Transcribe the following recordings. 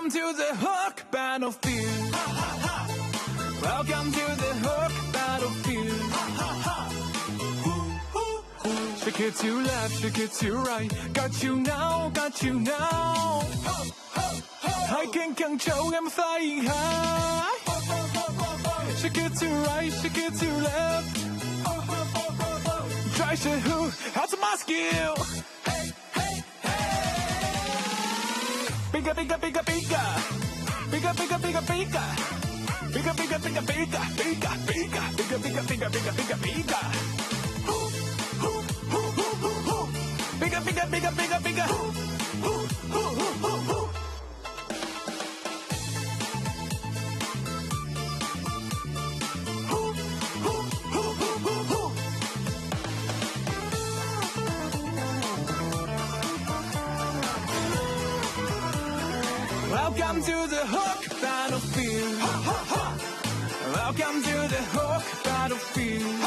Welcome to the Hook Battlefield. Welcome to the Hook Battlefield. Shake it to left, shake it to right. Got you now, got you now. I can control, I'm flying high. Shake it to right, shake it to left. Try to who, how's my skill? Bigger, bigger, bigger, bigger. Bigger, bigger, bigger, bigger. Bigger, bigger, bigger, bigger, bigger, bigger, bigger, bigger, bigger, bigger, bigger, bigger. Bigger, bigger, bigger, bigger, bigger. Welcome to the Hook Battlefield. Welcome to the Hook Battlefield.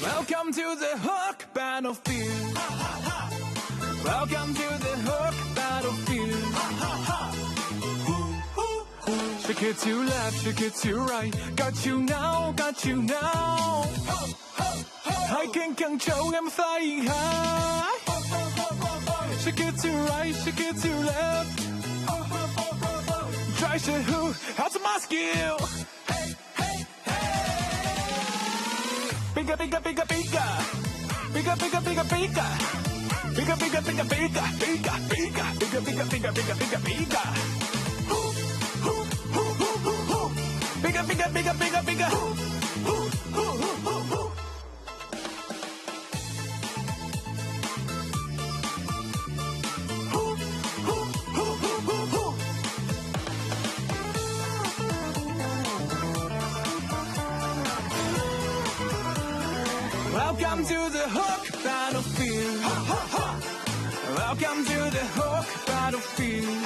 Welcome to the Hook battlefield. Welcome to the Hook battlefield. Shake it to left, shake it to right. Got you now, got you now. I can control, I'm flying high. Shake it to right, shake it to left. Try to who, how's my skill? Bigger, bigger, bigger, bigger. Bigger, bigger, bigger, bigger. Bigger, bigger, bigger, bigger. Bigger, bigger, bigger, bigger, bigger, bigger, bigger, bigger. Bigger, bigger, bigger, bigger, bigger. Welcome to the Hook battlefield. Welcome to the Hook battlefield.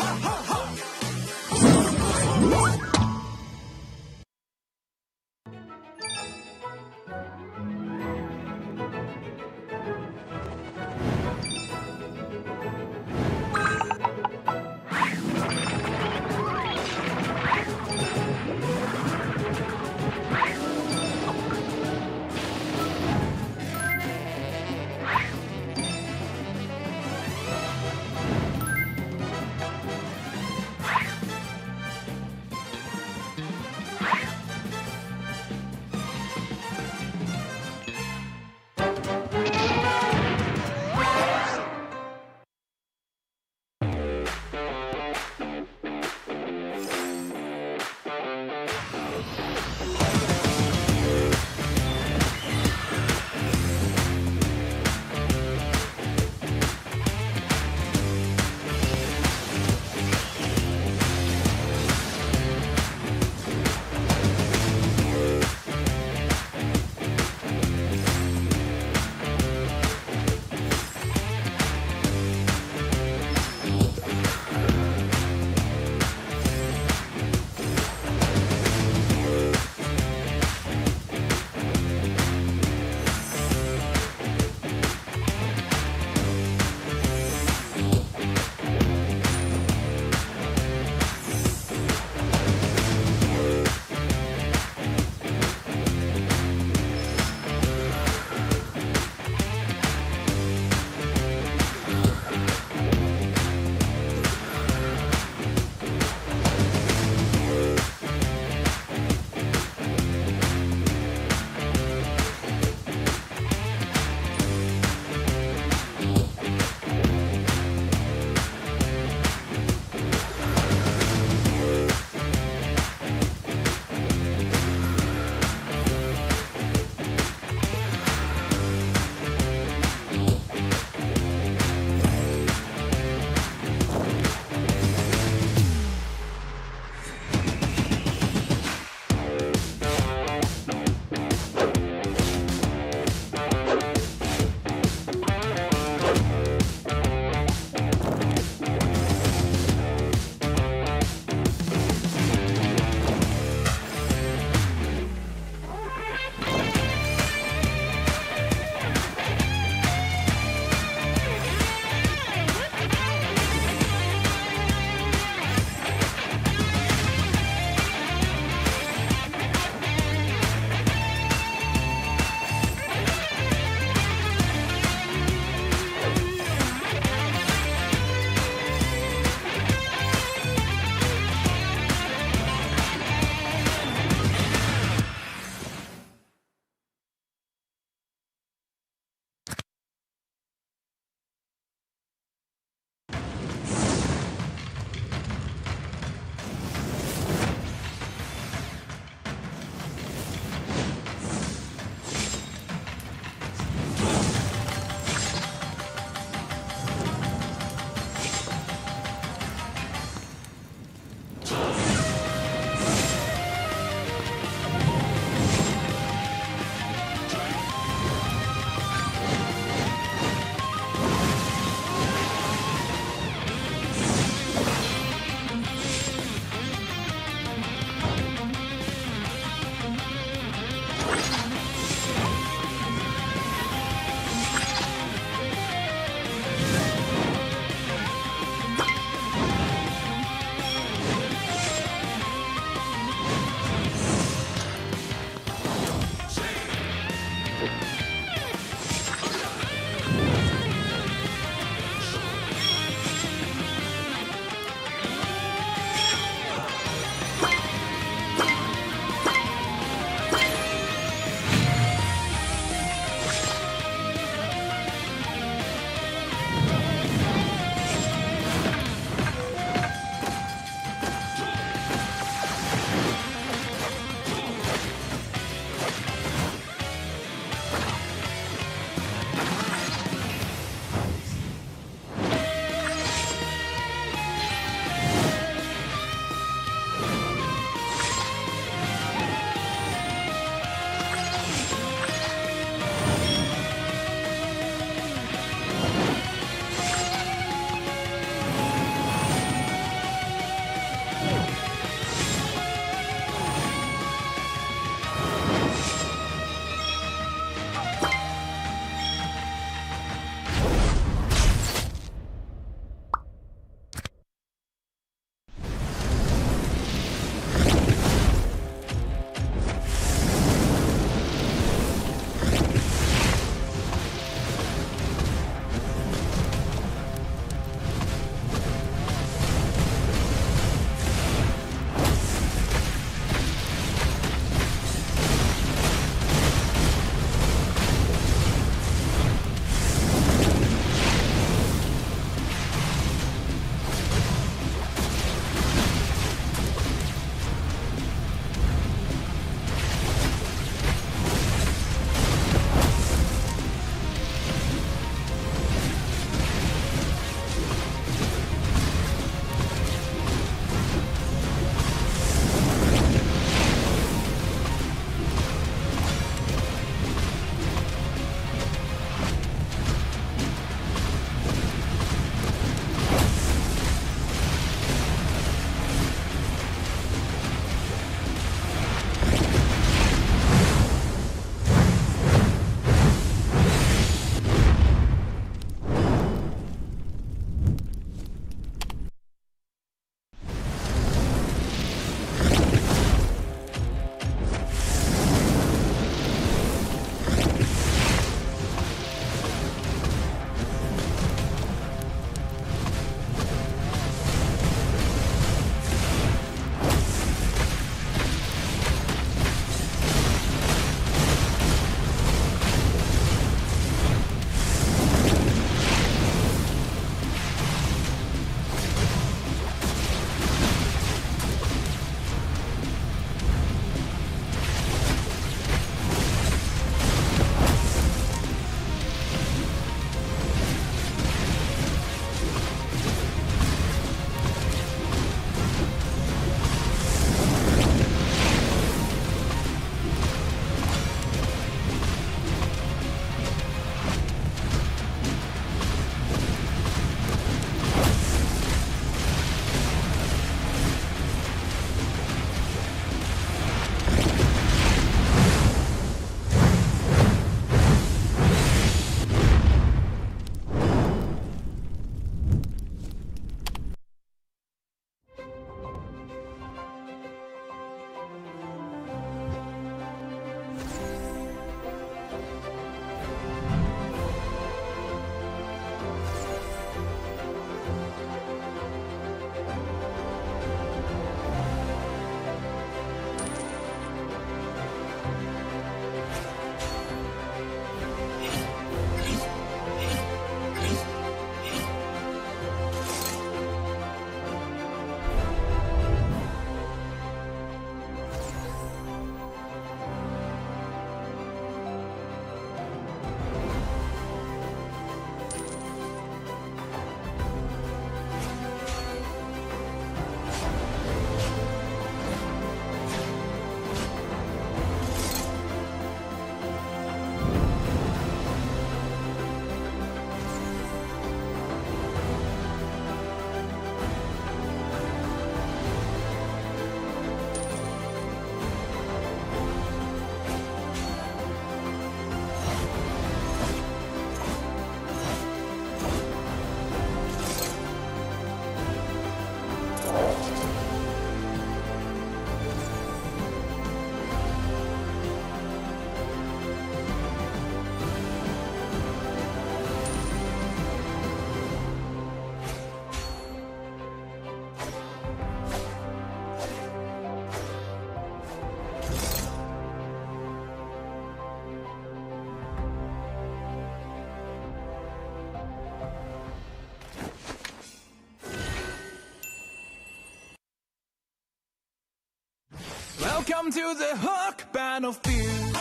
Welcome to the Hook battlefield.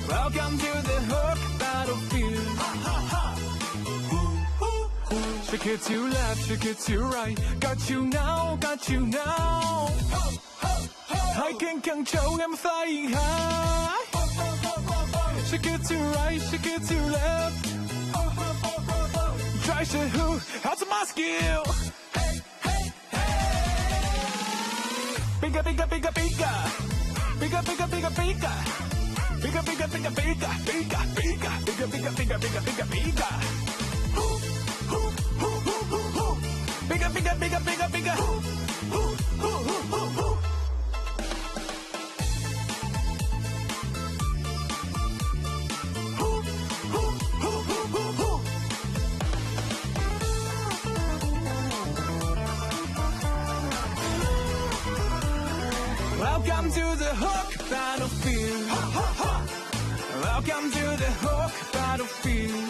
Welcome to the Hook battlefield. Shake it to left, shake it to right. Got you now, got you now. I can control, I'm flying high. Shake it to right, shake it to left. Try to who, how's my skill? Bigger, bigger, bigger, bigger. Bigger, bigger, bigger, bigger. Bigger, bigger, bigger, bigger, bigger, bigger, bigger, bigger, bigger, bigger, bigger, bigger. Bigger, bigger, bigger, bigger, bigger. Welcome to the Hook battlefield. Welcome to the Hook battlefield.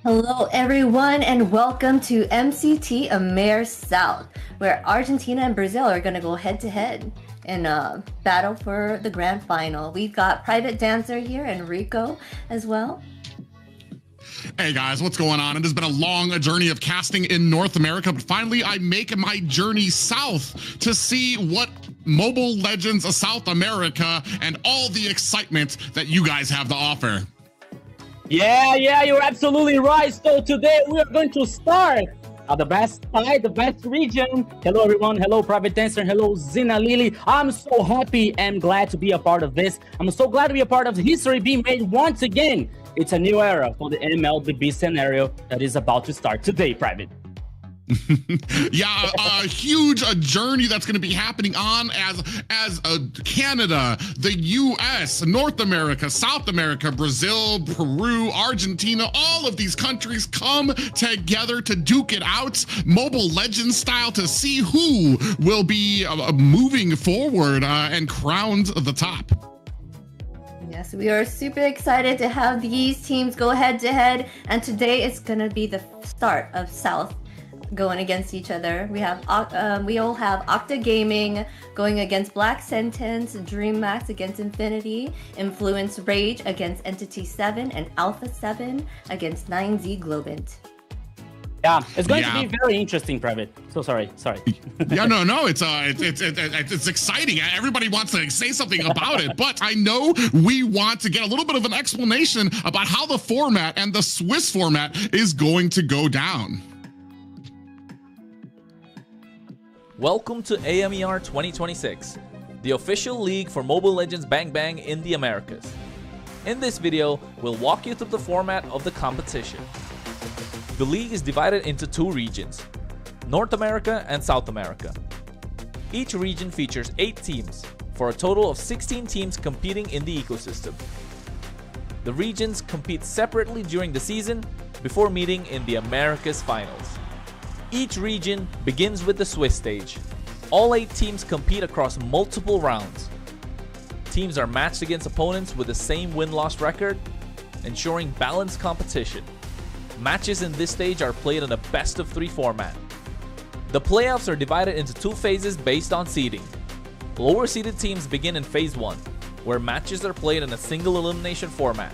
Hello, everyone, and welcome to MCT AMER South, where Argentina and Brazil are going to go head-to-head in a battle for the grand final. We've got Private Dancer here and Rico as well. Hey guys, what's going on? It has been a long journey of casting in North America, but finally I make my journey south to see what Mobile Legends of South America and all the excitement that you guys have to offer. Yeah, you're absolutely right. So today we are going to start the best side, the best region. Hello everyone, hello Private Dancer, hello Zina Lily. I'm so happy and glad to be a part of this. I'm so glad to be a part of history being made once again. It's a new era for the MLBB scenario that is about to start today, Private. Yeah, a huge journey that's going to be happening on as Canada, the US, North America, South America, Brazil, Peru, Argentina, all of these countries come together to duke it out, Mobile Legends style, to see who will be moving forward and crowned the top. Yes, we are super excited to have these teams go head-to-head, and today it's going to be the start of South going against each other. We all have Octa Gaming going against Black Sentence, Dreammax against Infinity, Influence Rage against Entity 7, and Alpha 7 against 9Z Globant. Yeah, it's going to be very interesting, Private. So sorry. Yeah, no, it's exciting. Everybody wants to say something about it, but I know we want to get a little bit of an explanation about how the format and the Swiss format is going to go down. Welcome to AMER 2026, the official league for Mobile Legends Bang Bang in the Americas. In this video, we'll walk you through the format of the competition. The league is divided into two regions, North America and South America. Each region features 8 teams, for a total of 16 teams competing in the ecosystem. The regions compete separately during the season before meeting in the Americas finals. Each region begins with the Swiss stage. All 8 teams compete across multiple rounds. Teams are matched against opponents with the same win-loss record, ensuring balanced competition. Matches in this stage are played in a best-of-3 format. The playoffs are divided into 2 phases based on seeding. Lower-seeded teams begin in Phase 1, where matches are played in a single elimination format.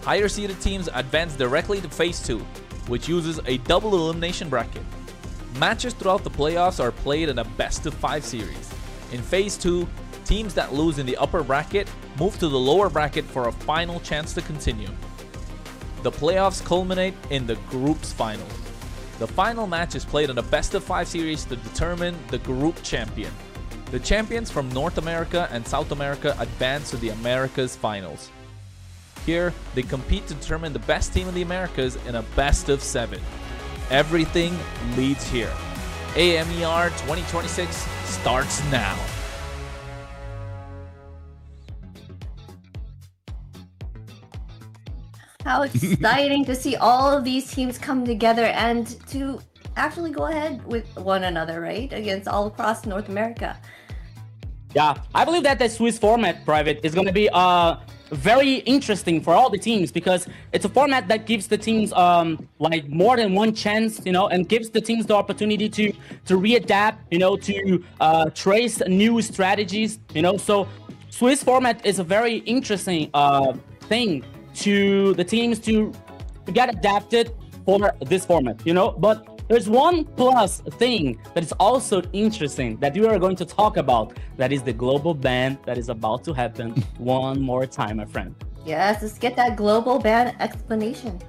Higher-seeded teams advance directly to Phase 2, which uses a double elimination bracket. Matches throughout the playoffs are played in a best-of-5 series. In Phase 2, teams that lose in the upper bracket move to the lower bracket for a final chance to continue. The playoffs culminate in the group's final. The final match is played in a best-of-5 series to determine the group champion. The champions from North America and South America advance to the Americas finals. Here, they compete to determine the best team in the Americas in a best-of-7. Everything leads here. AMER 2026 starts now. How exciting to see all of these teams come together and to actually go ahead with one another, right? Against all across North America. Yeah, I believe that the Swiss format, Private, is going to be very interesting for all the teams, because it's a format that gives the teams like more than one chance, and gives the teams the opportunity to readapt, to trace new strategies, So Swiss format is a very interesting thing to the teams to get adapted for this format, But there's one plus thing that is also interesting that we are going to talk about. That is the global ban that is about to happen one more time, my friend. Yes, let's get that global ban explanation.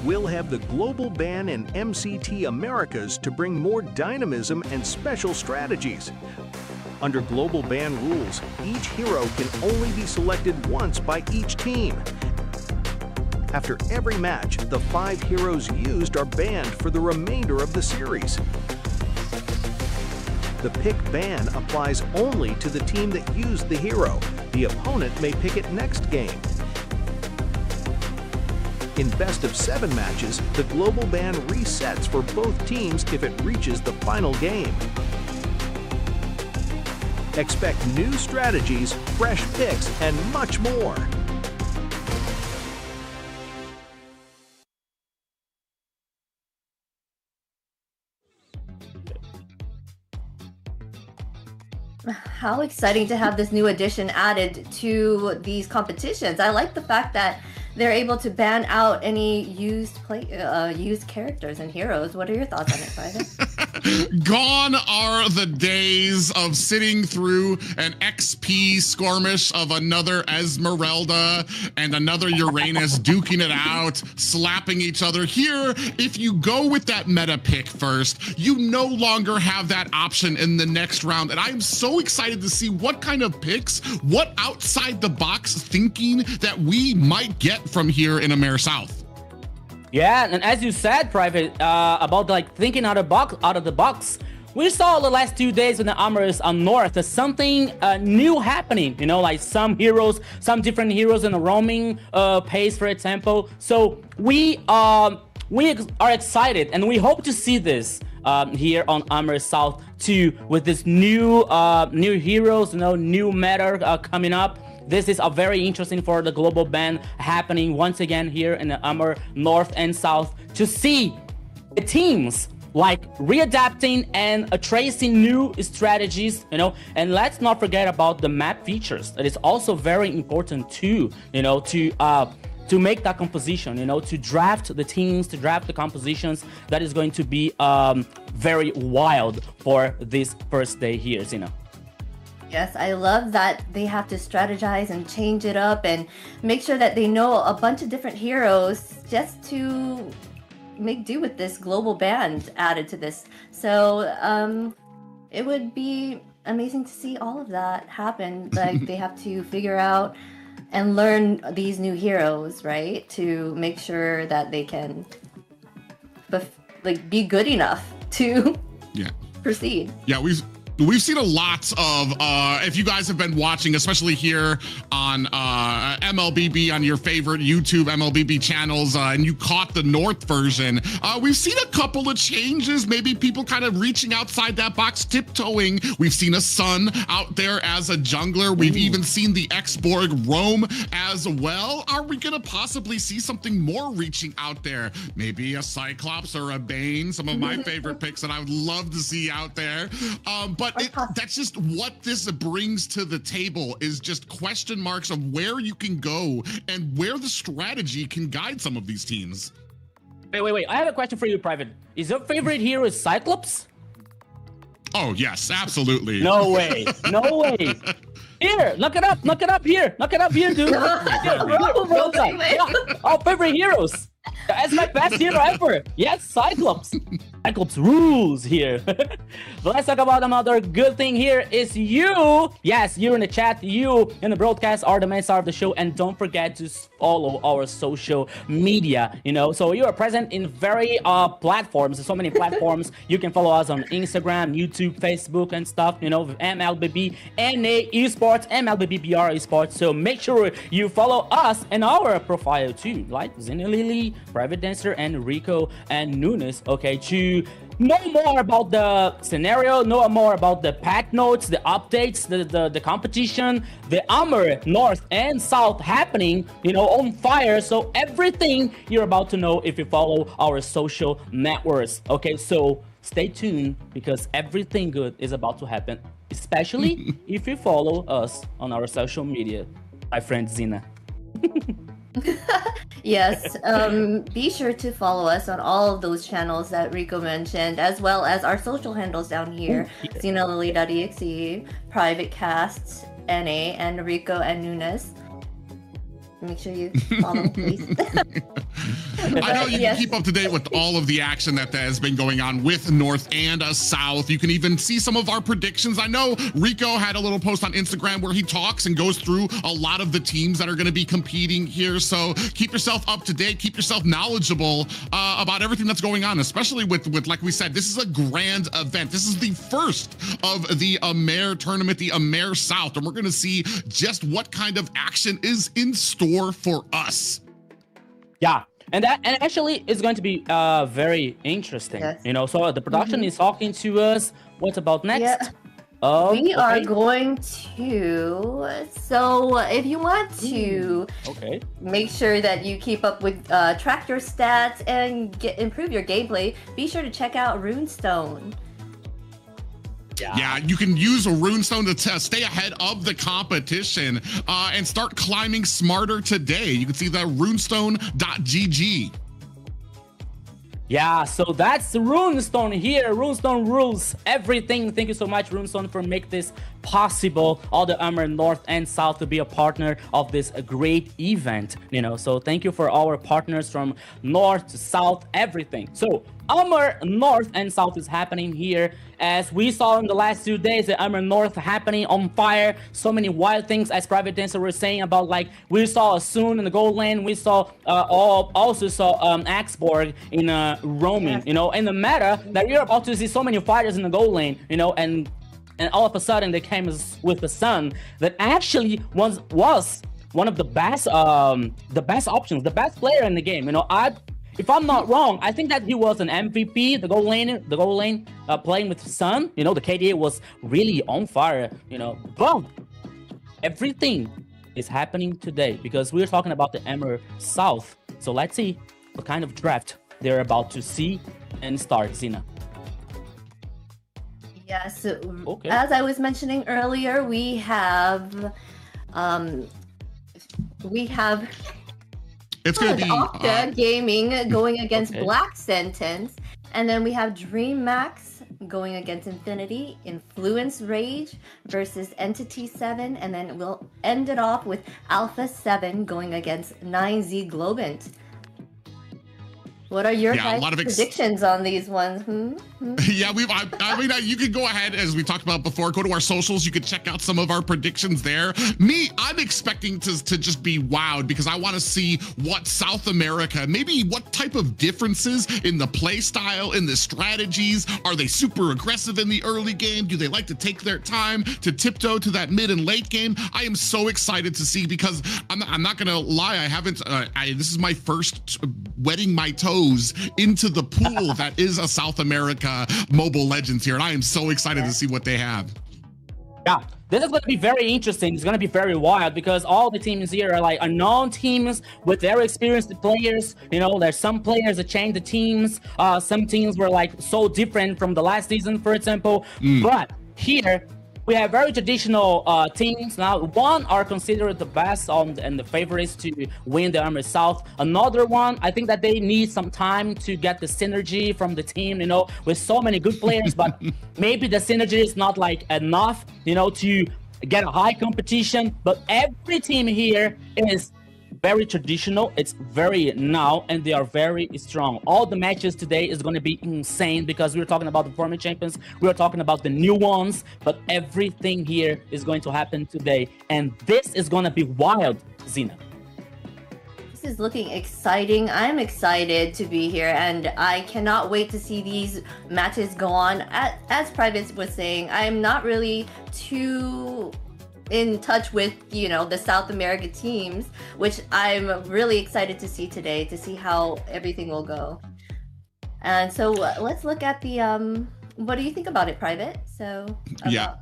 We'll have the global ban in MCT Americas to bring more dynamism and special strategies. Under global ban rules, each hero can only be selected once by each team. After every match, the 5 heroes used are banned for the remainder of the series. The pick ban applies only to the team that used the hero. The opponent may pick it next game. In best-of-7 matches, the global ban resets for both teams if it reaches the final game. Expect new strategies, fresh picks, and much more. How exciting to have this new addition added to these competitions. I like the fact that they're able to ban out any used characters and heroes. What are your thoughts on it, Private? Gone are the days of sitting through an XP skirmish of another Esmeralda and another Uranus duking it out, slapping each other. Here, if you go with that meta pick first, you no longer have that option in the next round. And I'm so excited to see what kind of picks, what outside the box thinking that we might get from here in AMER South. Yeah, and as you said, Private, about like thinking out of the box, we saw the last 2 days when the AMERs on North, there's something new happening, you know, like some different heroes in the roaming pace, for example. So we are excited, and we hope to see this here on AMER South too, with this new heroes, you know, new meta coming up. This is a very interesting for the global ban happening once again here in the AMER North and South, to see the teams like readapting and tracing new strategies, you know. And let's not forget about the map features. That is also very important too, you know, to make that composition, you know, to draft the teams, to draft the compositions. That is going to be very wild for this first day here, Zina. Yes, I love that they have to strategize and change it up and make sure that they know a bunch of different heroes just to make do with this global band added to this. So it would be amazing to see all of that happen. Like they have to figure out and learn these new heroes, right? To make sure that they can be good enough to proceed. Yeah, we've seen a lot of, if you guys have been watching, especially here on MLBB, on your favorite YouTube MLBB channels, and you caught the North version, we've seen a couple of changes, maybe people kind of reaching outside that box, tiptoeing. We've seen a Sun out there as a jungler. We've even seen the X-Borg roam as well. Are we gonna possibly see something more reaching out there? Maybe a Cyclops or a Bane, some of my favorite picks that I would love to see out there. But that's just what this brings to the table, is just question marks of where you can go and where the strategy can guide some of these teams. Wait. I have a question for you, Private. Is your favorite hero Cyclops? Oh, yes, absolutely. No way. Here, look it up here. Look it up here, dude. Our favorite heroes. That's my best hero ever. Yes, Cyclops. Cyclops rules here. But let's talk about another good thing here is you. Yes, you in the chat, you in the broadcast are the main star of the show. And don't forget to follow our social media, you know. So you are present in very platforms, so many platforms. You can follow us on Instagram, YouTube, Facebook and stuff, you know, MLBB Esports, MLBB Esports. So make sure you follow us and our profile too, like Zina Lily, Private Dancer, and Rico and Nunes, okay, to know more about the scenario, know more about the patch notes, the updates, the competition, the AMER North and South happening, you know, on fire. So everything you're about to know if you follow our social networks, okay? So stay tuned, because everything good is about to happen, especially if you follow us on our social media. My friend Zina. Yes, be sure to follow us on all of those channels that Rico mentioned, as well as our social handles down here, ZinaLily.exe, Private Casts, NA, and Rico and Nunes. Make sure you follow, please. I know you can keep up to date with all of the action that has been going on with North and South. You can even see some of our predictions. I know Rico had a little post on Instagram where he talks and goes through a lot of the teams that are going to be competing here. So keep yourself up to date, keep yourself knowledgeable about everything that's going on, especially with, like we said, this is a grand event. This is the first of the AMER tournament, the AMER South, and we're going to see just what kind of action is in store for us. Yeah, and actually is going to be very interesting. Yes. You know, so the production is talking to us. What about next? Yeah. We are going to, so if you want to make sure that you keep up with track your stats and improve your gameplay, be sure to check out Runestone. Yeah, you can use a runestone to stay ahead of the competition and start climbing smarter today. You can see that runestone.gg. Yeah, so that's Runestone here. Runestone rules everything. Thank you so much, Runestone, for making this possible. All the AMER North and South to be a partner of this great event. So thank you for our partners from North to South, everything. So AMER North and South is happening here. As we saw in the last 2 days, the AMER North happening on fire. So many wild things, as Private Dancer was saying about, like, we saw Soon in the gold lane. We saw also saw Axborg in roaming. In the meta that you're about to see so many fighters in the gold lane. And all of a sudden they came with the Sun that actually was one of the best options, the best player in the game. If I'm not wrong, I think that he was an MVP, the gold lane, playing with Sun. The KDA was really on fire. But everything is happening today because we're talking about the AMER South. So let's see what kind of draft they're about to see and start, Zina. Yes, Okay. As I was mentioning earlier, we have It's going to be Octa Gaming going against Black Sentence, and then we have Dreammax going against Infinity, Influence Rage versus Entity 7, and then we'll end it off with Alpha 7 going against 9Z Globant. What are your guys' predictions on these ones? Yeah, I mean, you can go ahead, as we talked about before, go to our socials. You can check out some of our predictions there. I'm expecting to just be wowed because I want to see what South America, maybe what type of differences in the play style, in the strategies. Are they super aggressive in the early game? Do they like to take their time to tiptoe to that mid and late game? I am so excited to see because I'm not going to lie. I haven't, this is my first wetting my toes into the pool that is a South America Mobile Legends here, and I am so excited to see what they have. Yeah, this is going to be very interesting. It's going to be very wild because all the teams here are like unknown teams with very experienced players. There's some players that changed the teams. Some teams were like so different from the last season, for example. But here we have very traditional teams. Now, one are considered the best and the favorites to win the AMER South. Another one, I think that they need some time to get the synergy from the team, with so many good players, but maybe the synergy is not like enough, to get a high competition. But every team here is very traditional. It's very now, and they are very strong. All the matches today is going to be insane because we're talking about the former champions. We're talking about the new ones, but everything here is going to happen today, and this is going to be wild, Zina. This is looking exciting. I'm excited to be here, and I cannot wait to see these matches go on. As Private was saying, I'm not really too in touch with the South America teams, which I'm really excited to see today, to see how everything will go. And so let's look at the what do you think about it, Private? Yeah,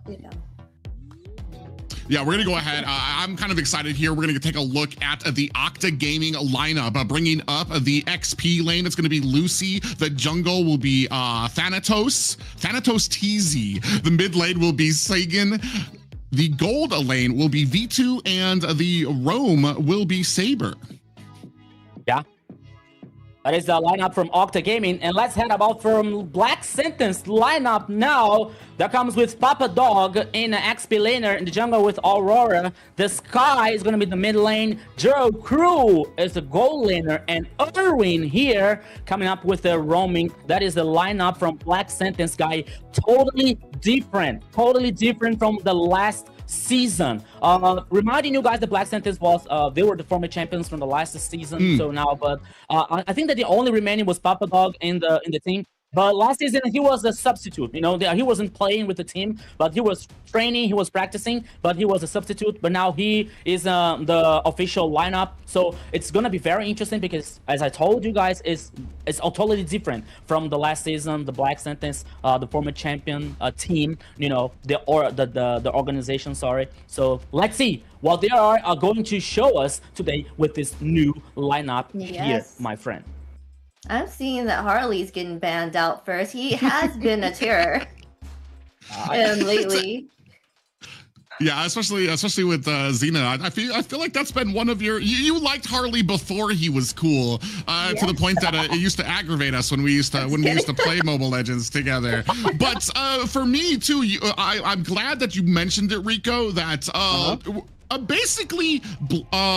we're going to go ahead. I'm kind of excited here. We're going to take a look at the Octa Gaming lineup, bringing up the XP lane. It's going to be Lucy. The jungle will be Thanatos TZ. The mid lane will be Sagan. The gold lane will be V2, and the roam will be Saber. Yeah. That is the lineup from Octa Gaming. And let's head about from Black Sentence lineup now. That comes with Papa Dog in XP laner in the jungle with Aurora. The Sky is going to be the mid lane. Jero Crew is the gold laner. And Erwin here coming up with the roaming. That is the lineup from Black Sentence, guy. Totally different from the last season. Reminding you guys, the Black Sentence was they were the former champions from the last season. So now, but I think that the only remaining was Papa Dog in the team. But last season he was a substitute. He wasn't playing with the team, but he was training, he was practicing, but he was a substitute. But now he is the official lineup. So it's gonna be very interesting because, as I told you guys, it's totally different from the last season. The Black Sentence, the former champion team. The organization. Sorry. So let's see what they are going to show us today with this new lineup here, my friend. I'm seeing that Harley's getting banned out first. He has been a terror. lately. Yeah, especially with Xena. I feel like that's been one of your. You liked Harley before he was cool, to the point that it used to aggravate us when we used to play Mobile Legends together. But for me too, I'm glad that you mentioned it, Rico. That basically,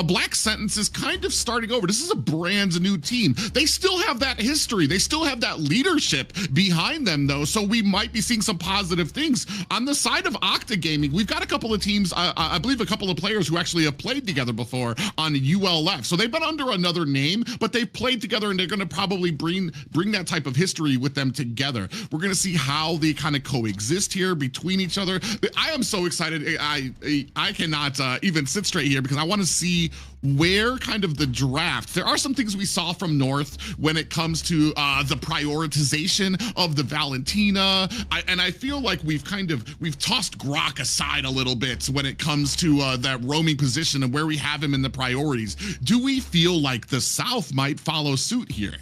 Black Sentence is kind of starting over. This is a brand new team. They still have that history. They still have that leadership behind them, though. So we might be seeing some positive things. On the side of Octa Gaming, we've got a couple of teams, I believe a couple of players who actually have played together before on ULF. So they've been under another name, but they've played together, and they're going to probably bring that type of history with them together. We're going to see how they kind of coexist here between each other. I am so excited. I cannot even sit straight here because I want to see where kind of the draft. There are some things we saw from North when it comes to the prioritization of the Valentina, and I feel like we've tossed Grok aside a little bit when it comes to that roaming position and where we have him in the priorities. Do we feel like the South might follow suit here?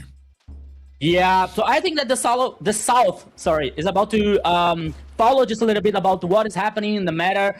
Yeah, so I think that the South, is about to follow just a little bit about what is happening in the meta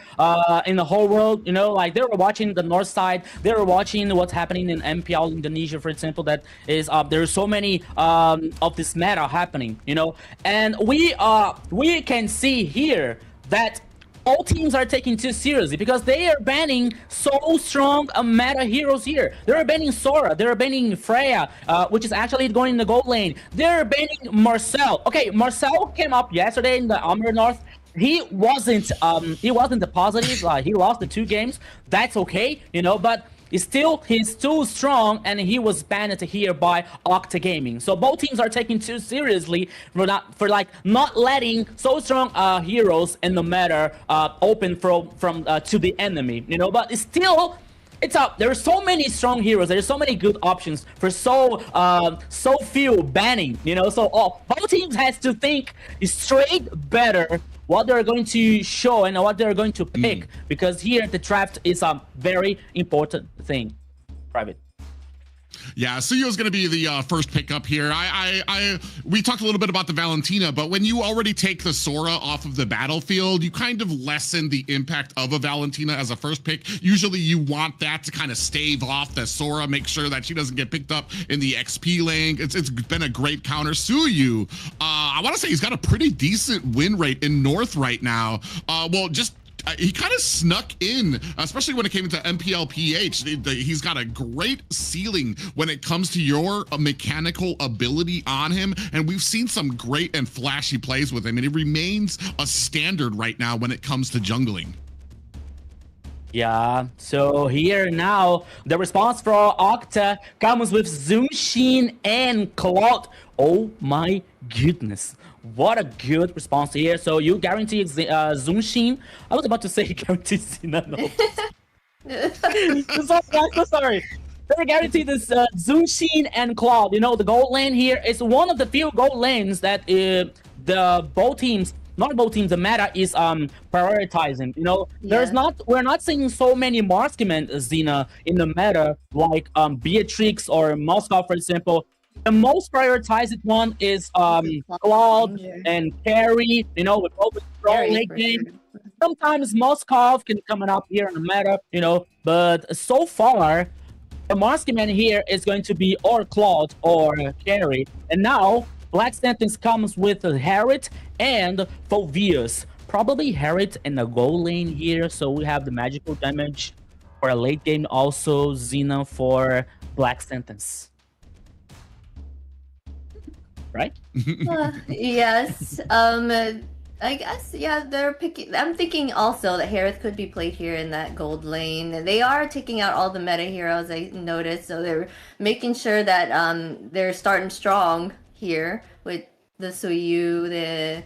in the whole world. You know, like they were watching the North side, they were watching what's happening in MPL Indonesia, for example. That is, there are so many of this meta happening. You know, and we can see here that all teams are taking too seriously because they are banning so strong meta heroes here. They're banning Sora, they're banning Freya, which is actually going in the gold lane. They're banning Marcel. Okay, Marcel came up yesterday in the AMER North. He wasn't the positive. He lost the 2 games. That's okay, you know, but still, he's too strong, and he was banned here by Octa Gaming. So both teams are taking too seriously for not letting so strong heroes in the meta open from to the enemy. You know, but still, it's up. There are so many strong heroes. There's so many good options for so few banning. You know, so both teams has to think straight better what they're going to show and what they're going to pick, because here the draft is a very important thing. Private. Yeah, Suyo's going to be the first pickup here. We talked a little bit about the Valentina, but when you already take the Sora off of the battlefield, you kind of lessen the impact of a Valentina as a first pick. Usually you want that to kind of stave off the Sora, make sure that she doesn't get picked up in the XP lane. It's been a great counter. Suyu, I want to say he's got a pretty decent win rate in North right now. He kind of snuck in, especially when it came into MPLPH. He's got a great ceiling when it comes to your mechanical ability on him, and we've seen some great and flashy plays with him, and he remains a standard right now when it comes to jungling. Yeah, so here now, the response for Octa comes with Zunshin and Cloud. Oh my goodness. What a good response here. So you guarantee Zunshin. I was about to say guarantee Xena. So sorry. They guarantee this Zunshin and Cloud. You know, the gold lane here is one of the few gold lanes that the meta is prioritizing. You know, we're not seeing so many marksmen, Xena, in the meta like Beatrix or Moscow, for example. The most prioritized one is Cloud and Carry, you know, with open strong late game. Sure. Sometimes Moskov can come up here in the meta, you know, but so far, the marksman here is going to be or Cloud or Carry. And now, Black Sentence comes with Harriet and Phoveus. Probably Harriet in the goal lane here, so we have the magical damage for a late game, also Xena for Black Sentence. Right? Yes. I guess, yeah, they're picking. I'm thinking also that Harith could be played here in that gold lane. They are taking out all the meta heroes, I noticed, so they're making sure that they're starting strong here with the Suyu,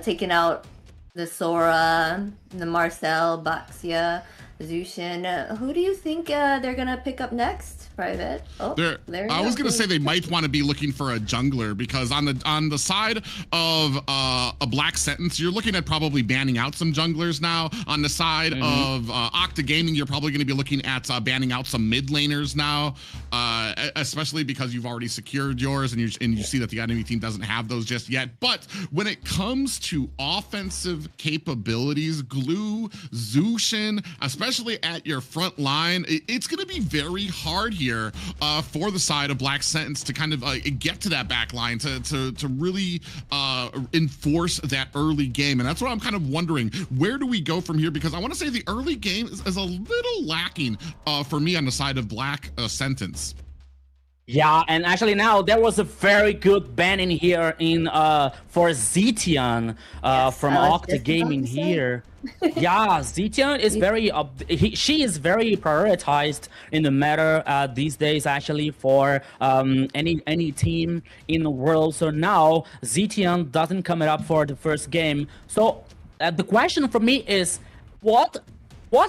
taking out the Sora, the Marcel, Baxia. Zushin. Who do you think they're gonna pick up next, Private? Oh, there you I was go. gonna say they might want to be looking for a jungler, because on the side of a Black Sentence, you're looking at probably banning out some junglers now. On the side of Octa Gaming, you're probably going to be looking at banning out some mid laners now, especially because you've already secured yours, and you see that the enemy team doesn't have those just yet. But when it comes to offensive capabilities, Glue, Zushin, especially at your front line, it's going to be very hard here for the side of Black Sentence to kind of get to that back line to really enforce that early game. And that's what I'm kind of wondering, where do we go from here? Because I want to say the early game is a little lacking for me on the side of Black Sentence. Yeah, and actually now there was a very good ban in here for Zetian from Octa Gaming here. Yeah, Zetian is very she is very prioritized in the meta these days, actually, for any team in the world. So now Zetian doesn't come up for the first game. So the question for me is, what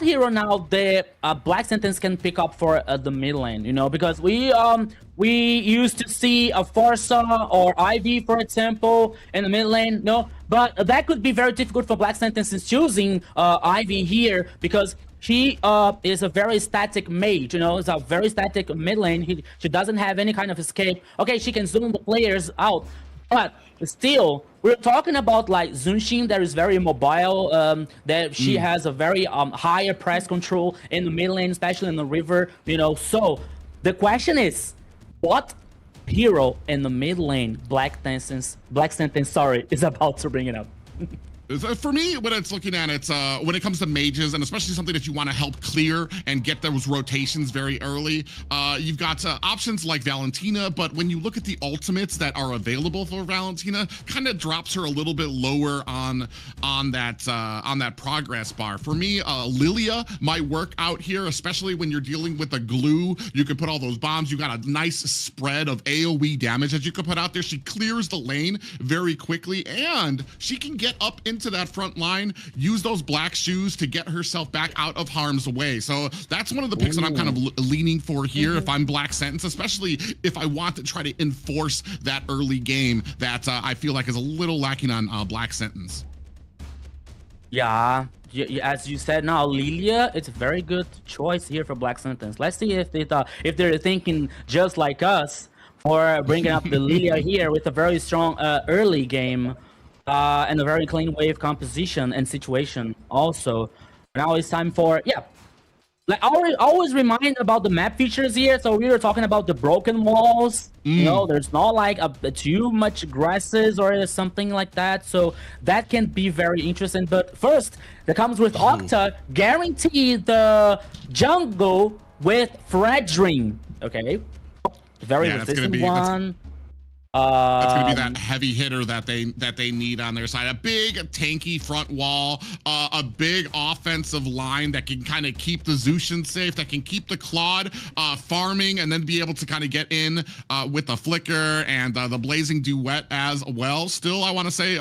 hero now the Black Sentence can pick up for the mid lane, you know? Because we used to see a Forza or Ivy, for example, in the mid lane, no? But that could be very difficult for Black Sentence in choosing Ivy here, because she is a very static mage, you know? It's a very static mid lane. She doesn't have any kind of escape. Okay, she can zoom the players out, but still, we're talking about like Zunshin that is very mobile, that she has a very higher press control in the mid lane, especially in the river, you know. So the question is, what hero in the mid lane Black Sentence, is about to bring it up? For me, when it's looking at it, when it comes to mages, and especially something that you want to help clear and get those rotations very early, you've got options like Valentina, but when you look at the ultimates that are available for Valentina, kind of drops her a little bit lower on that progress bar. For me, Lilia might work out here, especially when you're dealing with a glue. You can put all those bombs. You got a nice spread of AoE damage that you can put out there. She clears the lane very quickly, and she can get up into that front line, use those black shoes to get herself back out of harm's way. So that's one of the picks that I'm kind of leaning for here if I'm Black Sentence, especially if I want to try to enforce that early game that I feel like is a little lacking on Black Sentence. Yeah, as you said now, Lilia, it's a very good choice here for Black Sentence. Let's see if they're thinking just like us for bringing up the Lilia here with a very strong early game. And a very clean wave composition and situation also. Now it's time for, like I always remind about the map features here. So we were talking about the broken walls. You know, there's not like too much grasses or something like that. So that can be very interesting. But first, that comes with Octa, guarantee the jungle with Fredring. Okay, very resistant one. That's gonna be that heavy hitter that they need on their side. A big tanky front wall, a big offensive line that can kind of keep the Zushin safe, that can keep the Claude farming, and then be able to kind of get in with the flicker and the blazing duet as well. Still, I want to say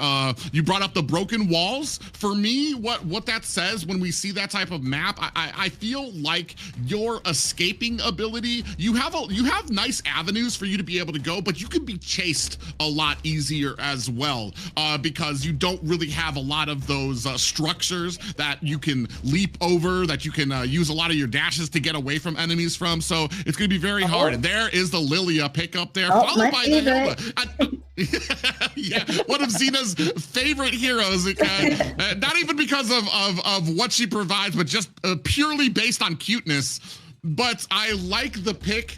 you brought up the broken walls. For me, what that says when we see that type of map, I feel like your escaping ability, you have nice avenues for you to be able to go, but you can be chased a lot easier as well, because you don't really have a lot of those structures that you can leap over, that you can use a lot of your dashes to get away from enemies from. So it's going to be very hard. And there is the Lilia pick up there, followed by the Hilda. Yeah, one of Xena's favorite heroes. Not even because of what she provides, but just purely based on cuteness. But I like the pick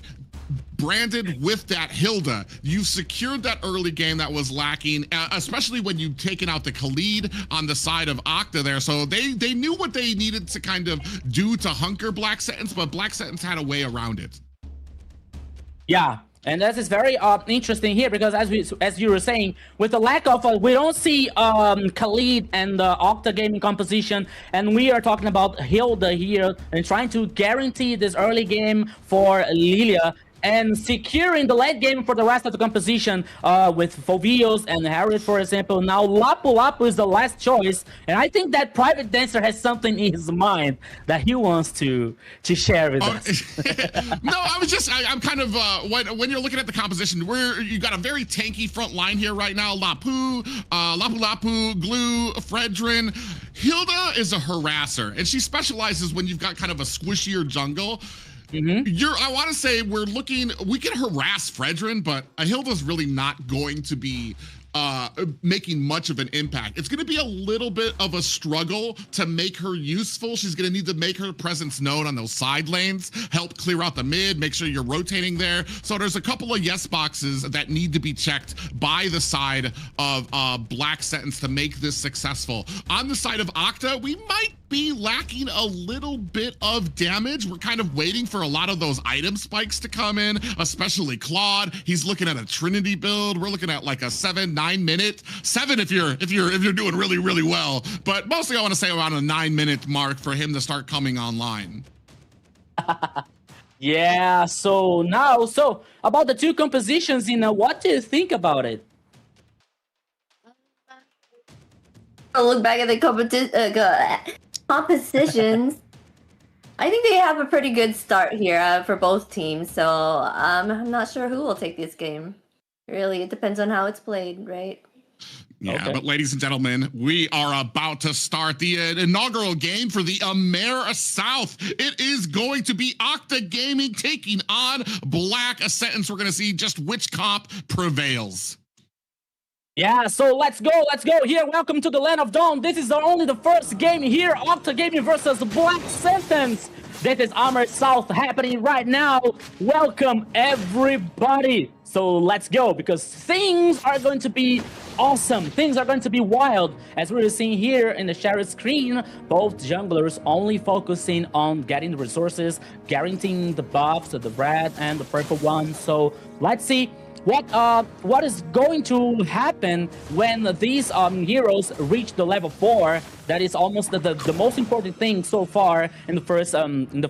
branded with that Hilda. You've secured that early game that was lacking, especially when you've taken out the Khalid on the side of Octa there. So they knew what they needed to kind of do to hunker Black Sentence, but Black Sentence had a way around it. Yeah. And that is very interesting here, because as you were saying, with the lack of we don't see Khalid and the Octa Gaming composition, and we are talking about Hilda here and trying to guarantee this early game for Lilia. and securing the late game for the rest of the composition with Fovios and Harriet, for example. Now Lapu Lapu is the last choice, and I think that Private Dancer has something in his mind that he wants to share with us. No, I'm kind of when you're looking at the composition, where you got a very tanky front line here right now. Lapu, Lapu Lapu, Glue, Fredrin. Hilda is a harasser, and she specializes when you've got kind of a squishier jungle. I want to say we can harass Fredrin, but Hilda's really not going to be making much of an impact. It's going to be a little bit of a struggle to make her useful. She's going to need to make her presence known on those side lanes, help clear out the mid, make sure you're rotating there. So there's a couple of yes boxes that need to be checked by the side of Black Sentence to make this successful. On the side of Octa, we might be lacking a little bit of damage. We're kind of waiting for a lot of those item spikes to come in, especially Claude. He's looking at a Trinity build. We're looking at like a 7-9 minute, 7 if you're doing really, really well. But mostly I want to say around a 9-minute mark for him to start coming online. Yeah, so about the two compositions, what do you think about it? I'll look back at the compositions. I think they have a pretty good start here for both teams, so I'm not sure who will take this game. Really, it depends on how it's played, right? Yeah, okay. But ladies and gentlemen, we are about to start the inaugural game for the AMER South. It is going to be Octa Gaming taking on Black Sentence. We're going to see just which comp prevails. Yeah, so let's go here. Welcome to the Land of Dawn. This is only the first game here. Octa Gaming versus Black Sentence. This is AMER South happening right now. Welcome, everybody. So let's go, because things are going to be awesome. Things are going to be wild. As we're seeing here in the shared screen, both junglers only focusing on getting the resources, guaranteeing the buffs, the red and the purple one. So let's see what is going to happen when these heroes reach the level 4. That is almost the most important thing so far in the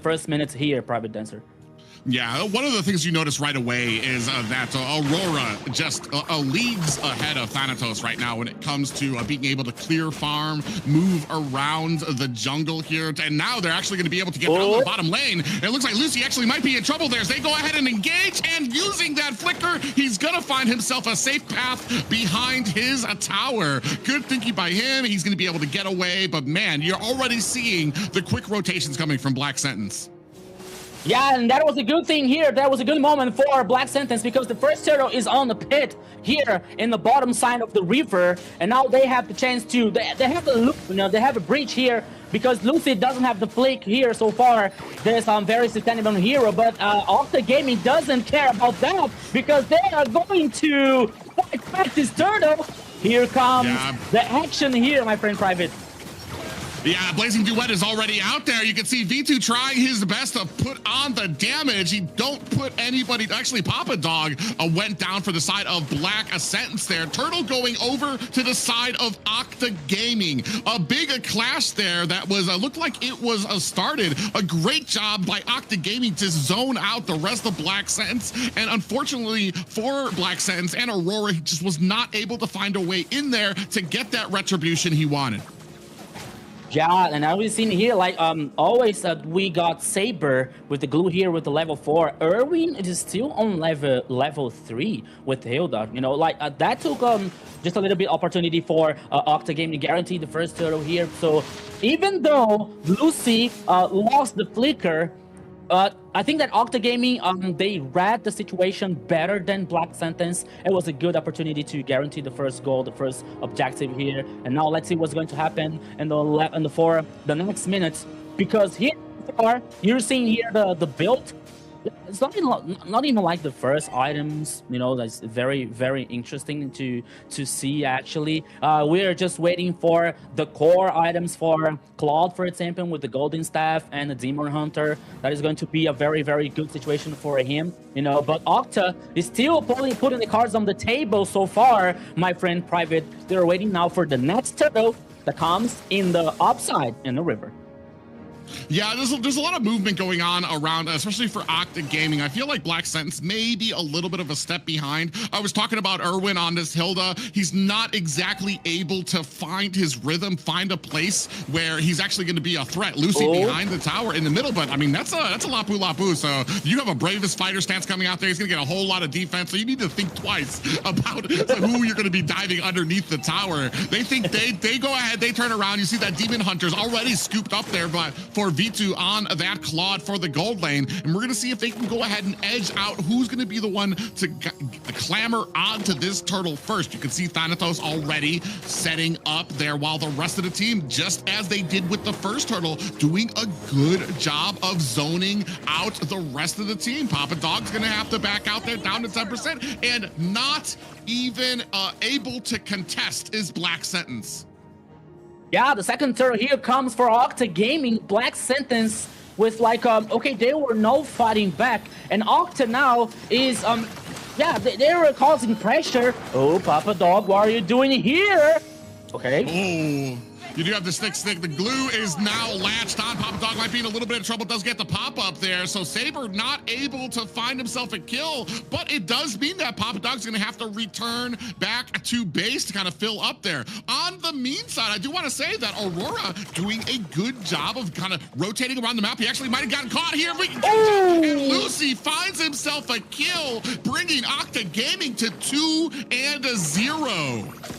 first minutes here, Private Dancer. Yeah, one of the things you notice right away is that Aurora just leagues ahead of Thanatos right now when it comes to being able to clear farm, move around the jungle here. And now they're actually going to be able to get down to the bottom lane. And it looks like Lucy actually might be in trouble there as they go ahead and engage. And using that flicker, he's going to find himself a safe path behind his tower. Good thinking by him. He's going to be able to get away. But man, you're already seeing the quick rotations coming from Black Sentence. Yeah, and that was a good thing here. That was a good moment for Black Sentence, because the first turtle is on the pit here in the bottom side of the river, and now they have the chance to they have the loop, they have a breach here because Lucy doesn't have the flick here so far. There's some very sustainable hero, but Octa Gaming doesn't care about that because they are going to fight back this turtle. Here comes the action here, my friend Private. Yeah, Blazing Duet is already out there. You can see V2 trying his best to put on the damage. He don't put anybody. Actually, Papa Dog went down for the side of Black Sentence there. Turtle going over to the side of Octa Gaming. A big clash there that was looked like it was started. A great job by Octa Gaming to zone out the rest of Black Sentence. And unfortunately for Black Sentence and Aurora, he just was not able to find a way in there to get that retribution he wanted. Yeah, and I was seeing here, like, always we got Saber with the glue here with the level 4. Erwin is still on level 3 with Hilda. That took just a little bit opportunity for Octa Gaming to guarantee the first turtle here. So even though Lucy lost the flicker, I think that Octa Gaming, they read the situation better than Black Sentence. It was a good opportunity to guarantee the first goal, the first objective here. And now let's see what's going to happen in the next minutes. Because here you're seeing here the build. It's not even like the first items, that's very, very interesting to see actually. We're just waiting for the core items for Claude, for example, with the Golden Staff and the Demon Hunter. That is going to be a very, very good situation for him, But Octa is still putting the cards on the table so far, my friend Private. They're waiting now for the next turtle that comes in the upside in the river. Yeah, there's a lot of movement going on around, especially for Octa Gaming. I feel like Black Sentence may be a little bit of a step behind. I was talking about Irwin on this Hilda. He's not exactly able to find his rhythm, find a place where he's actually going to be a threat. Lucy behind the tower in the middle, but I mean, that's a Lapu Lapu. So you have a bravest fighter stance coming out there. He's going to get a whole lot of defense. So you need to think twice about who you're going to be diving underneath the tower. They think they go ahead, they turn around. You see that Demon Hunter's already scooped up there, but for V2 on that Claude for the gold lane. And we're going to see if they can go ahead and edge out who's going to be the one to clamor onto this turtle first. You can see Thanatos already setting up there, while the rest of the team, just as they did with the first turtle, doing a good job of zoning out the rest of the team. Papa Dog's going to have to back out there down to 10%, and not even able to contest is Black Sentence. Yeah, the second turtle here comes for Octa Gaming. Black Sentence with like, okay, they were no fighting back. And Octa now is, yeah, they were causing pressure. Oh, Papa Dog, what are you doing here? Okay. Oh. You do have the stick. The glue is now latched on. Papa Dog might be in a little bit of trouble. Does get the pop up there. So Saber not able to find himself a kill, but it does mean that Papa Dog's going to have to return back to base to kind of fill up there. On the mean side, I do want to say that Aurora doing a good job of kind of rotating around the map. He actually might have gotten caught here. And Lucy finds himself a kill, bringing Octa Gaming to 2-0.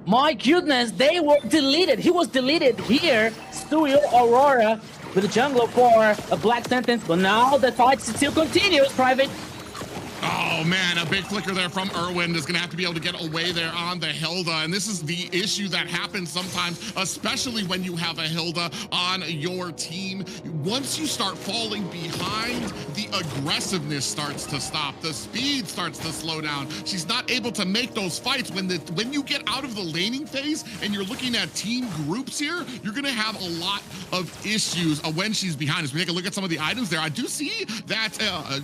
My goodness, they were deleted. He was deleted here. Studio Aurora with the jungle for a Black Sentence, but now the fight still continues, Private. Oh man, a big flicker there from Irwin is gonna have to be able to get away there on the Hilda. And this is the issue that happens sometimes, especially when you have a Hilda on your team. Once you start falling behind, the aggressiveness starts to stop. The speed starts to slow down. She's not able to make those fights. When you get out of the laning phase and you're looking at team groups here, you're gonna have a lot of issues when she's behind. As we take a look at some of the items there, I do see that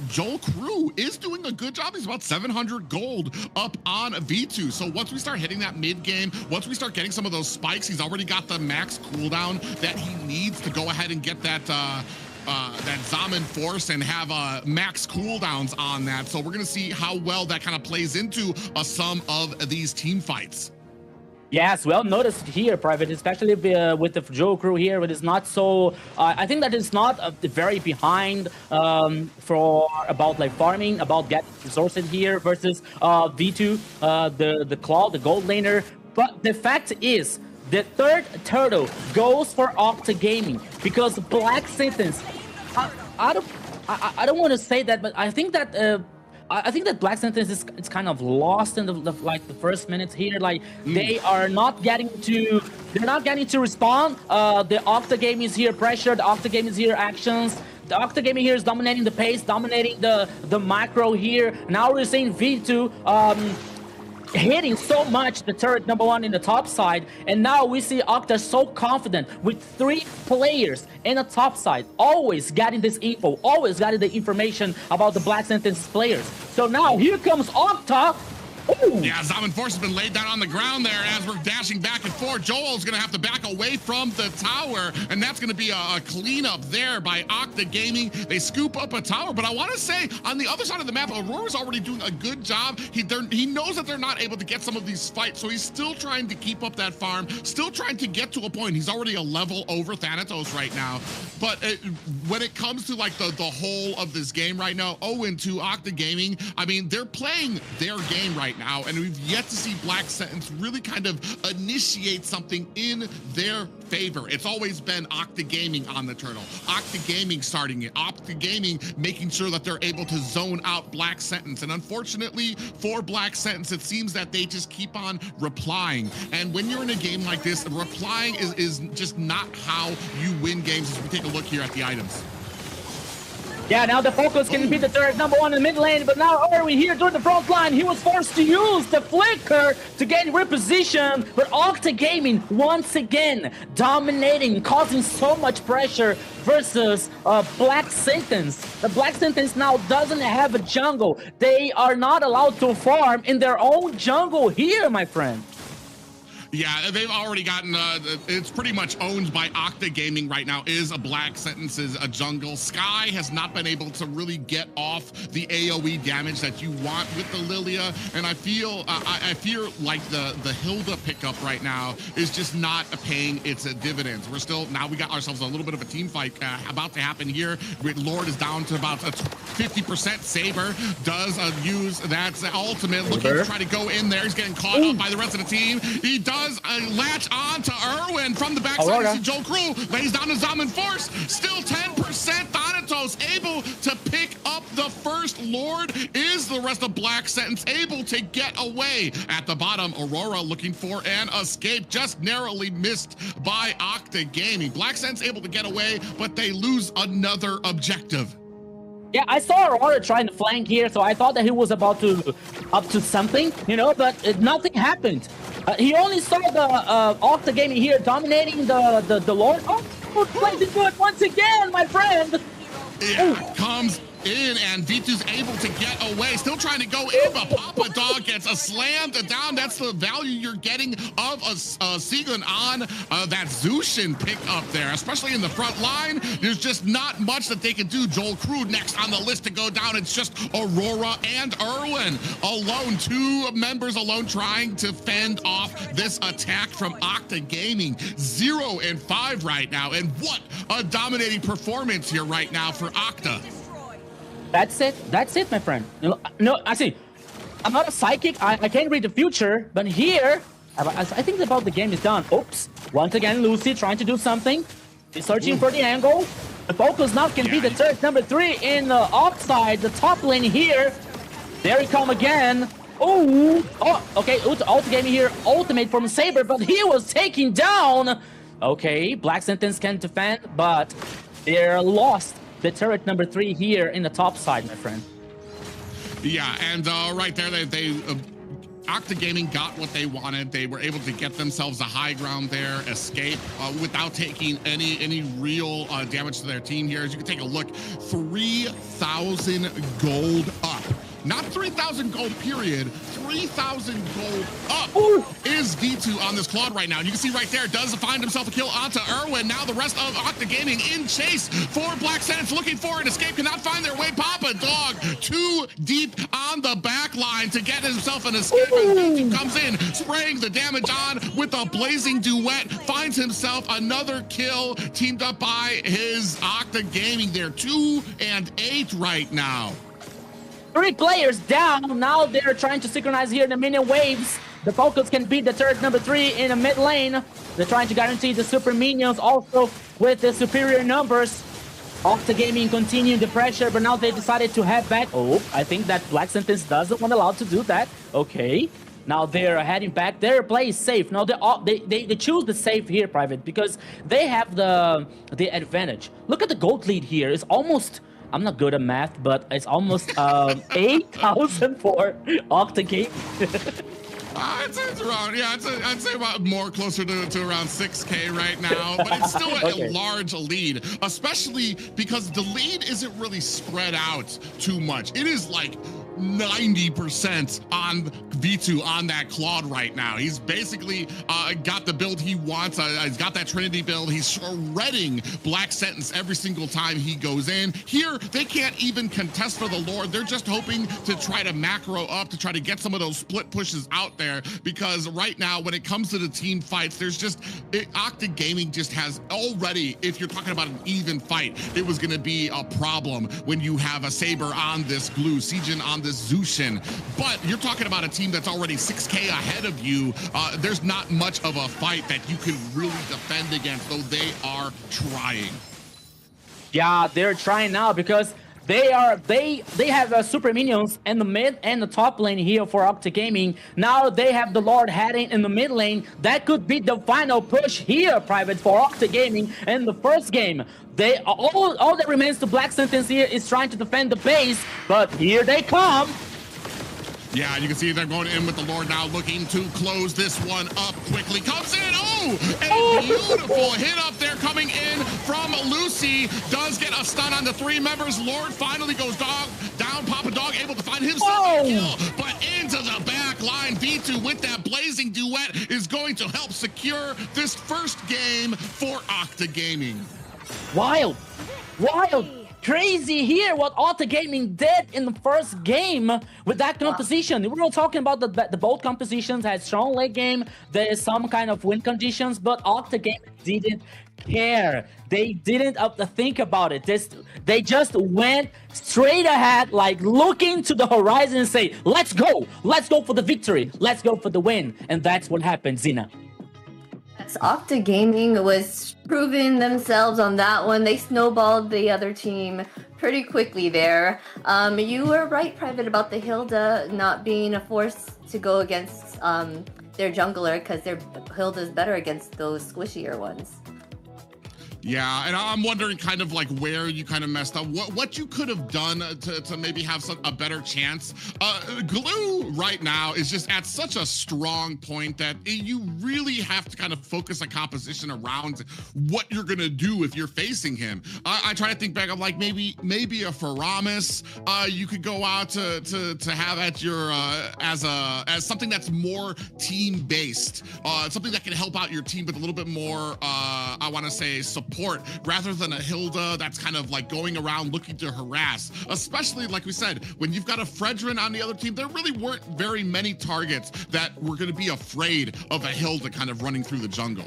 Joel Crew is doing a good job. He's about 700 gold up on V2. So once we start hitting that mid game, once we start getting some of those spikes, he's already got the max cooldown that he needs to go ahead and get that Zaman Force and have max cooldowns on that. So we're going to see how well that kind of plays into some of these team fights. Yes, well noticed here, Private, especially with the Joe crew here. It is not so. I think that is not very behind for about like farming, about getting resources here versus V2, the Claw, the gold laner. But the fact is, the third turtle goes for Octa Gaming because Black Sentence. I don't want to say that, but I think that. I think that Black Sentence is kind of lost in the first minutes here. Like they're not getting to respond. The Octa Gaming is here pressured. The Octa Gaming is here actions. The Octa Gaming here is dominating the pace, dominating the macro here. Now we're seeing V2 hitting so much the turret number one in the top side, and now we see Octa so confident with 3 players in the top side, always getting this info, always getting the information about the Black Sentence players. So now here comes Octa. Ooh. Yeah, Zaman Force has been laid down on the ground there as we're dashing back and forth. Joel's going to have to back away from the tower, and that's going to be a cleanup there by Octa Gaming. They scoop up a tower, but I want to say on the other side of the map, Aurora's already doing a good job. He knows that they're not able to get some of these fights, so he's still trying to keep up that farm, still trying to get to a point. He's already a level over Thanatos right now, but when it comes to like the whole of this game right now, 0-2 Octa Gaming, I mean, they're playing their game right now, and we've yet to see Black Sentence really kind of initiate something in their favor. It's always been Octa Gaming on the turtle, Octa Gaming starting it, Octa Gaming making sure that they're able to zone out Black Sentence. And unfortunately for Black Sentence, it seems that they just keep on replying. And when you're in a game like this, replying is just not how you win games. As we take a look here at the items. Yeah, now the focus can be the turret number one in the mid lane, but now Irwin here during the front line, he was forced to use the flicker to gain reposition, but Octa Gaming once again dominating, causing so much pressure versus Black Sentence. The Black Sentence now doesn't have a jungle. They are not allowed to farm in their own jungle here, my friend. Yeah, they've already gotten, it's pretty much owned by Octa Gaming right now, is a Black Sentence's a jungle. Sky has not been able to really get off the AoE damage that you want with the Lilia, and I feel like the Hilda pickup right now is just not paying its dividends. Now we got ourselves a little bit of a team fight about to happen here. Lord is down to about a 50%. Saber does use that ultimate, looking to try to go in there. He's getting caught up by the rest of the team. He does latch on to Irwin from the backside. You see Joe Crew lays down his Zaman Force. Still 10%. Thanatos able to pick up the first Lord. Is the rest of Black Sentence able to get away? At the bottom, Aurora looking for an escape. Just narrowly missed by Octa Gaming. Black Sentence able to get away, but they lose another objective. Yeah, I saw Aurora trying to flank here, so I thought that he was about to up to something, you know, but nothing happened. He only saw the Octa Gaming here dominating the Lord. Oh, played it good once again, my friend. Yeah, comes in, and V2's able to get away. Still trying to go in, but Papa Dog gets a slammed down. That's the value you're getting of a Seagun on that Zushin pick up there, especially in the front line. There's just not much that they can do. Joel Crew next on the list to go down. It's just Aurora and Irwin alone. 2 members alone trying to fend off this attack from Octa Gaming. 0 and 5 right now, and what a dominating performance here right now for Octa. That's it, my friend. No, I see. I'm not a psychic. I can't read the future, but here, I think about the game is done. Oops. Once again, Lucy trying to do something. He's searching for the angle. The focus now can be the turret number 3 in the offside, the top lane here. There he come again. Oh, okay. Octa Gaming here, ultimate from Saber, but he was taken down. Okay, Black Sentence can defend, but they're lost. The turret number 3 here in the top side, my friend. Yeah, and right there, they Octa Gaming got what they wanted. They were able to get themselves a high ground there, escape without taking any real damage to their team here. As you can take a look, 3,000 gold up. Not 3,000 gold period, 3,000 gold up. Ooh. Is V2 on this Claude right now. You can see right there, does find himself a kill onto Irwin. Now the rest of Octa Gaming in chase for Black Sentence, looking for an escape, cannot find their way. Papa Dog too deep on the back line to get himself an escape. And V2 comes in, spraying the damage on with a blazing duet, finds himself another kill, teamed up by his Octa Gaming. They're 2 and 8 right now. 3 players down. Now they're trying to synchronize here in the minion waves. The focus can beat the turret number 3 in the mid lane. They're trying to guarantee the super minions also with the superior numbers. Octa Gaming continuing the pressure, but now they decided to head back. Oh, I think that Black Sentence doesn't want allowed to do that. Okay. Now they're heading back. Their play is safe. Now they choose the safe here, Private, because they have the advantage. Look at the gold lead here. It's almost... I'm not good at math, but it's almost 8,000 for Octa Gaming. It's around, yeah, I'd say about more closer to around 6K right now, but it's still a large lead, especially because the lead isn't really spread out too much. It is like 90% on V2 on that Claude right now. He's basically got the build he wants. He's got that Trinity build. He's shredding Black Sentence every single time he goes in. Here, they can't even contest for the Lord. They're just hoping to try to macro up, to try to get some of those split pushes out there, because right now, when it comes to the team fights, there's just, Octa Gaming just has already, if you're talking about an even fight, it was going to be a problem when you have a Saber on this Glue, Seijin on this Zushin, but you're talking about a team that's already 6K ahead of you. There's not much of a fight that you can really defend against, though they are trying. Yeah, they're trying now because they have super minions in the mid and the top lane here for Octa Gaming. Now they have the Lord heading in the mid lane. That could be the final push here, Private, for Octa Gaming in the first game. All that remains to Black Sentence here is trying to defend the base, but here they come. Yeah, you can see they're going in with the Lord now, looking to close this one up quickly. Comes in, a beautiful hit up there coming in from Lucy. Does get a stun on the 3 members. Lord finally goes down. Papa Dog able to find himself a kill, but into the back back line. V2 with that blazing duet is going to help secure this first game for Octa Gaming. Wild, crazy here what Octa Gaming did in the first game with that composition. We were talking about the both compositions had strong late game. There is some kind of win conditions, but Octa Gaming didn't care. They didn't think about it. They just went straight ahead, like looking to the horizon and say, let's go for the victory, let's go for the win. And that's what happened, Zina. Octa Gaming was proving themselves on that one. They snowballed the other team pretty quickly there. You were right, Private, about the Hilda not being a force to go against their jungler, because their Hilda's better against those squishier ones. Yeah, and I'm wondering kind of like where you kind of messed up, what you could have done to maybe have a better chance. Glue right now is just at such a strong point that you really have to kind of focus a composition around what you're gonna do if you're facing him. I try to think back of like maybe a Faramis you could go out to have at your as something that's more team based, something that can help out your team with a little bit more I want to say support, rather than a Hilda that's kind of like going around looking to harass, especially like we said, when you've got a Fredrin on the other team. There really weren't very many targets that were going to be afraid of a Hilda kind of running through the jungle.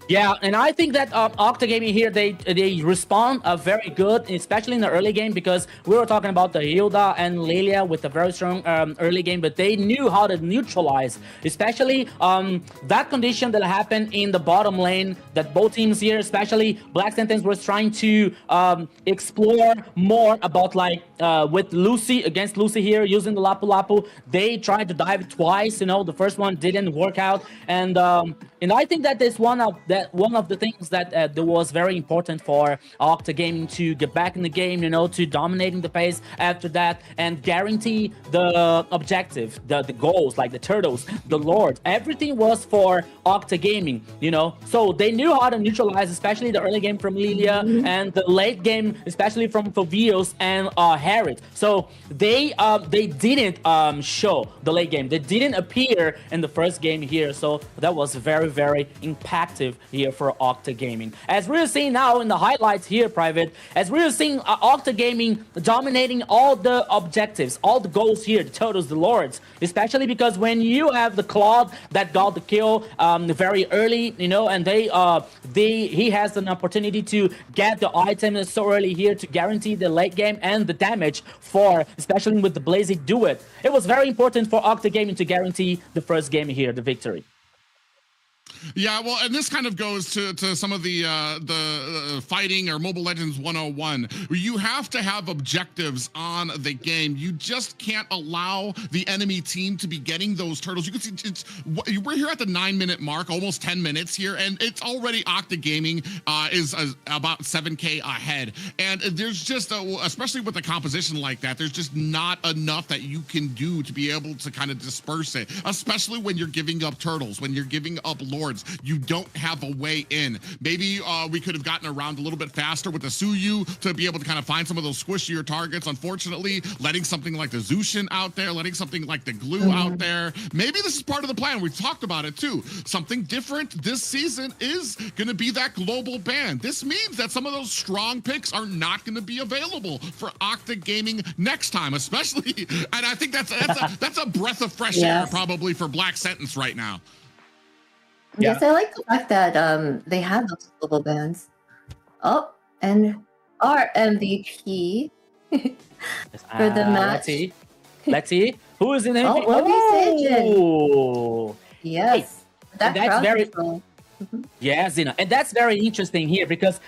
Yeah, and I think that Octa Gaming here, they respond very good, especially in the early game, because we were talking about the Hilda and Lilia with a very strong early game, but they knew how to neutralize, especially that condition that happened in the bottom lane, that both teams here, especially Black Sentence, was trying to explore more about like with Lucy, against Lucy here, using the Lapu Lapu. They tried to dive twice, you know, the first one didn't work out, and I think that is one of the things that was very important for Octa Gaming to get back in the game, you know, to dominating the pace after that and guarantee the objective, the goals, like the turtles, the lords. Everything was for Octa Gaming, you know. So they knew how to neutralize, especially the early game from Lilia and the late game, especially from Fovios and Harriet. So they didn't show the late game. They didn't appear in the first game here. So that was very, very impactful here for Octa Gaming. As we're seeing now in the highlights here, Private, as we're seeing Octa Gaming dominating all the objectives, all the goals here, the totals, the lords, especially because when you have the Claude that got the kill very early, you know, and he has an opportunity to get the item so early here to guarantee the late game and the damage for, especially with the Blazy Duet. It was very important for Octa Gaming to guarantee the first game here, the victory. Yeah, well, and this kind of goes to some of the fighting or Mobile Legends 101. You have to have objectives on the game. You just can't allow the enemy team to be getting those turtles. You can see we're here at the 9-minute mark, almost 10 minutes here, and it's already Octa Gaming is about 7K ahead. And there's just, especially with a composition like that, there's just not enough that you can do to be able to kind of disperse it, especially when you're giving up turtles, when you're giving up lords. You don't have a way in. Maybe we could have gotten around a little bit faster with the Suyu to be able to kind of find some of those squishier targets. Unfortunately, letting something like the Zushin out there, letting something like the Glue out there. Maybe this is part of the plan. We've talked about it too. Something different this season is going to be that global ban. This means that some of those strong picks are not going to be available for Octa Gaming next time, especially. And I think that's a breath of fresh air probably for Black Sentence right now. Yes, I like the fact that they have those global bans. Oh, and our MVP for the match. Let's see. Who is in MVP? Oh, yes. Hey, that's very yeah, Zina, and that's very interesting here because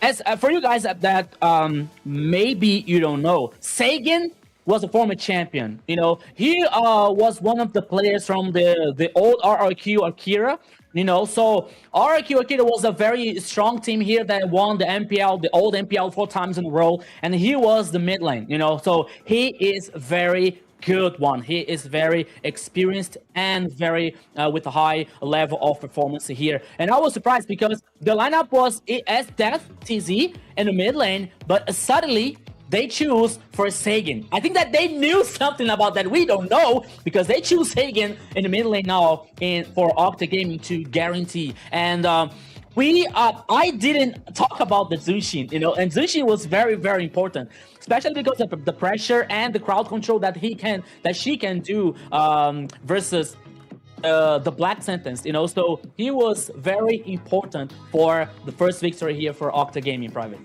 as for you guys that maybe you don't know, Sagan was a former champion. You know, he was one of the players from the old RRQ Akira. You know, so RRQ Akira was a very strong team here that won the MPL, the old MPL 4 times in a row, and he was the mid lane. You know, so he is very good one. He is very experienced and very with a high level of performance here. And I was surprised because the lineup was as Death, TZ in the mid lane, but suddenly they choose for Sagan. I think that they knew something about that we don't know, because they choose Sagan in the mid lane now for Octa Gaming to guarantee. And I didn't talk about the Zushin, and Zushin was very, very important, especially because of the pressure and the crowd control that she can do versus the Black Sentence, so he was very important for the first victory here for Octa Gaming Private.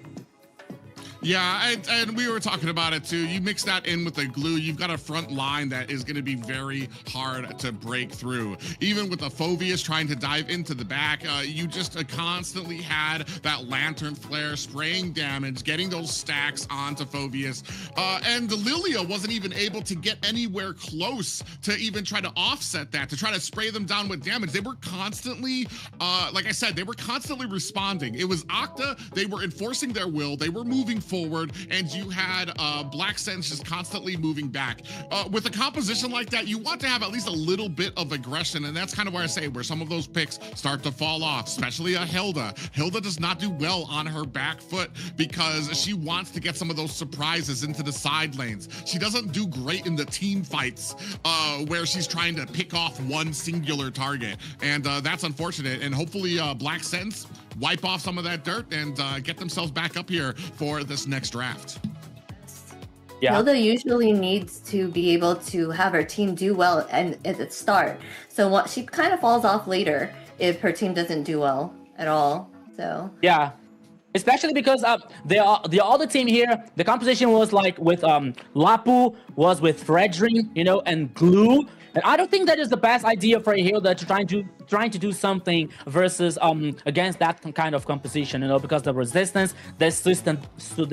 Yeah, and we were talking about it too. You mix that in with the glue, you've got a front line that is going to be very hard to break through. Even with the Phoveus trying to dive into the back, you just constantly had that lantern flare spraying damage, getting those stacks onto Phoveus. And Lilia wasn't even able to get anywhere close to even try to offset that, to try to spray them down with damage. They were constantly, like I said, they were constantly responding. It was Octa, they were enforcing their will, they were moving forward, and you had Black Sentence just constantly moving back. With a composition like that, you want to have at least a little bit of aggression, and that's kind of where I say where some of those picks start to fall off, especially a Hilda. Hilda does not do well on her back foot because she wants to get some of those surprises into the side lanes. She doesn't do great in the team fights where she's trying to pick off one singular target, and that's unfortunate. And hopefully Black Sentence wipe off some of that dirt and get themselves back up here for this next draft. Yeah. Hilda usually needs to be able to have her team do well and at the start. So what she kind of falls off later if her team doesn't do well at all. So yeah, especially because the other team here, the composition was like with Lapu, was with Fredrin, and Glue. And I don't think that is the best idea for a Hilda to trying to do something versus against that kind of composition, because the resistance, the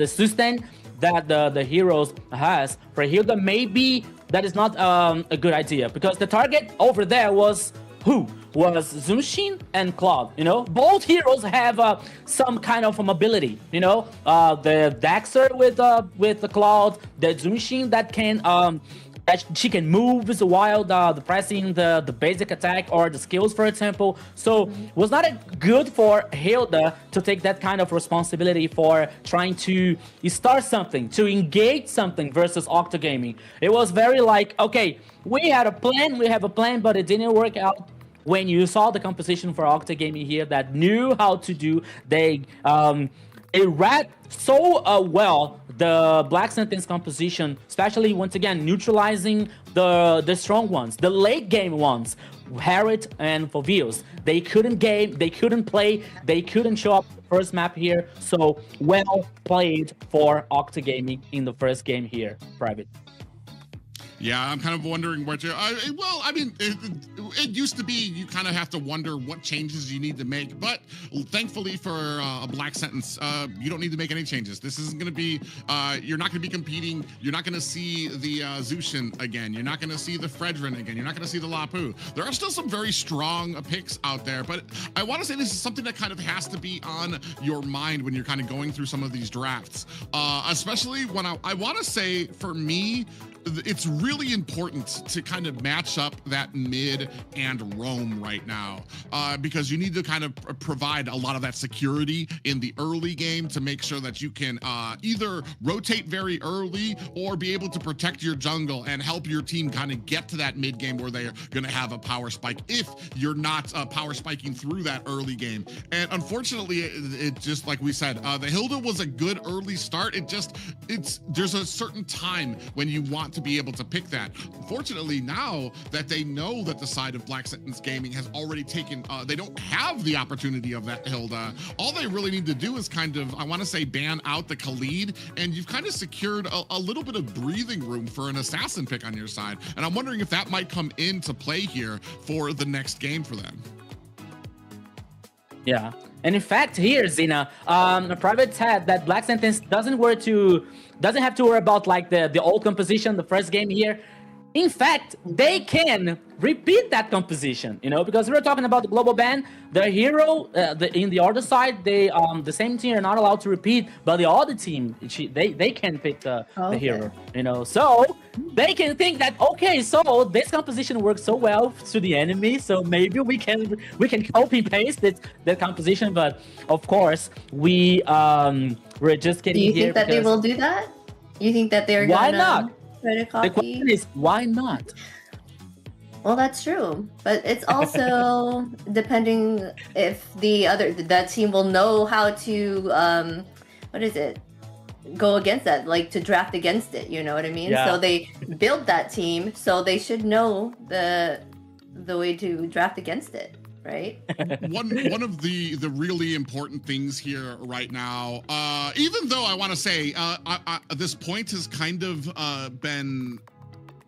sustain that the heroes has for Hilda, maybe that is not a good idea, because the target over there was Zushin and Claude. Both heroes have some kind of mobility. The Daxter with the Claude, the Zushin that can that she can move while pressing the basic attack or the skills, for example. So was not good for Hilda to take that kind of responsibility for trying to start something, to engage something versus Octa Gaming. It was very like, okay, we have a plan, but it didn't work out. When you saw the composition for Octa Gaming here that knew how to do, they read so well the Black Sentence composition, especially once again neutralizing the strong ones, the late game ones, Harriet and Phoveus. They couldn't game, they couldn't play, they couldn't show up the first map here. So well played for Octa Gaming in the first game here, Private. Yeah, I'm kind of wondering what you're. Well, I mean, it used to be you kind of have to wonder what changes you need to make, but thankfully for a Black Sentence, you don't need to make any changes. This isn't going to be. You're not going to be competing. You're not going to see the Zushin again. You're not going to see the Fredrin again. You're not going to see the Lapu. There are still some very strong picks out there, but I want to say this is something that kind of has to be on your mind when you're kind of going through some of these drafts, especially when I want to say for me, it's really important to kind of match up that mid and roam right now, because you need to kind of provide a lot of that security in the early game to make sure that you can either rotate very early or be able to protect your jungle and help your team kind of get to that mid game where they're going to have a power spike if you're not power spiking through that early game. And unfortunately, it just like we said, the Hilda was a good early start. There's a certain time when you want to be able to pick that. Fortunately, now that they know that the side of Black Sentence Gaming has already taken, they don't have the opportunity of that Hilda. All they really need to do is kind of, I want to say, ban out the Khalid, and you've kind of secured a little bit of breathing room for an assassin pick on your side. And I'm wondering if that might come into play here for the next game for them. Yeah, and in fact, here, Zina, Private said that Black Sentence doesn't have to worry about like the old composition, the first game here. In fact, they can repeat that composition, because we're talking about the global ban. The hero, in the other side, the same team are not allowed to repeat, but the other team, they can pick the hero, So they can think that, okay, so this composition works so well to the enemy, so maybe we can copy paste that composition. But of course, we're just getting here. Do you think that they will do that? You think that they're Why gonna not? try to The copy? question is, why not? Well, that's true, but it's also depending if that team will know how to what is it? Go against that, like to draft against it. You know what I mean? Yeah. So they built that team, so they should know the way to draft against it, right? One of the really important things here right now, even though I want to say this point has kind of been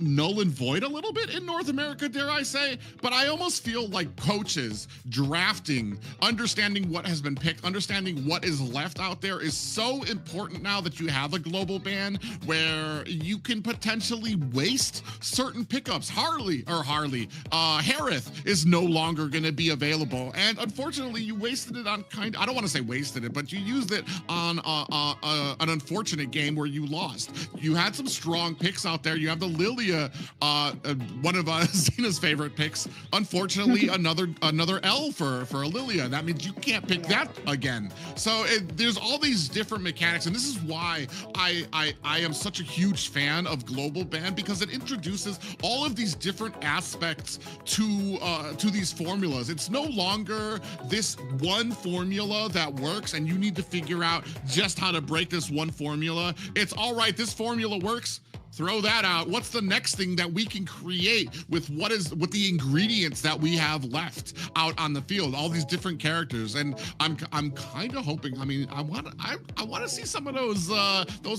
null and void a little bit in North America, dare I say, but I almost feel like coaches drafting, understanding what has been picked, understanding what is left out there is so important now that you have a global ban where you can potentially waste certain pickups. Harith is no longer going to be available, and unfortunately you wasted it on I don't want to say wasted it, but you used it on an unfortunate game where you lost. You had some strong picks out there. You have the Lilia, one of Zena's favorite picks. Unfortunately, another L for Lilia. That means you can't pick that again. So there's all these different mechanics, and this is why I am such a huge fan of Global Ban, because it introduces all of these different aspects to these formulas. It's no longer this one formula that works, and you need to figure out just how to break this one formula. It's all right. This formula works. Throw that out. What's the next thing that we can create with with the ingredients that we have left out on the field? All these different characters, and I'm kind of hoping. I mean, I want to see some of those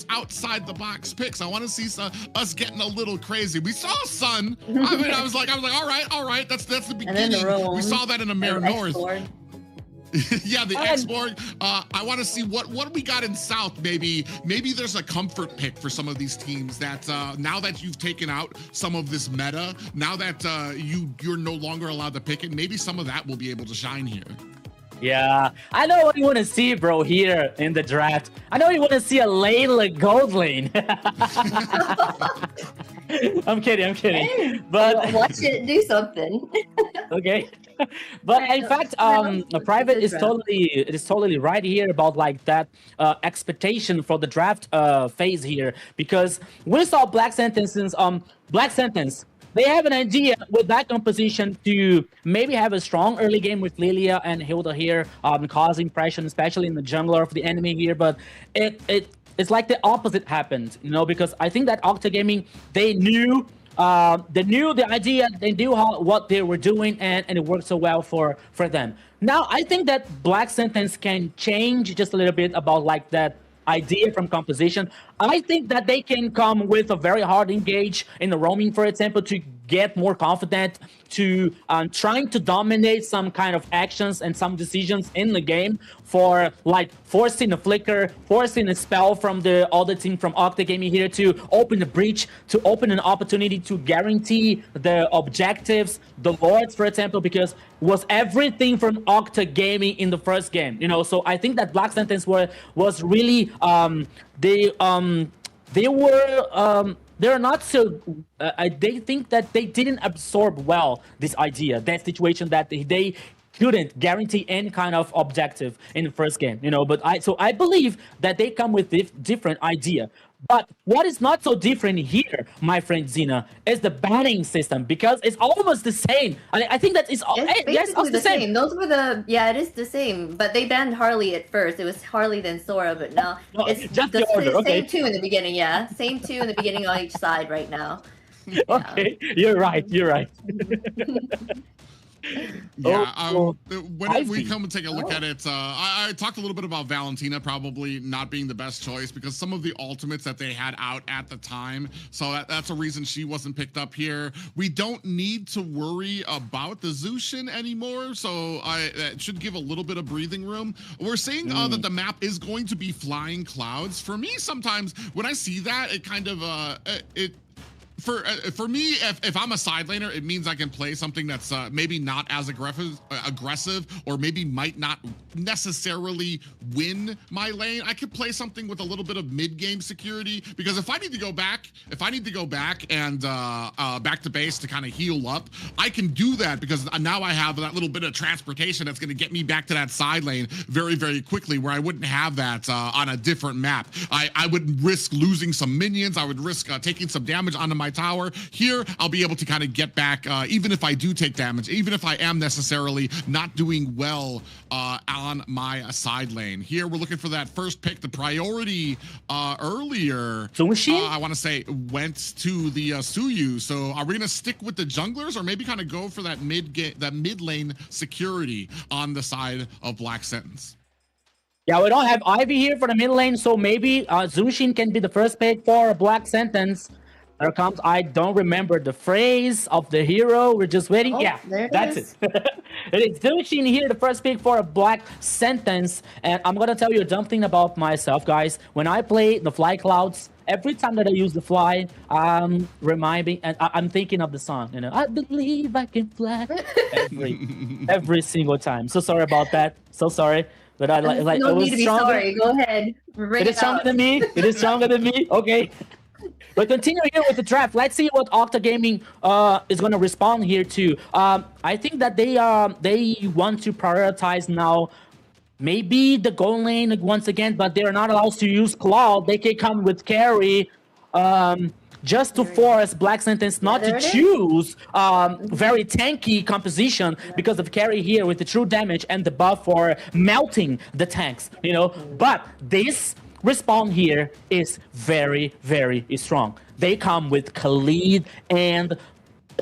outside the box picks. I want to see us getting a little crazy. We saw Sun. I mean, I was like, all right. That's the beginning. We saw that in AMER North. Yeah, the X-Borg. I want to see what we got in South. Maybe there's a comfort pick for some of these teams that now that you've taken out some of this meta, now that you're no longer allowed to pick it, maybe some of that will be able to shine here. Yeah, I know what you want to see, bro, here in the draft. I know you want to see a Layla gold lane. I'm kidding. But watch it do something. Okay. But in fact, Private is totally right here about like that expectation for the draft phase here, because we saw Black Sentence. They have an idea with that composition to maybe have a strong early game with Lilia and Hilda here, causing pressure, especially in the jungler of the enemy here. But it's like the opposite happened, you know, because I think that Octa Gaming, they knew the idea, they knew what they were doing, and it worked so well for them. Now I think that Black Sentence can change just a little bit about like that idea from composition. I think that they can come with a very hard engage in the roaming, for example, to get more confident, to trying to dominate some kind of actions and some decisions in the game, for like forcing a flicker, forcing a spell from the other team from Octa Gaming here to open the breach, to open an opportunity to guarantee the objectives, the lords, for example, because was everything from Octa Gaming in the first game, you know. So I think that Black Sentence was really they're not so they think that they didn't absorb well this idea, that situation, that they couldn't guarantee any kind of objective in the first game, you know. But I believe that they come with this different idea. But what is not so different here, my friend Zena, is the banning system, because it's almost the same. I think that it's basically the same. Those were it is the same. But they banned Harley at first. It was Harley then Sora, but now it's just the order. Okay. same two in the beginning. Yeah, same two in the beginning on each side right now. Okay, you're right. Yeah, when we come and take a look at it, I talked a little bit about Valentina probably not being the best choice because some of the ultimates that they had out at the time, so that's a reason she wasn't picked up here. We don't need to worry about the Zushin anymore, so that should give a little bit of breathing room. We're seeing that the map is going to be flying clouds. For me, sometimes when I see that, it kind of for me, if I'm a side laner, it means I can play something that's maybe not as aggressive, or maybe might not necessarily win my lane. I could play something with a little bit of mid-game security, because if I need to go back and back to base to kind of heal up, I can do that, because now I have that little bit of transportation that's going to get me back to that side lane very, very quickly, where I wouldn't have that on a different map. I would risk losing some minions. I would risk taking some damage onto my tower. Here, I'll be able to kind of get back, even if I do take damage, even if I am necessarily not doing well on my side lane. Here, we're looking for that first pick. The priority earlier, I want to say, went to the Suyu. So are we going to stick with the junglers, or maybe kind of go for that mid lane security on the side of Black Sentence? Yeah, we don't have Ivy here for the mid lane, so maybe Zushin can be the first pick for a Black Sentence. There comes, I don't remember the phrase of the hero. We're just waiting. Oh, yeah, that's is. it. It is Zushin here, the first pick for a Black Sentence. And I'm going to tell you a dumb thing about myself, guys. When I play the Fly Clouds, every time that I use the fly, I'm thinking of the song, you know, I believe I can fly. every single time. So sorry about that. So sorry. But I like no it was need to be stronger. sorry. Go ahead. It is stronger than me. It is stronger than me. Okay. But continue here with the draft. Let's see what Octa Gaming is going to respond here to. I think that they want to prioritize now maybe the gold lane once again, but they're not allowed to use Claw. They can come with carry. Just to force Black Sentence not to choose very tanky composition because of carry here with the true damage and the buff for melting the tanks, you know. But this respawn here is very, very strong. They come with Khalid and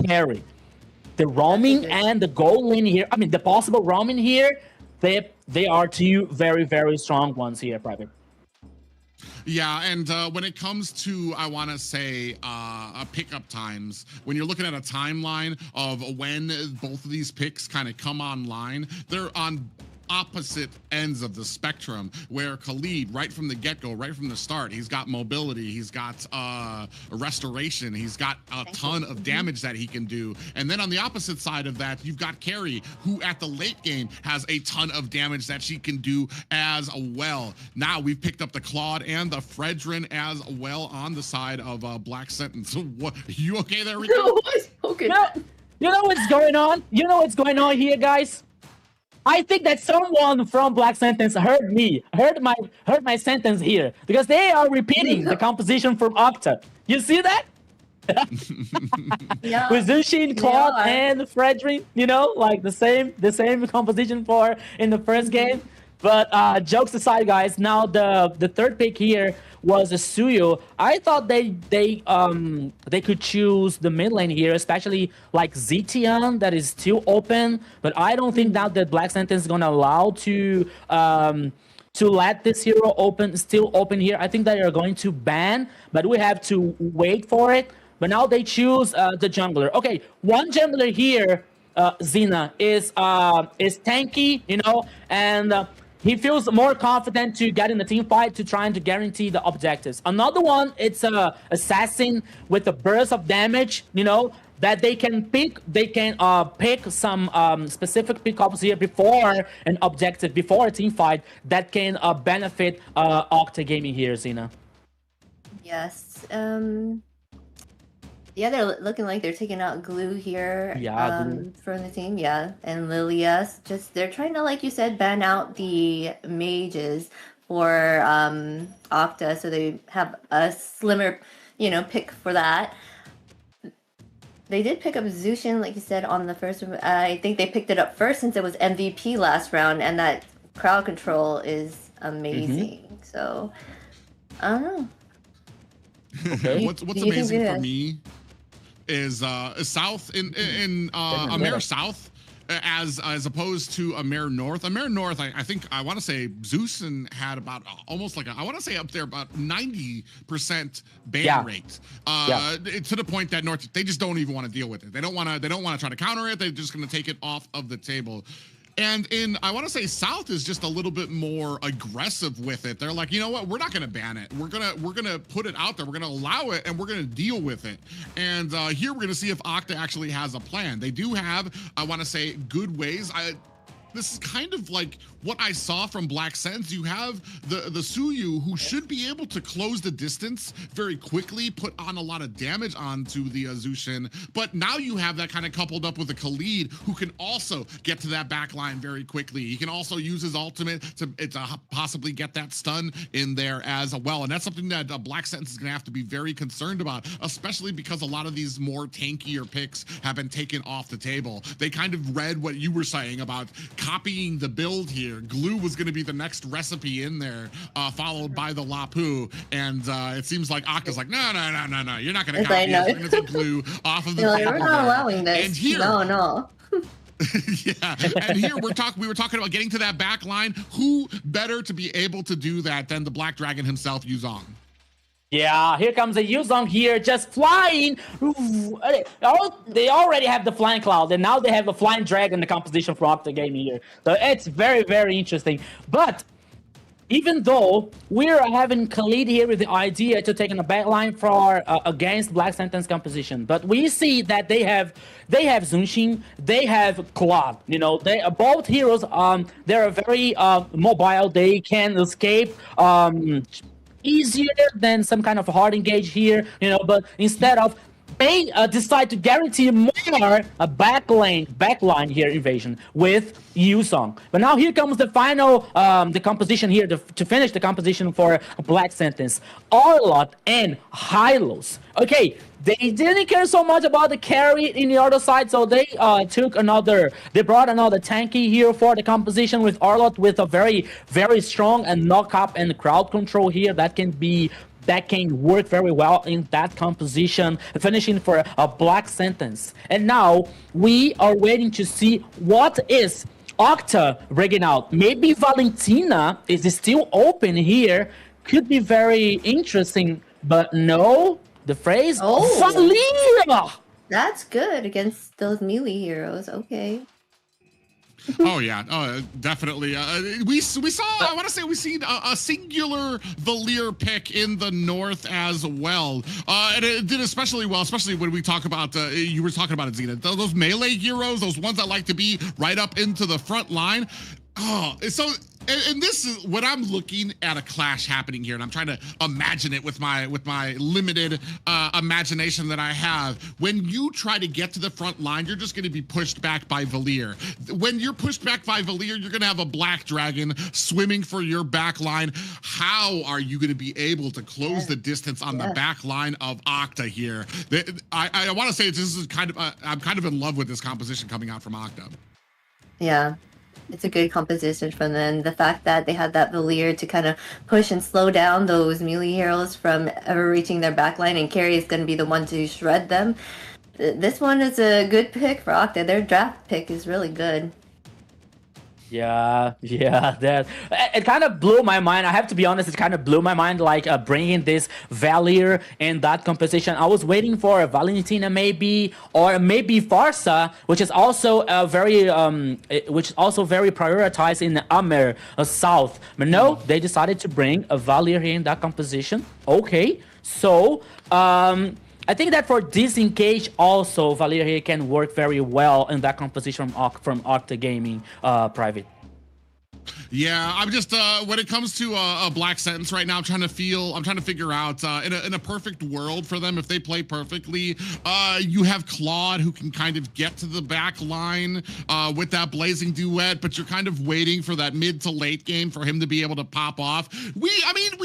carry. The roaming and the gold lane here, I mean the possible roaming here, they are two very, very strong ones here, Private. Yeah, and when it comes to, I want to say, pickup times, when you're looking at a timeline of when both of these picks kind of come online, they're on opposite ends of the spectrum, where Khalid, right from the get-go, right from the start, he's got mobility, he's got restoration, he's got a ton of damage that he can do. And then on the opposite side of that, you've got Carrie, who at the late game has a ton of damage that she can do as well. Now we've picked up the Claude and the Fredrin as well on the side of Black Sentence. What, you okay there, Rico? Okay. You know what's going on? You know what's going on here, guys? I think that someone from Black Sentence heard my sentence here, because they are repeating the composition from Octa. You see that? Yeah. With Zushin, Claude, and Fredrin, you know, like the same composition for in the first game. But jokes aside, guys, now the third pick here was a Suyu. I thought they could choose the mid lane here, especially like Zetian that is still open. But I don't think now that Black Sentence is gonna allow to let this hero still open here. I think they are going to ban, but we have to wait for it. But now they choose the jungler. Okay, one jungler here, Xena, is tanky, you know, and he feels more confident to get in the team fight to trying to guarantee the objectives. Another one, it's a assassin with a burst of damage, you know, that they can pick. They can pick some specific pickups here before an objective, before a team fight that can benefit Octa Gaming here, Xena. Yes. Yeah, they're looking like they're taking out Glue here. Yeah, from the team. Yeah, and Lilia. Just they're trying to, like you said, ban out the mages for Octa, so they have a slimmer, you know, pick for that. They did pick up Zushin, like you said, on the first. I think they picked it up first since it was MVP last round, and that crowd control is amazing. So I don't know. Okay. What's amazing for me is South in AMER South, as opposed to AMER North. AMER North, I think I want to say Zeus had about almost like I want to say up there about 90% ban rate. To the point that North, they just don't even want to deal with it. They don't want to try to counter it. They're just going to take it off of the table. And I want to say South is just a little bit more aggressive with it. They're like, you know what? We're not going to ban it. We're gonna put it out there. We're gonna allow it, and we're gonna deal with it. And here we're gonna see if Octa actually has a plan. They do have, I want to say, good ways. This is kind of like what I saw from Black Sens. You have the Suyu, who should be able to close the distance very quickly, put on a lot of damage onto the Zushin, but now you have that kind of coupled up with a Khalid, who can also get to that back line very quickly. He can also use his ultimate to possibly get that stun in there as well, and that's something that Black Sens is going to have to be very concerned about, especially because a lot of these more tankier picks have been taken off the table. They kind of read what you were saying about copying the build here. Glue was going to be the next recipe in there, followed by the Lapu, and it seems like Octa's like, no, you're not going to copy us. We're going to take Glue off of the table. We're not allowing this. And here, no. yeah, and here we were talking about getting to that back line. Who better to be able to do that than the Black Dragon himself, Yuzong? Yeah, here comes a Yuzong here, just flying. They already have the flying cloud, and now they have a flying dragon in the composition for Octa Gaming here. So it's very, very interesting. But even though we're having Khalid here with the idea to take in a backline for against Black Sentence composition, but we see that they have Zunshin, they have Claude. You know, they are both heroes. They're very mobile. They can escape. Easier than some kind of hard engage here, you know, but instead of they decide to guarantee more a backline here invasion with Yuzong. But now here comes the final the composition here to finish the composition for Black Sentence. Arlott and Hylos. Okay, they didn't care so much about the carry in the other side, so they brought another tanky here for the composition with Arlott with a very, very strong and knock up and crowd control here that can work very well in that composition, finishing for a Black Sentence. And now we are waiting to see what is Octa rigging out. Maybe Valentina is still open here. Could be very interesting, but no. The phrase, Valia! That's good against those melee heroes. Okay. Oh yeah, definitely. We saw. I want to say we've seen a singular Valir pick in the north as well, and it did especially well. Especially when we talk about you were talking about it, Zena. Those melee heroes, those ones that like to be right up into the front line. Oh, so. And this is when I'm looking at a clash happening here, and I'm trying to imagine it with my limited imagination that I have. When you try to get to the front line, you're just going to be pushed back by Valir. When you're pushed back by Valir, you're going to have a Black Dragon swimming for your back line. How are you going to be able to close the distance on the back line of Octa here? I want to say this is kind of I'm kind of in love with this composition coming out from Octa. Yeah. It's a good composition from them. The fact that they had that Valir to kind of push and slow down those melee heroes from ever reaching their backline, and Carry is going to be the one to shred them. This one is a good pick for Octa. Their draft pick is really good. Yeah, that it kind of blew my mind. I have to be honest, it kind of blew my mind, like bringing this Valir in that composition. I was waiting for a Valentina maybe, or maybe Farsa, which is also very prioritized in the AMER South. But no, they decided to bring a Valir here in that composition. Okay, so I think that for disengage also, Valir here can work very well in that composition from Octa Gaming private. Yeah, I'm just when it comes to a Black Sentence right now, I'm trying to figure out in a perfect world for them, if they play perfectly, you have Claude who can kind of get to the back line with that blazing duet, but you're kind of waiting for that mid to late game for him to be able to pop off. We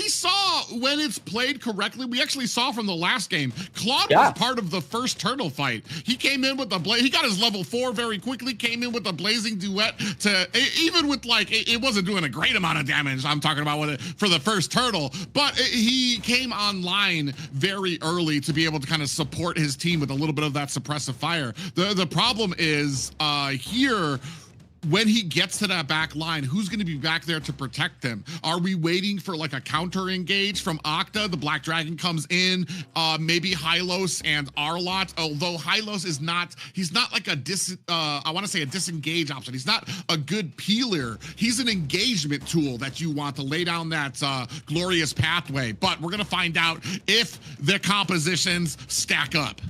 saw when it's played correctly, we actually saw from the last game, Claude was part of the first turtle fight. He came in with he got his level 4 very quickly, came in with the blazing duet to, even with like, it wasn't doing a great amount of damage, I'm talking about with it for the first turtle, but he came online very early to be able to kind of support his team with a little bit of that suppressive fire. The problem is here, when he gets to that back line, who's going to be back there to protect him? Are we waiting for like a counter engage from Octa? The Black Dragon comes in, maybe Hylos and Arlot, although Hylos is not, he's not like a I want to say a disengage option. He's not a good peeler. He's an engagement tool that you want to lay down that glorious pathway. But we're going to find out if the compositions stack up.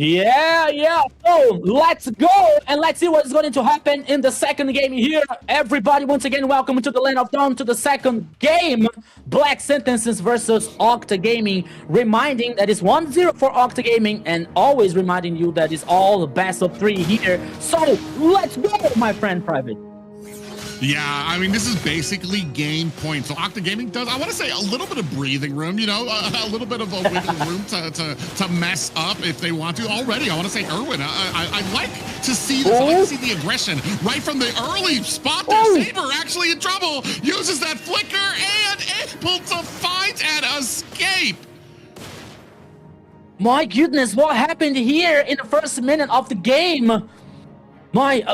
Yeah. So let's go and let's see what's going to happen in the second game here. Everybody, once again, welcome to the Land of Dawn to the second game. Black Sentences versus Octa Gaming. Reminding that it's 1-0 for Octa Gaming, and always reminding you that it's all the best of 3 here. So let's go, my friend Private. Yeah, I mean, this is basically game point. So Octa Gaming does, I want to say, a little bit of breathing room, you know, a little bit of a wiggle room to mess up if they want to. Already, I want to say, Erwin, I like to see this. I like to see the aggression right from the early spot there. Saber actually in trouble, uses that flicker and able to find and escape. My goodness, what happened here in the first minute of the game?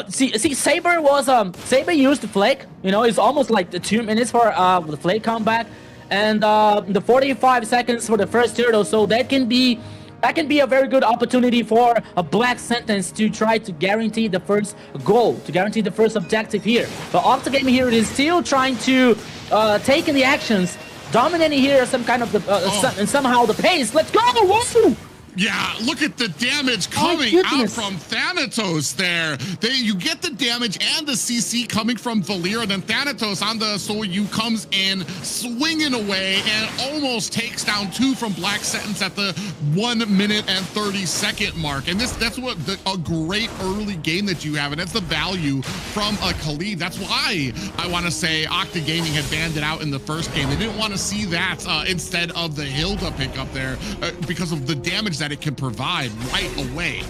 See, Saber was Saber used the flake. You know, it's almost like the 2 minutes for the flake comeback, and the 45 seconds for the first turtle. So that can be a very good opportunity for a Black Sentence to try to guarantee the first goal, to guarantee the first objective here. But Octa Gaming here is still trying to take in the actions, dominating here some kind of the and somehow the pace. Let's go! Whoa! Yeah, look at the damage coming out from Thanatos there. You get the damage and the CC coming from Valir, and then Thanatos on the Soyu comes in, swinging away, and almost takes down 2 from Black Sentence at the 1 minute and 30-second mark. And that's what a great early game that you have, and that's the value from a Khalid. That's why I want to say Octa Gaming had banned it out in the first game. They didn't want to see that instead of the Hilda pickup there because of the damage that it can provide right away.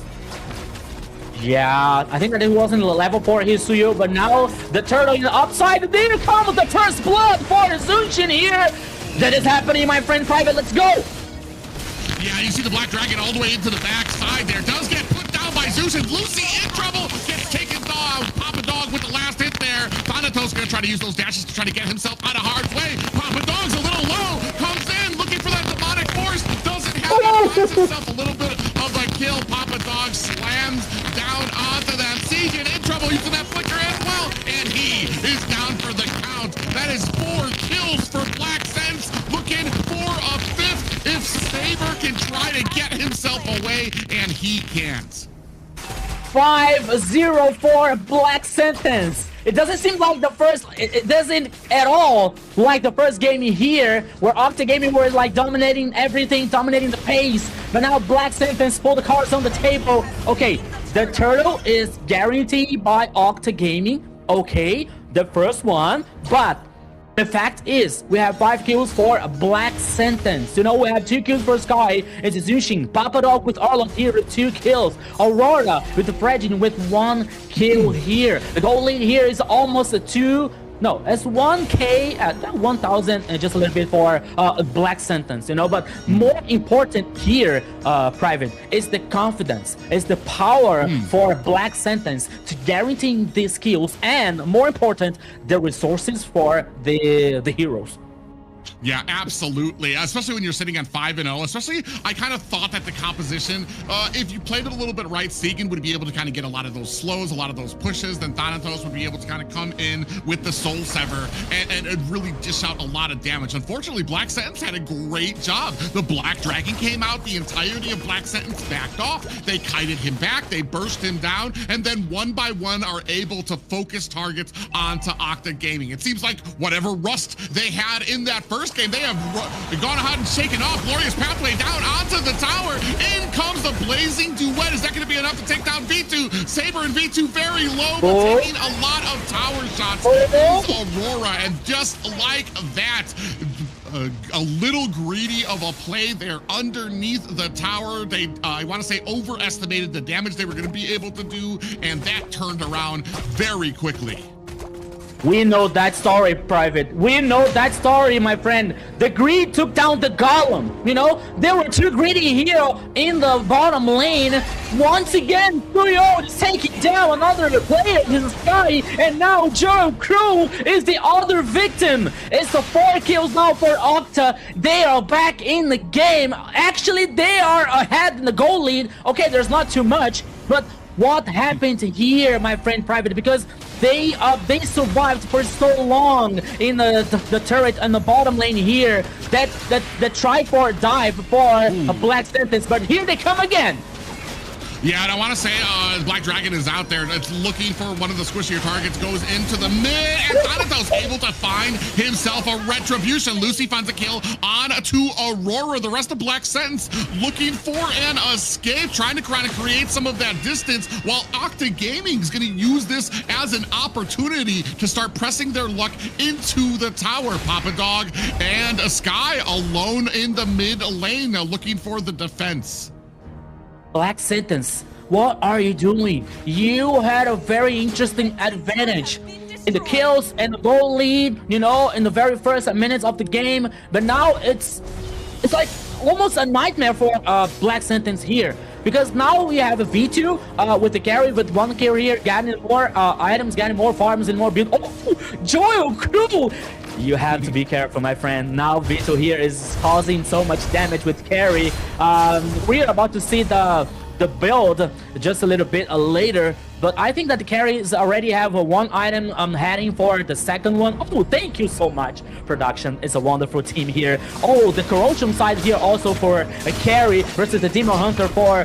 Yeah, I think that it wasn't level 4 Hisuyo, but now the turtle in the upside. There comes the first blood for Zunshin here. That is happening, my friend Private. Let's go. Yeah, you see the Black Dragon all the way into the back side there. Does get put down by Zeus, and Lucy in trouble. Gets taken down. Papa Dog with the last hit there. Thanatos gonna try to use those dashes to try to get himself out of harm's way. Papa Dog's a little low. Comes in looking for that demonic force. Doesn't have it. Finds himself a little bit of a kill. Papa Dog slams down onto that. Siege in trouble using that flicker as well. And he is down for the count. That is 4 kills for Black Sense. Looking for a 5th if Saber can try to get himself away, and he can't. 5-0 for Black Sentence. It doesn't seem like the first, it doesn't at all like the first game here, where Octa Gaming was like dominating everything, dominating the pace. But now Black Sentence pull the cards on the table. Okay, the turtle is guaranteed by Octa Gaming. Okay, the first one, but the fact is, we have 5 kills for a Black Sentence. You know, we have 2 kills for Sky. It's Zushin. Papa Dog with Arlon here with 2 kills. Aurora with the Fredgin with 1 kill here. The goal lead here is almost a 2. No, it's 1K at 1,000 and just a little bit for a Black Sentence, you know. But more important here, Private, is the confidence, is the power for a Black Sentence to guarantee these kills, and more important, the resources for the heroes. Yeah, absolutely. Especially when you're sitting on 5-0. Especially, I kind of thought that the composition, if you played it a little bit right, Sagan would be able to kind of get a lot of those slows, a lot of those pushes. Then Thanatos would be able to kind of come in with the Soul Sever and really dish out a lot of damage. Unfortunately, Black Sentence had a great job. The Black Dragon came out. The entirety of Black Sentence backed off. They kited him back. They burst him down. And then one by one are able to focus targets onto Octa Gaming. It seems like whatever rust they had in that first game, they have gone ahead and shaken off. Glorious pathway down onto the tower. In comes the blazing duet. Is that going to be enough to take down V2? Saber and V2 very low, but taking a lot of tower shots. Is Aurora, and just like that, a little greedy of a play there underneath the tower. They, I want to say, overestimated the damage they were going to be able to do, and that turned around very quickly. We know that story, Private. We know that story, my friend. The greed took down the golem. You know, there were two greedy here in the bottom lane. Once again, Suyo is taking down another player in the sky, and now Joe Crew is the other victim. It's the 4 kills now for Octa. They are back in the game. Actually, they are ahead in the goal lead. Okay, there's not too much, but what happened here, my friend Private? Because they survived for so long in the turret on the bottom lane here. That try for dive for a Black Sentence, but here they come again. Yeah, and I want to say Black Dragon is out there. It's looking for one of the squishier targets, goes into the mid, and Thanatos able to find himself a retribution. Lucy finds a kill on to Aurora. The rest of Black Sentence looking for an escape, trying to kind of create some of that distance, while Octa Gaming is going to use this as an opportunity to start pressing their luck into the tower. Papa Dog and Sky alone in the mid lane, now looking for the defense. Black Sentence, what are you doing? You had a very interesting advantage in the kills and the goal lead, you know, in the very first minutes of the game, but now it's like almost a nightmare for Black Sentence here, because now we have a V2 with the carry, with 1 carry here, getting more items, getting more farms and more build. Oh, Joyo Crew! You have to be careful, my friend. Now V2 here is causing so much damage with carry. We're about to see the build just a little bit later, but I think that the carries already have 1 item heading for the second one. Oh, thank you so much, production. It's a wonderful team here. Oh, the corrosion side here also for a carry versus the Demon Hunter for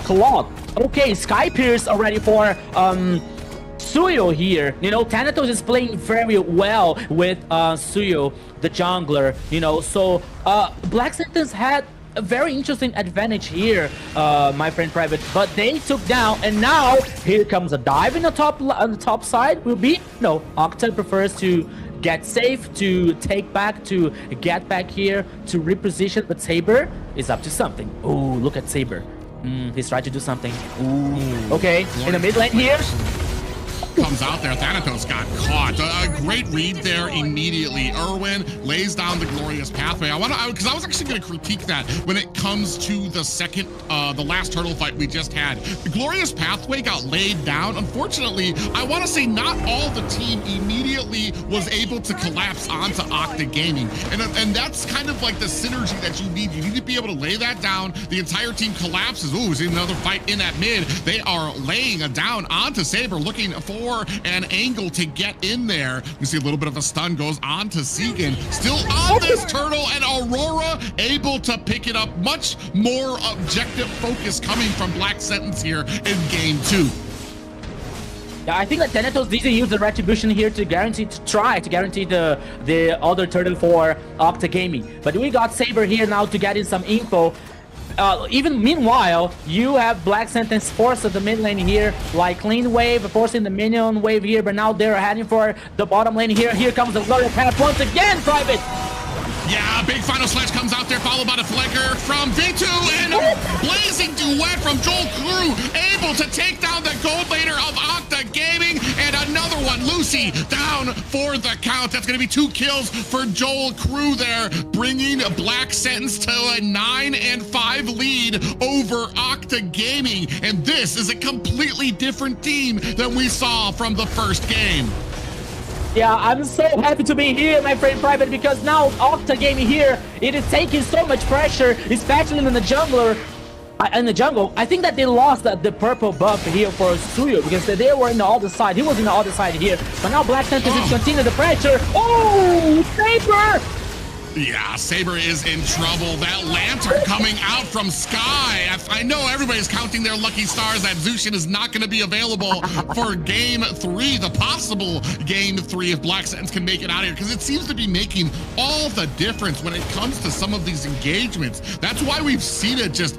Claude. Okay, Sky Pierce already for Suyo here. You know, Thanatos is playing very well with Suyo, the jungler, you know, so Black Sentence had a very interesting advantage here, my friend Private, but they took down, and now here comes a dive in the top side. Will be no, Octa prefers to get safe, to take back, to get back here, to reposition, but Saber is up to something. Oh, look at Saber. He's trying to do something. Ooh. Okay, in the mid lane here. Comes out there, Thanatos got caught. A great read there immediately. Irwin lays down the glorious pathway. Because I was actually going to critique that when it comes to the second, the last turtle fight we just had. The glorious pathway got laid down. Unfortunately, I want to say not all the team immediately was able to collapse onto Octa Gaming. And that's kind of like the synergy that you need. You need to be able to lay that down. The entire team collapses. Ooh, see another fight in that mid. They are laying down onto Saber, looking for an angle to get in there. You see a little bit of a stun goes on to Segan. Still on this turtle, and Aurora able to pick it up. Much more objective focus coming from Black Sentence here in game 2. Yeah, I think that Thanatos needs to use the retribution here to guarantee the other turtle for Octa Gaming. But we got Saber here now to get in some info. Even meanwhile, you have Black Sentence forced the mid lane here, like clean wave, forcing the minion wave here, but now they're heading for the bottom lane here. Here comes the Glory Path once again, Private! Yeah, big final sledge comes out there, followed by the flanker from V2, and a blazing duet from Joel Crew, able to take down the gold laner of Octa Gaming, and another one, Lucy, down for the count. That's going to be 2 kills for Joel Crew there, bringing Black Sentence to a 9-5 lead over Octa Gaming, and this is a completely different team than we saw from the first game. Yeah, I'm so happy to be here, my friend Private, because now Octa Gaming here, it is taking so much pressure, especially in the jungler. In the jungle, I think that they lost the purple buff here for Suyo, because they were in the other side. He was in the other side here, but now Black Sentence is continuing the pressure. Oh, Saber! Yeah, Saber is in trouble. That lantern coming out from Sky. I know everybody's counting their lucky stars that Zushin is not going to be available for game 3, the possible game 3 if Black Sentence can make it out of here, because it seems to be making all the difference when it comes to some of these engagements. That's why we've seen it just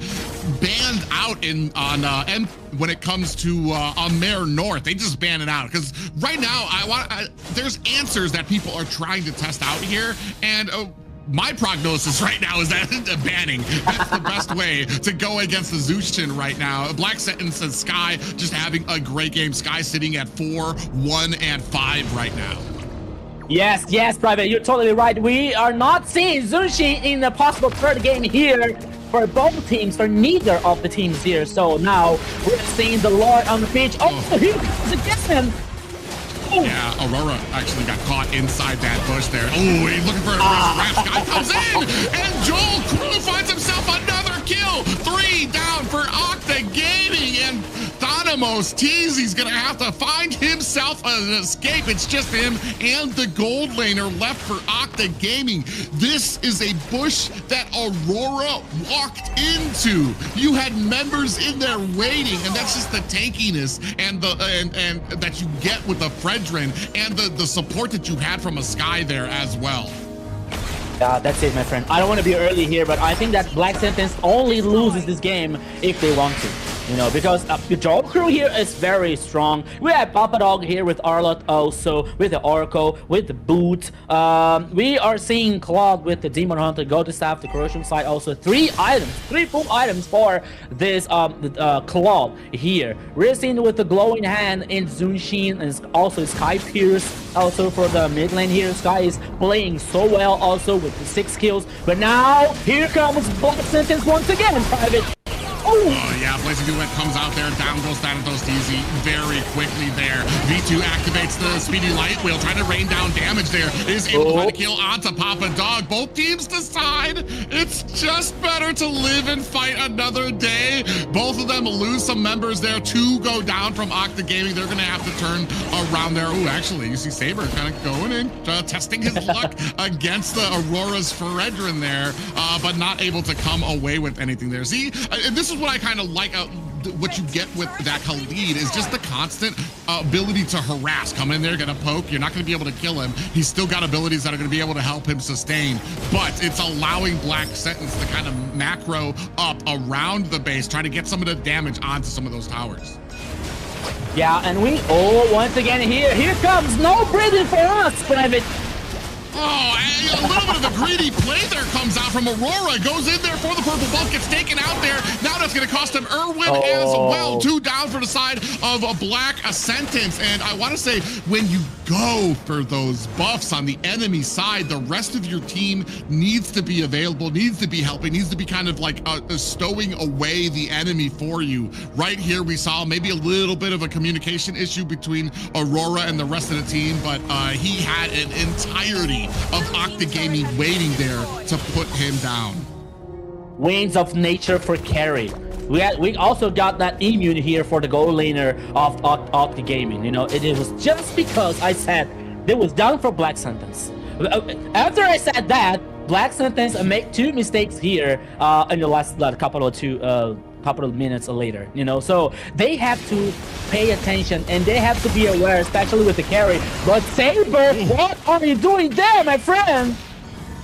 banned out when it comes to AMER North. They just ban it out, because right now there's answers that people are trying to test out here, and my prognosis right now is that banning. That's the best way to go against the Zushin right now. Black Sentence and Sky just having a great game. Sky sitting at 4-1-5 right now. Yes, Private, you're totally right. We are not seeing Zunshi in the possible third game here for both teams, for neither of the teams here. So now we're seeing the Lord on the pitch. Oh, here comes again. Yeah, Aurora actually got caught inside that bush there. Oh, he's looking for a wrap. Guy comes in, and Joel Crew finds himself another kill. 3 down for Octa Gaming, and Thanomos He's gonna have to find himself an escape. It's just him and the gold laner left for Octa Gaming. This is a bush that Aurora walked into. You had members in there waiting, and that's just the tankiness and the and that you get with the Fredrin and the support that you had from a Sky there as well. Yeah, that's it, my friend. I don't want to be early here, but I think that Black Sentence only loses this game if they want to. You know, because the Joel crew here is very strong. We have Papa Dog here with Arlott also, with the Oracle, with the Boot. We are seeing Claude with the Demon Hunter, Golden Staff, the Corrosion Side also. 3 full items for this Claude here. We're seeing with the Glowing Hand in Zunshin and also Sky Pierce. Also for the mid lane here, Sky is playing so well also with the 6 kills. But now, here comes Black Sentence once again, Private. Oh, yeah, Blazing Duet comes out there. Down goes Thanatos DZ very quickly there. V2 activates the Speedy Light Wheel, trying to rain down damage there. Is able to find a kill onto Papa Dog. Both teams decide it's just better to live and fight another day. Both of them lose some members there. 2 go down from Octa Gaming. They're going to have to turn around there. Oh, actually, you see Saber kind of going in, testing his luck against the Aurora's Fredrin there, but not able to come away with anything there. See, this is what I kind of like, what you get with that Khalid is just the constant ability to harass. Come in there, get a poke. You're not going to be able to kill him. He's still got abilities that are going to be able to help him sustain, but it's allowing Black Sentence to kind of macro up around the base, trying to get some of the damage onto some of those towers. Yeah, and we, once again here comes no breathing for us, Private. Oh, a little bit of the greedy play there comes out from Aurora. Goes in there for the purple buff, gets taken out there. Now that's going to cost him Irwin as well. 2 down for the side of a Black Sentence. And I want to say, when you go for those buffs on the enemy side, the rest of your team needs to be available, needs to be helping, needs to be kind of like stowing away the enemy for you. Right here, we saw maybe a little bit of a communication issue between Aurora and the rest of the team, but he had an entirety of Octa Gaming waiting there to put him down. Winds of Nature for carry. We also got that immune here for the gold laner of Octa Gaming. You know, it was just because I said it was done for Black Sentence. After I said that, Black Sentence make 2 mistakes here in the last couple of minutes later, you know, so they have to pay attention and they have to be aware, especially with the carry. But Saber, what are you doing there, my friend?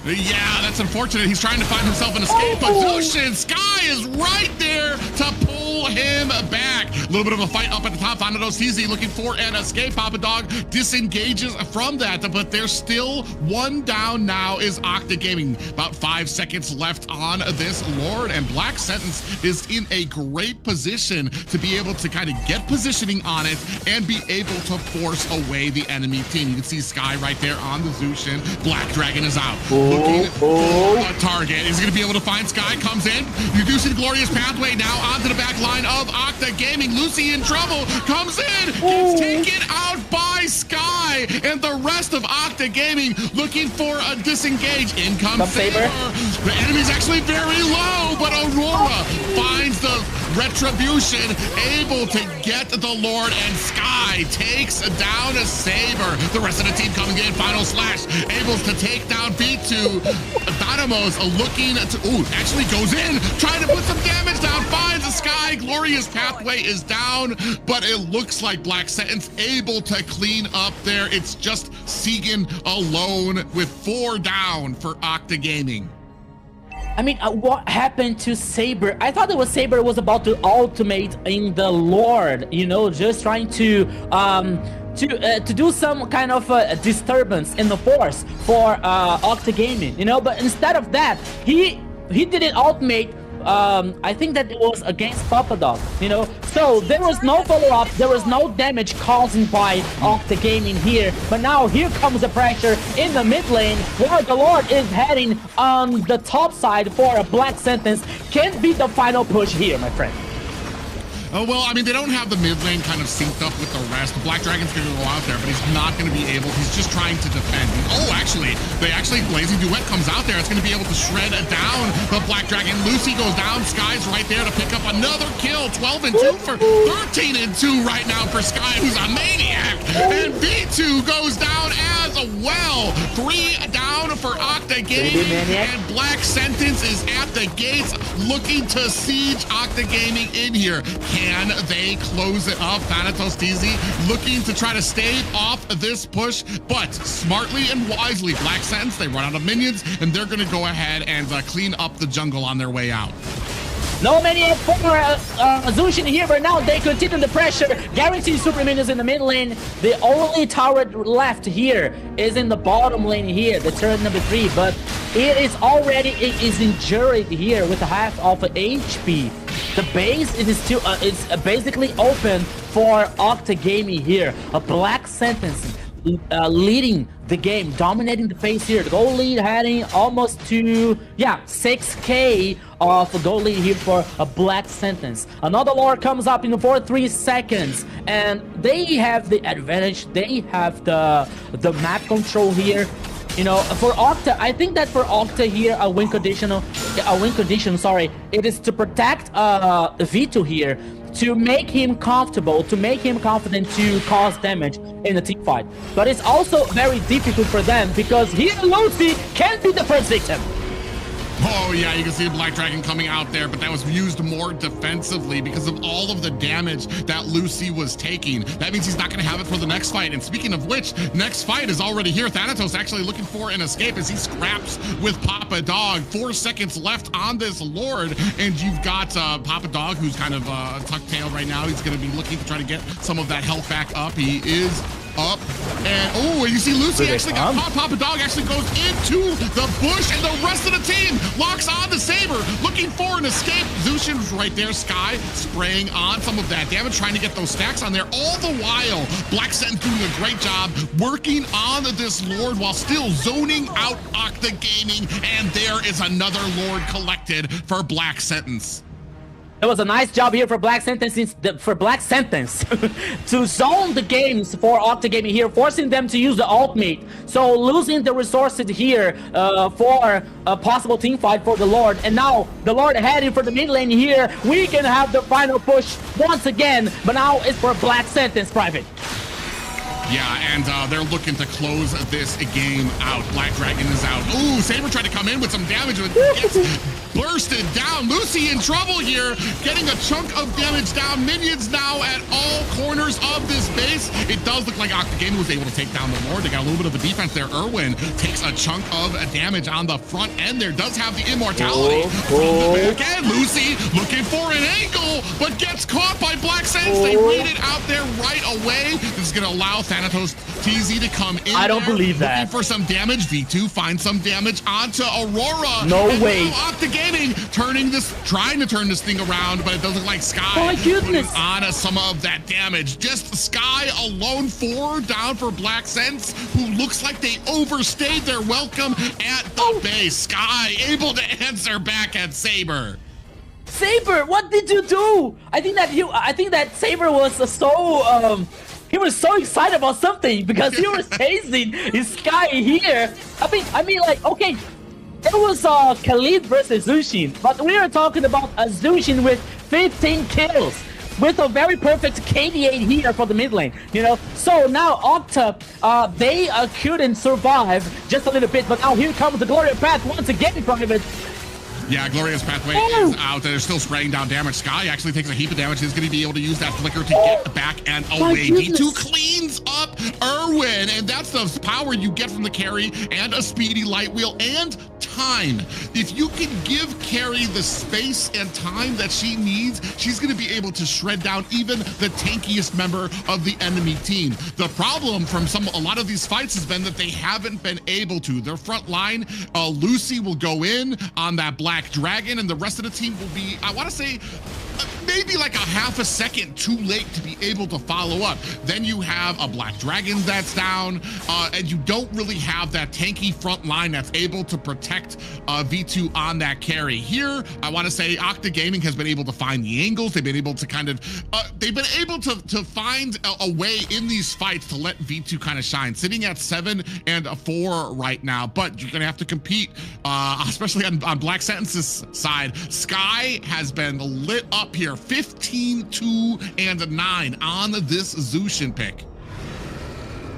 Yeah, that's unfortunate. He's trying to find himself an escape, but Zushin Sky is right there to pull him back. A little bit of a fight up at the top. Thanatos TZ looking for an escape. Papa Dog disengages from that, but there's still 1 down now is Octa Gaming. About 5 seconds left on this Lord, and Black Sentence is in a great position to be able to kind of get positioning on it and be able to force away the enemy team. You can see Sky right there on the Zushin. Black Dragon is out. Looking for a target. Is he going to be able to find Sky? Comes in. You do see the glorious pathway now onto the back line of Octa Gaming. Lucy in trouble. Comes in. Gets taken out by Sky. And the rest of Octa Gaming looking for a disengage. In comes Saber. The enemy's actually very low, but Aurora finds the retribution, able to get the Lord, and Sky takes down a Saber. The rest of the team coming in. Final slash. Able to take down B2. Dynamos looking to, actually goes in, trying to put some damage down, finds a Sky. Glorious pathway is down, but it looks like Black Sentence able to clean up there. It's just Segan alone with 4 down for Octa Gaming. I mean, what happened to Saber? I thought Saber was about to ultimate in the Lord, you know, just trying to do some kind of disturbance in the force for Octa Gaming, you know, but instead of that, he didn't ultimate I think that it was against Papa Dog, you know. So there was no follow-up, there was no damage caused by Octa Gaming here. But now here comes the pressure in the mid lane, where the Lord is heading on the top side for a Black Sentence. Can't be the final push here, my friend. Oh, well, I mean, they don't have the mid lane kind of synced up with the rest. The Black Dragon's going to go out there, but he's not going to be able. He's just trying to defend. Oh, actually, Blazing Duet comes out there. It's going to be able to shred down the Black Dragon. Lucy goes down. Sky's right there to pick up another kill. 12 and 2 for 13 and 2 right now for Sky, who's a maniac. And B2 goes down as well. 3 down for Octa Gaming. And Black Sentence is at the gates looking to siege Octa Gaming in here. Can they close it up? Thanatos TZ looking to try to stave off this push, but smartly and wisely, Black Sentence, they run out of minions, and they're going to go ahead and clean up the jungle on their way out. No many for Zushin here, but now they continue the pressure. Guaranteed super minions in the mid lane. The only turret left here is in the bottom lane here, the turret number 3, but it is injured here with half of HP. The base is still it's basically open for Octa Gaming here. A Black Sentence leading the game, dominating the pace here. The goal lead heading almost to 6k of a goal lead here for a Black Sentence. Another Lord comes up in 3 seconds, and they have the advantage. They have the map control here. You know, for Octa, I think that for Octa here, a win condition, it is to protect V2 here, to make him comfortable, to make him confident to cause damage in the team fight. But it's also very difficult for them because here Lucy can't be the first victim. Oh yeah, you can see the Black Dragon coming out there, but that was used more defensively because of all of the damage that Lucy was taking. That means he's not going to have it for the next fight. And speaking of which, next fight is already here. Thanatos actually looking for an escape as he scraps with Papa Dog. 4 seconds left on this Lord, and you've got Papa Dog, who's kind of tucked tail right now. He's going to be looking to try to get some of that health back up. He is up, and you see Lucy actually got caught. Papa Dog actually goes into the bush, and the rest of the team locks on the Saber, looking for an escape. Zushin's right there. Sky spraying on some of that damage, trying to get those stacks on there. All the while, Black Sentence doing a great job working on this Lord while still zoning out Octa Gaming, and there is another Lord collected for Black Sentence. It was a nice job here for Black Sentence to zone the games for Octa Gaming here, forcing them to use the ultimate. So losing the resources here for a possible team fight for the Lord. And now the Lord heading for the mid lane here. We can have the final push once again, but now it's for Black Sentence, Private. Yeah, and they're looking to close this game out. Black Dragon is out. Ooh, Saber tried to come in with some damage, but gets bursted down. Lucy in trouble here, getting a chunk of damage down. Minions now at all corners of this base. It does look like Octa Gaming was able to take down the Lord. They got a little bit of a defense there. Irwin takes a chunk of damage on the front end there. Does have the immortality from the back end. Lucy looking for an angle, but gets caught by Black Sentence. They read it out there right away. This is going to allow Thanatos TZ to come in. I don't believe that. Looking for some damage. V2 finds some damage onto Aurora. No way. Octa Gaming trying to turn this thing around, but it doesn't look like Sky. Oh my goodness. On some of that damage. Just Sky alone. 4 down for Black Sentence, who looks like they overstayed their welcome at the base. Sky able to answer back at Saber. Saber, what did you do? I think that Saber was he was so excited about something because he was chasing his Sky here. I mean, like, okay, it was Khalid versus Zushin, but we are talking about a Zushin with 15 kills, with a very perfect KD8 here for the mid lane, you know. So now Octa, they couldn't survive just a little bit, but now here comes the Gloria Path once again in front of it. Yeah, Gloria's Pathway is out. They're still spraying down damage. Sky actually takes a heap of damage. He's going to be able to use that flicker to get back and away. V2 cleans up Erwin, and that's the power you get from the carry and a speedy light wheel and time. If you can give Carrie the space and time that she needs, she's going to be able to shred down even the tankiest member of the enemy team. The problem from a lot of these fights has been that they haven't been able to. Their front line, Lucy will go in on that Black Dragon, and the rest of the team will be, I want to say, maybe like a half a second too late to be able to follow up. Then you have a Black Dragon that's down, and you don't really have that tanky front line that's able to protect V2 on that carry. Here, I want to say Octa Gaming has been able to find the angles. They've been able to kind of, they've been able to find a way in these fights to let V2 kind of shine. Sitting at 7 and 4 right now, but you're gonna have to compete, especially on Black Sentence's side. Sky has been lit up here, 15, 2, and 9 on this Zushin pick.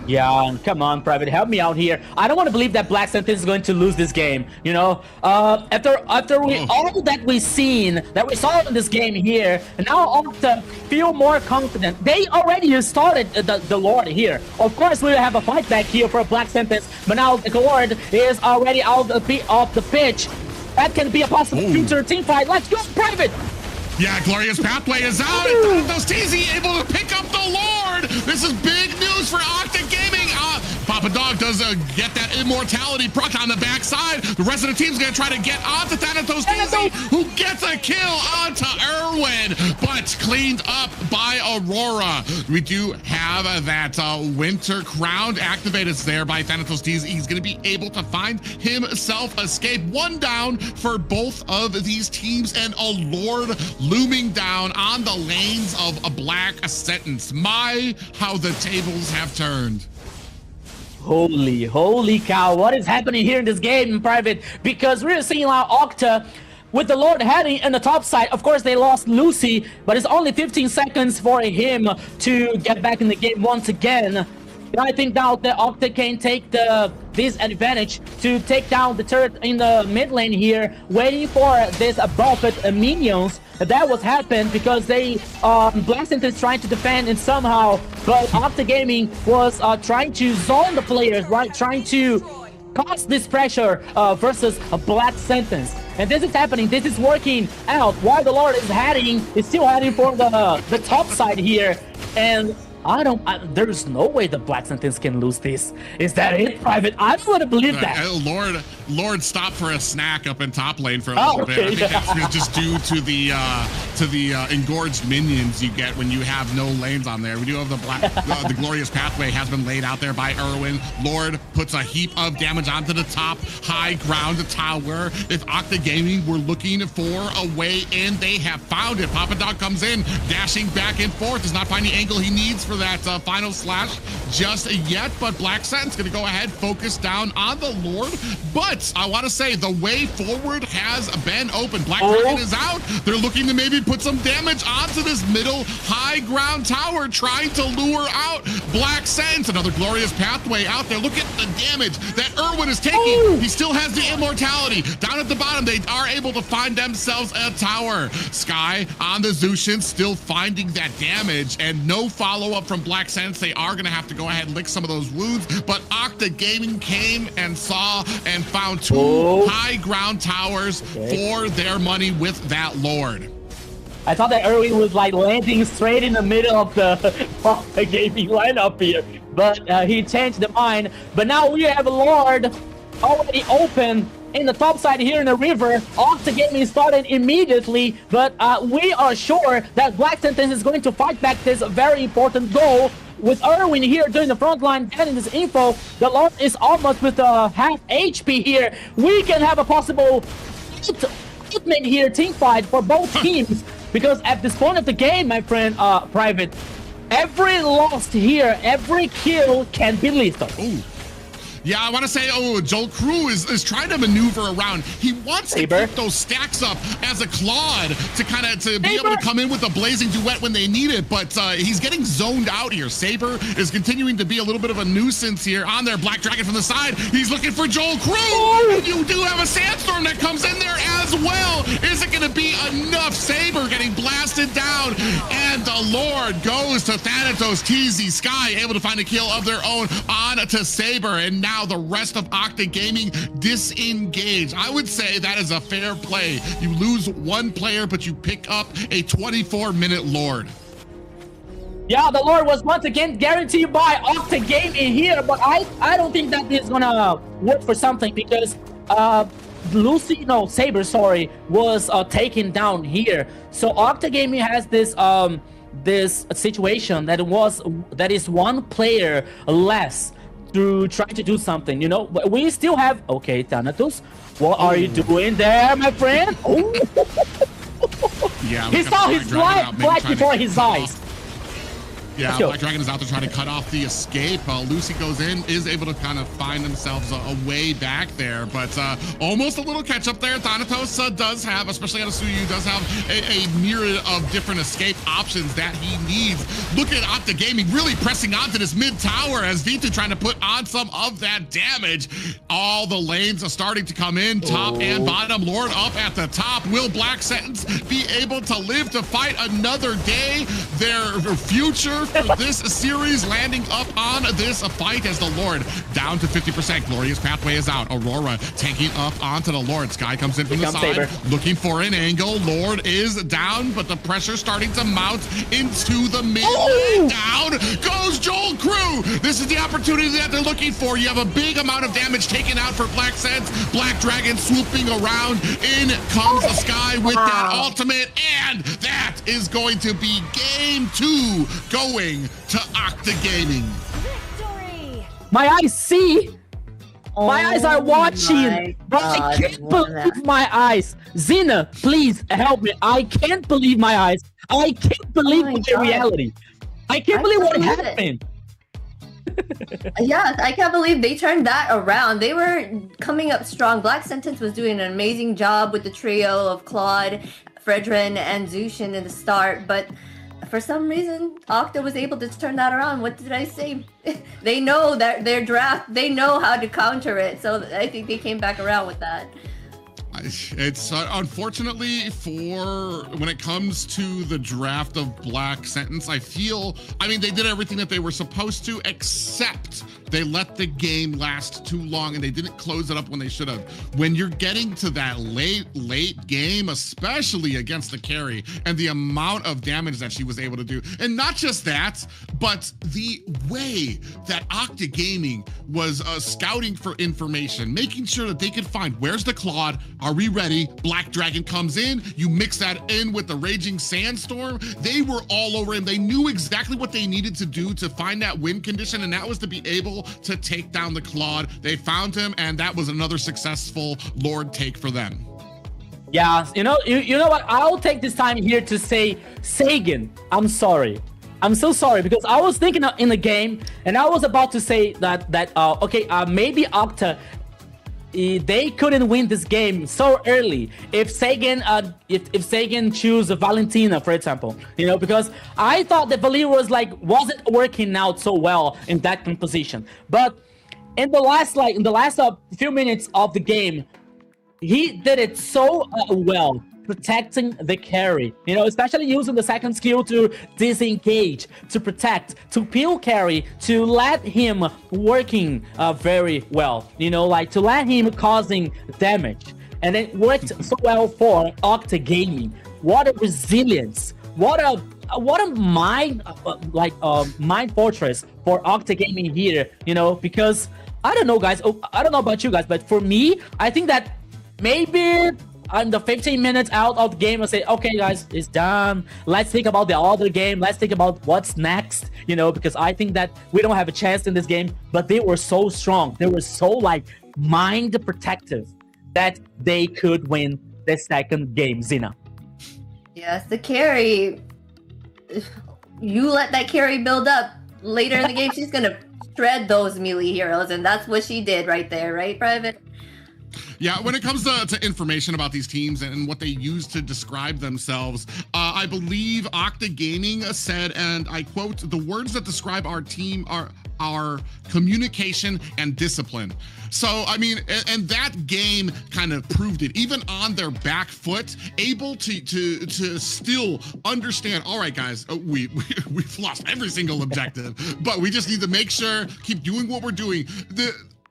Yeah, come on, Private, help me out here. I don't want to believe that Black Sentence is going to lose this game. You know, after all that we saw in this game here, and now Octa feel more confident. They already started the Lord here. Of course, we will have a fight back here for a Black Sentence, but now the Lord is already out of the pitch. That can be a possible future team fight. Let's go, Private. Yeah, Glorious Pathway is out. Those TZ able to pick up the Lord. This is big news for Octa Gaming. Papa Dog does get that immortality proc on the backside. The rest of the team's gonna try to get onto Thanatos TZ, who gets a kill onto Erwin, but cleaned up by Aurora. We do have that Winter Crown activated there by Thanatos TZ. He's gonna be able to find himself escape. One down for both of these teams, and a Lord looming down on the lanes of a Black Sentence. My, how the tables have turned. Holy cow, what is happening here in this game, Private? Because we're seeing now Octa with the Lord heading in the top side. Of course, they lost Lucy, but it's only 15 seconds for him to get back in the game once again. And I think now the Octa can take this advantage to take down the turret in the mid lane here, waiting for this buffet minions. That was happened because they Black Sentence trying to defend and somehow, but Octa Gaming was trying to zone the players, right? Trying to cause this pressure versus a Black Sentence. And this is happening, this is working out while the Lord is still heading for the top side here. And there's no way the Black Sentence can lose this. Is that it, Private? I don't want to believe that. Lord stopped for a snack up in top lane for a little bit. I think that's just due to the engorged minions you get when you have no lanes on there. We do have the Glorious Pathway has been laid out there by Erwin. Lord puts a heap of damage onto the top high ground tower. If Octa Gaming were looking for a way in, they have found it. Papa Dog comes in, dashing back and forth, does not find the angle he needs for that final slash just yet, but Black Sentence gonna go ahead, focus down on the Lord. But I want to say the way forward has been open. Black Dragon is out. They're looking to maybe put some damage onto this middle high ground tower, trying to lure out Black Sentence. Another Glorious Pathway out there. Look at the damage that Erwin is taking. He still has the immortality. Down at the bottom, they are able to find themselves a tower. Sky on the Zushin still finding that damage, and no follow-up from Black Sentence. They are going to have to go ahead and lick some of those wounds, but Octa Gaming came and saw and found two high ground towers for their money with that Lord. I thought that Erwin was like landing straight in the middle of the Octa Gaming lineup here, but he changed the mind. But now we have a Lord already open in the top side here in the river. Octa Gaming started immediately, but we are sure that Black Sentence is going to fight back this very important goal. With Erwin here doing the front line, getting this info, the Lord is almost with half HP here. We can have a possible ultimate here team fight for both teams, because at this point of the game, my friend, Private, every loss here, every kill can be lethal. Ooh. Yeah, I want to say, Joel Crew is trying to maneuver around. He wants to keep those stacks up as a Claude to be able to come in with a blazing duet when they need it, but he's getting zoned out here. Saber is continuing to be a little bit of a nuisance here on there. Black Dragon from the side. He's looking for Joel Crew. You do have a Sandstorm that comes in there as well. Is it going to be enough? Saber getting blasted down, and the Lord goes to Thanatos. TZ Sky able to find a kill of their own on to Saber, and now the rest of Octa Gaming disengaged. I would say that is a fair play. You lose one player, but you pick up a 24-minute Lord. Yeah, the Lord was once again guaranteed by Octa Gaming here, but I don't think that is gonna work for something, because Saber, sorry, was taken down here. So Octa Gaming has this this situation that is one player less to try to do something, you know. But we still have, okay, Thanatos, what are you doing there, my friend? Oh. Yeah, he saw his life flash before his eyes. Yeah, Black Dragon is out there trying to cut off the escape. Lucy goes in, is able to kind of find themselves a way back there, but almost a little catch up there. Thanatos does have, especially on Asuyu, does have a myriad of different escape options that he needs. Look at Octa Gaming really pressing onto this mid tower as V2 trying to put on some of that damage. All the lanes are starting to come in, top and bottom. Lord up at the top. Will Black Sentence be able to live to fight another day? Their future for this series landing up on this fight as the Lord down to 50%. Glorious Pathway is out. Aurora tanking up onto the Lord. Sky comes in from the side, looking for an angle. Lord is down, but the pressure starting to mount into the mid. Down goes Joel Crew. This is the opportunity that they're looking for. You have a big amount of damage taken out for Black Sense. Black Dragon swooping around. In comes the Sky with that ultimate, and that is going to be game 2 going to Octa Gaming. Victory! My eyes see. My eyes are watching, but I can't believe my eyes. Zina, please help me. I can't believe my eyes. I can't believe my reality. I can't believe what happened. Yeah, I can't believe they turned that around. They were coming up strong. Black Sentence was doing an amazing job with the trio of Claude, Fredrin, and Zushin in the start, but for some reason, Octa was able to turn that around. What did I say? They know that their draft, they know how to counter it. So I think they came back around with that. It's unfortunately for when it comes to the draft of Black Sentence, I mean, they did everything that they were supposed to, except they let the game last too long and they didn't close it up when they should have. When you're getting to that late game, especially against the carry and the amount of damage that she was able to do, and not just that, but the way that Octa Gaming was scouting for information, making sure that they could find, where's the Claude? Are we ready? Black Dragon comes in, you mix that in with the Raging Sandstorm. They were all over him. They knew exactly what they needed to do to find that win condition, and that was to be able to take down the Claude. They found him, and that was another successful Lord take for them. Yeah, you know what? I'll take this time here to say, Sagan, I'm sorry. I'm so sorry, because I was thinking in the game, and I was about to say that maybe Octa, they couldn't win this game so early if Sagan if Sagan choose Valentina, for example, you know, because I thought that Valir wasn't working out so well in that composition. But in the last few minutes of the game, he did it so well, protecting the carry, you know, especially using the second skill to disengage, to protect, to peel carry, to let him working very well, you know, like to let him causing damage. And it worked so well for Octa Gaming. What a resilience, what a mind fortress for Octa Gaming here, you know, because I don't know, guys, I don't know about you guys, but for me, I think that maybe I'm the 15 minutes out of the game and say, okay, guys, it's done. Let's think about the other game. Let's think about what's next, you know, because I think that we don't have a chance in this game, but they were so strong. They were so mind protective that they could win the second game, Zina. Yes, the carry. You let that carry build up. Later in the game, she's gonna shred those melee heroes, and that's what she did right there, right, Private? Yeah, when it comes to information about these teams and what they use to describe themselves, I believe Octa Gaming said, and I quote, "The words that describe our team are our communication and discipline." So, I mean, and that game kind of proved it. Even on their back foot, able to still understand, all right, guys, we've lost every single objective, but we just need to make sure, keep doing what we're doing.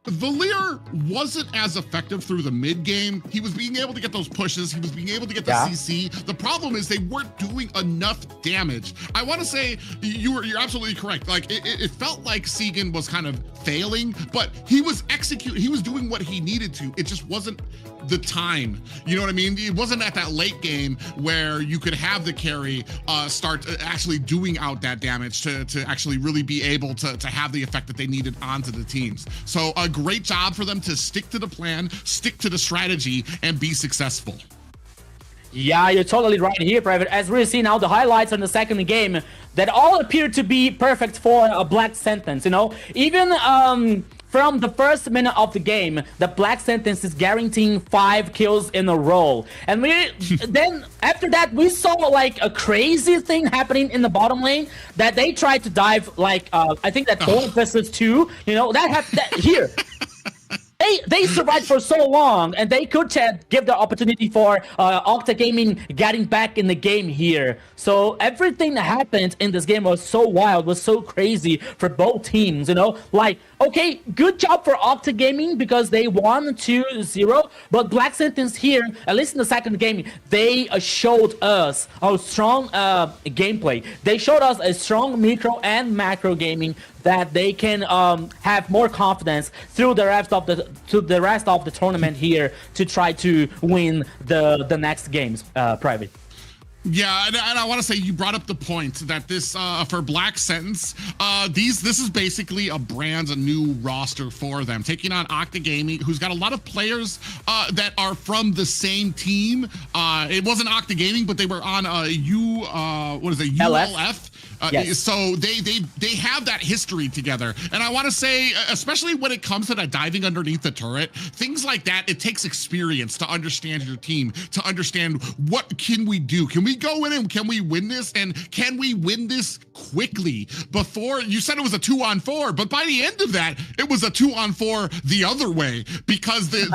Valier wasn't as effective through the mid game. He was being able to get those pushes. He was being able to get the CC. The problem is they weren't doing enough damage. I want to say you're absolutely correct. Like it felt like Segan was kind of failing, but he was He was doing what he needed to. It just wasn't the time. You know what I mean? It wasn't at that late game where you could have the carry start actually doing out that damage to actually really be able to have the effect that they needed onto the teams. So a great job for them to stick to the plan, stick to the strategy, and be successful. Yeah, you're totally right here, Private. As we see now the highlights on the second game that all appear to be perfect for a Black Sentence, you know? Even from the first minute of the game, the Black Sentence is guaranteeing 5 kills in a row. And then after that, we saw like a crazy thing happening in the bottom lane that they tried to dive like, I think that 4 versus 2, you know, that here. They survived for so long, and they could give the opportunity for Octa Gaming getting back in the game here. So everything that happened in this game was so wild, was so crazy for both teams, you know? Like, okay, good job for Octa Gaming because they won 2-0, but Black Sentence here, at least in the second game, they showed us a strong gameplay. They showed us a strong micro and macro gaming that they can have more confidence through the rest of the tournament here to try to win the next games, Private. Yeah, and I want to say you brought up the point that this for Black Sentence, this is basically a new roster for them, taking on Octa Gaming, who's got a lot of players that are from the same team. It wasn't Octa Gaming, but they were on ULF. Yes. So they have that history together. And I want to say, especially when it comes to that diving underneath the turret, things like that, it takes experience to understand your team, to understand what can we do? Can we go in and can we win this? And can we win this quickly? Before, you said it was a 2-on-4, but by the end of that, it was a 2-on-4 the other way because the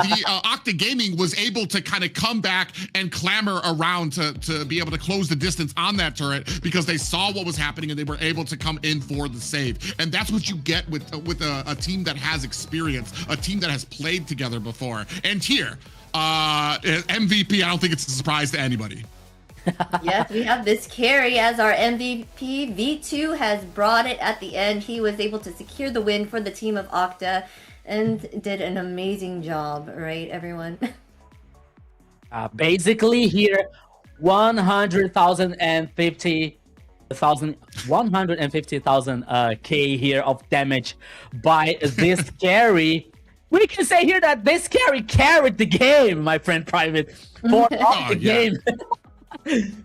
Octa Gaming was able to kind of come back and clamor around to be able to close the distance on that turret because they saw what was happening and they were able to come in for the save. And that's what you get with a team that has experience, a team that has played together before. And here, MVP, I don't think it's a surprise to anybody. Yes, we have this carry as our MVP. V2 has brought it at the end. He was able to secure the win for the team of Octa and did an amazing job, right, everyone? Basically here, 150,000 K here of damage by this carry. We can say here that this carry carried the game, my friend Private, for the game.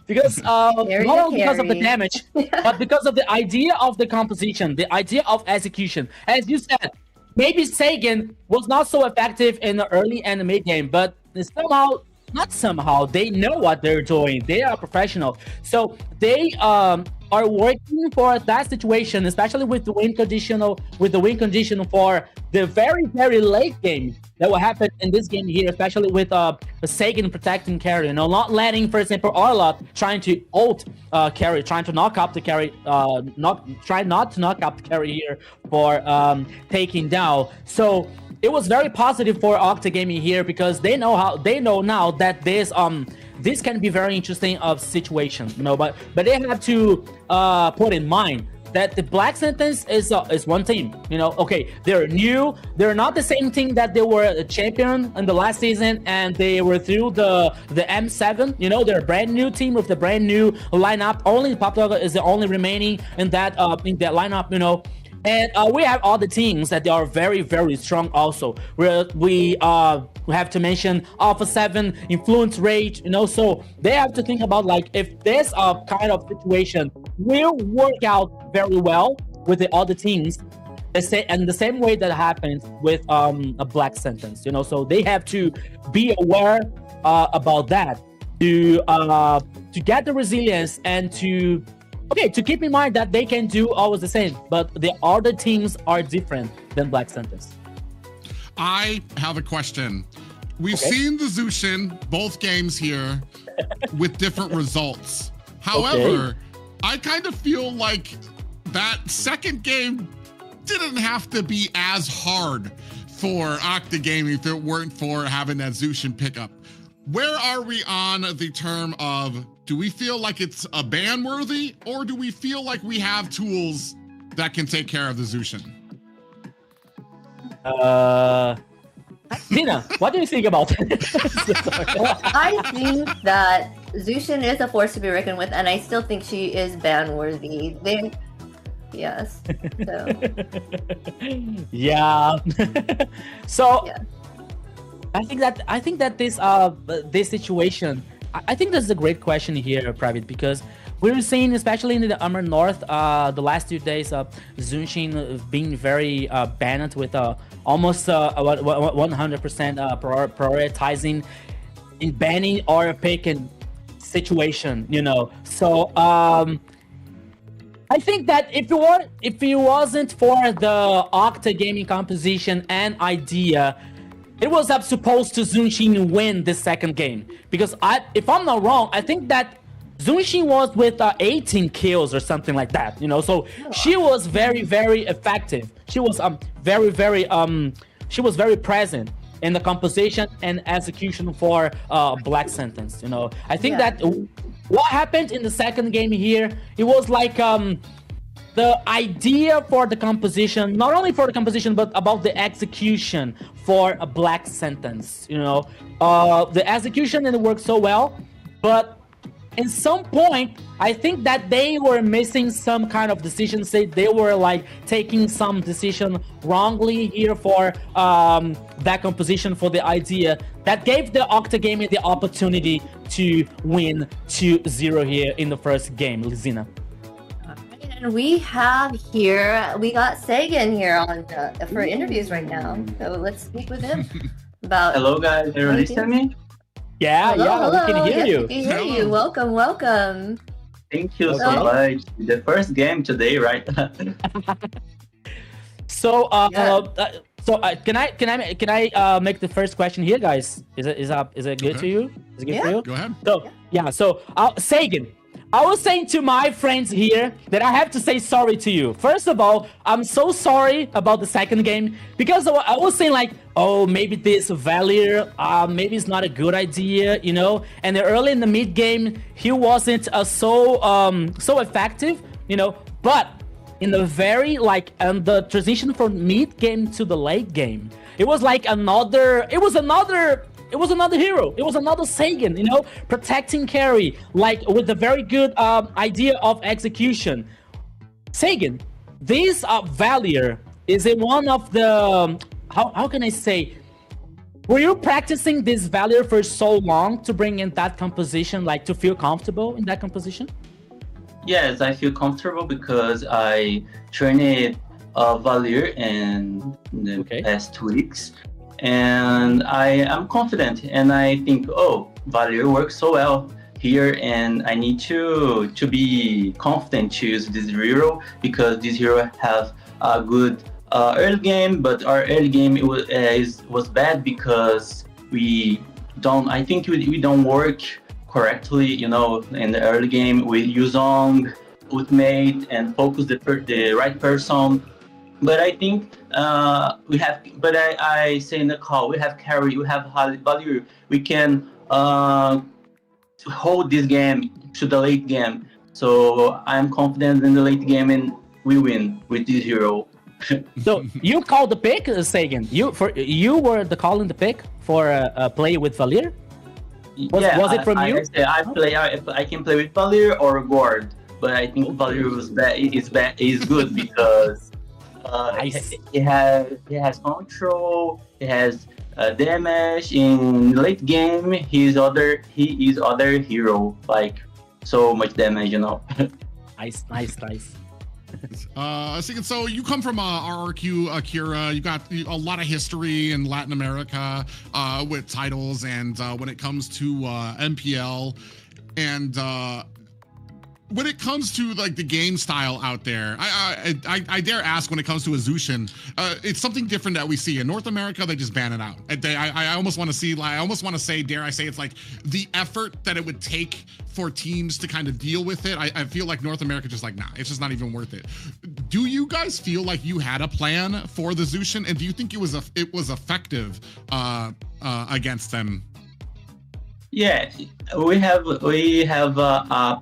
Because not only because of the damage, but because of the idea of the composition, the idea of execution. As you said, maybe Sagan was not so effective in the early and the mid game, but somehow, they know what they're doing. They are professional. So they are working for that situation, especially with the win condition for the very, very late game that will happen in this game here, especially with the Sagan protecting carry, you know, not letting, for example, Arla trying to ult carry, trying to knock up the carry, try not to knock up the carry here for taking down. So it was very positive for Octa Gaming here because they know now that this can be very interesting of situation, you know, but they have to put in mind that the Black Sentence is one team, you know. Okay, they're new, they're not the same team that they were a champion in the last season and they were through the M7, you know. They're a brand new team with the brand new lineup. Only Papdog is the only remaining in that lineup, you know. And we have all the teams that they are very, very strong also. We have to mention Alpha 7, Influence Rage, you know, so they have to think about like if this kind of situation will work out very well with the other teams, the same way that happens with a black sentence, you know. So they have to be aware about that to get the resilience and to keep in mind that they can do always the same, but the other teams are different than black sentence. I have a question. We've seen the Zushin both games here with different results. However, I kind of feel like that second game didn't have to be as hard for Octa Gaming if it weren't for having that Zushin pickup. Where are we on the term of, do we feel like it's a ban worthy, or do we feel like we have tools that can take care of the Zushin? Nina, what do you think about it? Well, I think that Zushin is a force to be reckoned with, and I still think she is ban worthy. Yes. So. Yeah. So Yeah. I think that this situation, I think this is a great question here, Private, because we're seeing, especially in the AMER North, the last 2 days of Zunshin being very banned with almost 100% prioritizing in banning or picking situation, you know. So I think that if it wasn't for the Octa Gaming composition and idea, it was supposed to Zunshin win this second game. Because if I'm not wrong, I think that Zunshin was with 18 kills or something like that, you know. So she was very, very effective. She was she was very present in the composition and execution for Black Sentence, you know. I think that what happened in the second game here, it was like the idea for the composition, not only for the composition, but about the execution for a Black Sentence, you know. The execution didn't work so well, but in some point, I think that they were missing some kind of decisions. They were like taking some decision wrongly here for that composition, for the idea that gave the Octa Gaming the opportunity to win 2-0 here in the first game. Lizina. And we got Sagan here on for interviews right now. So let's speak with him about. Hello guys, can you listen me? Yeah, Hello. we can hear Yes, you. we can hear you. Welcome. Thank you so much. The first game today, right? So, can I make the first question here, guys? Is it good to you? Is it good for you? Go ahead. So Sagan, I was saying to my friends here that I have to say sorry to you. First of all, I'm so sorry about the second game, because I was saying like, oh, maybe this Valier, maybe it's not a good idea, you know. And early in the mid game, he wasn't so effective, you know. But in the very the transition from mid game to the late game, it was like another hero. It was another Sagan, you know, protecting carry, like with a very good idea of execution. Sagan, this Valier is one of the how can I say? Were you practicing this Valier for so long to bring in that composition, like to feel comfortable in that composition? Yes, I feel comfortable because I trained Valier in the past 2 weeks. And I am confident, and I think, oh, Valier works so well here, and I need to be confident to use this hero, because this hero has a good early game, but our early game was bad because we don't work correctly, you know. In the early game we use ultimate and focus the right person. But I think we have. But I say in the call, we have carry, we have Valier. We can hold this game to the late game. So I'm confident in the late game, and we win with this hero. So you called the pick, Sagan. You were the calling the pick for a play with Valier. Was it from you? I can play with Valier or Guard, but I think Valier is good because. He has control. He has damage in late game. He is other hero, like so much damage, you know. Nice. So you come from RRQ, Akira. You got a lot of history in Latin America with titles, and when it comes to MPL, and when it comes to like the game style out there, I dare ask, when it comes to Azushin, it's something different that we see in North America. They just ban it out. I almost want to see, like, I almost want to say, dare I say, it's like the effort that it would take for teams to kind of deal with it. I feel like North America just like, nah, it's just not even worth it. Do you guys feel like you had a plan for the Zushin, and do you think it was effective against them? Yeah, we have a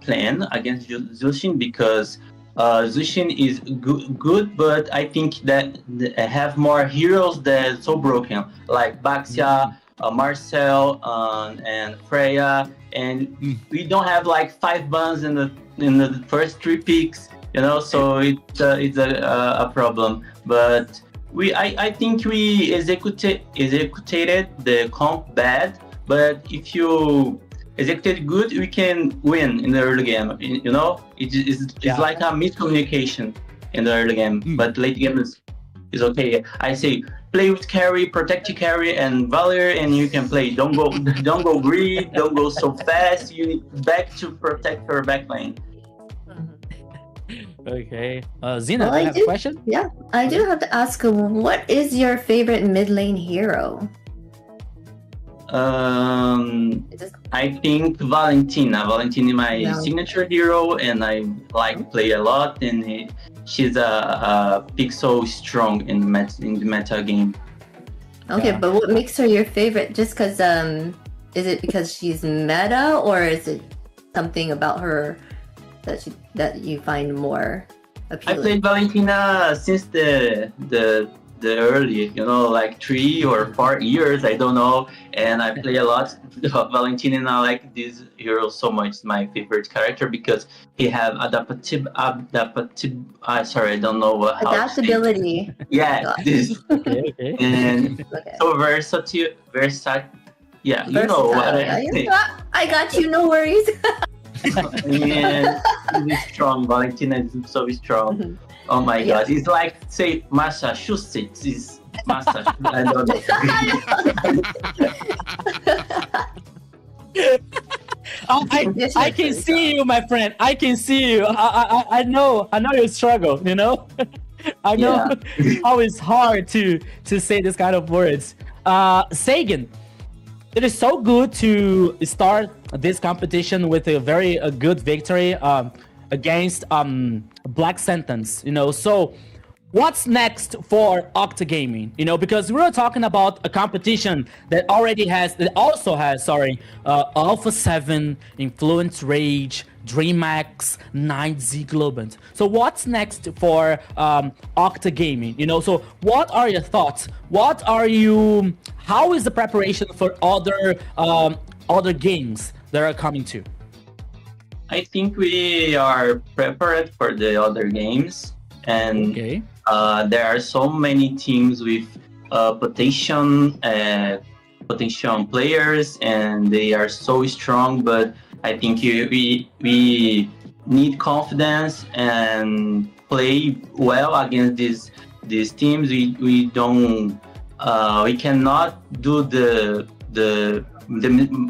plan against Zushin because Zushin is good, but I think that they have more heroes that are so broken, like Baxia, Marcel, and Freya, and we don't have like 5 bans in the first 3 picks, you know. So it's a problem. But I think we executed the comp bad. But if you execute good, we can win in the early game. You know, it's like a miscommunication in the early game. But late game is okay. I say play with carry, protect your carry and Valier, and you can play. Don't go greedy. Don't go so fast. You need back to protect your back lane. Okay, Zina, do you have a question? Yeah, I do have to ask. What is your favorite mid lane hero? I think Valentina. Valentina is my signature hero, and I like play a lot. And she's a pick so strong in the meta game. Okay, but what makes her your favorite? Just because is it because she's meta, or is it something about her that you find more appealing? I played Valentina since the early, you know, like 3 or 4 years, I don't know, and I play a lot of Valentina, and I like this hero so much. My favorite character because he have adaptability. Yeah, this okay. And so versatile. Yeah, you know what I think. I got you. No worries. And he's strong. Valentina is so strong. Oh my God! It's like say Massachusetts is Massachusetts. I don't know. I can see you, my friend. I can see you. I know you struggle. You know, I know how it's hard to say this kind of words. Sagan, it is so good to start this competition with a very good victory against Black Sentence, you know. So what's next for Octa Gaming? You know, because we were talking about a competition that also has Alpha 7, Influence Rage, Dreamax, 9Z Globant. So what's next for Octa Gaming? You know, so what are your thoughts? How is the preparation for other games that are coming to? I think we are prepared for the other games, and there are so many teams with potential players, and they are so strong. But I think we need confidence and play well against these teams. We cannot do the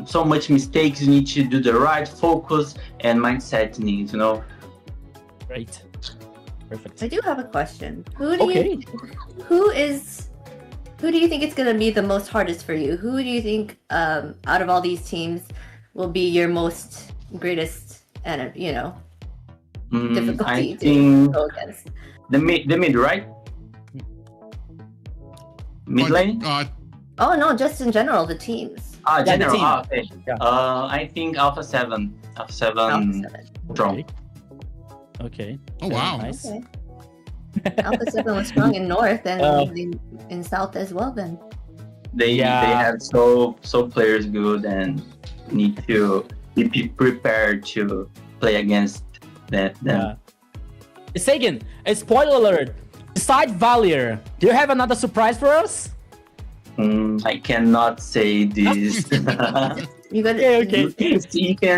so much mistakes. You need to do the right focus and mindset needs, you know. Great, perfect. I do have a question. Who do you think is gonna be the most hardest for you? Who do you think out of all these teams will be your most greatest and difficulty to go against? The mid, right? Mid lane? Oh no, just in general, the teams. General. Okay. Yeah. I think Alpha 7. Alpha 7. Strong. Okay. Oh wow. Nice. Okay. Alpha 7 was strong in North and in South as well. Then they have so players good and need to be prepared to play against them. Yeah. Sagan, a spoiler alert. Besides Valier, do you have another surprise for us? I cannot say this. You can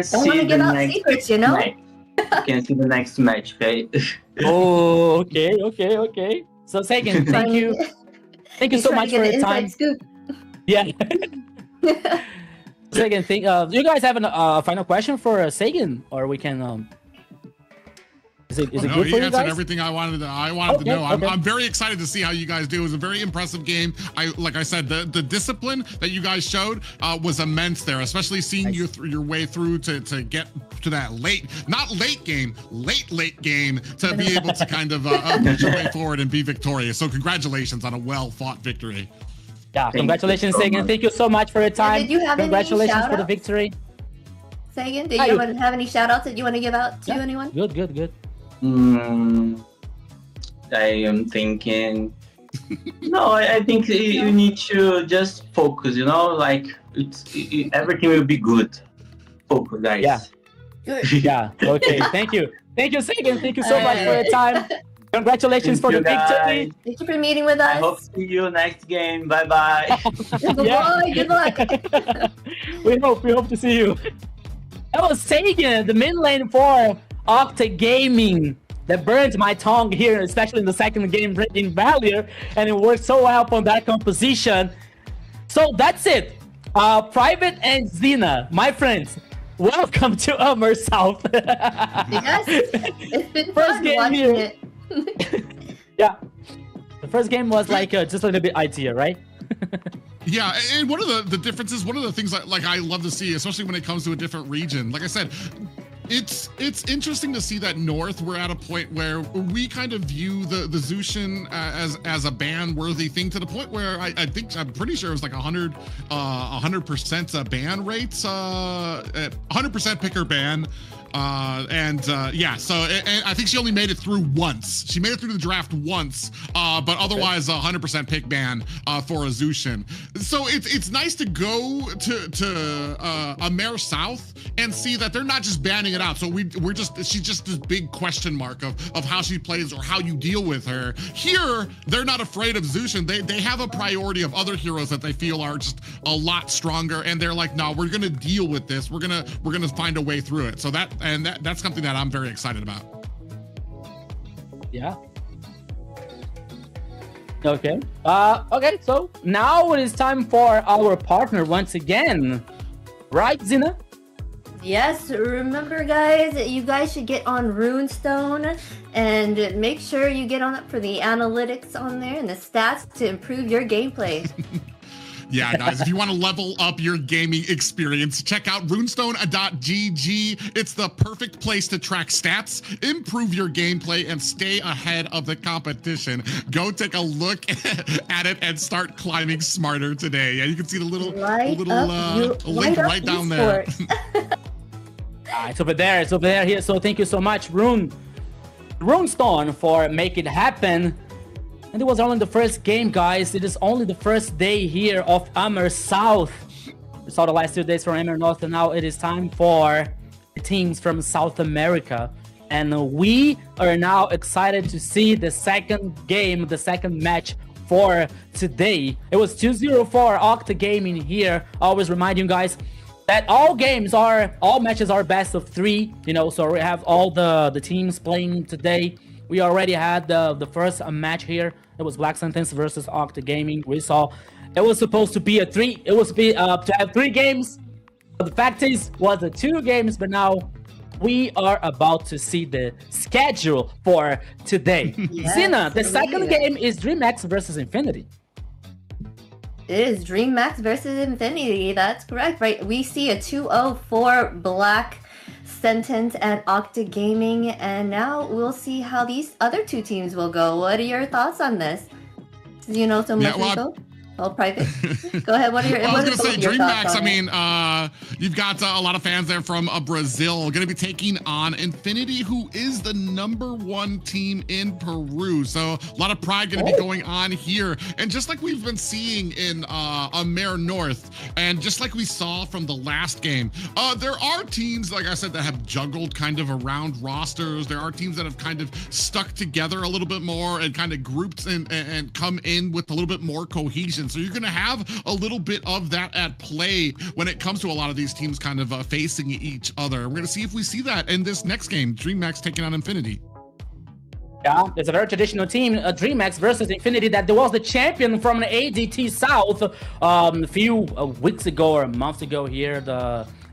see don't want to give out secrets, you know. can see the next match, okay? Oh, okay. So Sagan, thank you. Thank you so much for your time. Scoop. Yeah. Sagan, do you guys have a final question for Sagan, or we can? Is it No, good he for you answered guys? everything I wanted to know. Okay. I'm very excited to see how you guys do. It was a very impressive game. Like I said, the discipline that you guys showed was immense there, especially seeing you your way through to get to that late game to be able to kind of push your way forward and be victorious. So congratulations on a well-fought victory. Yeah, congratulations, Sagan. Thank you so much for your time. Did you have any Congratulations for the shout-outs? victory. Sagan, did you have any shout outs that you want to give out to anyone? Good. I am thinking. No, I think you need to just focus. You know, like everything will be good. Focus, guys. Yeah. Good. Yeah. Okay. Thank you, Sagan. Thank you so much for your time. Congratulations for the victory. Thank you for meeting with us. I hope to see you next game. Bye bye. Good luck. We hope to see you. That was Sagan, the mid lane for Octa Gaming, that burned my tongue here, especially in the second game in Valier, and it worked so well on that composition. So that's it. Private and Xena, my friends, welcome to AMER South. Yes, it's been First fun game watching here. it. Yeah, the first game was like just a little bit idea, right? Yeah, and one of the differences, one of the things I love to see, especially when it comes to a different region, like I said, it's interesting to see that North, we're at a point where we kind of view the Zushin as a ban worthy thing, to the point where I'm pretty sure it was like 100% ban rates, 100% picker ban. Yeah, so and I think she only made it through once. She made it through the draft once, but otherwise 100% pick ban for a Zushin. So it's nice to go to AMER South and see that they're not just banning it out. So she's just this big question mark of how she plays or how you deal with her. Here, they're not afraid of Zushin. They have a priority of other heroes that they feel are just a lot stronger, and they're like, no, we're gonna deal with this. We're gonna find a way through it. So that's something that I'm very excited about. Yeah. Okay. Okay, so now it is time for our partner once again. Right, Xena? Yes, remember guys, you guys should get on Runestone and make sure you get on up for the analytics on there and the stats to improve your gameplay. Yeah, guys, if you want to level up your gaming experience, check out runestone.gg. It's the perfect place to track stats, improve your gameplay, and stay ahead of the competition. Go take a look at it and start climbing smarter today. Yeah, you can see the little link right down there. It's over there. It's over there here. So thank you so much, Runestone, for making it happen. And it was only the first game, guys. It is only the first day here of AMER South. We saw the last 2 days from AMER North, and now it is time for the teams from South America. And we are now excited to see the second game, the second match for today. It was 2-0 for Octa Gaming here. I always remind you guys that all matches are best of 3, so we have all the teams playing today. We already had the first match here. It was Black Sentence versus Octa Gaming. We saw it was supposed to be to have 3 games. But the fact is, was 2 games, but now we are about to see the schedule for today. Yes, Xena, the second game is Dreamax versus Infinity. It is Dreammax versus Infinity. That's correct, right? We see a 2-0 for Black Sentence and Octa Gaming, and now we'll see how these other 2 teams will go. What are your thoughts on this? Do you know so much info? Well, Private. Go ahead. What are your I was going to say, your Dreammax, you've got a lot of fans there from Brazil going to be taking on Infinity, who is the #1 team in Peru. So a lot of pride going to be going on here. And just like we've been seeing in AMER North, and just like we saw from the last game, there are teams, like I said, that have juggled kind of around rosters. There are teams that have kind of stuck together a little bit more and kind of grouped and come in with a little bit more cohesion. competition. So you're going to have a little bit of that at play when it comes to a lot of these teams kind of facing each other. We're going to see if we see that in this next game, Dreammax taking on Infinity. Yeah, it's a very traditional team, Dreamax versus Infinity, that was the champion from the ADT South a few weeks ago or months ago here.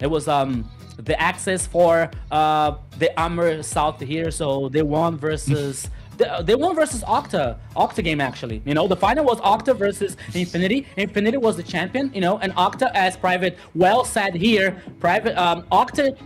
It was the access for the AMER South here, so they won versus Octa Game actually. You know, the final was Octa versus Infinity. Infinity was the champion, you know, and Octa, as Private well said here, Octa,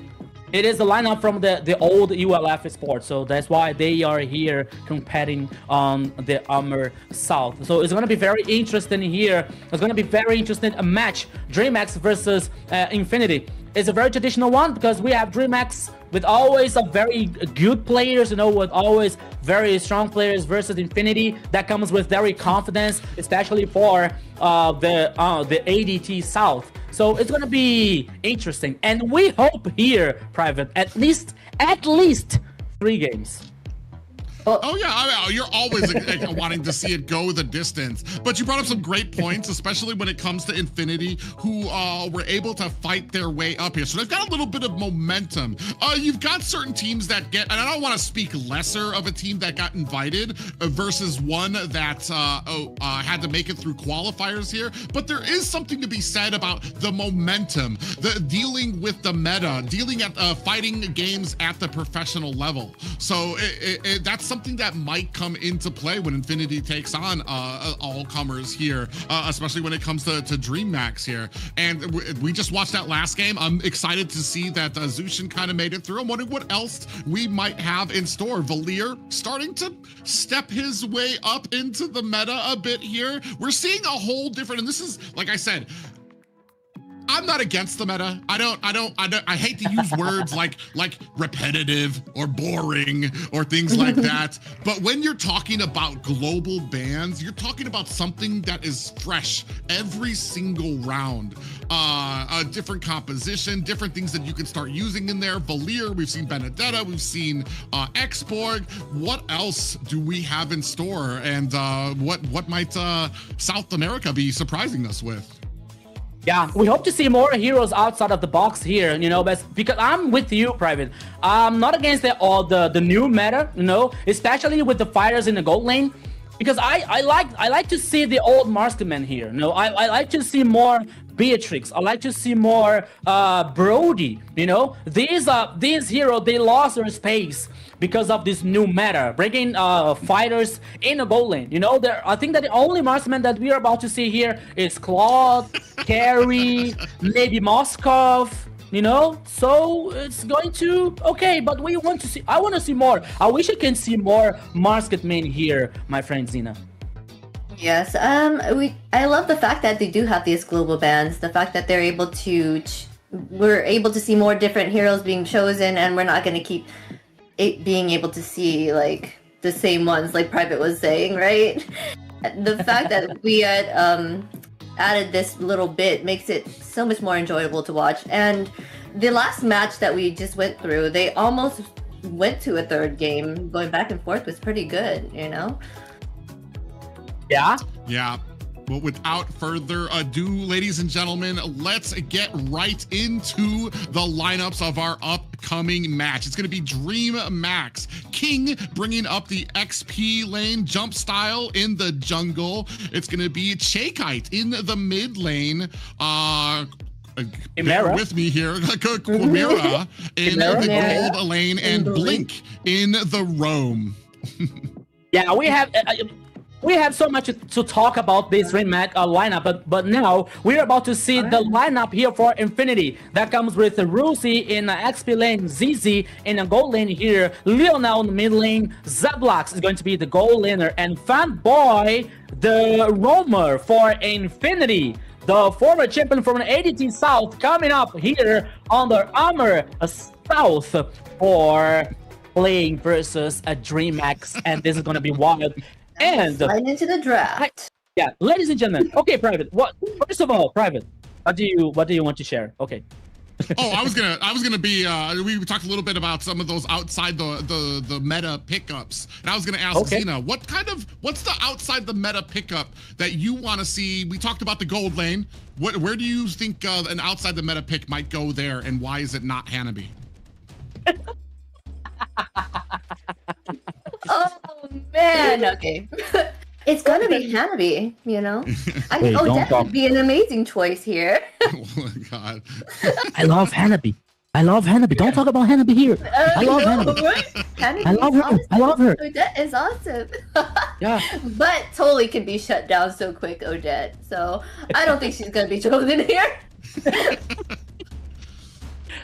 it is the lineup from the old ULF Esports, so that's why they are here competing on the AMER South. So it's going to be very interesting here. It's going to be very interesting a match, Dreamax versus Infinity. It's a very traditional one because we have Dreamax with always a very good players, you know, with always very strong players versus Infinity that comes with very confidence, especially for the ADT South. So it's gonna be interesting, and we hope here, Private, at least 3 games. Oh yeah, I mean, you're always wanting to see it go the distance. But you brought up some great points, especially when it comes to Infinity, who were able to fight their way up here. So they've got a little bit of momentum. You've got certain teams that get, and I don't want to speak lesser of a team that got invited versus one that had to make it through qualifiers here. But there is something to be said about the momentum, the dealing with the meta, dealing at fighting games at the professional level. So that's something that might come into play when Infinity takes on all comers here, especially when it comes to Dreammax here. And we just watched that last game. I'm excited to see that Zushin kind of made it through. I'm wondering what else we might have in store. Valier starting to step his way up into the meta a bit here. We're seeing a whole different, and this is, like I said, I'm not against the meta. I hate to use words like repetitive or boring or things like that. But when you're talking about global bans, you're talking about something that is fresh every single round. A different composition, different things that you can start using in there. Valier, we've seen Benedetta, we've seen Xborg. What else do we have in store? And what might South America be surprising us with? Yeah, we hope to see more heroes outside of the box here, you know, but because I'm with you, Private. I'm not against the new meta, you know, especially with the fighters in the gold lane, because I like to see the old marksman here, you know. I like to see more Beatrix. I like to see more Brody, you know. These heroes, they lost their space because of this new meta, bringing fighters in the gold lane. You know, I think that the only marksman that we are about to see here is Claude, Carry, maybe Moskov, you know. So it's going to okay, but we want to see. I want to see more. I wish I can see more marksmen here, my friend Zina. Yes, I love the fact that they do have these global bans. The fact that they're able to, we're able to see more different heroes being chosen, and we're not going to keep being able to see like the same ones, like Private was saying, right? The fact that we had added this little bit makes it so much more enjoyable to watch. And the last match that we just went through, they almost went to a third game. Going back and forth was pretty good, you know? Yeah. Well, without further ado, ladies and gentlemen, let's get right into the lineups of our upcoming match. It's going to be Dreammax. King bringing up the XP lane, Jump Style in the jungle. It's going to be Chakite in the mid lane. Bear with me here. Quimera in the gold lane, and Blink in the roam. Yeah, we have so much to talk about this Dreammax lineup, but now we're about to see the lineup here for Infinity. That comes with Rusi in the XP lane, ZZ in the gold lane here, Lionel in the mid lane, Zablax is going to be the gold laner, and Fanboy, the roamer for Infinity. The former champion from the ADT South coming up here on the AMER South for playing versus a Dreammax, and this is going to be wild. And right into the draft. Yeah, ladies and gentlemen. Okay, Private. First of all, Private, what do you want to share? Okay. Oh, I was gonna be. We talked a little bit about some of those outside the meta pickups, and I was gonna ask Zena, what's the outside the meta pickup that you want to see? We talked about the gold lane. Where do you think an outside the meta pick might go there, and why is it not Hanabi? Oh man, okay. It's gonna be Hanabi, you know. I think Odette would be an amazing choice here. Oh my god. I love Hanabi. Don't talk about Hanabi here. I love Hanabi. Right? I love her. Awesome. I love her. Odette is awesome. Yeah. But totally can be shut down so quick, Odette. So I don't think she's gonna be chosen here.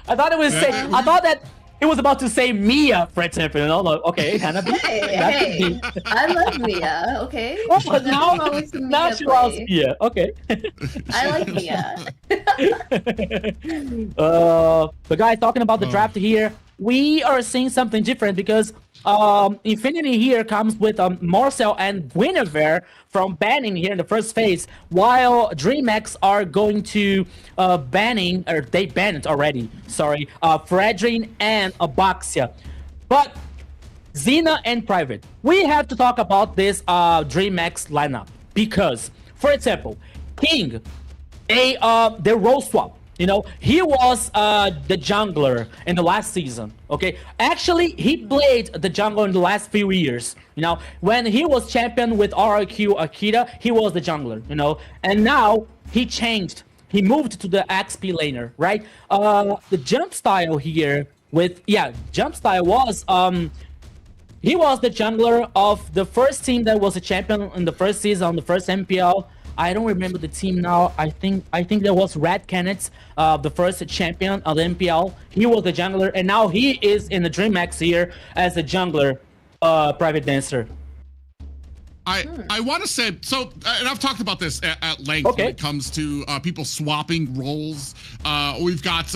I thought it was I thought that it was about to say Mia, for example. You know, like, okay, Hanabi. Hey, I love Mia. Okay. Oh, but now she loves Mia. Okay. I like Mia. But guys, talking about the draft here, we are seeing something different because Infinity here comes with Marcel and Guinevere from banning here in the first phase, while Dreamax are going to banning, or they banned already, sorry, Fredrin and Abaxia. But Xena and Private, we have to talk about this Dreamax lineup because, for example, King, they role swap. You know, he was the jungler in the last season, okay? Actually, he played the jungler in the last few years, you know? When he was champion with RRQ Akita, he was the jungler, you know? And now, he changed. He moved to the XP laner, right? The jump style here with, jump style was, he was the jungler of the first team that was a champion in the first season, on the first MPL. I don't remember the team now. I think there was Red Canids, the first champion of the MPL. He was the jungler, and now he is in the Dreamax here as a jungler, private dancer. I want to say, so, and I've talked about this at length when it comes to people swapping roles. We've got,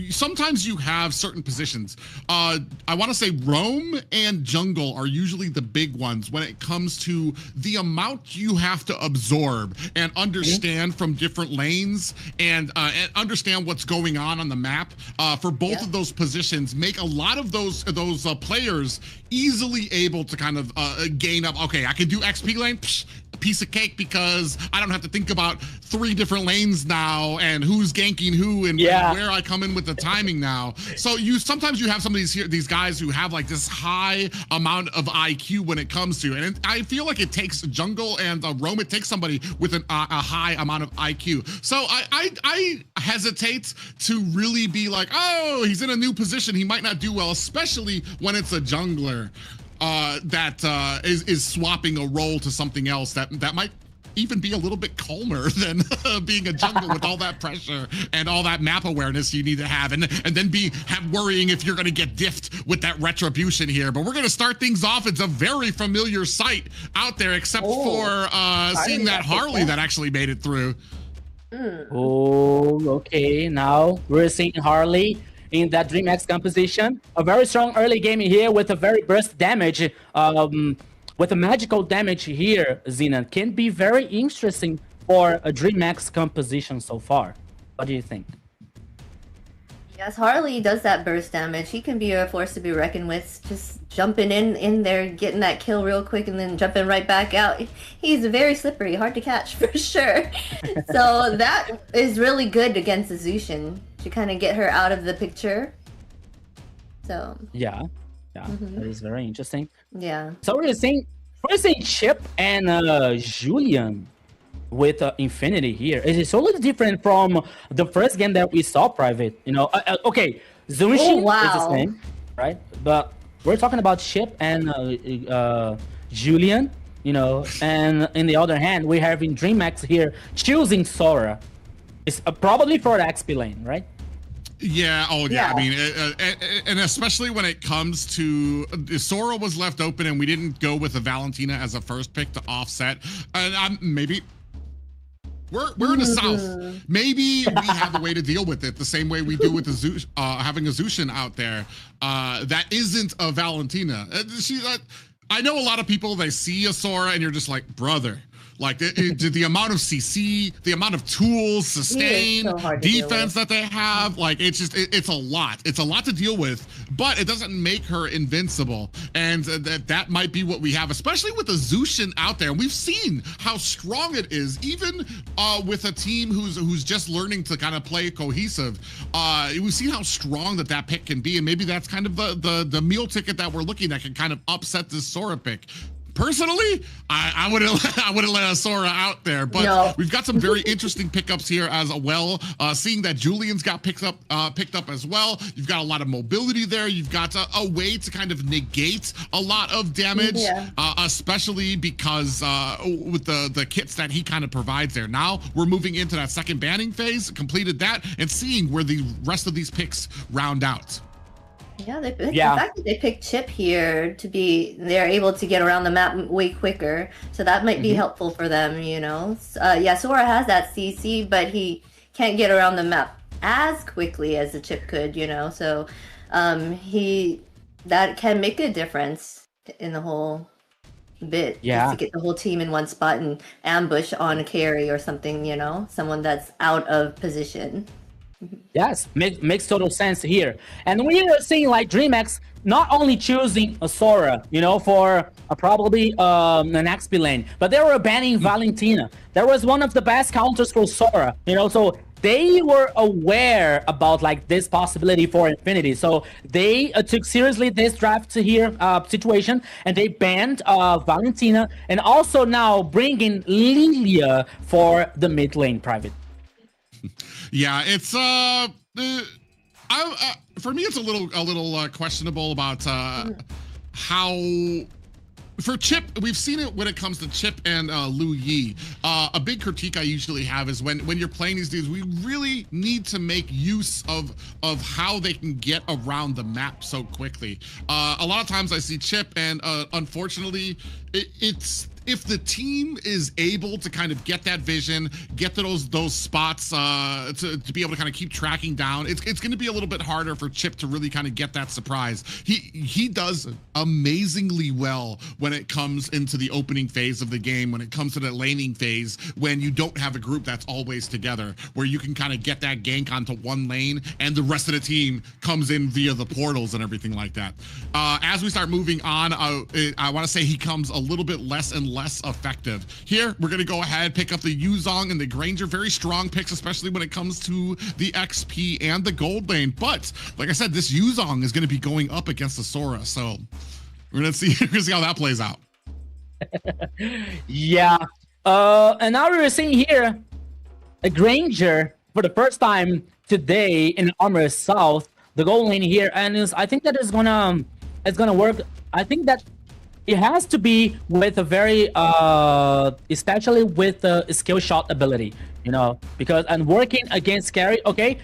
sometimes you have certain positions. I want to say Roam and Jungle are usually the big ones when it comes to the amount you have to absorb and understand from different lanes and understand what's going on the map. For both of those positions, make a lot of those players easily able to kind of gain up. Okay, I can do XP lane, piece of cake, because I don't have to think about 3 different lanes now and who's ganking who and where I come in with the timing now. So sometimes you have some of these guys who have like this high amount of IQ when it comes to, and I feel like it takes Jungle and Roam, it takes somebody with a high amount of IQ. So I hesitate to really be like, oh, he's in a new position, he might not do well, especially when it's a jungler that is swapping a role to something else that might even be a little bit calmer than being a jungle with all that pressure and all that map awareness you need to have, and then worrying if you're going to get diffed with that retribution here. But we're going to start things off. It's a very familiar sight out there, except for seeing that Harley that actually made it through. Oh, okay. Now we're seeing Harley in that Dreamax composition. A very strong early game here with a very burst damage, with a magical damage here, Xena. Can be very interesting for a Dreamax composition so far. What do you think? Yes, Harley does that burst damage. He can be a force to be reckoned with. Just jumping in there, getting that kill real quick, and then jumping right back out. He's very slippery, hard to catch for sure. So that is really good against the Zushin to kind of get her out of the picture. So that is very interesting. Yeah. So we're seeing Chip and Julian with Infinity here. It is totally different from the first game that we saw, Private. You know, okay, Zushin is the same, right? But we're talking about Chip and Julian, you know, and in the other hand, we're having Dreamax here choosing Sora. It's probably for the XP lane, right? Yeah. Oh, yeah. I mean, and especially when it comes to Sora was left open, and we didn't go with a Valentina as a first pick to offset. And maybe we're in the South. Maybe we have a way to deal with it the same way we do with the having a Zushin out there that isn't a Valentina. I know a lot of people, they see a Sora and you're just like, brother, Like the amount of CC, the amount of tools, sustain, so defense that they have, like it's a lot. It's a lot to deal with, but it doesn't make her invincible. And that might be what we have, especially with the Zushin out there. We've seen how strong it is, even with a team who's just learning to kind of play cohesive. We've seen how strong that pick can be, and maybe that's kind of the meal ticket that we're looking at can kind of upset this Sora pick. Personally, I wouldn't let a Sora out there, but we've got some very interesting pickups here as well. Seeing that Julian's got picked up as well. You've got a lot of mobility there. You've got a way to kind of negate a lot of damage, especially because with the kits that he kind of provides there. Now we're moving into that second banning phase, completed that, and seeing where the rest of these picks round out. Yeah, the fact that they picked Chip here they're able to get around the map way quicker, so that might be helpful for them, you know. Sora has that CC, but he can't get around the map as quickly as the Chip could, you know. So that can make a difference in the whole bit. Just to get the whole team in one spot and ambush on a carry or something, you know, someone that's out of position. Yes, makes total sense here. And we are seeing like Dreamax not only choosing a Sora, you know, for probably an XP lane, but they were banning Valentina. That was one of the best counters for Sora, you know, so they were aware about like this possibility for Infinity. So they took seriously this draft here situation, and they banned Valentina, and also now bringing Lilia for the mid lane private. Yeah, it's for me it's a little questionable about how. For Chip, we've seen it when it comes to Chip and Lu Yi. A big critique I usually have is when you're playing these dudes, we really need to make use of how they can get around the map so quickly. A lot of times I see Chip, and unfortunately, it's if the team is able to kind of get that vision, get to those spots to be able to kind of keep tracking down, it's going to be a little bit harder for Chip to really kind of get that surprise. He does amazingly well when it comes into the opening phase of the game, when it comes to the laning phase, when you don't have a group that's always together, where you can kind of get that gank onto one lane and the rest of the team comes in via the portals and everything like that. As we start moving on, I want to say he comes a little bit less and less effective. Here, we're going to go ahead, pick up the Yuzong and the Granger. Very strong picks, especially when it comes to the XP and the gold lane. But like I said, this Yuzong is going to be going up against the Sora. So we're going to see how that plays out. Yeah. And now we're seeing here a Granger for the first time today in Armor South, the gold lane here. And I think that it's gonna work. I think that it has to be with a very, especially with the skill shot ability, you know, because and working against Carry, okay,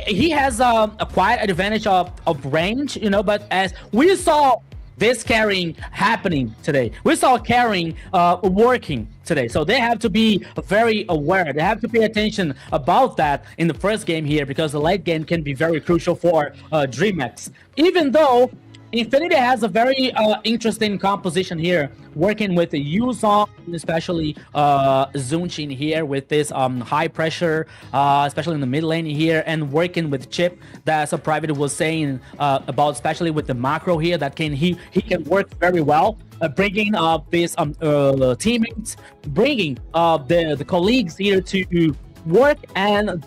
he has a quite advantage of range, you know, but as we saw this carrying happening today, we saw carrying working today, so they have to be very aware. They have to pay attention about that in the first game here, because the late game can be very crucial for Dreamax, even though Infinity has a very interesting composition here, working with the Yuzong, especially Zunchin here with this high pressure, especially in the mid lane here, and working with Chip, that's a Private was saying about, especially with the macro here, that he can work very well, bringing these teammates, bringing the colleagues here to work and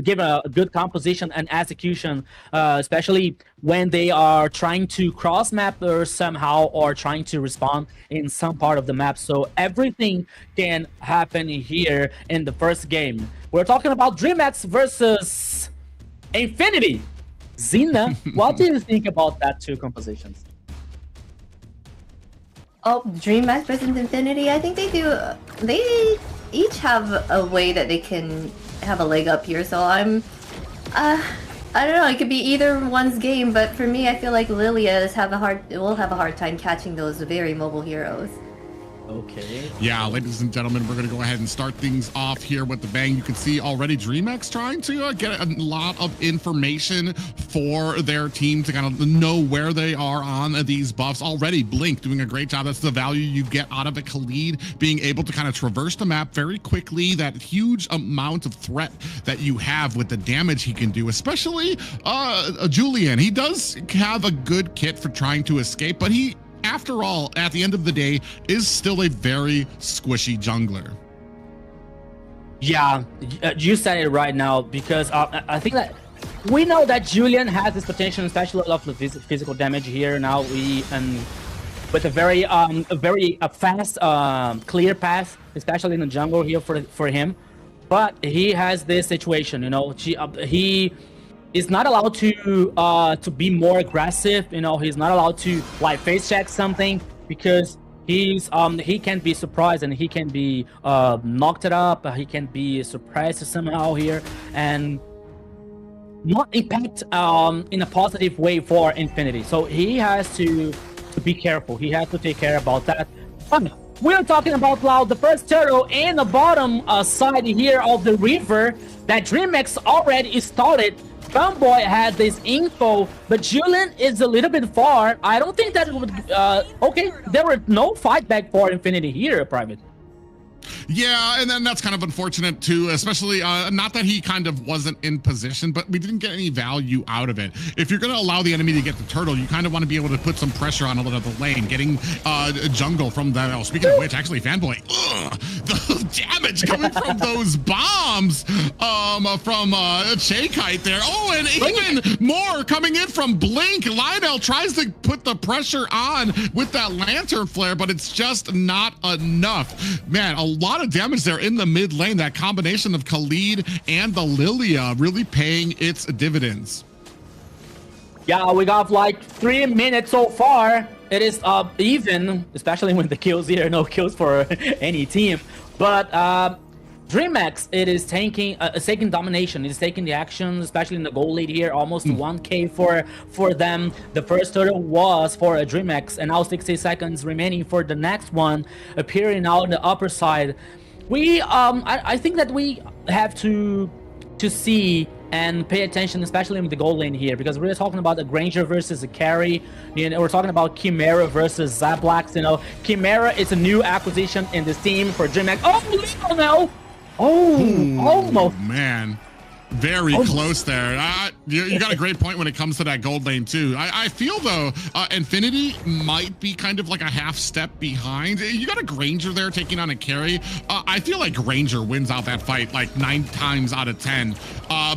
give a good composition and execution, especially when they are trying to cross map or somehow, or trying to respond in some part of the map. So everything can happen here in the first game. We're talking about Dreamax versus Infinity. Zina, what do you think about that two compositions? Oh, Dreamax versus Infinity, I think they each have a way that they can have a leg up here, so I don't know, it could be either one's game, but for me, I feel like Lilia will have a hard time catching those very mobile heroes. Okay. Yeah, ladies and gentlemen, we're going to go ahead and start things off here with the bang. You can see already Dreamax trying to get a lot of information for their team to kind of know where they are on these buffs. Already Blink doing a great job. That's the value you get out of it. Khalid being able to kind of traverse the map very quickly. That huge amount of threat that you have with the damage he can do, especially Julian. He does have a good kit for trying to escape, but he, after all, at the end of the day, is still a very squishy jungler. Yeah, you said it right now, because I think that we know that Julian has this potential, especially of the physical damage here. Now we with a very fast, clear path, especially in the jungle here for him. But he has this situation, you know. He is not allowed to be more aggressive. You know, he's not allowed to like face check something, because he can be surprised and he can be knocked it up. He can be surprised somehow here and not impact in a positive way for Infinity. So he has to be careful. He has to take care about that. We're talking about now the first turtle in the bottom side here of the river that Dreamax already started. Fanboy had this info, but Julian is a little bit far. I don't think that would... okay, there were no fight back for Infinity here, Private. Yeah, and then that's kind of unfortunate too, especially not that he kind of wasn't in position, but we didn't get any value out of it. If you're going to allow the enemy to get the turtle, you kind of want to be able to put some pressure on a little of the lane, getting jungle from that. Oh, speaking of which, actually, Fanboy, the damage coming from those bombs from Kite there. Oh, and even more coming in from Blink. Lionel tries to put the pressure on with that lantern flare, but it's just not enough. Man, a lot of damage there in the mid lane. That combination of Khalid and the Lilia really paying its dividends. Yeah, we got like 3 minutes so far. It is even, especially when the kills here, no kills for any team. But Dreamax, it is taking domination. It is taking the action, especially in the goal lead here. Almost 1k for them. The first turtle was for a Dreamax, and now 60 seconds remaining for the next one appearing out on the upper side. We I think that we have to see and pay attention, especially in the goal lane here, because we're talking about a Granger versus a carry. You know, we're talking about Chimera versus Zablax. You know, Chimera is a new acquisition in this team for Dreamax. Oh no! Oh, almost. Man, very close there. You got a great point when it comes to that gold lane too. I feel though, Infinity might be kind of like a half step behind. You got a Granger there taking on a carry. I feel like Granger wins out that fight like 9 times out of 10.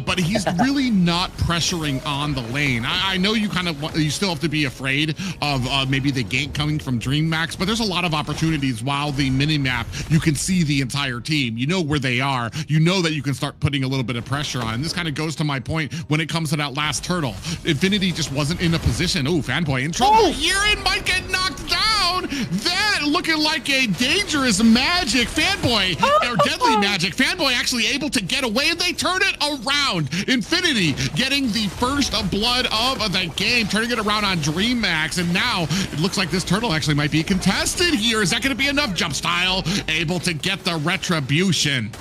But he's really not pressuring on the lane. I know you you still have to be afraid of maybe the gank coming from Dreammax, but there's a lot of opportunities while the minimap, you can see the entire team. You know where they are. You know that you can start putting a little bit of pressure on. And this kind of goes to my point when it comes to that last turtle. Infinity just wasn't in a position. Oh, Fanboy in trouble here and might get knocked down. That looking like a dangerous magic. Fanboy, or deadly magic. Fanboy actually able to get away, and they turn it around. Infinity getting the first blood of the game, turning it around on Dreamax, and now it looks like this turtle actually might be contested here. Is that going to be enough? Jump style, able to get the retribution.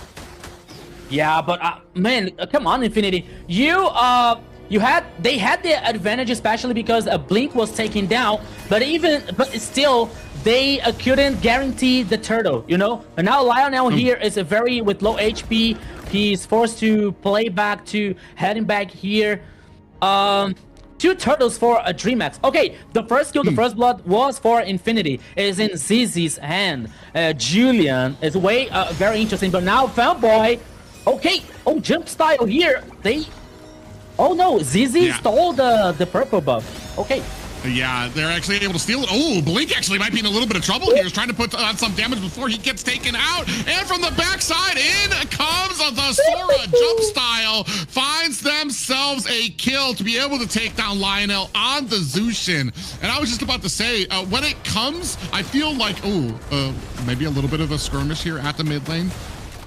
Yeah, but man, come on, Infinity. They had the advantage, especially because a Blink was taken down, but still they couldn't guarantee the turtle, you know. And now Lionel here is with low HP. He's forced to play back to heading back here. 2 turtles for a Dreamax. Okay, the first kill, the first blood was for Infinity. It is in ZZ's hand. Julian is very interesting, but now Fanboy. Okay, jump style here. Oh no, ZZ stole the purple buff. Okay. Yeah, they're actually able to steal it. Oh, Blink actually might be in a little bit of trouble here. He's trying to put on some damage before he gets taken out. And from the backside, in comes the Sora. Jump style finds themselves a kill to be able to take down Lionel on the Zushin. And I was just about to say, when it comes, I feel like, maybe a little bit of a skirmish here at the mid lane.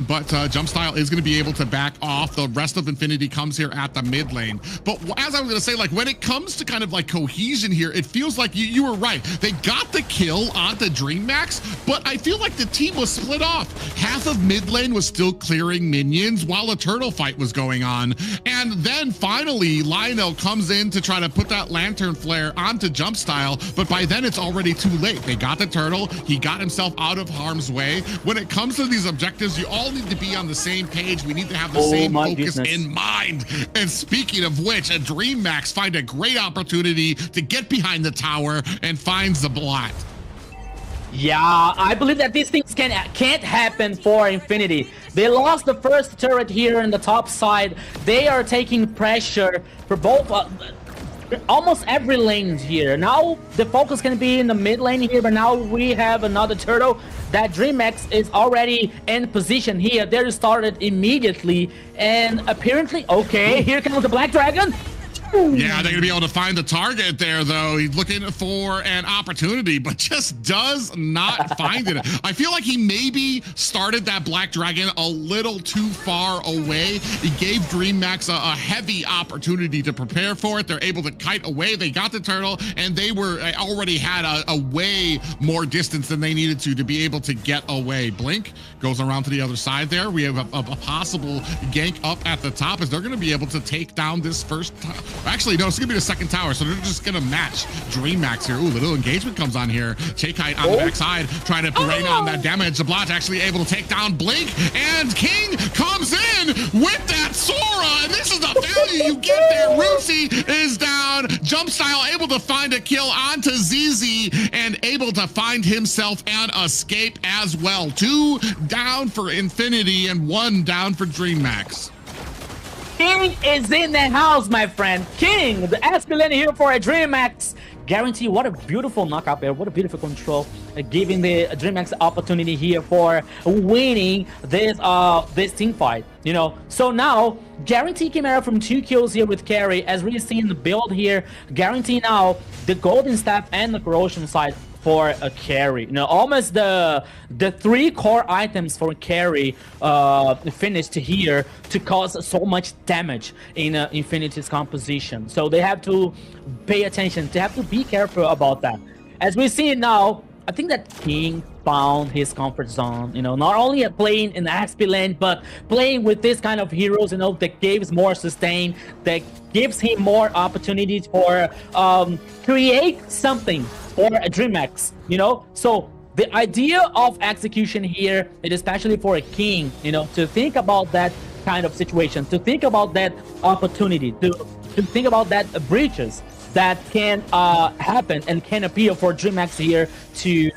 but Jumpstyle is going to be able to back off. The rest of Infinity comes here at the mid lane. But as I was going to say, like when it comes to kind of like cohesion here, it feels like you were right. They got the kill onto Dreamax, but I feel like the team was split off. Half of mid lane was still clearing minions while a turtle fight was going on. And then finally, Lionel comes in to try to put that lantern flare onto Jumpstyle, but by then it's already too late. They got the turtle, he got himself out of harm's way. When it comes to these objectives, you all need to be on the same page. We need to have the same focus in mind. And speaking of which, a Dreamax find a great opportunity to get behind the tower and finds the blot. Yeah, I believe that these things can't happen for Infinity. They lost the first turret here in the top side. They are taking pressure for both almost every lane here. Now the focus can be in the mid lane here, but now we have another turtle. That Dreamax is already in position here. They started immediately, and apparently, okay, here comes the Black Dragon. Yeah, they're gonna be able to find the target there, though. He's looking for an opportunity, but just does not find it. I feel like he maybe started that Black Dragon a little too far away. He gave Dreamax a heavy opportunity to prepare for it. They're able to kite away. They got the turtle, and they were already had a way more distance than they needed to be able to get away. Blink goes around to the other side there. We have a possible gank up at the top as they're gonna be able to take down this first Actually, no, it's gonna be the second tower, so they're just gonna match Dreamax here. Ooh, little engagement comes on here. Chakite on the backside, trying to bring on that damage. The Blotch actually able to take down Blink, and King comes in with that Sora, and this is the value you get there. Rusi is down. Jumpstyle able to find a kill onto ZZ, and able to find himself an escape as well. 2 down for Infinity, and 1 down for Dreamax. King is in the house, my friend. King, the Escalade here for a Dreamax. Guarantee, what a beautiful knockout there. What a beautiful control. Giving the Dreamax opportunity here for winning this team fight. You know, so now guarantee Chimera from 2 kills here with carry, as we see in the build here. Guarantee now the golden staff and the corrosion side for a carry. You know, almost the 3 core items for carry finished here to cause so much damage in Infinity's composition. So they have to pay attention. They have to be careful about that. As we see now, I think that King found his comfort zone, you know, not only playing in the XP lane, but playing with this kind of heroes, you know, that gives more sustain, that gives him more opportunities for create something for a Dreamax, you know. So the idea of execution here, and especially for a King, you know, to think about that kind of situation, to think about that opportunity, to think about that breaches that can happen and can appear for Dreamax here to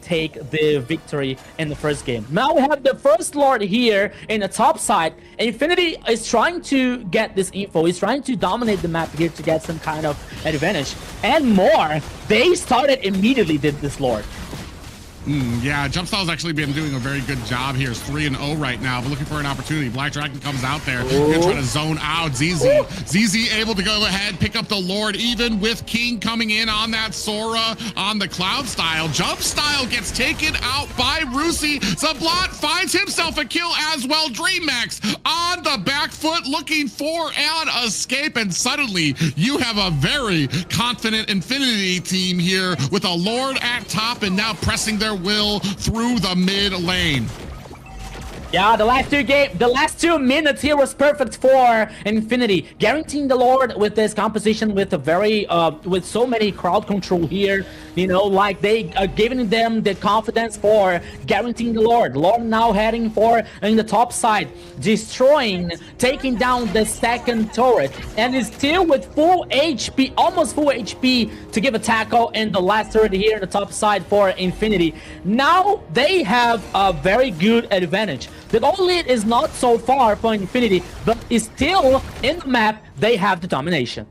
take the victory in the first game. Now we have the first Lord here in the top side. Infinity is trying to get this info. He's trying to dominate the map here to get some kind of advantage. And more, they started immediately did this Lord. Yeah, Jumpstyle's actually been doing a very good job here. It's 3-0 right now, but looking for an opportunity. Black Dragon comes out there. Gonna try to zone out ZZ. ZZ able to go ahead, pick up the Lord, even with King coming in on that Sora on the Cloud Style. Jumpstyle gets taken out by Rusi. Zablot finds himself a kill as well. Dreamax on the back foot looking for an escape, and suddenly you have a very confident Infinity team here with a Lord at top and now pressing their will through the mid lane. Yeah, the last 2 minutes here was perfect for Infinity, guaranteeing the Lord with this composition, with a very with so many crowd control here. You know, like they are giving them the confidence for guaranteeing the Lord. Lord now heading for in the top side, destroying, taking down the second turret, and is still with full HP, almost full HP to give a tackle in the last turret here in the top side for Infinity. Now they have a very good advantage. The goal lead is not so far for Infinity, but is still in the map. They have the domination.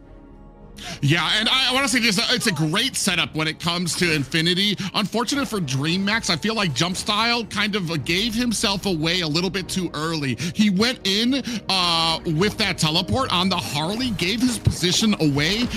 Yeah, and I want to say this, it's a great setup when it comes to Infinity. Unfortunate for Dreamax, I feel like Jumpstyle kind of gave himself away a little bit too early. He went in with that teleport on the Harley, gave his position away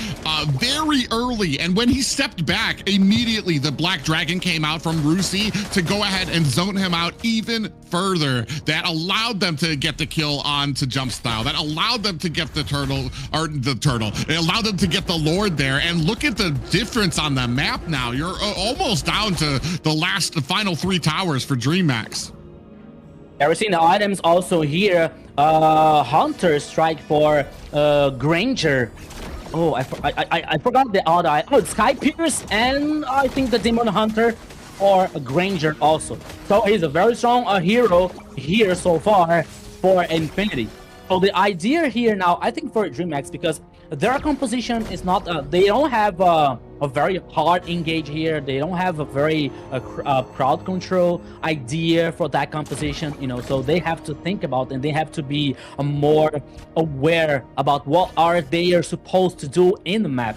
very early, and when he stepped back, immediately the Black Dragon came out from Rusi to go ahead and zone him out even further. That allowed them to get the kill onto Jumpstyle. That allowed them to get the turtle. It allowed them to get the Lord there, and look at the difference on the map now. You're almost down to the final 3 towers for Dreamax. Yeah, we're seeing the items also here. Hunter strike for Granger. Oh, I forgot the other item. Oh, Sky Pierce, and I think the Demon Hunter or Granger also. So he's a very strong hero here so far for Infinity. So the idea here now, I think for Dreamax, because their composition is not, they don't have a very hard engage here. They don't have a very crowd control idea for that composition, you know, so they have to think about, and they have to be more aware about what are they are supposed to do in the map.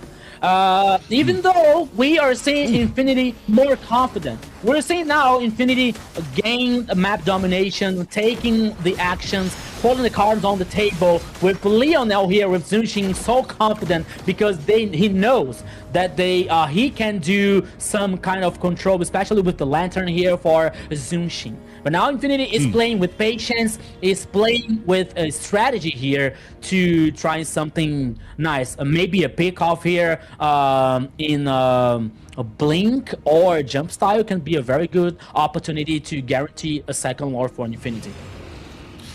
Even though we are seeing Infinity more confident, we're seeing now Infinity gain map domination, taking the actions, putting the cards on the table, with Leonel here with Zunshin so confident because he knows that he can do some kind of control, especially with the lantern here for Zunshin. But now Infinity is playing with patience, is playing with a strategy here to try something nice. Maybe a pick off here in a Blink or Jump Style can be a very good opportunity to guarantee a second Lord for Infinity.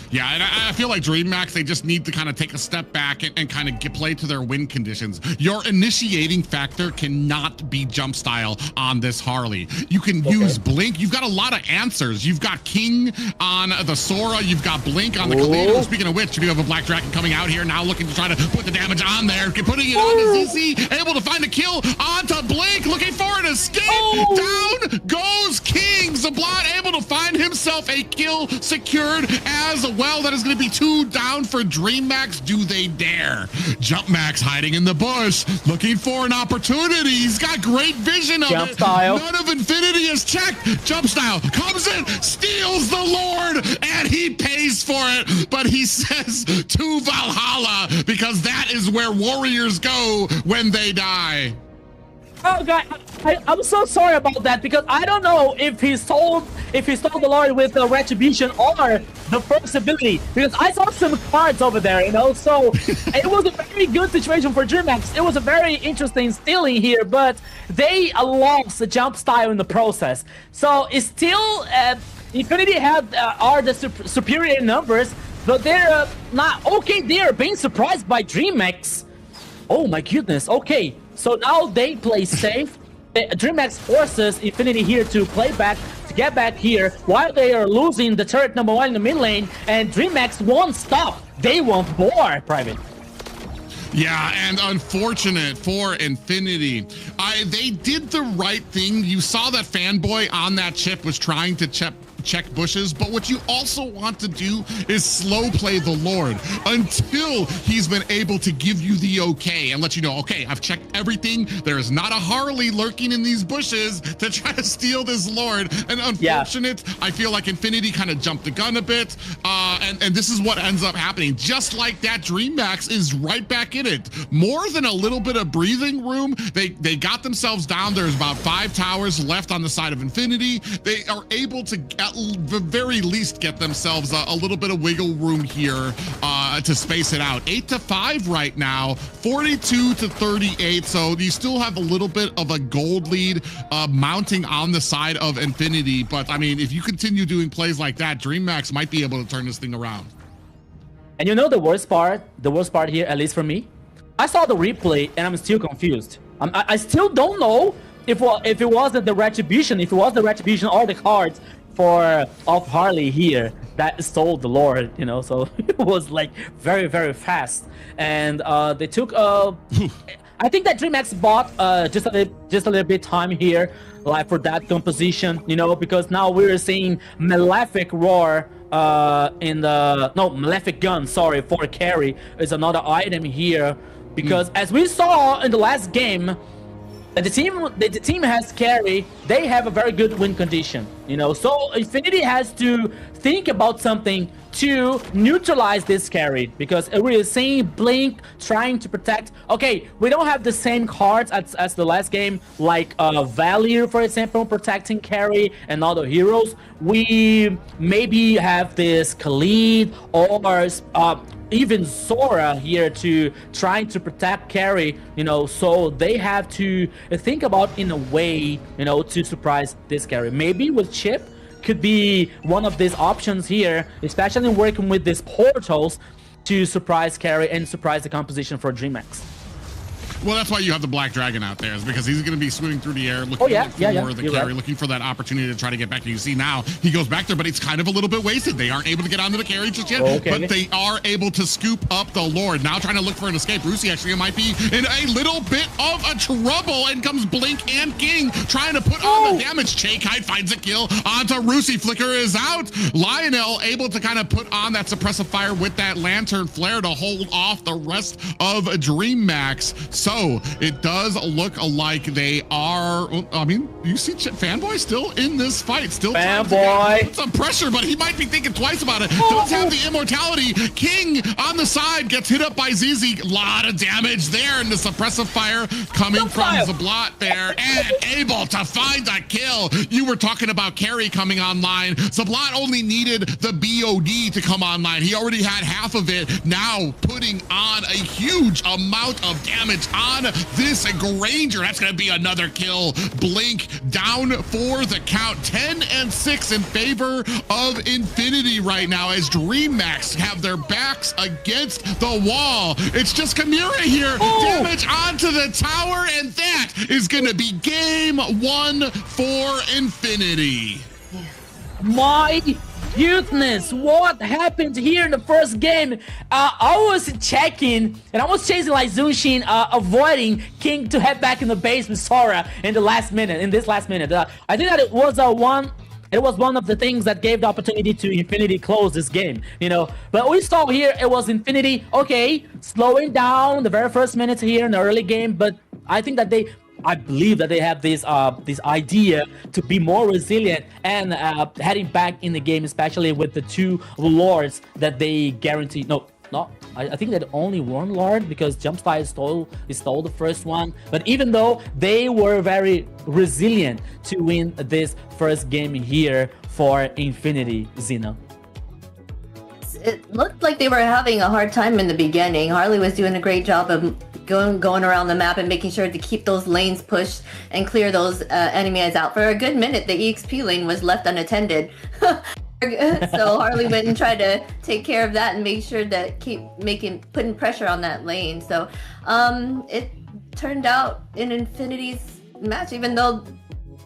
Yeah, and I feel like Dreamax, they just need to kind of take a step back and kind of play to their win conditions. Your initiating factor cannot be Jump Style on this Harley. You can use Blink. You've got a lot of answers. You've got King on the Sora. You've got Blink on the Kalito. Speaking of which, you have a Black Dragon coming out here now looking to try to put the damage on there. Putting it onto ZZ, able to find a kill onto Blink, looking for an escape. Down goes King. Zablat able to find himself a kill secured as well. That is going to be 2 down for Dreamax. Do they dare? Jumpmax hiding in the bush, looking for an opportunity. He's got great vision of it. None of Infinity is checked. Jump Style comes in, steals the Lord, and he pays for it. But he says to Valhalla, because that is where warriors go when they die. Oh God, I'm so sorry about that, because I don't know if he stole the Lord with the Retribution or the first ability, because I saw some cards over there, you know, so it was a very good situation for Dreamax. It was a very interesting stealing here, but they lost the Jump Style in the process. So it's still Infinity are the superior numbers, but they're not okay. They are being surprised by Dreamax. Oh my goodness. Okay. So now they play safe. Dreamax forces Infinity here to play back, to get back here, while they are losing the turret number 1 in the mid lane, and Dreamax won't stop. They want more, Private. Yeah, and unfortunate for Infinity. They did the right thing. You saw that fanboy on that chip was trying to check bushes, but what you also want to do is slow play the Lord until he's been able to give you the okay and let you know, okay, I've checked everything. There is not a Harley lurking in these bushes to try to steal this Lord. And unfortunate, I feel like Infinity kind of jumped the gun a bit, and this is what ends up happening. Just like that, Dreamax is right back in it. More than a little bit of breathing room, they got themselves down. There's about 5 towers left on the side of Infinity. They are able to at the very least get themselves a little bit of wiggle room here to space it out. 8-5 right now, 42-38. So you still have a little bit of a gold lead mounting on the side of Infinity. But I mean, if you continue doing plays like that, Dreamax might be able to turn this thing around. And you know the worst part here, at least for me? I saw the replay and I'm still confused. I still don't know if it wasn't the Retribution, if it was the Retribution or the cards of Harley here that stole the Lord, you know, so it was like very, very fast. And they took I think that Dreamax bought just a little bit time here, like for that composition, you know, because now we're seeing Malefic Roar in the Malefic Gun, sorry, for carry is another item here, because as we saw in the last game, the team has carry. They have a very good win condition, you know. So Infinity has to think about something to neutralize this carry, because we're seeing Blink trying to protect. Okay, we don't have the same cards as the last game, like Valier, for example, protecting carry and other heroes. We maybe have this Khalid or even Sora here to trying to protect carry, you know. So they have to think about in a way, you know, to surprise this carry. Maybe with Chip could be one of these options here, especially working with these portals to surprise carry and surprise the composition for Dreamax. Well, that's why you have the Black Dragon out there, is because he's going to be swimming through the air looking for the carry, looking for that opportunity to try to get back. You see now he goes back there, but it's kind of a little bit wasted. They aren't able to get onto the carry just yet, but they are able to scoop up the Lord. Now trying to look for an escape. Rusi actually might be in a little bit of a trouble, and comes Blink and King trying to put on the damage. Chakite finds a kill onto Rusi. Flicker is out. Lionel able to kind of put on that suppressive fire with that lantern flare to hold off the rest of Dreammax. So it does look like they are, I mean, you see Fanboy still in this fight, still Fanboy put some pressure, but he might be thinking twice about it. Does have the immortality. King on the side gets hit up by ZZ. A lot of damage there, and the suppressive fire coming from Zablot there, and able to find a kill. You were talking about carry coming online. Zablot only needed the BOD to come online. He already had half of it, now putting on a huge amount of damage on this Granger. That's going to be another kill. Blink down for the count. 10-6 in favor of Infinity right now, as Dreamax have their backs against the wall. It's just Chimera here. Damage onto the tower, and that is going to be game 1 for Infinity. My goodness, what happened here in the first game? I was checking and I was chasing like Zunshin, avoiding King to head back in the base with Sora in the last minute. I think that it was one of the things that gave the opportunity to Infinity close this game, you know. But we saw here it was Infinity, okay, slowing down the very first minutes here in the early game, but I think that I believe that they have this idea to be more resilient and heading back in the game, especially with the 2 lords that they guarantee. I think that only 1 lord, because Jumpstyle stole the first one. But even though they were very resilient to win this first game here for Infinity, Zeno. It looked like they were having a hard time in the beginning. Harley was doing a great job of going around the map and making sure to keep those lanes pushed and clear those enemies out. For a good minute, the EXP lane was left unattended. So Harley went and tried to take care of that and make sure that putting pressure on that lane. So it turned out in Infinity's match, even though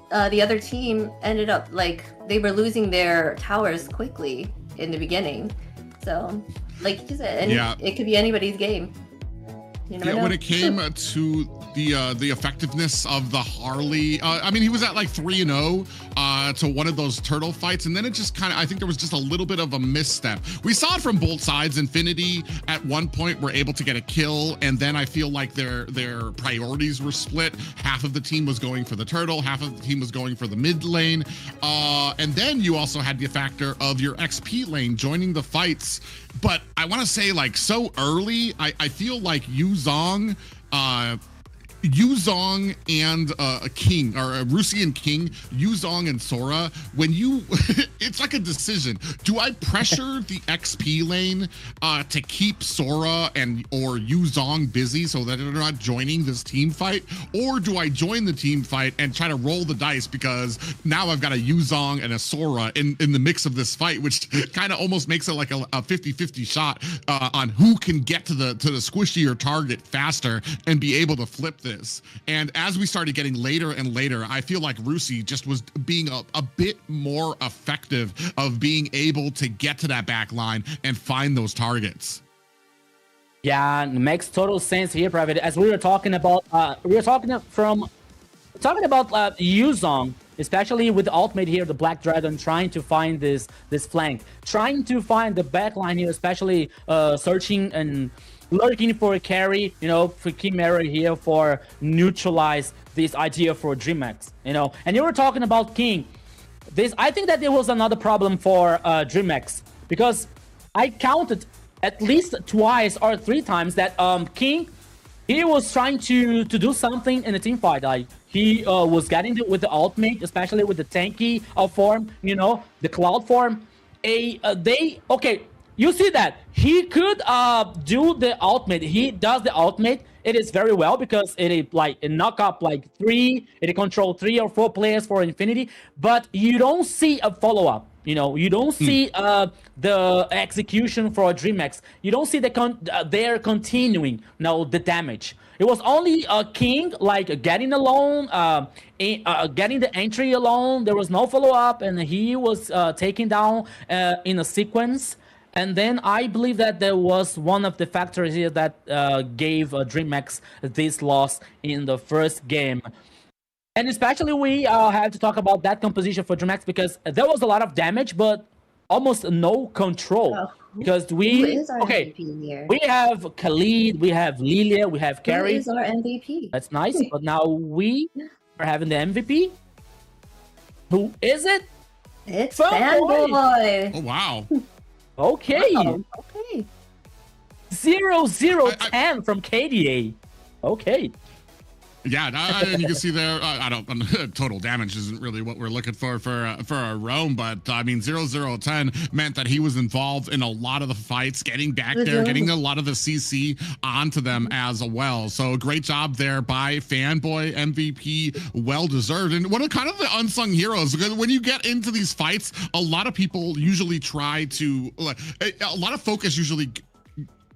the other team ended up like they were losing their towers quickly in the beginning. So like you said, it could be anybody's game. When it came to the effectiveness of the Harley, I mean, he was at like 3-0 to one of those turtle fights, and then it just kind of, I think there was just a little bit of a misstep. We saw it from both sides. Infinity at one point were able to get a kill, and then I feel like their priorities were split. Half of the team was going for the turtle, half of the team was going for the mid lane, and then you also had the factor of your XP lane joining the fights. But I want to say, like, so early, I feel like Yuzong and King, or Rusi and King, Yuzong and Sora, when you, it's like a decision. Do I pressure the XP lane to keep Sora or Yuzong busy so that they're not joining this team fight? Or do I join the team fight and try to roll the dice, because now I've got a Yuzong and a Sora in the mix of this fight, which kind of almost makes it like a 50-50 shot on who can get to the squishier target faster and be able to flip this. And as we started getting later and later, I feel like Rusi just was being a bit more effective of being able to get to that back line and find those targets. Yeah, makes total sense here, Private. As we were talking about, Yuzong, especially with the ultimate here, the Black Dragon trying to find this flank, trying to find the backline here, especially searching and lurking for a carry, you know, for Chimera here for neutralize this idea for Dreamax, you know. And you were talking about King. I think that there was another problem for Dreamax, because I counted at least twice or 3 times that King, he was trying to do something in the team fight. Like he was getting it with the ultimate, especially with the tanky form, you know, the cloud form. Okay, you see that he could do the ultimate. He does the ultimate. It is very well because it knock up like 3, it control 3 or 4 players for Infinity, but you don't see a follow-up. You know, you don't see the execution for Dreamax. You don't see they're continuing the damage. It was only King like getting alone, getting the entry alone. There was no follow-up, and he was taken down in a sequence. And then I believe that there was one of the factors here that gave Dreamax this loss in the first game. And especially we have to talk about that composition for Dreamax, because there was a lot of damage, but almost no control. Oh, because we have Khalid, we have Lilia, we have Carrie. Who is our MVP? That's nice, but now we are having the MVP. Who is it? It's Fanboy. Oh wow. Okay. Wow. Okay. 0-0-10 from KDA. Okay. Yeah, and you can see there, total damage isn't really what we're looking for a roam, but I mean, 0-0-10 meant that he was involved in a lot of the fights, getting back there, getting a lot of the CC onto them as well. So great job there by Fanboy, MVP, well deserved. And one of kind of the unsung heroes, because when you get into these fights, a lot of people usually try to, a lot of focus usually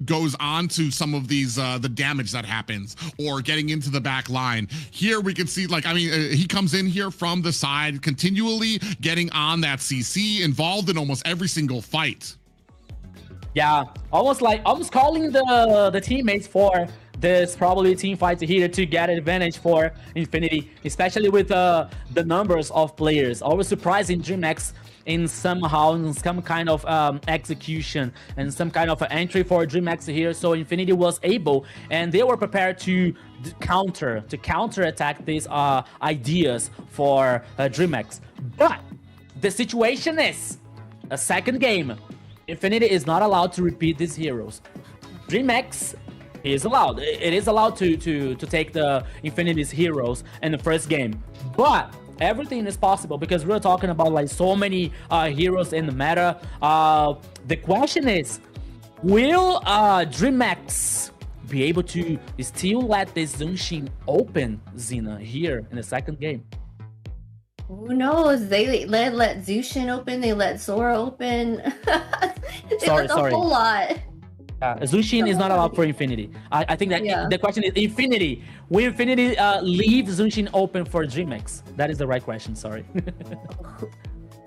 goes on to some of these the damage that happens or getting into the back line. Here we can see, like, I mean, he comes in here from the side, continually getting on that CC, involved in almost every single fight. Yeah, almost calling the teammates for this probably team fight here to get advantage for Infinity, especially with the numbers of players. Always surprising Dreamax in some kind of execution and some kind of entry for Dreamax here. So Infinity was able, and they were prepared to counter attack these ideas for Dreamax. But the situation is a second game. Infinity is not allowed to repeat these heroes. Dreamax is allowed. It is allowed to take the Infinity's heroes in the first game, but everything is possible because we're talking about like so many heroes in the meta. The question is, will Dreamax be able to still let this Zunshin open Xena here in the second game? Who knows? They let Zushin open, they let Sora open. They let a whole lot. Zushin is not allowed for Infinity. I think that the question is Infinity. Will Infinity leave Zushin open for Dreamax? That is the right question, sorry.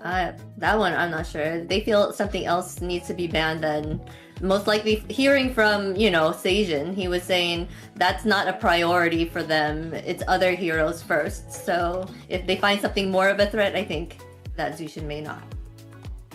That one, I'm not sure. They feel something else needs to be banned, then most likely hearing from, Seijin, he was saying that's not a priority for them. It's other heroes first. So if they find something more of a threat, I think that Zushin may not.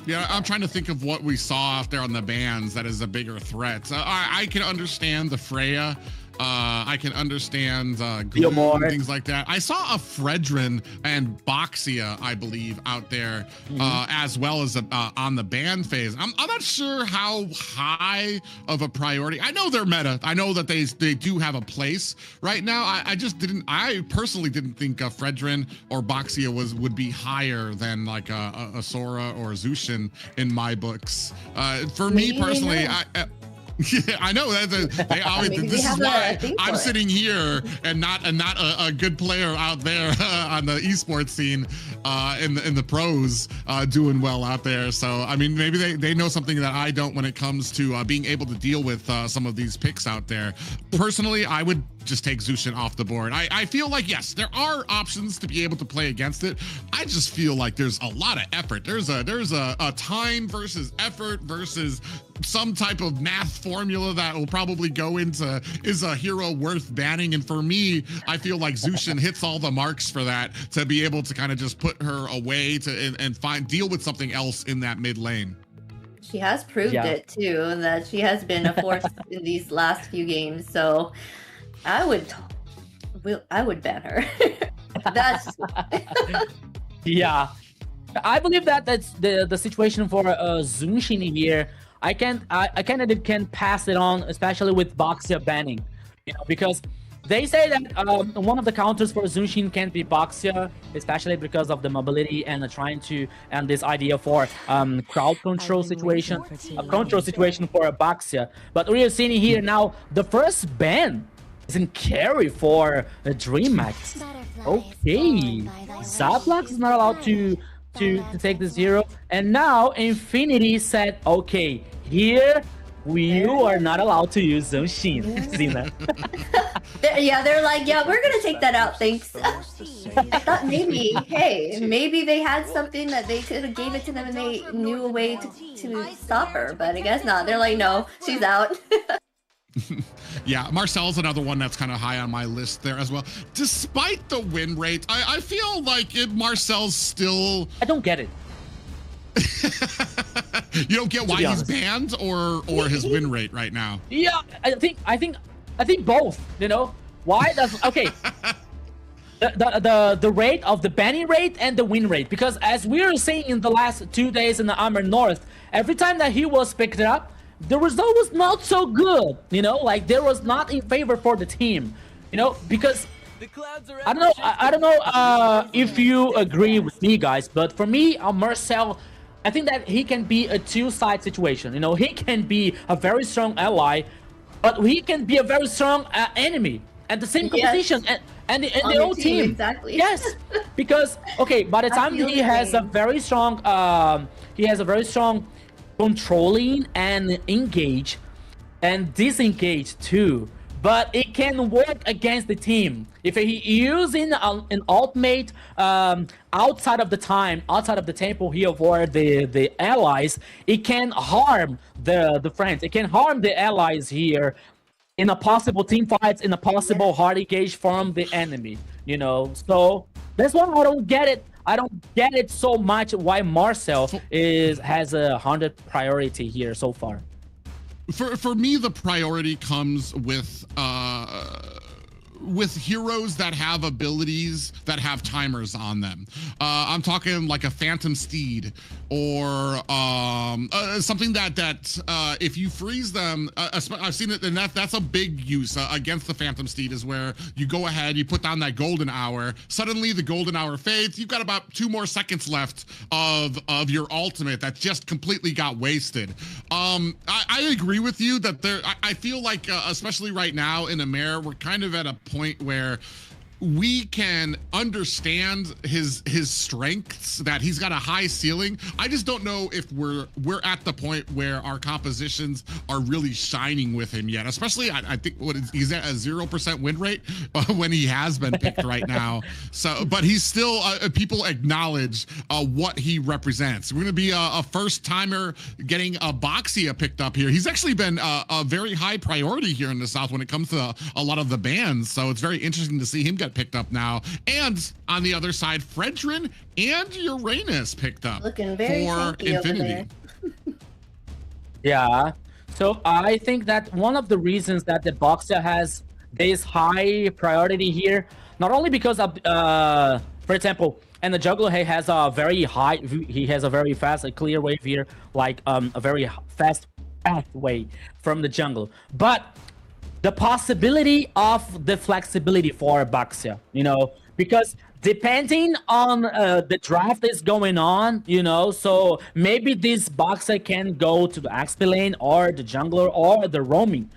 Yeah, I'm trying to think of what we saw out there on the bans that is a bigger threat. I can understand the Freya. I can understand Gloom and things like that. I saw a Fredrin and Boxia, I believe, out there as well as on the ban phase. I'm not sure how high of a priority. I know they're meta. I know that they do have a place right now. I personally didn't think Fredrin or Boxia would be higher than like a Sora or a Zushin in my books. For me personally, yeah, I know they always. This is why I'm sitting here and not a good player out there on the esports scene, in the pros, doing well out there. So I mean, maybe they know something that I don't when it comes to being able to deal with some of these picks out there. Personally, I would just take Zushin off the board. I feel like, yes, there are options to be able to play against it. I just feel like there's a lot of effort. There's a time versus effort versus some type of math formula that will probably go into, is a hero worth banning? And for me, I feel like Zushin hits all the marks for that, to be able to kind of just put her away and deal with something else in that mid lane. She has proved it too, that she has been a force in these last few games. So I would ban her. That's yeah. I believe that that's the situation for Zushin here. I kind of can pass it on, especially with Boxia banning, because they say that one of the counters for Zushin can be Boxia, especially because of the mobility and this idea for crowd control situation, control situation for a Boxia. But we are seeing here now the first ban is in carry for Dreamax. Okay, Zaplox is not allowed to take the 0, and now Infinity said, okay, here you are not allowed to use Zushin. Zina. they're like, yeah, we're gonna take that out, thanks. I thought maybe they had something that they could have gave it to them and they knew a way to stop her, but I guess not. They're like, no, she's out. Yeah, Marcel's another one that's kind of high on my list there as well. Despite the win rate, I feel like Marcel's still... I don't get it. You don't get why he's banned or his win rate right now? Yeah, I think both, Why does... Okay. The rate of the banning rate and the win rate, because as we were saying in the last 2 days in the AMER North, every time that he was picked up, the result was not so good, like there was not in favor for the team, because I don't know if you agree with me, guys, but for me, Marcel, I think that he can be a two-side situation. He can be a very strong ally, but he can be a very strong enemy at the same position and the whole team. Exactly. Yes, because by the time he has a very strong, controlling and engage and disengage too, but it can work against the team if he using an ultimate outside of the tempo here for the allies. It can harm the friends, it can harm the allies here in a possible team fights, in a possible hard engage from the enemy, so that's why I don't get it. I don't get it so much why Marcel has 100 priority here so far. For me, the priority comes with heroes that have abilities that have timers on them. I'm talking like a Phantom Steed or something that if you freeze them, I've seen it, and that's a big use against the Phantom Steed, is where you go ahead, you put down that golden hour, suddenly the golden hour fades, you've got about 2 more seconds left of your ultimate that just completely got wasted. I agree with you that I feel like especially right now in AMER, we're kind of at a point where we can understand his strengths, that he's got a high ceiling. I just don't know if we're at the point where our compositions are really shining with him yet, especially I think he's at a 0% win rate when he has been picked right now. So, but he's still people acknowledge what he represents. We're going to be a first timer getting a Boxia picked up here. He's actually been a very high priority here in the South when it comes to a lot of the bans. So it's very interesting to see him get picked up now. And on the other side, Fredrin and Uranus picked up looking very for Infinity. Yeah, so I think that one of the reasons that the Boxer has this high priority here, not only because of for example, and the juggler has a very fast, clear wave here, like a very fast pathway from the jungle, but the possibility of the flexibility for Boxia, because depending on the draft is going on, so maybe this Boxer can go to the XP lane or the jungler or the roaming,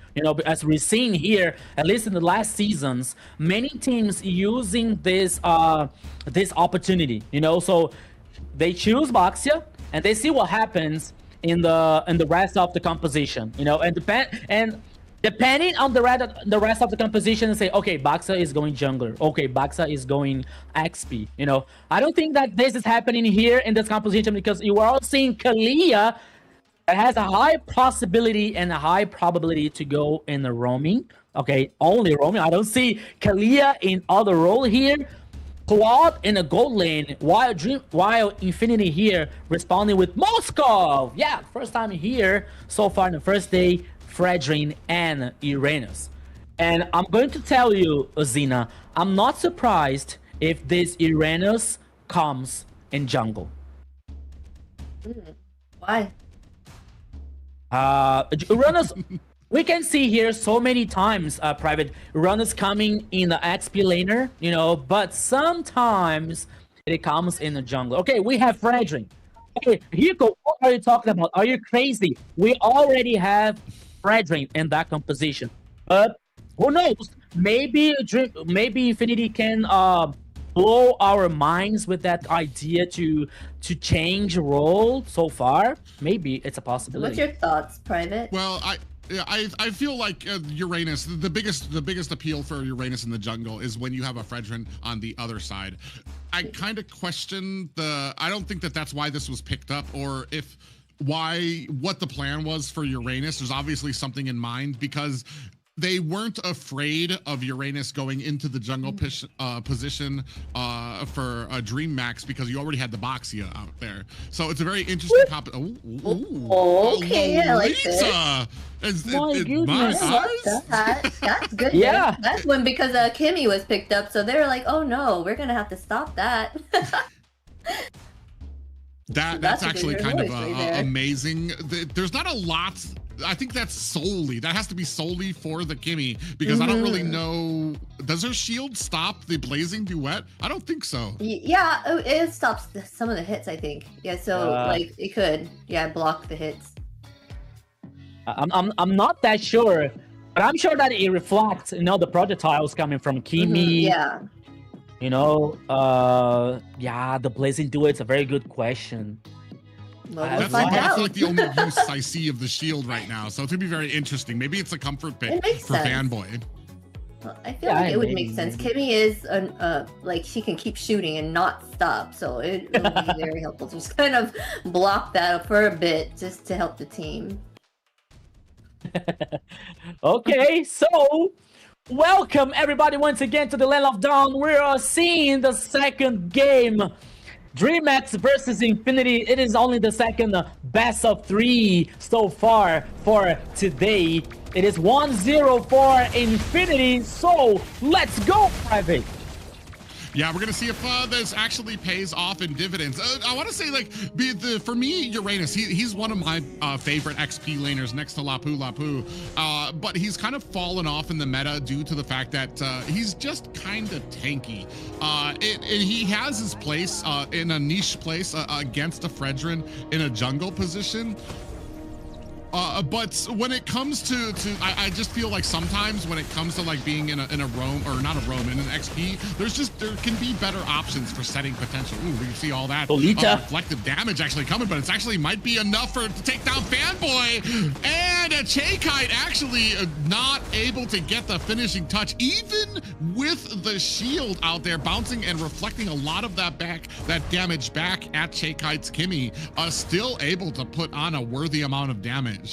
as we're seeing here, at least in the last seasons, many teams using this this opportunity, so they choose Boxia and they see what happens in the rest of the composition, and depending on the rest of the composition, say, okay, Boxer is going jungler. Okay, Boxer is going XP. I don't think that this is happening here in this composition, because you are all seeing Kalia that has a high possibility and a high probability to go in the roaming. Okay, only roaming. I don't see Kalia in other role here. Claude in the gold lane, while Infinity here responding with Moskov. Yeah, first time here so far in the first day, Fredrin and Uranus. And I'm going to tell you, Azina, I'm not surprised if this Uranus comes in jungle. Why? Uranus, we can see here so many times, Private, Uranus coming in the XP laner, you know, but sometimes it comes in the jungle. Okay, we have Fredrin. Okay, Hugo, what are you talking about? Are you crazy? We already have Fredrin in that composition. But who knows? Maybe Infinity can blow our minds with that idea to change role so far. Maybe it's a possibility. What's your thoughts, Private? Well, I feel like Uranus, the biggest appeal for Uranus in the jungle is when you have a Fredrin on the other side. I kind of question I don't think that that's why this was picked up, or what the plan was for Uranus. There's obviously something in mind, because they weren't afraid of Uranus going into the jungle position for Dreammax, because you already had the Boxia out there. So it's a very interesting Okay, I like it. My goodness. That's good. Yeah. That's when, because Kimmy was picked up, so they were like, oh no, we're gonna have to stop that. That's actually kind of amazing. There's not a lot. I think that has to be solely for the Kimmy, because I don't really know. Does her shield stop the blazing duet? I don't think so. Yeah, it stops some of the hits, I think. Yeah, so like it could, block the hits. I'm not that sure, but I'm sure that it reflects, the projectiles coming from Kimmy. Yeah. The blazing duet's a very good question. Well, that's like the only use I see of the shield right now, so it's gonna be very interesting. Maybe it's a comfort pick for Fanboy. Well, I feel like it would make sense. Kimmy is like, she can keep shooting and not stop, so it would be very helpful to just kind of block that for a bit, just to help the team. Okay, so welcome everybody once again to the Land of Dawn. We are seeing the second game. Dreamax versus Infinity. It is only the second best of 3 so far for today. It is 1-0 for Infinity. So let's go, Private. Yeah, we're gonna see if this actually pays off in dividends. I want to say, like, for me, Uranus, he's one of my favorite XP laners next to Lapu. But he's kind of fallen off in the meta due to the fact that he's just kind of tanky. And he has his place in a niche place against a Fredrin in a jungle position. But when it comes to I just feel like sometimes when it comes to like being in a roam, or not a roam, in an XP, there can be better options for setting potential. Ooh, we can see all that reflective damage actually coming, but it's actually might be enough to take down Fanboy. And Chaykite actually not able to get the finishing touch, even with the shield out there bouncing and reflecting a lot of that damage back at Chaykite's Kimmy, still able to put on a worthy amount of damage.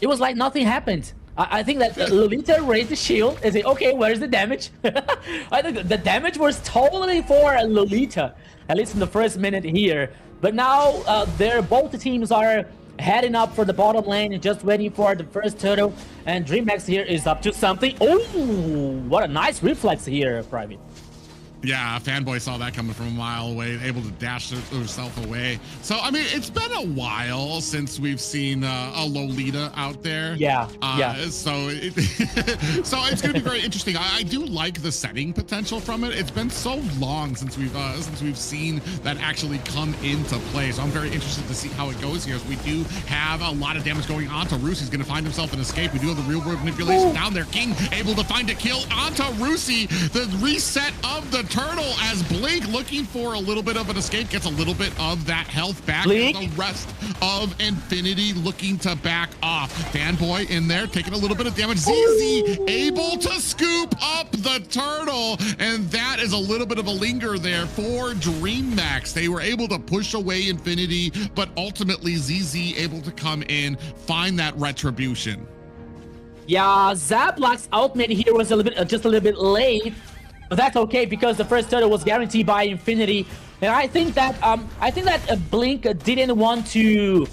It was like nothing happened. I think that Lolita raised the shield and said, okay, where's the damage? I think the damage was totally for Lolita, at least in the first minute here. But now both teams are heading up for the bottom lane and just waiting for the first turtle. And Dreamax here is up to something. Oh, what a nice reflex here, Private. Yeah, Fanboy saw that coming from a mile away, able to dash herself away. So, I mean, it's been a while since we've seen a Lolita out there. Yeah, So, so it's going to be very interesting. I do like the setting potential from it. It's been so long since we've seen that actually come into play. So I'm very interested to see how it goes here, as we do have a lot of damage going on to Roos. He's going to find himself an escape. We do have the real world manipulation down there. King able to find a kill onto Roosie. The reset of the turtle, as Blink looking for a little bit of an escape, gets a little bit of that health back. The rest of Infinity looking to back off. Fanboy in there taking a little bit of damage. ZZ able to scoop up the turtle, and that is a little bit of a linger there for Dreammax. They were able to push away Infinity, but ultimately ZZ able to come in, find that retribution. Yeah, Zablak's ultimate here was just a little bit late, but that's okay because the first turtle was guaranteed by Infinity, and I think that Blink didn't want to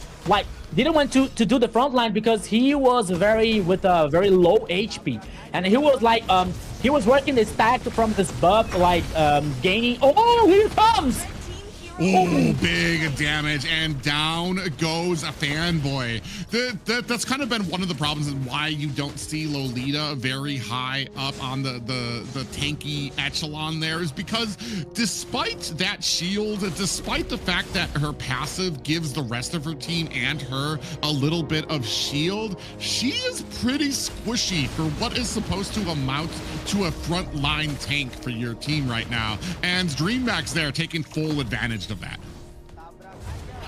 do the front line because he was with a very low HP, and he was like he was working the stack from this buff, gaining. Oh, here it comes! Ooh, big damage, and down goes a Fanboy. That's kind of been one of the problems and why you don't see Lolita very high up on the tanky echelon there, is because despite that shield, despite the fact that her passive gives the rest of her team and her a little bit of shield, she is pretty squishy for what is supposed to amount to a frontline tank for your team right now. And Dreammax there taking full advantage of that.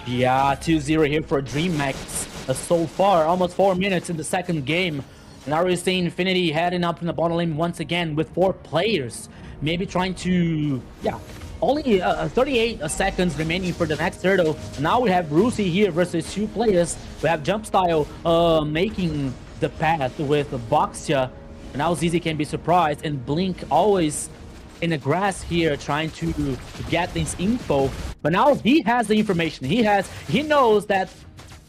Yeah, 2-0 here for Dreamax. So far, almost 4 minutes in the second game. Now we're seeing Infinity heading up in the bottom lane once again with 4 players. Maybe trying to, only 38 seconds remaining for the next turtle. Now we have Rusi here versus 2 players. We have Jumpstyle making the path with Boxia. And now ZZ can be surprised, and Blink always in the grass here trying to get this info. But now he has the information. He knows that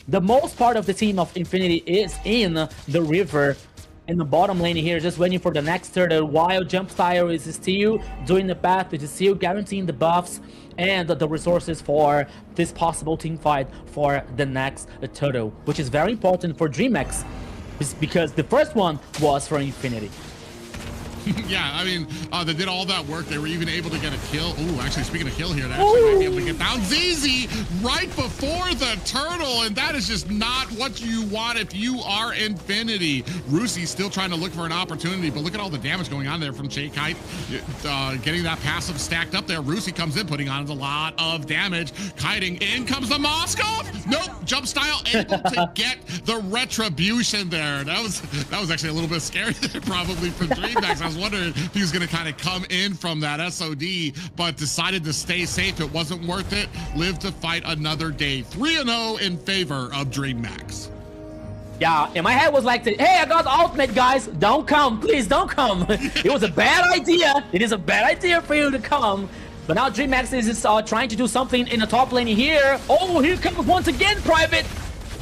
the most part of the team of Infinity is in the river, in the bottom lane here, just waiting for the next turtle, while Jumpstyle is still doing the path, is still guaranteeing the buffs and the resources for this possible team fight for the next turtle, which is very important for Dreamax, because the first one was for Infinity. Yeah, I mean, they did all that work. They were even able to get a kill. Ooh, actually, speaking of kill here, they actually might be able to get down ZZ right before the turtle, and that is just not what you want if you are Infinity. Rusi's still trying to look for an opportunity, but look at all the damage going on there from Kite. Getting that passive stacked up there. Rusi comes in, putting on a lot of damage. Kiting in comes the Moskov. Nope, Jumpstyle able to get the retribution there. That was actually a little bit scary there, probably for Dreammax. I was wondering if he was going to kind of come in from that SOD, but decided to stay safe. It wasn't worth it. Live to fight another day. 3-0 in favor of Dreammax. Yeah, and my head was like, hey, I got the ultimate, guys. Don't come. Please don't come. It was a bad idea. It is a bad idea for you to come. But now Dreammax is trying to do something in the top lane here. Oh, here comes once again Private.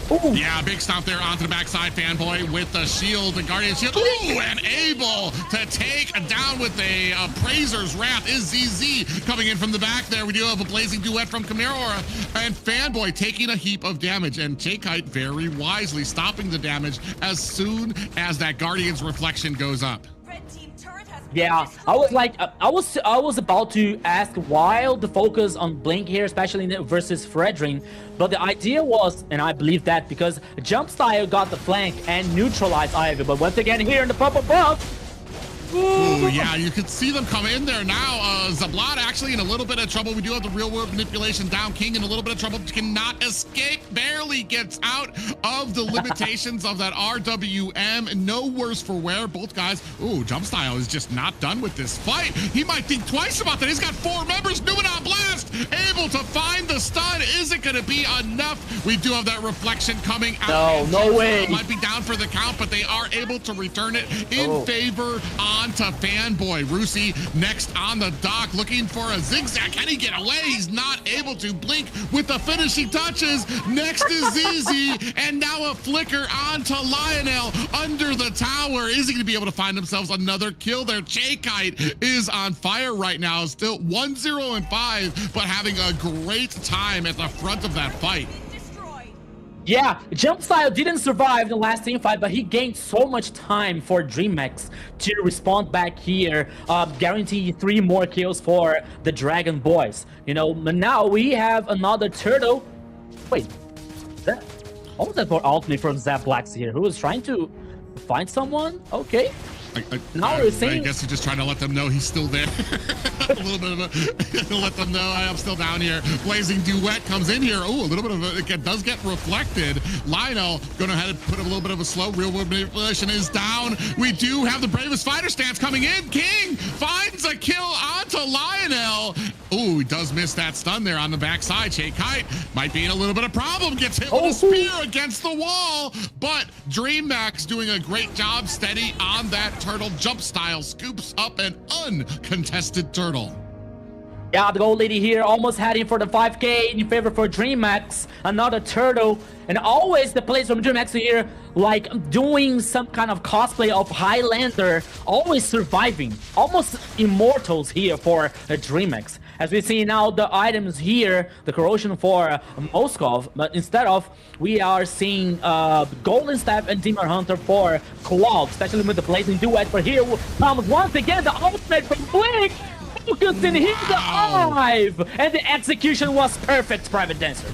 Ooh. Yeah, big stomp there onto the backside, Fanboy with the shield, the Guardian shield. Ooh, and able to take down with a Praiser's Wrath is ZZ coming in from the back there. We do have a blazing duet from Chimera, and Fanboy taking a heap of damage, and Kite very wisely stopping the damage as soon as that Guardian's reflection goes up. Yeah, I was like, I was about to ask why the focus on Blink here, especially versus Fredrin, but the idea was, and I believe that because Jumpstyle got the flank and neutralized Ivy, but once again here in the purple buff. Ooh, yeah, you can see them come in there now. Zablat actually in a little bit of trouble. We do have the real world manipulation down. King in a little bit of trouble, cannot escape, barely gets out of the limitations of that RWM. No worse for wear. Both guys, ooh, Jumpstyle is just not done with this fight. He might think twice about that. He's got 4 members. Numenon Blast able to find the stun. Is it going to be enough? We do have that reflection coming out. No way. Might be down for the count, but they are able to return it in favor onto Fanboy. Rusi next on the dock, looking for a zigzag. Can he get away? He's not able to. Blink with the finishing touches. Next is ZZ, and now a flicker onto Lionel under the tower. Is he going to be able to find themselves another kill there? Kite is on fire right now, still 1-0-5, but having a great time at the front of that fight. Yeah, Jumpstyle didn't survive the last team fight, but he gained so much time for Dreamax to respond back here, guarantee 3 more kills for the Dragon Boys. You know, but now we have another turtle. Wait, what was that for ultimate from Zablak's here? Who was trying to find someone? Okay. Now we're seeing. I guess he's just trying to let them know he's still there. A little bit of a let them know I'm still down here. Blazing Duet comes in here. Oh, a little bit of it does get reflected. Lionel going ahead and put a little bit of a slow. Real world manipulation is down. We do have the bravest fighter stance coming in. King finds a kill onto Lionel. Oh, he does miss that stun there on the backside. Shay Kite might be in a little bit of problem. Gets hit with a spear against the wall. But Dreamax doing a great job, steady on that turtle jump style. Scoops up an uncontested turtle. Yeah, the gold lady here almost heading for the 5K in favor for Dreamax. Another turtle. And always the plays from Dreamax here, like doing some kind of cosplay of Highlander, always surviving. Almost immortals here for Dreamax. As we see now the items here, the corrosion for Moskov, but instead of, we are seeing Golden Staff and Demon Hunter for Claw, especially with the Blazing Duet. But here comes once again the ultimate from Blink. Focused in his alive, and the execution was perfect, Private Dancer.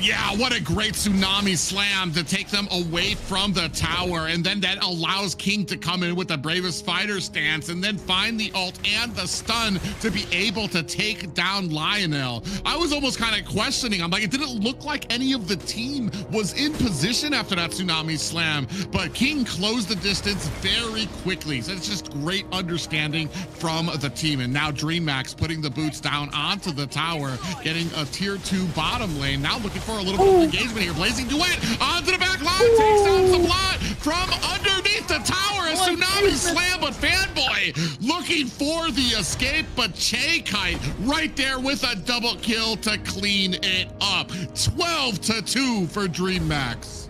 Yeah, what a great tsunami slam to take them away from the tower, and then that allows King to come in with the bravest fighter stance and then find the ult and the stun to be able to take down Lionel. I was almost kind of questioning. I'm like, it didn't look like any of the team was in position after that tsunami slam, but King closed the distance very quickly. So it's just great understanding from the team. And now Dreamax putting the boots down onto the tower, getting a tier 2 bottom lane. Now looking for a little bit of engagement here. Blazing Duet onto the back line, takes down Zablot from underneath the tower. A tsunami slam, but Fanboy looking for the escape, but Che Kite right there with a double kill to clean it up. 12-2 for Dreamax.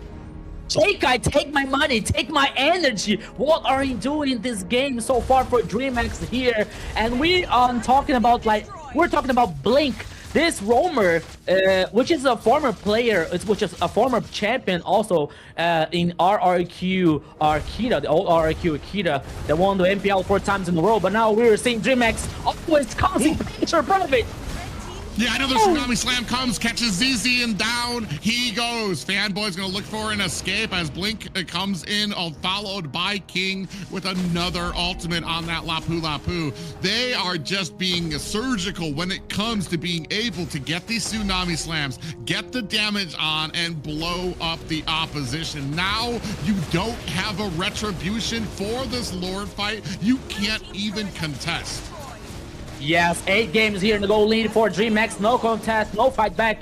Che Kite, take my money, take my energy. What are you doing in this game so far for Dreamax here? And we are talking about, like, we're talking about Blink. This roamer, which is a former player, which is a former champion also in RRQ Akita, the old RRQ Akita, that won the MPL 4 times in a row. But now we're seeing Dreamax always causing pressure, Private. Yeah, another tsunami slam comes, catches ZZ, and down he goes. Fanboy's gonna look for an escape as Blink comes in, followed by King with another ultimate on that Lapu Lapu. They are just being surgical when it comes to being able to get these tsunami slams, get the damage on, and blow up the opposition. Now you don't have a retribution for this Lord fight. You can't even contest. Yes, 8 games here in the goal lead for Dreamax. No contest, no fight back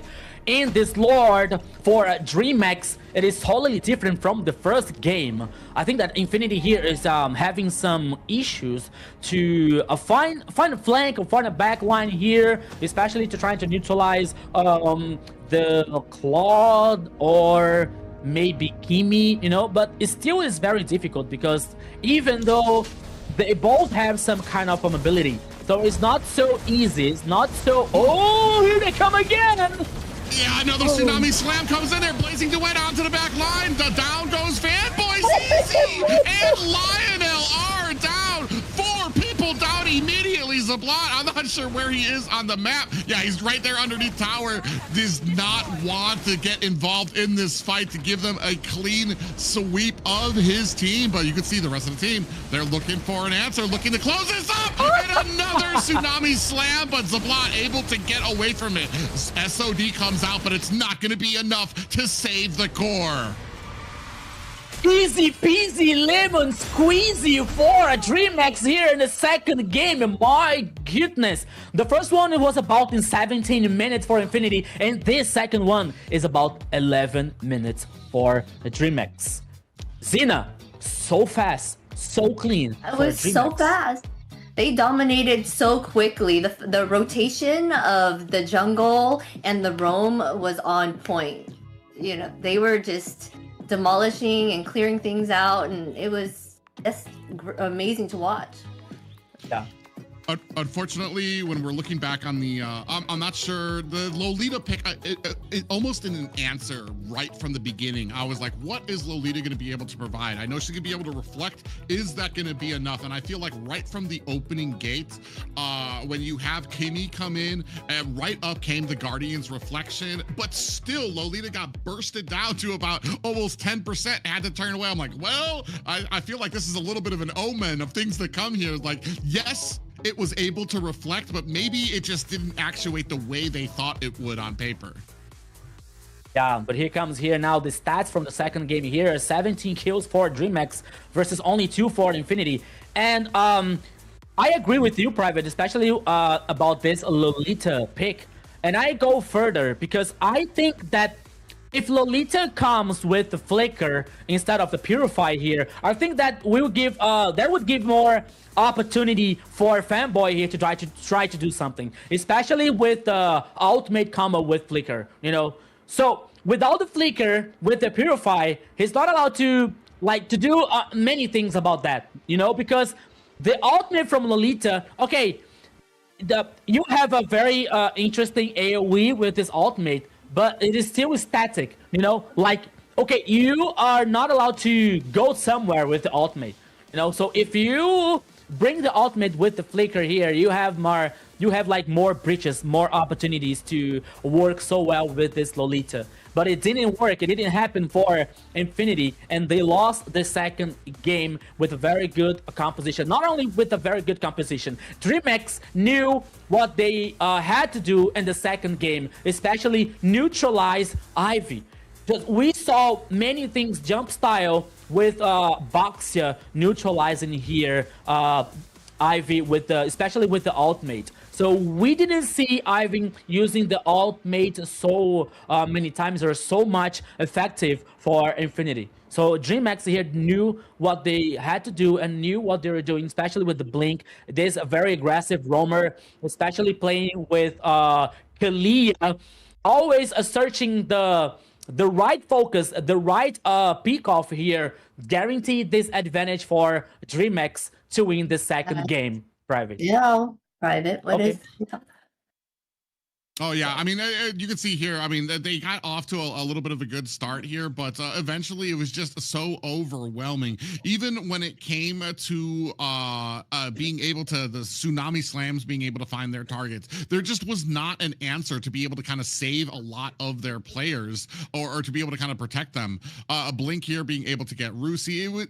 in this Lord for Dreamax. It is totally different from the first game. I think that Infinity here is having some issues to find a flank or find a back line here, especially to trying to neutralize the Claude or maybe Kimi, you know, but it still is very difficult because even though they both have some kind of ability, so it's not so easy. It's not so... Oh, here they come again! Yeah, another tsunami slam comes in there. Blazing Duet onto the back line. The down goes Fanboy, ZZ, and Lionel are down. 4 people down immediately. Zablot, I'm not sure where he is on the map. Yeah, he's right there underneath tower. Does not want to get involved in this fight to give them a clean sweep of his team. But you can see the rest of the team. They're looking for an answer, looking to close this up. And another tsunami slam, but Zablot able to get away from it. SOD comes out, but it's not going to be enough to save the core. Easy peasy lemon squeezy for a Dreamax here in the second game. My goodness. The first one was about in 17 minutes for Infinity, and this second one is about 11 minutes for the Dreamax. Xena, so fast, so clean. It was so fast. They dominated so quickly. The rotation of the jungle and the roam was on point. You know, they were just demolishing and clearing things out, and it was just amazing to watch. Yeah. Unfortunately, when we're looking back on the, I'm not sure, the Lolita pick, it almost in an answer right from the beginning. I was like, what is Lolita going to be able to provide? I know she's going to be able to reflect. Is that going to be enough? And I feel like right from the opening gate, when you have Kimmy come in, and right up came the Guardian's reflection, but still Lolita got bursted down to about almost 10%, had to turn away. I'm like, well, I feel like this is a little bit of an omen of things to come here. Like, yes, it was able to reflect, but maybe it just didn't actuate the way they thought it would on paper. Yeah, but here comes now the stats from the second game here. 17 kills for Dreamax versus only 2 for Infinity. And I agree with you, Private, especially about this Lolita pick. And I go further because I think that if Lolita comes with the Flicker instead of the Purify here, I think that will give that would give more opportunity for Fanboy here to try to do something, especially with the ultimate combo with Flicker, you know. So without the Flicker, with the Purify, he's not allowed to do many things about that, you know, because the ultimate from Lolita, okay, you have a very interesting AoE with this ultimate, but it is still static, you know, like, okay, you are not allowed to go somewhere with the ultimate, you know. So if you bring the ultimate with the Flicker here, you have more breaches, more opportunities to work so well with this Lolita. But it didn't work. It didn't happen for Infinity, and they lost the second game with a very good composition. Not only with a very good composition, Dreamax knew what they had to do in the second game, especially neutralize Ivy. We saw many things jump style with Boxia neutralizing here Ivy with especially with the ultimate. So we didn't see Ivy using the ultimate so many times or so much effective for Infinity. So Dreamax here knew what they had to do and knew what they were doing, especially with the Blink. There's a very aggressive roamer, especially playing with Kalia, always searching the right focus, the right peak off here, guaranteed this advantage for Dreamax to win the second game. Private. Yeah, Private. What is? Oh, yeah. I mean, you can see here, I mean, they got off to a little bit of a good start here, but eventually it was just so overwhelming. Even when it came to being able to, the Tsunami Slams being able to find their targets, there just was not an answer to be able to kind of save a lot of their players or to be able to kind of protect them. A Blink here being able to get Rusi,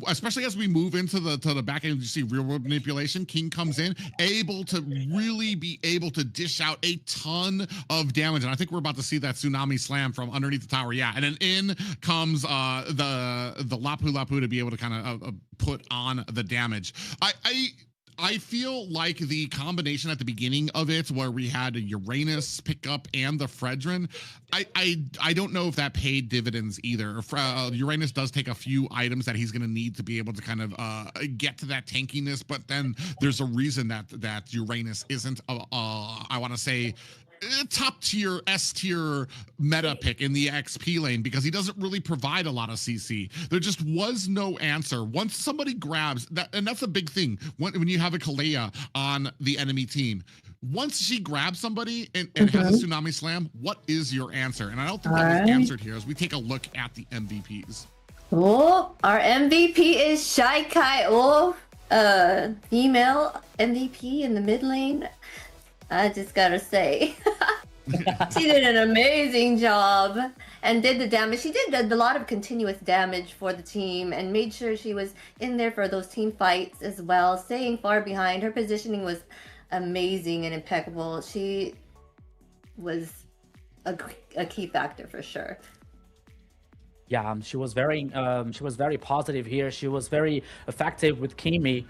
especially as we move into the back end, you see real world manipulation. King comes in, able to really be able to dish out a ton of damage, and I think we're about to see that Tsunami Slam from underneath the tower. Yeah, and then in comes the Lapu Lapu to be able to kind of put on the damage. I feel like the combination at the beginning of it, where we had a Uranus pick up and the Fredrin, I don't know if that paid dividends either. Uranus does take a few items that he's going to need to be able to kind of get to that tankiness, but then there's a reason that Uranus isn't, I want to say, top tier, S tier meta pick in the XP lane, because he doesn't really provide a lot of CC. There just was no answer. Once somebody grabs that, and that's a big thing when you have a Kalea on the enemy team. Once she grabs somebody and has a Tsunami Slam, what is your answer? And I don't think that was answered here as we take a look at the MVPs. Oh, our MVP is Shy Kai. Oh, female MVP in the mid lane. I just gotta say, she did an amazing job and did the damage. She did a lot of continuous damage for the team and made sure she was in there for those team fights as well, staying far behind. Her positioning was amazing and impeccable. She was a key factor for sure. Yeah, she was very positive here. She was very effective with Kimi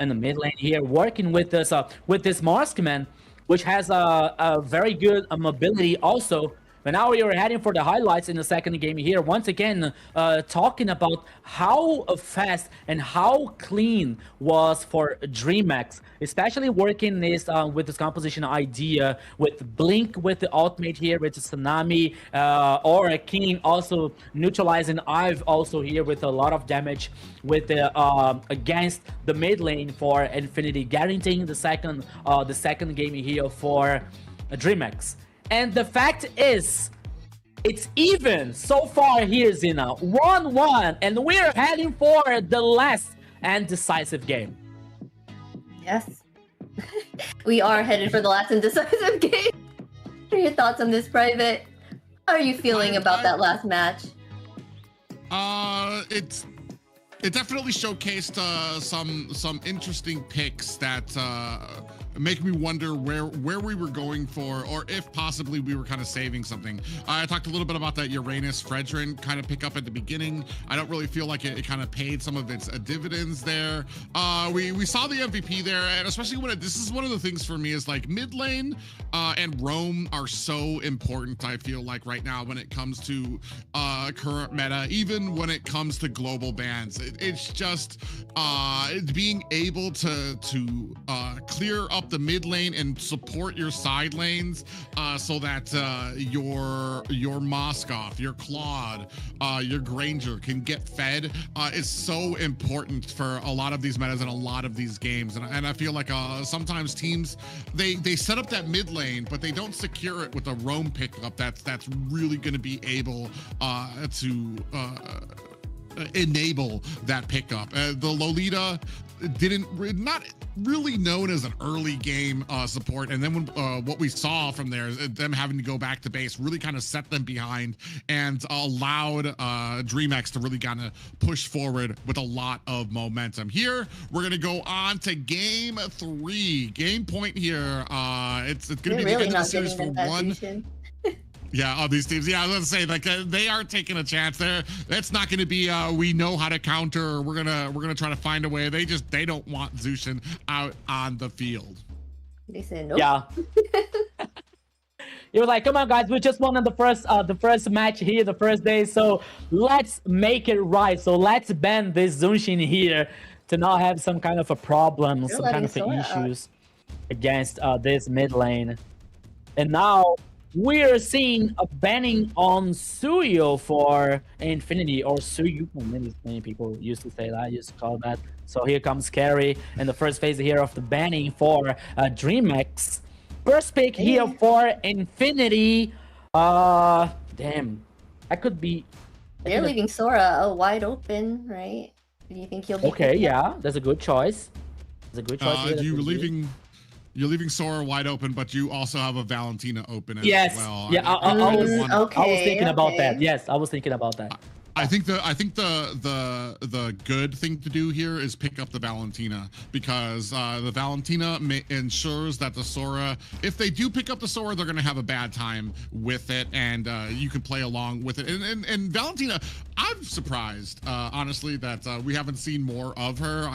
in the mid lane here, working with this Marksman, which has a very good mobility also. But now we are heading for the highlights in the second game here. Once again, talking about how fast and how clean was for Dreamax, especially working this with this composition idea with Blink with the ultimate here with Tsunami, or King also neutralizing Ive also here with a lot of damage with the against the mid lane for Infinity, guaranteeing the second game here for Dreamax. And the fact is, it's even so far here, Zina. 1-1, and we're heading for the last and decisive game. Yes. We are headed for the last and decisive game. What are your thoughts on this, Private? How are you feeling about that last match? It definitely showcased some interesting picks that make me wonder where we were going for, or if possibly we were kind of saving something. I talked a little bit about that Uranus Fredrin kind of pick up at the beginning. I don't really feel like it kind of paid some of its dividends there. We saw the MVP there, and especially when this is one of the things for me is like mid lane and roam are so important. I feel like right now when it comes to current meta, even when it comes to global bans, it's just being able to clear up the mid lane and support your side lanes so that your Moskoff, your Claude, your Granger can get fed is so important for a lot of these metas and a lot of these games. And I feel like sometimes teams, they set up that mid lane, but they don't secure it with a roam pickup that's really going to be able to enable that pickup. The Lolita not really known as an early game support, and then when what we saw from there, them having to go back to base really kind of set them behind and allowed Dreamax to really kind of push forward with a lot of momentum. Here we're gonna go on to game 3. Game point here. It's gonna be the end of the series for one. Yeah, all these teams. Yeah, I was gonna say, like, they are taking a chance there. It's not gonna be we know how to counter. We're gonna try to find a way. They don't want Zushin out on the field. They said nope. Yeah. It was like, come on, guys, we just won the first match here, the first day. So let's make it right. So let's ban this Zushin here to not have some kind of a problem, some kind of issues against this mid lane. And now we're seeing a banning on Suyo for Infinity, or Suyu. Many people used to say that, used to call that. So here comes Carry in the first phase here of the banning for Dreamax. First pick here for Infinity. Damn, I could be. They're leaving Sora wide open, right? Do you think he'll be? Okay, yeah, that's a good choice. That's a good choice. You're leaving Sora wide open, but you also have a Valentina open as well. Yeah, I was thinking about that. Yes, I was thinking about that. I think the good thing to do here is pick up the Valentina, because the Valentina ensures that the Sora, if they do pick up the Sora, they're going to have a bad time with it, and you can play along with it. And Valentina, I'm surprised, honestly, that we haven't seen more of her.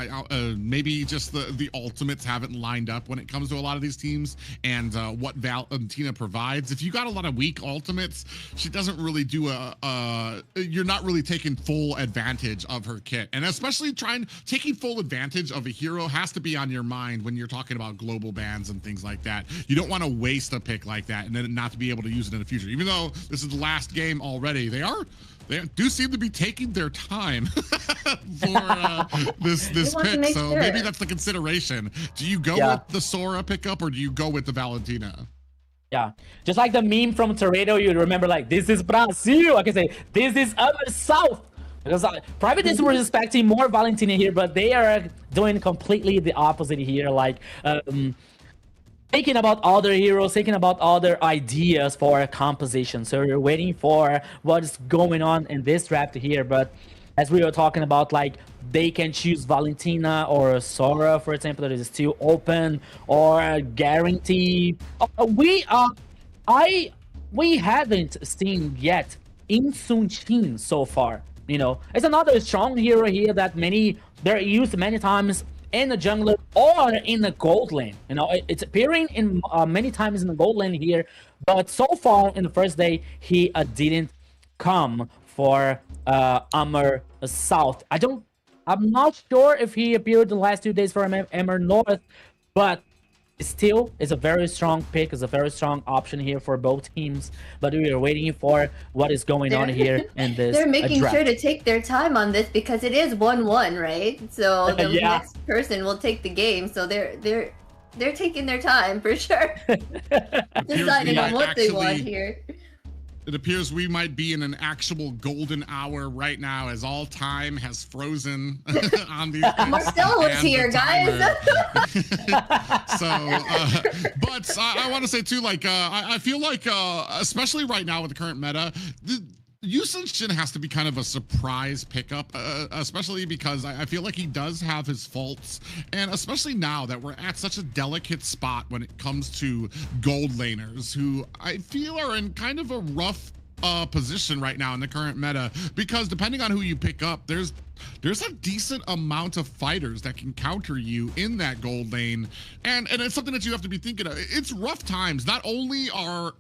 Maybe just the ultimates haven't lined up when it comes to a lot of these teams and what Valentina provides. If you got a lot of weak ultimates, she doesn't really do you're not really taking full advantage of her kit. And especially taking full advantage of a hero has to be on your mind when you're talking about global bans and things like that. You don't want to waste a pick like that and then not to be able to use it in the future. Even though this is the last game already, they do seem to be taking their time for this pick. So maybe that's the consideration. Do you go with the Sora pickup or do you go with the Valentina? Yeah, just like the meme from Toretto, you remember, like, this is Brazil. I can say, this is South. Because Private is respecting more Valentina here, but they are doing completely the opposite here. Like, thinking about other heroes, thinking about other ideas for a composition. So you're waiting for what's going on in this draft here. But as we were talking about, like, they can choose Valentina or Sora, for example, that is still open, or guarantee. We haven't seen yet Insunchin so far. You know, it's another strong hero here that they're used many times in the jungler or in the gold lane. You know, it's appearing in many times in the gold lane here, but so far in the first day, he didn't come for AMER South. I'm not sure if he appeared the last 2 days for AMER North, but still is a very strong pick, is a very strong option here for both teams. But we are waiting for what is going on here in this They're making draft. sure to take their time on this because it is 1-1, right? So the Yeah. next person will take the game. So they're taking their time for sure. Deciding on what they want here. It appears we might be in an actual golden hour right now, as all time has frozen on these. Marcel was here, guys. So, but I want to say too, like, I feel like, especially right now with the current meta, Shin has to be kind of a surprise pickup, especially because I feel like he does have his faults, and especially now that we're at such a delicate spot when it comes to gold laners, who I feel are in kind of a rough position right now in the current meta, because depending on who you pick up, there's a decent amount of fighters that can counter you in that gold lane, and it's something that you have to be thinking of. It's rough times. Not only are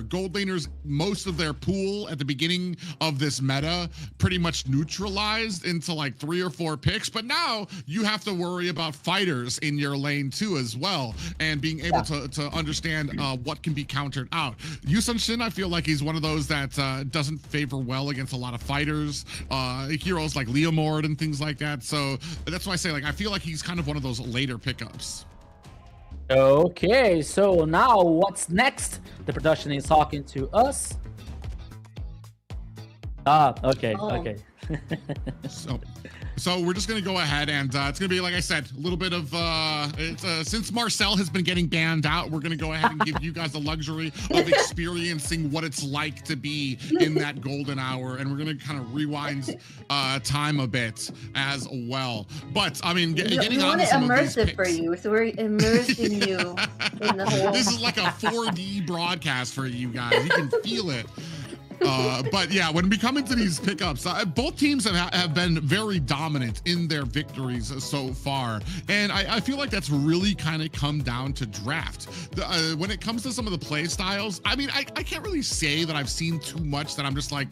gold laners, most of their pool at the beginning of this meta pretty much neutralized into like 3 or 4 picks, but now you have to worry about fighters in your lane too as well, and being able to understand what can be countered out. Shin, I feel like he's one of those that doesn't favor well against a lot of fighters, heroes like Leomord and things like that. So that's why I say, like, I feel like he's kind of one of those later pickups. Okay, so now what's next? The production is talking to us. Okay. So we're just gonna go ahead, and it's gonna be, like I said, a little bit of since Marcel has been getting banned out, we're gonna go ahead and give you guys the luxury of experiencing what it's like to be in that golden hour, and we're gonna kind of rewind time a bit as well. But I mean, getting on to some of these picks. For you, so we're immersing you in the whole. This is like a 4D broadcast for you guys. You can feel it. But yeah, when we come into these pickups, both teams have been very dominant in their victories so far, and I feel like that's really kind of come down to draft. When it comes to some of the play styles, I mean, I can't really say that I've seen too much that I'm just like,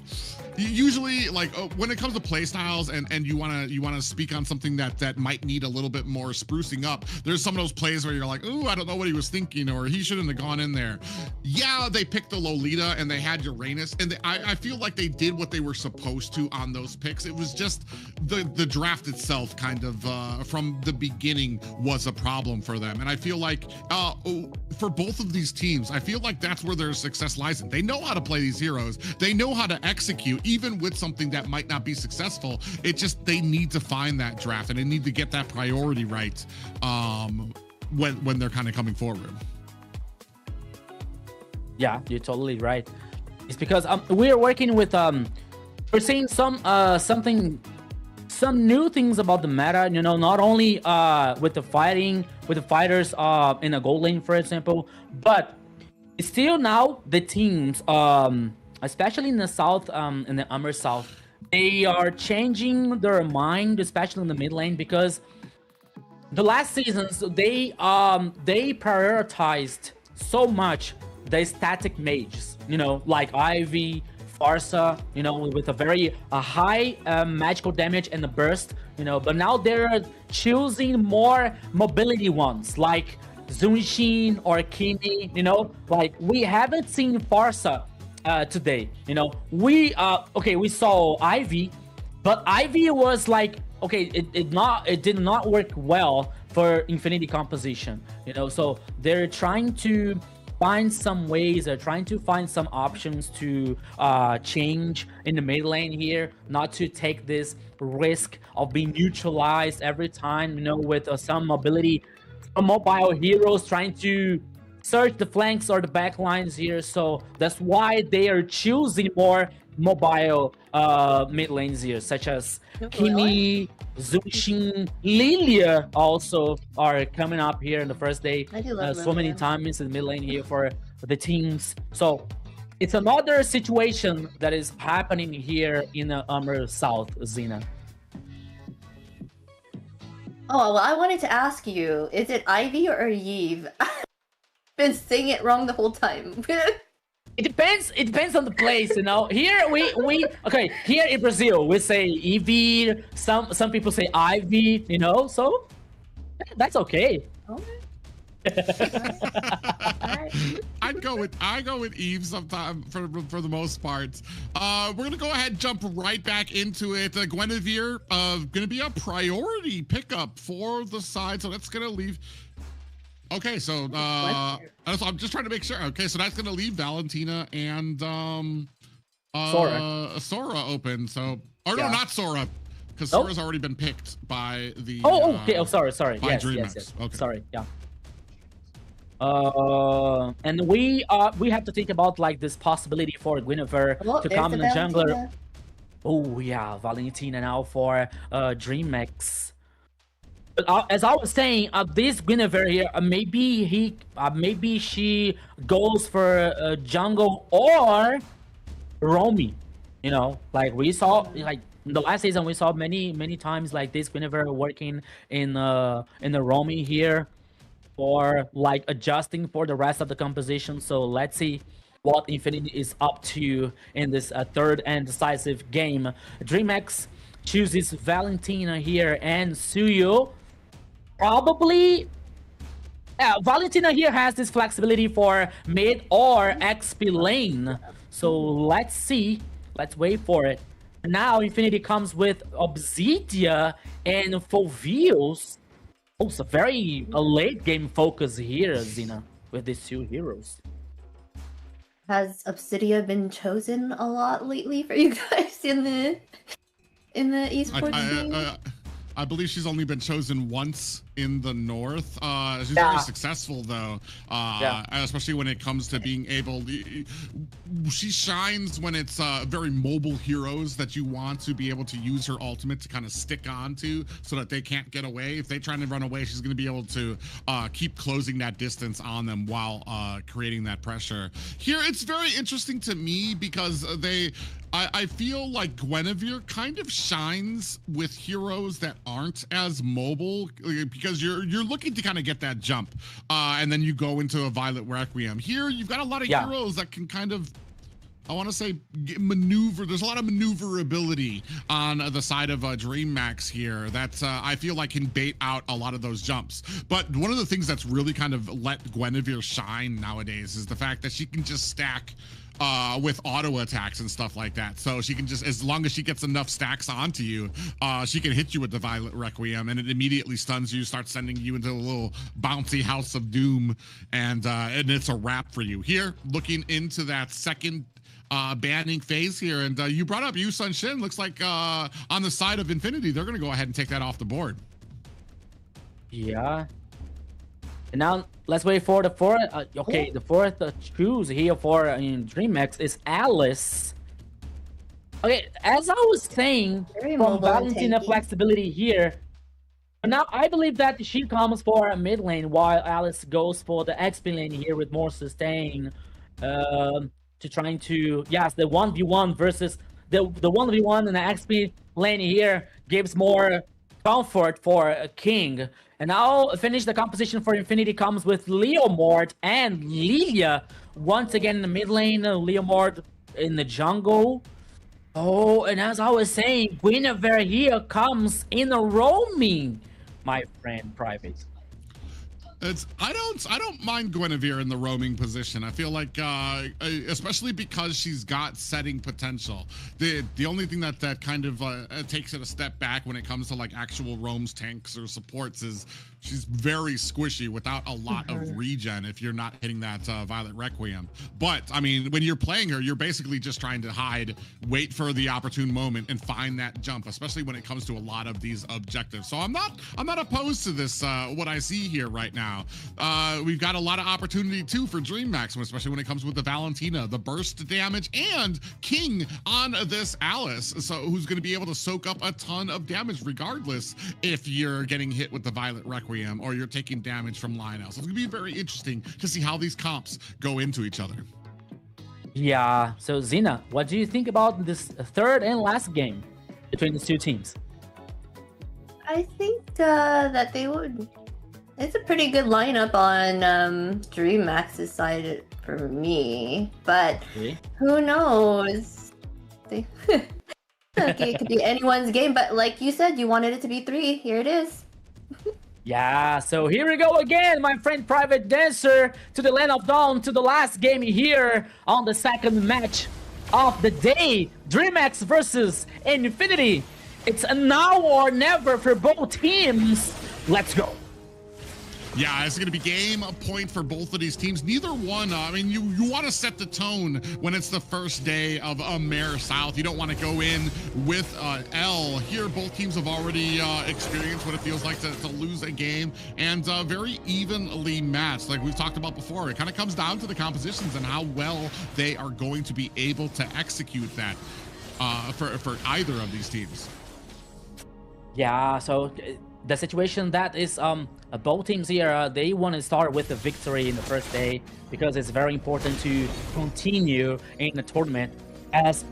usually like when it comes to play styles and you want to speak on something that might need a little bit more sprucing up, there's some of those plays where you're like, ooh, I don't know what he was thinking, or he shouldn't have gone in there. Yeah, they picked the Lolita and they had Uranus, and I feel like they did what they were supposed to on those picks. It was just the draft itself kind of from the beginning was a problem for them. And I feel like for both of these teams, I feel like that's where their success lies in. They know how to play these heroes. They know how to execute, even with something that might not be successful. It just, they need to find that draft, and they need to get that priority right when they're kind of coming forward. Yeah, you're totally right. It's because we are working with we're seeing some new things about the meta, you know, not only with the fighters in a gold lane, for example, but still now the teams, especially in the south, in the AMER South, they are changing their mind, especially in the mid lane, because the last seasons they prioritized so much the static mages, you know, like Ivy, Farsa, you know, with a very high magical damage and the burst, you know, but now they're choosing more mobility ones like Zunshin or Kimi, you know, like we haven't seen Farsa today, you know. We saw Ivy, but Ivy was like, okay, it did not work well for Infinity composition, you know, so they're trying to find some ways, they're trying to find some options to change in the mid lane here, not to take this risk of being neutralized every time, you know, with some mobility, some mobile heroes trying to search the flanks or the back lines here. So that's why they are choosing more mobile mid lanes here, such as Kimi, Zunshin, Lilia also are coming up here in the first day. I do love so many times in the mid lane here for the teams. So it's another situation that is happening here in the AMER South, Zena. Oh, well, I wanted to ask you, is it Ivy or Eve? I've been saying it wrong the whole time. It depends. It depends on the place, you know. Here we okay. Here in Brazil, we say Evie. Some people say Ivy, you know. So that's okay. I go with Eve sometime for the most part. We're gonna go ahead and jump right back into it. Guinevere gonna be a priority pickup for the side, so that's gonna leave. Okay, so I'm just trying to make sure. Okay, so that's gonna leave Valentina and Sora open. So no, not Sora, because Sora's already been picked by the. Okay. Oh, sorry. Yes. Okay. Sorry. Yeah. And we have to think about like this possibility for Guinevere to come in the jungler. Oh yeah, Valentina now for Dreamax. But as I was saying, this Guinevere here, maybe she goes for jungle or roaming. You know, like we saw, like in the last season, we saw many times like this Guinevere working in the roaming here, or like adjusting for the rest of the composition. So let's see what Infinity is up to in this third and decisive game. Dreamax chooses Valentina here and Suyo. Probably, Valentina here has this flexibility for mid or XP lane. So let's see. Let's wait for it. Now Infinity comes with Obsidia and Fovios. Oh, it's a very late game focus here, Zina, with these two heroes. Has Obsidia been chosen a lot lately for you guys in the esports game? I believe she's only been chosen once in the North. She's very successful though, especially when it comes to being able to, she shines when it's very mobile heroes that you want to be able to use her ultimate to kind of stick onto so that they can't get away. If they try to run away, she's going to be able to keep closing that distance on them while creating that pressure. Here, it's very interesting to me because I feel like Guinevere kind of shines with heroes that aren't as mobile because you're looking to kind of get that jump, and then you go into a Violet Requiem. Here, you've got a lot of heroes that can kind of, I want to say, maneuver. There's a lot of maneuverability on the side of Dreammax here that I feel like can bait out a lot of those jumps. But one of the things that's really kind of let Guinevere shine nowadays is the fact that she can just stack with auto attacks and stuff like that. So she can just, as long as she gets enough stacks onto you, she can hit you with the Violet Requiem and it immediately stuns you, starts sending you into a little bouncy house of doom, and it's a wrap for you. Here, looking into that second banning phase here, and you brought up Yu Sun Shin. Looks like on the side of Infinity, they're gonna go ahead and take that off the board. Yeah. And now let's wait for the fourth. Okay, the fourth choose here for Dreamax is Alice. Okay, as I was saying, from Valentina flexibility here, but now I believe that she comes for a mid lane while Alice goes for the XP lane here with more sustain, to trying to, yes, the 1v1 versus the 1v1 in the XP lane here gives more comfort for a King. And now finish the composition for Infinity comes with Leomord and Lilia once again in the mid lane. Leomord in the jungle. Oh, and as I was saying, Guinevere here comes in a roaming, my friend, Private. I don't mind Guinevere in the roaming position. I feel like, especially because she's got setting potential. The only thing that kind of takes it a step back when it comes to like actual roams, tanks, or supports is she's very squishy without a lot of regen if you're not hitting that Violet Requiem. But I mean, when you're playing her, you're basically just trying to hide, wait for the opportune moment, and find that jump, especially when it comes to a lot of these objectives. So I'm not opposed to this, what I see here right now. We've got a lot of opportunity too for Dreammax, especially when it comes with the Valentina, the burst damage, and King on this Alice, so who's going to be able to soak up a ton of damage regardless if you're getting hit with the Violet Requiem or you're taking damage from Lionel. So it's going to be very interesting to see how these comps go into each other. Yeah, so Zina, what do you think about this third and last game between these two teams? I think that they would. It's a pretty good lineup on Dreamax's side for me, but who knows? Okay, it could be anyone's game, but like you said, you wanted it to be 3. Here it is. Yeah, so here we go again, my friend Private Dancer, to the Land of Dawn, to the last game here on the second match of the day. Dreamax versus Infinity. It's a now or never for both teams. Let's go. Yeah, it's going to be game point for both of these teams. Neither one, I mean, you want to set the tone when it's the first day of AMER South. You don't want to go in with L. Here, both teams have already experienced what it feels like to lose a game, and very evenly matched. Like we've talked about before, it kind of comes down to the compositions and how well they are going to be able to execute that for either of these teams. Yeah, so the situation that is both teams here, they want to start with the victory in the first day because it's very important to continue in the tournament. As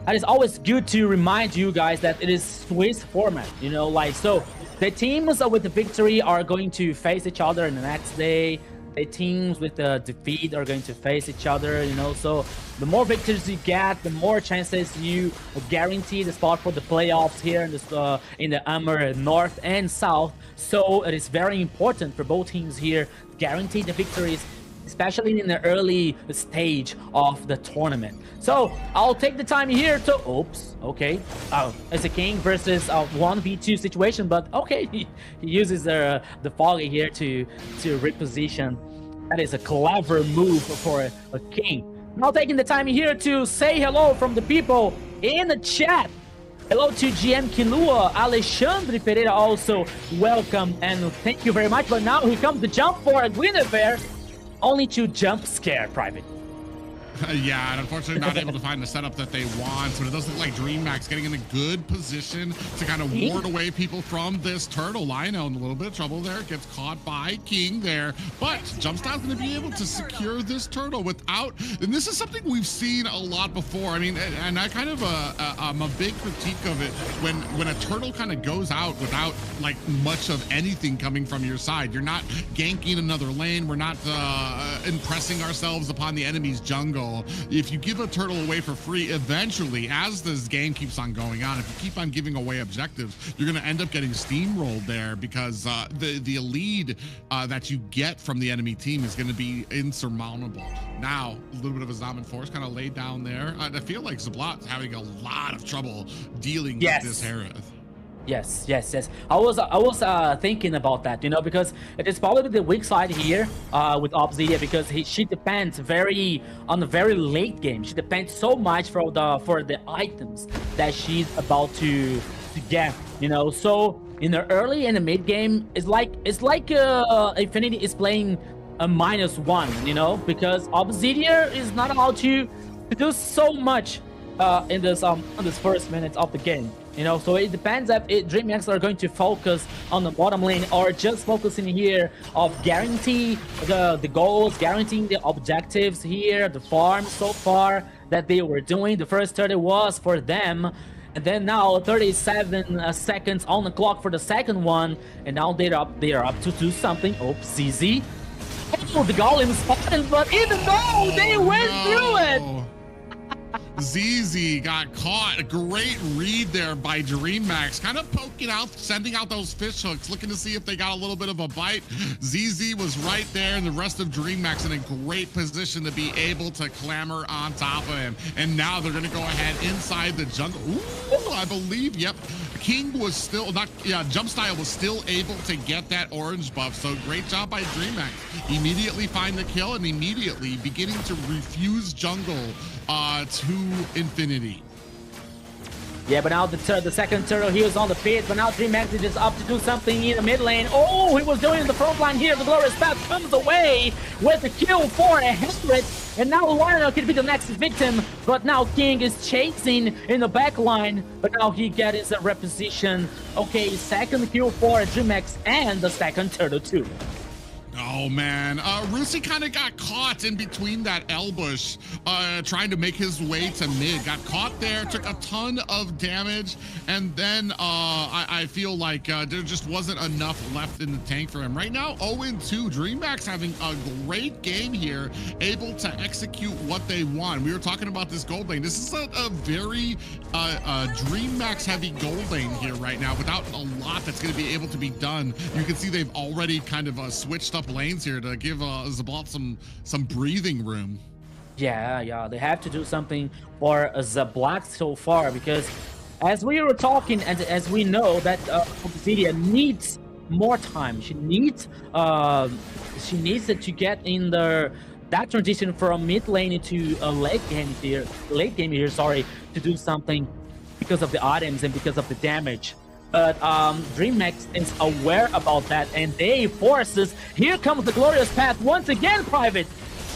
it is always good to remind you guys that it is Swiss format, you know, like, so the teams with the victory are going to face each other in the next day. The teams with the defeat are going to face each other, you know, so the more victories you get, the more chances you guarantee the spot for the playoffs here in the AMER North and South. So it is very important for both teams here to guarantee the victories, especially in the early stage of the tournament. So I'll take the time here to, oops, okay, it's a King versus 1v2 situation, but okay, he uses the Foggy here to reposition. That is a clever move for a King. Now taking the time here to say hello from the people in the chat. Hello to GM Kinua, Alexandre Pereira also welcome and thank you very much. But now he comes to jump for a Guinevere, only to jump scare Private. Yeah, and unfortunately not able to find the setup that they want, but it does look like Dreamax getting in a good position to kind of ward away people from this turtle. Lionel in a little bit of trouble there, gets caught by King there, but Jumpstyle's going to be able to secure this turtle without, and this is something we've seen a lot before. I mean, and I kind of, I'm a big critique of it when a turtle kind of goes out without like much of anything coming from your side. You're not ganking another lane. We're not impressing ourselves upon the enemy's jungle. If you give a turtle away for free, eventually, as this game keeps on going on, if you keep on giving away objectives, you're going to end up getting steamrolled there because the lead that you get from the enemy team is going to be insurmountable. Now, a little bit of a Zaman Force kind of laid down there. I feel like Zablot's having a lot of trouble dealing with this Harith. Yes. I was thinking about that, you know, because it is probably the weak side here with Obsidia, because she depends on the very late game. She depends so much for the items that she's about to get, you know. So in the early and the mid game, it's like Infinity is playing a -1, you know, because Obsidia is not allowed to do so much in this first minutes of the game. You know, so it depends if Dreamax are going to focus on the bottom lane or just focusing here of guarantee the goals, guaranteeing the objectives here, the farm so far that they were doing. The first 30 was for them. And then now 37 seconds on the clock for the second one. And now they are up to do something. Oh, ZZ. Oh, the golem spotted, but even though they went through it. ZZ got caught. A great read there by Dreamax, kind of poking out, sending out those fish hooks, looking to see if they got a little bit of a bite. ZZ was right there, and the rest of Dreamax in a great position to be able to clamber on top of him. And now they're going to go ahead inside the jungle. Ooh, I believe, yep. King was still not, Jumpstyle was still able to get that orange buff. So great job by Dreamax. Immediately find the kill and immediately beginning to refuse jungle to Infinity. Yeah, but now the second turtle, he was on the pit, but now Dreamax is just up to do something in the mid lane. Oh, he was doing in the front line here. The Glorious Path comes away with the kill for a 100. And now Lionel could be the next victim, but now King is chasing in the back line, but now he gets a reposition. Okay, second kill for Dreamax and the second turtle too. Oh man, Rusi kind of got caught in between that ambush, trying to make his way to mid. Got caught there, took a ton of damage, and then I feel like there just wasn't enough left in the tank for him. Right now, 0-2. Dreamax having a great game here, able to execute what they want. We were talking about this gold lane. This is a very Dreamax heavy gold lane here right now, without a lot that's going to be able to be done. You can see they've already kind of switched up lanes here to give Zablat some breathing room. Yeah, they have to do something for Zablat so far, because as we were talking and as we know that Obsidian needs more time. She needs it to get in that transition from mid lane into a late game here, to do something because of the items and because of the damage. But Dreamax is aware about that, and they forces. Here comes the glorious path once again, Private.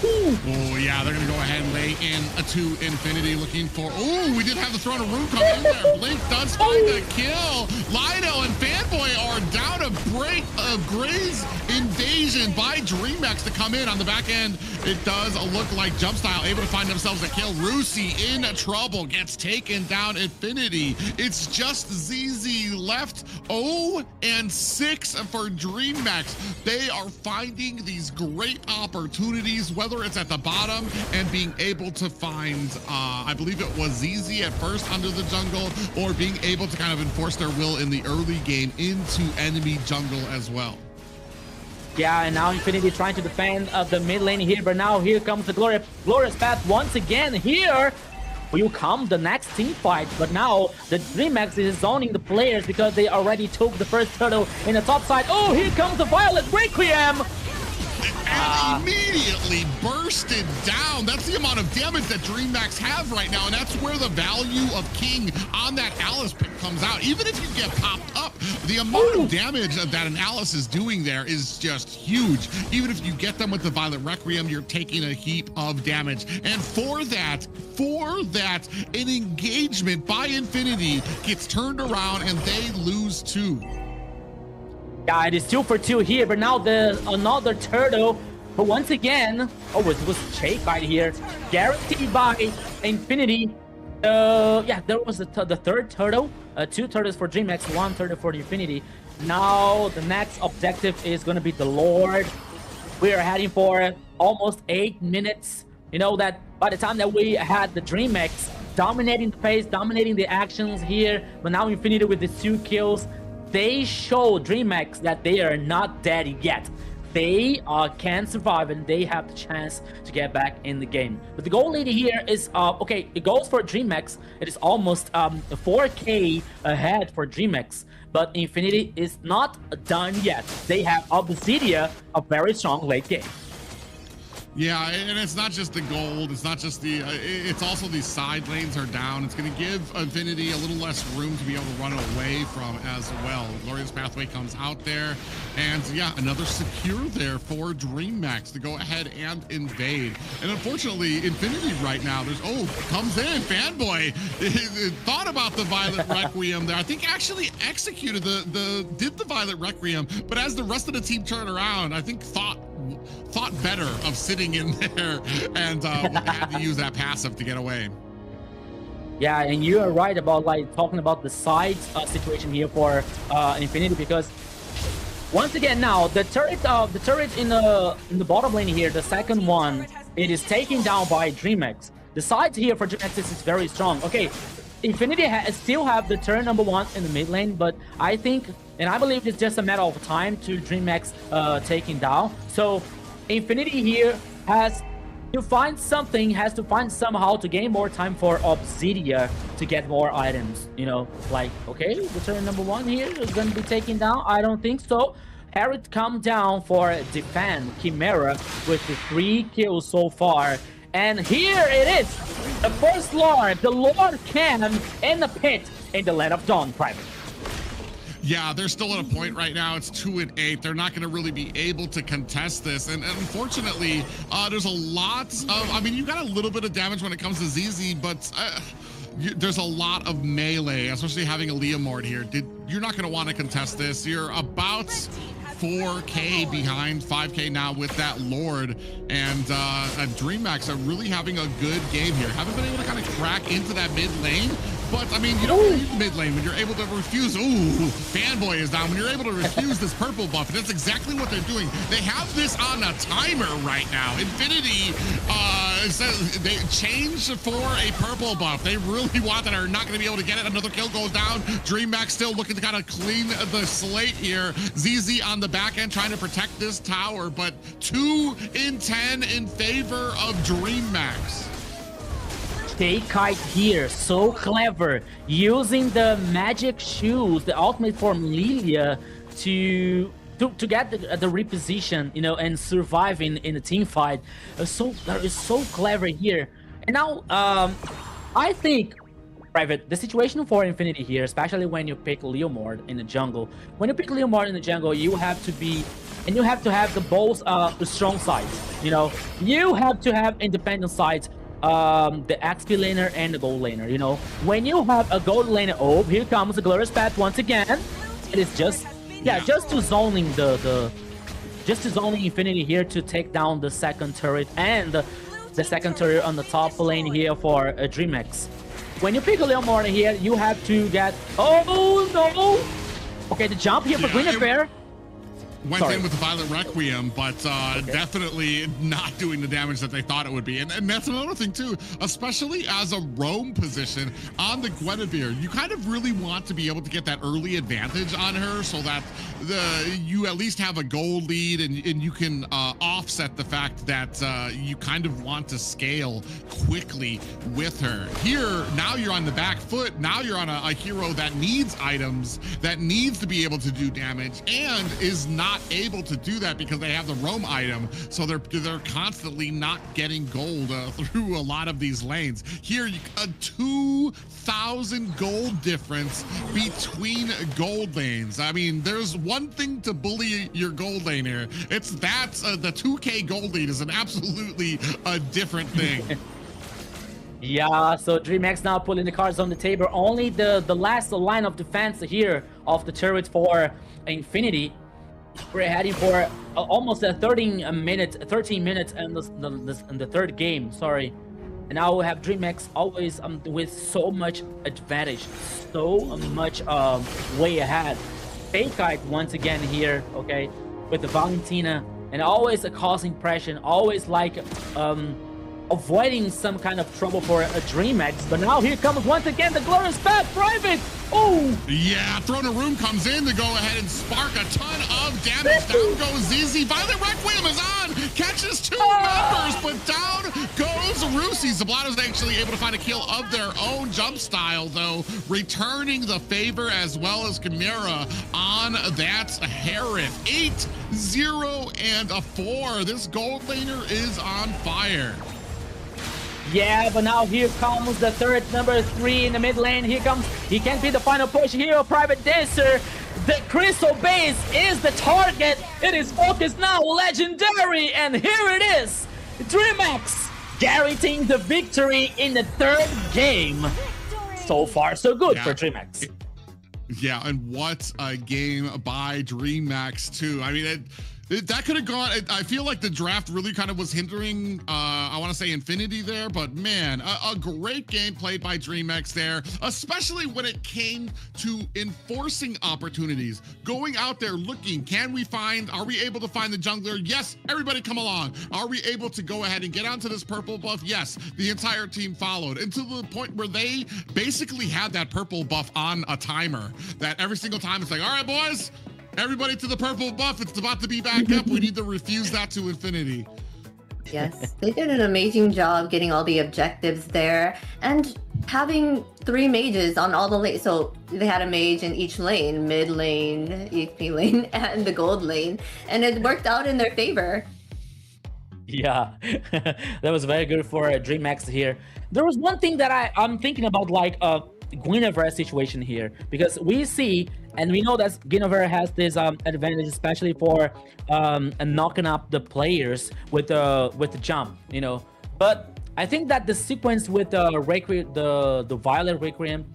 Oh yeah, they're gonna go ahead and lay in to Infinity, looking for. Oh, we did have the Throne of Rune come in there. Blink does find the kill. Lido and Fanboy are down a break of Gray's invasion by Dreamax to come in on the back end. It does look like Jumpstyle able to find themselves a kill. Rusi in trouble, gets taken down. Infinity. It's just ZZ left. 0-6 for Dreamax. They are finding these great opportunities, whether it's at the bottom and being able to find, I believe it was ZZ at first under the jungle, or being able to kind of enforce their will in the early game into enemy jungle as well. Yeah, and now Infinity trying to defend the mid lane here, but now here comes the glorious path once again. Here will come the next team fight, but now the Dreamax is zoning the players because they already took the first turtle in the top side. Oh, here comes the Violet Requiem! And immediately bursted down. That's the amount of damage that Dreamax have right now, and that's where the value of King on that Alice pick comes out. Even if you get popped up, the amount of damage that an Alice is doing there is just huge. Even if you get them with the Violet Requiem, you're taking a heap of damage. And for that, an engagement by Infinity gets turned around and they lose 2. Yeah, it is 2 for 2 here, but now there's another turtle. But once again, it was Shake right here, guaranteed by Infinity. Yeah, there was the third turtle. 2 turtles for Dreamax, 1 turtle for Infinity. Now the next objective is going to be the Lord. We are heading for almost 8 minutes. You know that by the time that we had the Dreamax dominating the pace, dominating the actions here, but now Infinity with the 2 kills. They show Dreamax that they are not dead yet. They can survive and they have the chance to get back in the game. But the goal lead here is, okay, it goes for Dreamax. It is almost 4K ahead for Dreamax. But Infinity is not done yet. They have Obsidian, a very strong late game. Yeah, and it's not just the gold, it's not just the, it's also these side lanes are down. It's going to give Infinity a little less room to be able to run away from as well. Glorious Pathway comes out there, and yeah, another secure there for Dreamax to go ahead and invade. And unfortunately, Infinity right now, comes in, Fanboy, thought about the Violet Requiem there. I think actually executed did the Violet Requiem, but as the rest of the team turned around, I think thought better of sitting in there and had to use that passive to get away. Yeah, and you are right about talking about the side situation here for Infinity, because once again now the turret in the bottom lane here, the second one, it is taken down by Dreamax. The sides here for Dreamax is very strong. Okay, Infinity still have the turn number 1 in the mid lane, but I think and I believe it's just a matter of time to Dreamax taking down. So Infinity here has to find somehow to gain more time for Obsidian to get more items. You know, like, okay, the turn number 1 here is going to be taken down. I don't think so. Harriet come down for defend Chimera with the 3 kills so far. And here it is, the first Lord, the Lord Cam in the pit in the Land of Dawn, Private. Yeah, they're still at a point right now. It's 2-8. They're not going to really be able to contest this. And unfortunately, there's a lot of, I mean, you got a little bit of damage when it comes to ZZ, but there's a lot of melee, especially having a Leomord here. You're not going to want to contest this. You're about 4K behind, 5K now with that Lord, and Dreamax are really having a good game here. Haven't been able to kind of crack into that mid lane, but I mean, you don't need mid lane when you're able to refuse. Ooh, fanboy is down. When you're able to refuse this purple buff, and that's exactly what they're doing. They have this on a timer right now. Infinity says they changed for a purple buff. They really want that, are not going to be able to get it. Another kill goes down. Dreamax still looking to kind of clean the slate here. ZZ on the back end trying to protect this tower, but 2 in 10 in favor of Dreamax. Kite here, so clever, using the magic shoes, the ultimate form Lilia to get the reposition, you know, and survive in a team fight. That is so clever here. And now, I think, Private, the situation for Infinity here, especially when you pick Leomord in the jungle. When you pick Leomord in the jungle, you have to be, and you have to have both the strong sides. You know, you have to have independent sides. The XP laner and the gold laner, you know. When you have a gold laner, oh, here comes the Glorious Path once again. It is just, just to zoning just to zoning Infinity here to take down the second turret and the second turret on the top lane here for Dreamax. When you pick a little more here, you have to get, oh no! Okay, the jump here for Guinevere. Went in with the Violent Requiem, but definitely not doing the damage that they thought it would be. And that's another thing too, especially as a roam position on the Guinevere, you kind of really want to be able to get that early advantage on her so that you at least have a gold lead and you can offset the fact that you kind of want to scale quickly with her. Here, now you're on the back foot. Now you're on a hero that needs items, that needs to be able to do damage, and is not able to do that because they have the roam item, so they're constantly not getting gold through a lot of these lanes. Here, a 2,000 gold difference between gold lanes. I mean, there's one thing to bully your gold lane here. It's that the 2K gold lead is an absolutely different thing. Yeah, so Dreamax now pulling the cards on the table. Only the last line of defense here of the turret for Infinity. We're heading for almost a 13 minutes in the third game, sorry. And now we have Dreamax always with so much advantage, so much way ahead. Kite once again here, okay, with the Valentina, and always causing pressure, always like avoiding some kind of trouble for a Dreamax. But now here comes once again the Glorious Path Private. Oh! Yeah, Throne of Room comes in to go ahead and spark a ton of damage. Down goes ZZ. Violent Requiem is on! Catches 2 members, but down goes Rusi. Zablato's actually able to find a kill of their own. Jump Style, though, returning the favor, as well as Chimera on that Herod. 8-0 and a 4. This gold laner is on fire. Yeah, but now here comes the third, number 3 in the mid lane. Here comes, he can't be the final push here. Private Dancer, the Crystal Base is the target. It is focused now, legendary, and here it is. Dreamax guaranteeing the victory in the third game. So far, so good for Dreamax. Yeah, and what a game by Dreamax too. I mean, that could have gone. I feel like the draft really kind of was hindering, I want to say Infinity there, but man, a great game played by Dreamax there, especially when it came to enforcing opportunities, going out there looking, are we able to find the jungler? Yes, everybody come along. Are we able to go ahead and get onto this purple buff? Yes, the entire team followed, and to the point where they basically had that purple buff on a timer, that every single time it's like, all right, boys, everybody to the purple buff. It's about to be back up. We need to refuse that to Infinity. Yes, they did an amazing job getting all the objectives there and having 3 mages on all the lanes. So they had a mage in each lane, mid lane, EP lane, and the gold lane. And it worked out in their favor. Yeah, that was very good for Dreamax here. There was one thing that I'm thinking about, like Guinevere situation here, because we see and we know that Guinevere has this advantage, especially for knocking up the players with the jump, you know. But I think that the sequence with the Violet Requiem,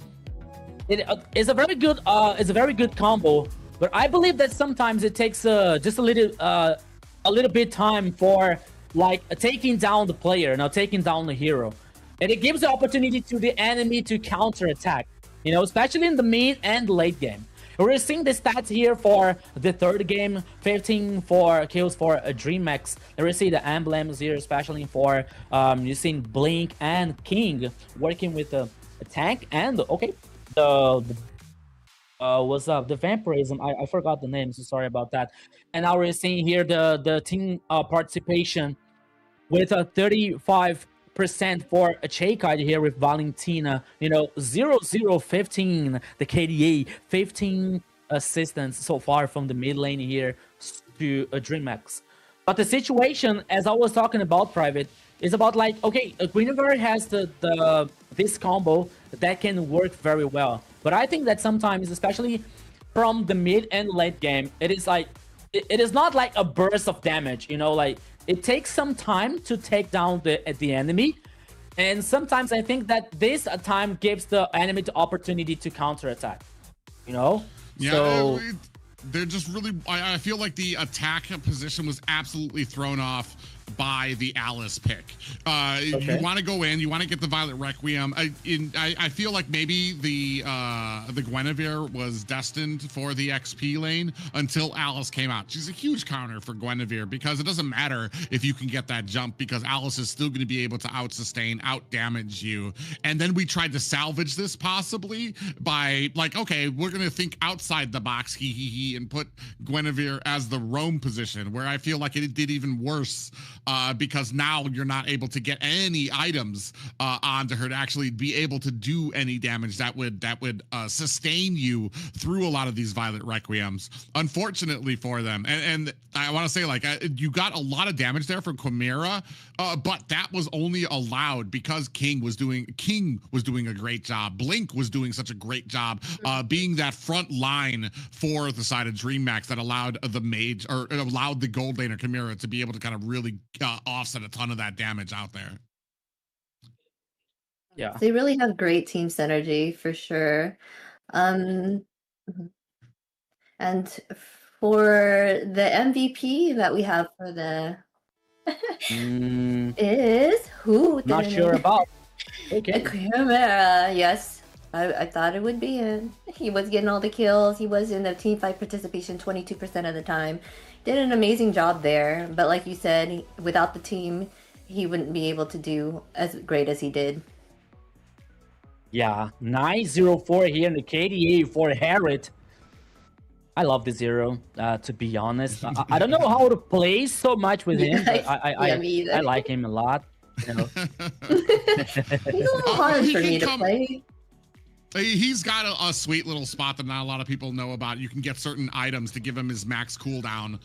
it is a very good combo But I believe that sometimes it takes just a little bit time for like taking down the player, taking down the hero, and it gives the opportunity to the enemy to counter attack. Especially in the mid and late game. We're seeing the stats here for the third game, 15 for kills for Dreamax. We see the emblems here, especially for you've seen Blink and King working with the tank and what's up? The vampirism. I forgot the name, so sorry about that. And now we're seeing here the team participation with a 35% for a Chaykai here with Valentina. 0-0-15, the KDA, 15 assistance so far from the mid lane here to Dreamax. But the situation, as I was talking about, Private, is about like, okay, Guinevere has this combo that can work very well. But I think that sometimes, especially from the mid and late game, it is like, it is not like a burst of damage, like it takes some time to take down the enemy. And sometimes I think that this time gives the enemy the opportunity to counterattack, Yeah, so they're just really, I feel like the attack position was absolutely thrown off by the Alice pick. You want to go in, you want to get the Violet Requiem. I feel like maybe the Guinevere was destined for the XP lane until Alice came out. She's a huge counter for Guinevere because it doesn't matter if you can get that jump because Alice is still going to be able to out-sustain, out-damage you. And then we tried to salvage this possibly by like, okay, we're going to think outside the box, and put Guinevere as the roam position, where I feel like it did even worse. Because now you're not able to get any items onto her to actually be able to do any damage that would sustain you through a lot of these Violet Requiems. Unfortunately for them, and I want to say like you got a lot of damage there from Chimera, but that was only allowed because King was doing a great job. Blink was doing such a great job being that front line for the side of Dreammax that allowed the mage or it allowed the gold laner Chimera to be able to kind of really offset a ton of that damage out there. Yeah, they really have great team synergy for sure. And for the MVP that we have for the is who? Not sure about. Okay, Chimera. Yes, I thought it would be him. He was getting all the kills. He was in the team fight participation 22% of the time. Did an amazing job there, but like you said, without the team, he wouldn't be able to do as great as he did. Yeah, 904 here in the KDA for Harriet. I love the zero, to be honest. I don't know how to play so much with him, but I like him a lot. He's a little hard for me to play. He's got a sweet little spot that not a lot of people know about. You can get certain items to give him his max cooldown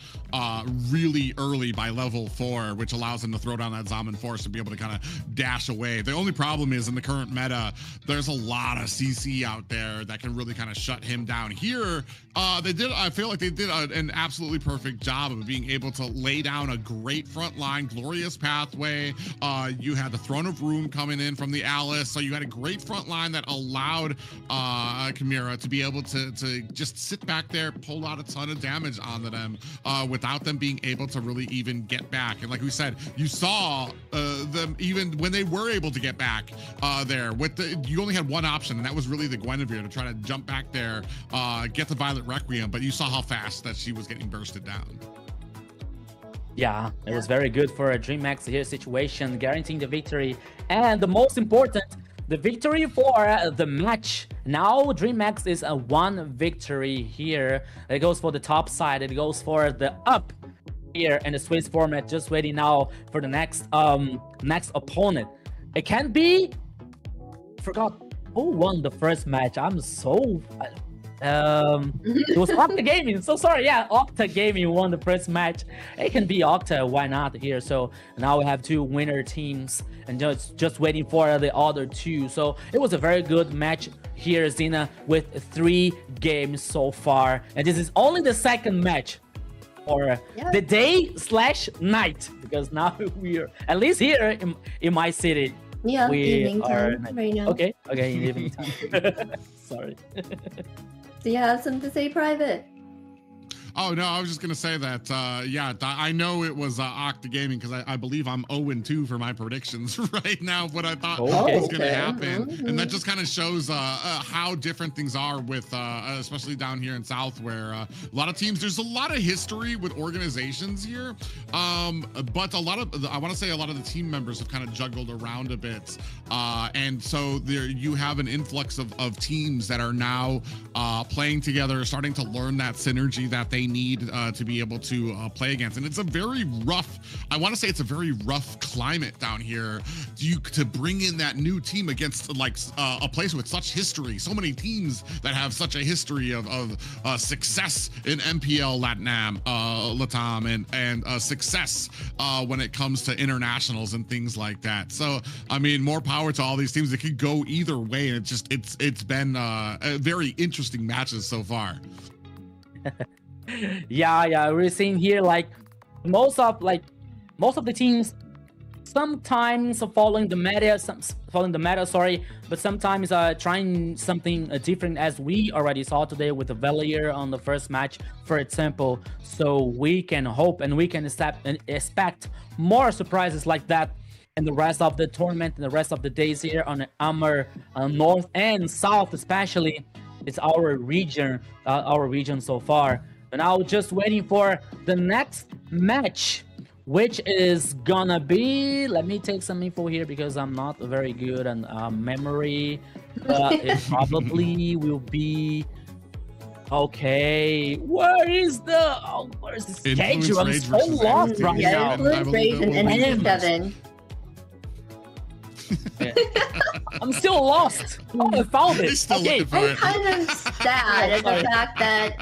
really early by level 4, which allows him to throw down that Zaman Force to be able to kind of dash away. The only problem is in the current meta, there's a lot of CC out there that can really kind of shut him down. Here, I feel like they did an absolutely perfect job of being able to lay down a great front line, glorious pathway. You had the Throne of Room coming in from the Alice, so you had a great front line that allowed Chimera to be able to just sit back there, pull out a ton of damage onto them without them being able to really even get back. And like we said, you saw them even when they were able to get back there with you only had one option, and that was really the Guinevere to try to jump back there, get the Violet Requiem, but you saw how fast that she was getting bursted down. Yeah, it was very good for a Dreamax here situation, guaranteeing the victory, and the most important, the victory for the match. Now Dreamax is a 1 victory here. It goes for the top side. It goes for the up here in the Swiss format. Just waiting now for the next opponent. It can be. Forgot who won the first match. I'm so. It was Octa Gaming. So sorry. Yeah, Octa Gaming won the first match. It can be Octa. Why not here? So now we have 2 winner teams, and just waiting for the other 2. So it was a very good match here, Xena, with 3 games so far, and this is only the second match for the day/night, because now we are at least here in my city. Yeah, we evening are time right now. Okay, in evening time. Sorry. Do you have something to say, Private? Oh no, I was just gonna say that. Yeah, I know it was Octa Gaming because I believe I'm 0-2 for my predictions right now. What I thought was gonna happen, and that just kind of shows how different things are with, especially down here in South, where a lot of teams. There's a lot of history with organizations here, but a lot of I want to say a lot of the team members have kind of juggled around a bit, and so there you have an influx of teams that are now playing together, starting to learn that synergy that they need to be able to play against. And it's a very rough, I want to say it's a very rough climate down here to bring in that new team against like a place with such history, so many teams that have such a history of success in MPL Latam and success when it comes to internationals and things like that. So I mean, more power to all these teams. It could go either way, and it's been very interesting matches so far. Yeah, we're seeing here like most of the teams sometimes following the meta, but sometimes trying something different, as we already saw today with the Valier on the first match, for example. So we can hope and we can expect more surprises like that in the rest of the tournament and the rest of the days here on the AMER North and South, especially. It's our region so far. And now just waiting for the next match, which is gonna be, let me take some info here because I'm not very good on memory. It probably will be, okay, where's the schedule? I'm so lost right now. Influence Rage and NC7. Yeah. I'm still lost. Oh, I found it. Okay. I'm kind of sad at the fact that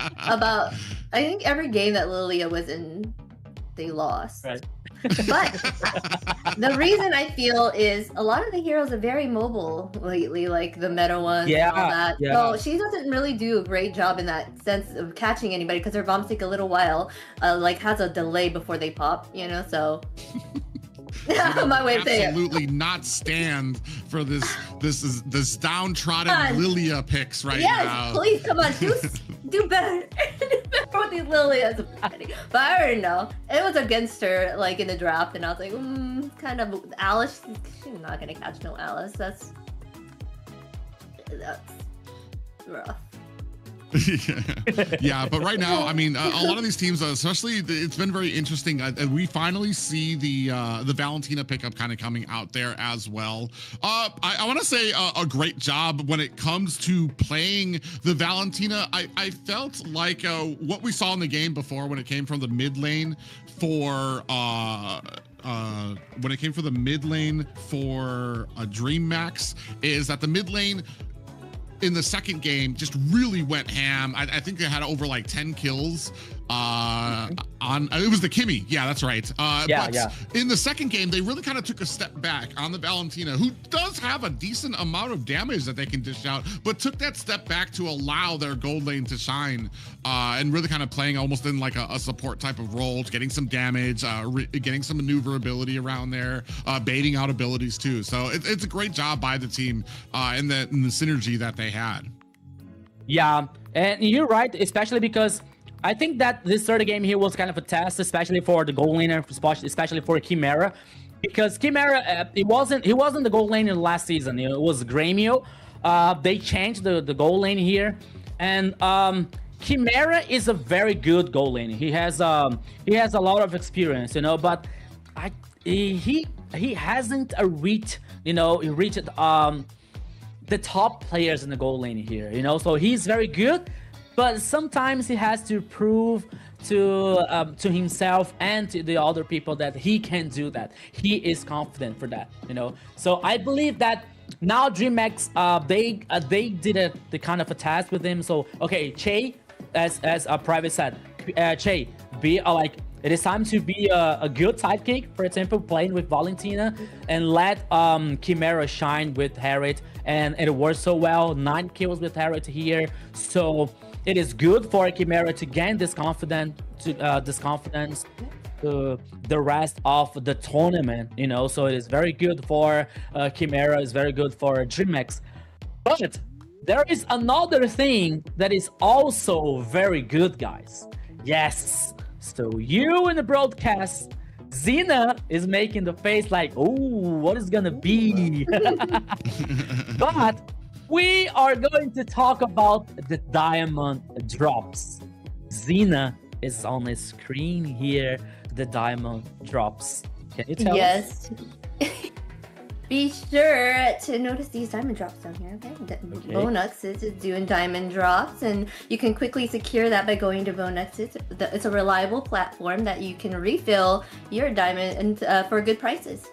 I think every game that Lilia was in, they lost. Right. But the reason I feel is a lot of the heroes are very mobile lately, like the meta ones and all that. Yeah. So she doesn't really do a great job in that sense of catching anybody because her bombs take a little while, like has a delay before they pop, you know, so... My way of saying it. Absolutely not stand for this downtrodden Lilia picks right now. Yes, please come on, do better. Do better with these Lilias. But I already know it was against her, like in the draft, and I was like, kind of Alice. She's not gonna catch no Alice. That's rough. Yeah, but right now, I mean, a lot of these teams, especially, it's been very interesting. We finally see the Valentina pickup kind of coming out there as well. I want to say a great job when it comes to playing the Valentina. I felt like what we saw in the game before when it came from the mid lane for Dreammax is that the mid lane in the second game just really went ham. I think they had over like 10 kills on it was the Kimmy. Yeah, that's right. In the second game, they really kind of took a step back on the Valentina, who does have a decent amount of damage that they can dish out, but took that step back to allow their gold lane to shine and really kind of playing almost in like a support type of role, getting some damage, getting some maneuverability around there, baiting out abilities too. So it's a great job by the team in the synergy that they had. Yeah, and you're right, especially because I think that this third game here was kind of a test, especially for the gold laner, especially for Chimera, because Chimera, he wasn't the gold laner last season. It was Gremio. They changed the gold lane here, and Chimera is a very good gold lane. He has a lot of experience, you know, but he hasn't reached, you know, the top players in the gold lane here, you know. So he's very good, but sometimes he has to prove to himself and to the other people that he can do that. He is confident for that, you know. So I believe that now Dreamax, they did the kind of a task with him. So okay, Che, as a private said, Che, be like, it is time to be a good sidekick, for example, playing with Valentina, and let Chimera shine with Harriet, and it worked so well. 9 kills with Harriet here, so it is good for Chimera to gain this confidence to the rest of the tournament, you know. So it is very good for Chimera, it's very good for Dreamax. But there is another thing that is also very good, guys. Yes. So you in the broadcast, Xena is making the face like, oh, what is gonna be? But we are going to talk about the diamond drops. Xena is on the screen here. The diamond drops. Can you tell us? Yes. Be sure to notice these diamond drops down here, okay? Bonux is doing diamond drops, and you can quickly secure that by going to Bonux. It's a reliable platform that you can refill your diamond for good prices.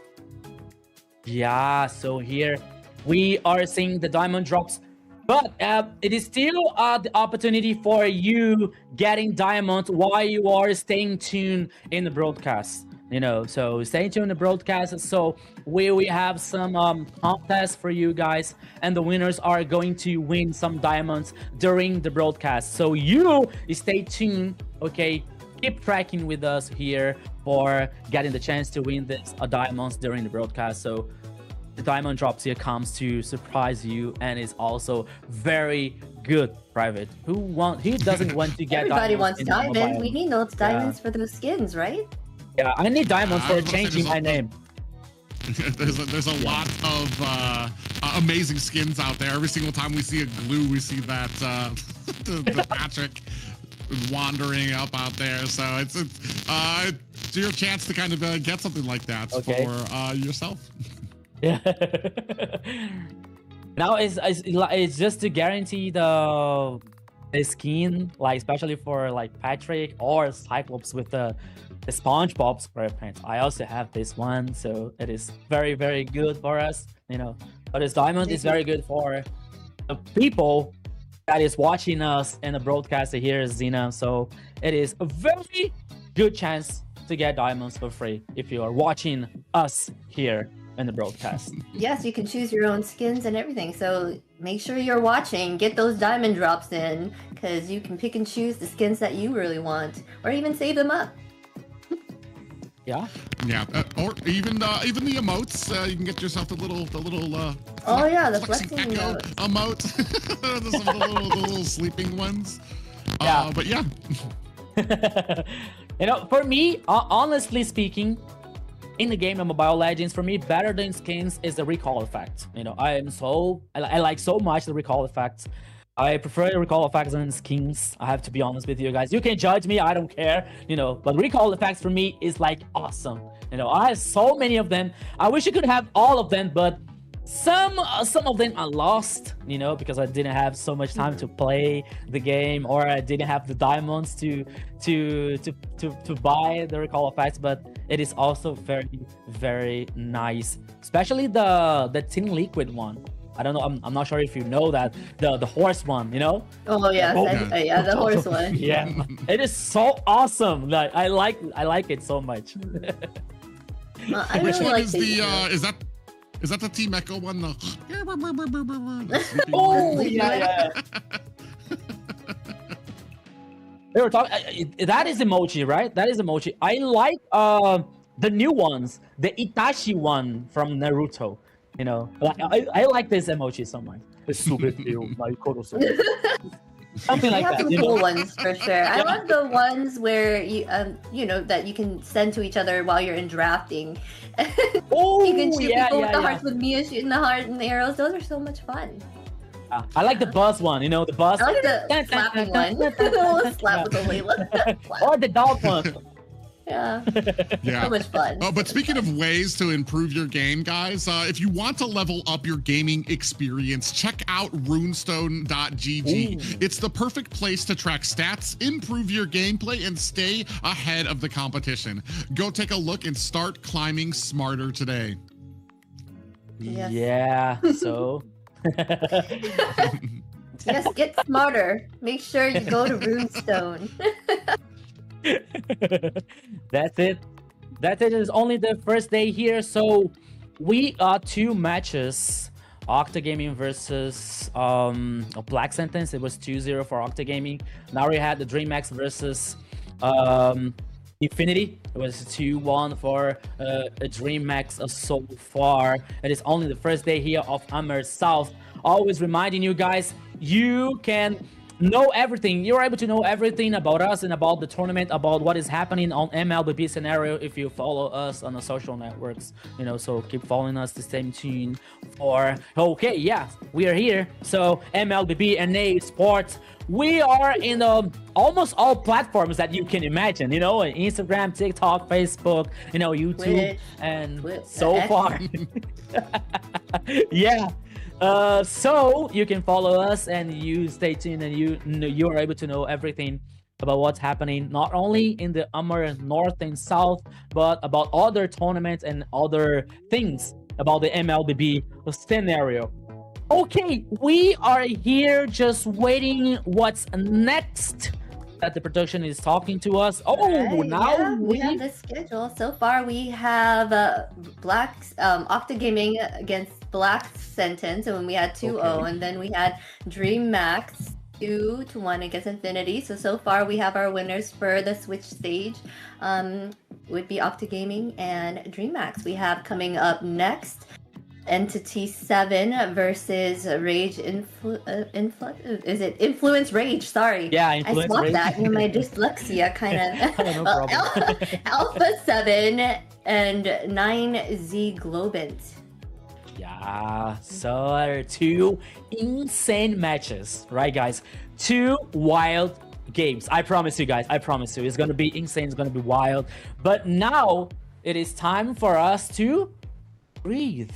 Yeah, so here we are seeing the diamond drops, but it is still the opportunity for you getting diamonds while you are staying tuned in the broadcast. You know, so stay tuned in the broadcast. So we have some contests for you guys, and the winners are going to win some diamonds during the broadcast. So you stay tuned, okay? Keep tracking with us here for getting the chance to win this diamonds during the broadcast. So the diamond drops here comes to surprise you, and is also very good. Private, who doesn't want to get Everybody diamonds? wants diamonds. We need those diamonds for those skins, right? Yeah, I need diamonds for changing my name. There's a lot of amazing skins out there. Every single time we see a glue, we see that the Patrick wandering up out there. So it's your chance to kind of get something like that for yourself. Yeah. Now it's just to guarantee the skin, like especially for like Patrick or Cyclops with the SpongeBob SquarePants. I also have this one, so it is very, very good for us, you know. But this diamond is very good for the people that is watching us in the broadcast here, Xena. So it is a very good chance to get diamonds for free if you are watching us here in the broadcast. Yes, you can choose your own skins and everything. So make sure you're watching. Get those diamond drops in, because you can pick and choose the skins that you really want, or even save them up. Yeah. Yeah, or even the emotes. You can get yourself the little. Oh yeah, the flexing flexing echo emote. Some of the little sleeping ones. Yeah. But yeah. You know, for me, honestly speaking, in the game of Mobile Legends, for me, better than skins is the recall effect. You know, I like so much the recall effect. I prefer the recall effects than skins. I have to be honest with you guys. You can judge me, I don't care, you know, but recall effects for me is like awesome. You know, I have so many of them. I wish I could have all of them, but some of them I lost, you know, because I didn't have so much time to play the game, or I didn't have the diamonds to buy the recall effects. But it is also very, very nice, especially the Tin Liquid one. I don't know. I'm not sure if you know that the horse one. You know? Oh yes, yeah, the horse one. Yeah, it is so awesome. Like I like it so much. I Which really one like is these the is that the Team Echo one? The Oh yeah. They were talking. That is emoji, right? That is emoji. I like the new ones, the Itachi one from Naruto. You know, I like this emoji so much. Something like that. Some cool ones for sure. I love the ones where you know, that you can send to each other while you're in drafting. Oh, you can shoot people with the hearts, with Mia shooting the heart and the arrows. Those are so much fun. I like the buzz one. You know, the buzz. I like the slapping one. Slap with the Layla. Or the dog one. Yeah. Yeah. So much fun. Oh, but speaking of ways to improve your game, guys, if you want to level up your gaming experience, check out runestone.gg. It's the perfect place to track stats, improve your gameplay, and stay ahead of the competition. Go take a look and start climbing smarter today. Yes. Yeah. So. Yes, get smarter. Make sure you go to Runestone. That's it. It's only the first day here, so we got 2 matches. Octa Gaming versus Black Sentence. It was 2-0 for Octa Gaming. Now we had the Dreamax versus Infinity. It was 2-1 for Dreamax so far. It is only the first day here of AMER South. Always reminding you guys, you can know everything. You're able to know everything about us and about the tournament, about what is happening on MLBB scenario if you follow us on the social networks. You know, so keep following us the same tune for. Okay, yeah, we are here. So MLBB and Esports. We are in almost all platforms that you can imagine, you know, Instagram, TikTok, Facebook, you know, YouTube, and so far. Yeah. So you can follow us and you stay tuned, and you are able to know everything about what's happening, not only in the AMER North and South, but about other tournaments and other things about the MLBB scenario. Okay, we are here just waiting what's next that the production is talking to us. Oh, right, now yeah, we have the schedule. So far, we have Octa Gaming against Black Sentence, and we had 2-0, and then we had Dreammax 2-1 against Infinity. So far, we have our winners for the Switch stage. Would be Octa Gaming and Dreammax. We have coming up next Entity 7 versus Rage is it Influence Rage? Sorry. Yeah, Influence I swapped Rage. that. You know, my dyslexia kind of. No problem. Alpha 7 and 9Z Globant. Yeah, so 2 insane matches, right, guys? 2 wild games. I promise you guys, I promise you, it's gonna be insane, it's gonna be wild. But now it is time for us to breathe,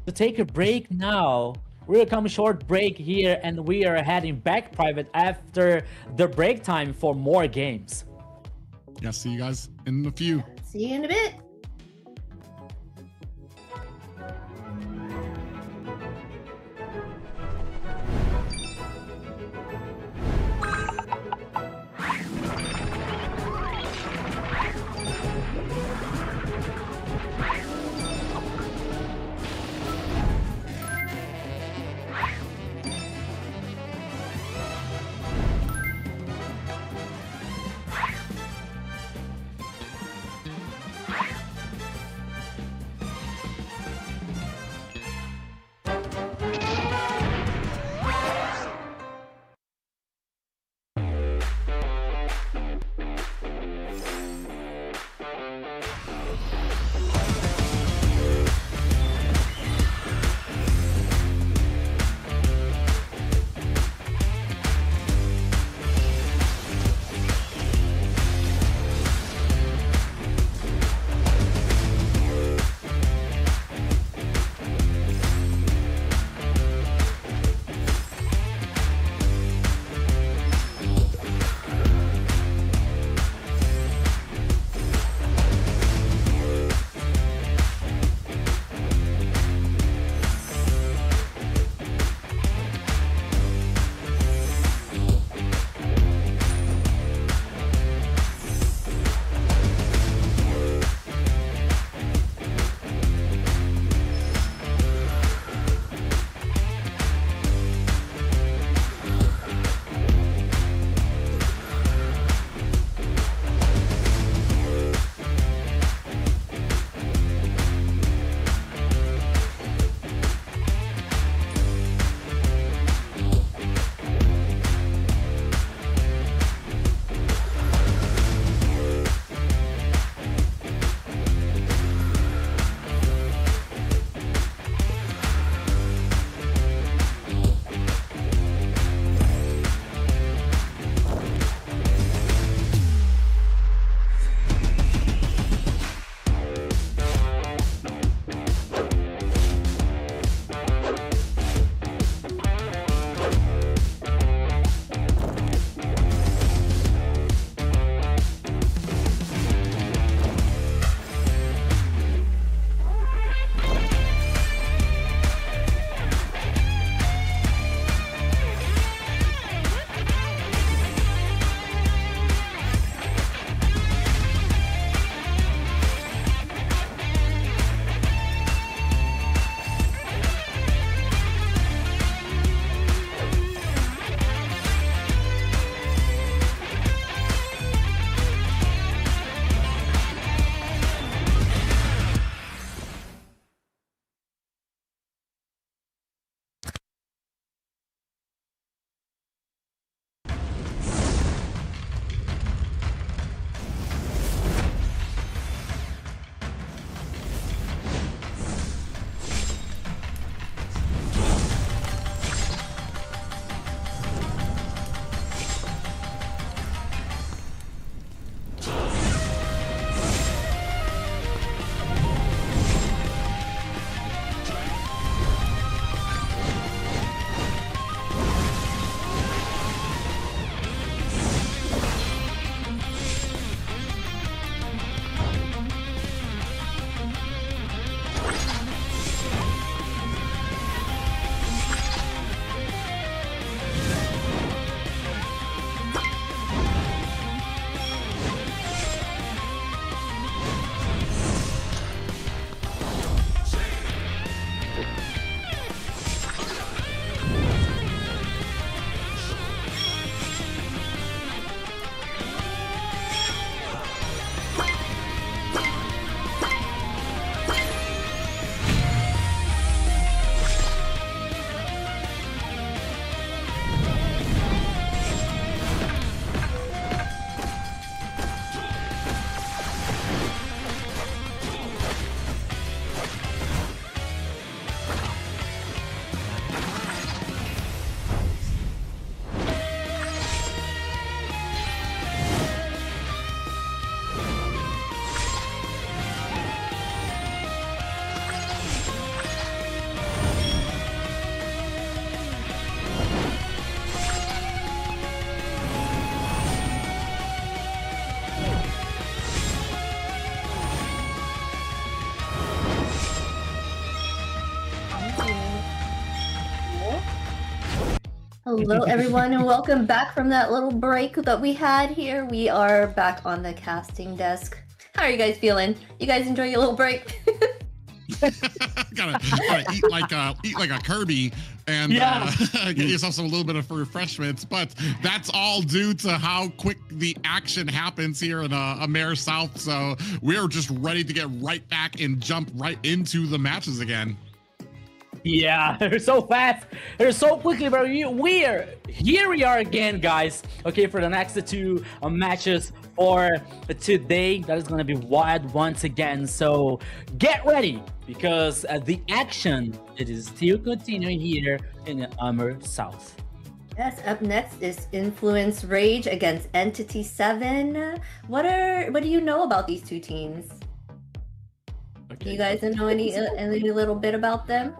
to take a break now. We'll come a short break here, and we are heading back private after the break time for more games. Yeah, see you guys in a few. See you in a bit. Hello, everyone, and welcome back from that little break that we had here. We are back on the casting desk. How are you guys feeling? You guys enjoy your little break? gotta eat like a Kirby and get yourself a little bit of refreshments. But that's all due to how quick the action happens here in AMER South. So we're just ready to get right back and jump right into the matches again. Yeah, they're so fast. They're so quickly, but here we are again, guys. Okay, for the next two matches for today. That is going to be wild once again. So get ready because the action, it is still continuing here in AMER South. Yes, up next is Influence Rage against Entity 7. What do you know about these two teams? Okay. You guys know any little bit about them?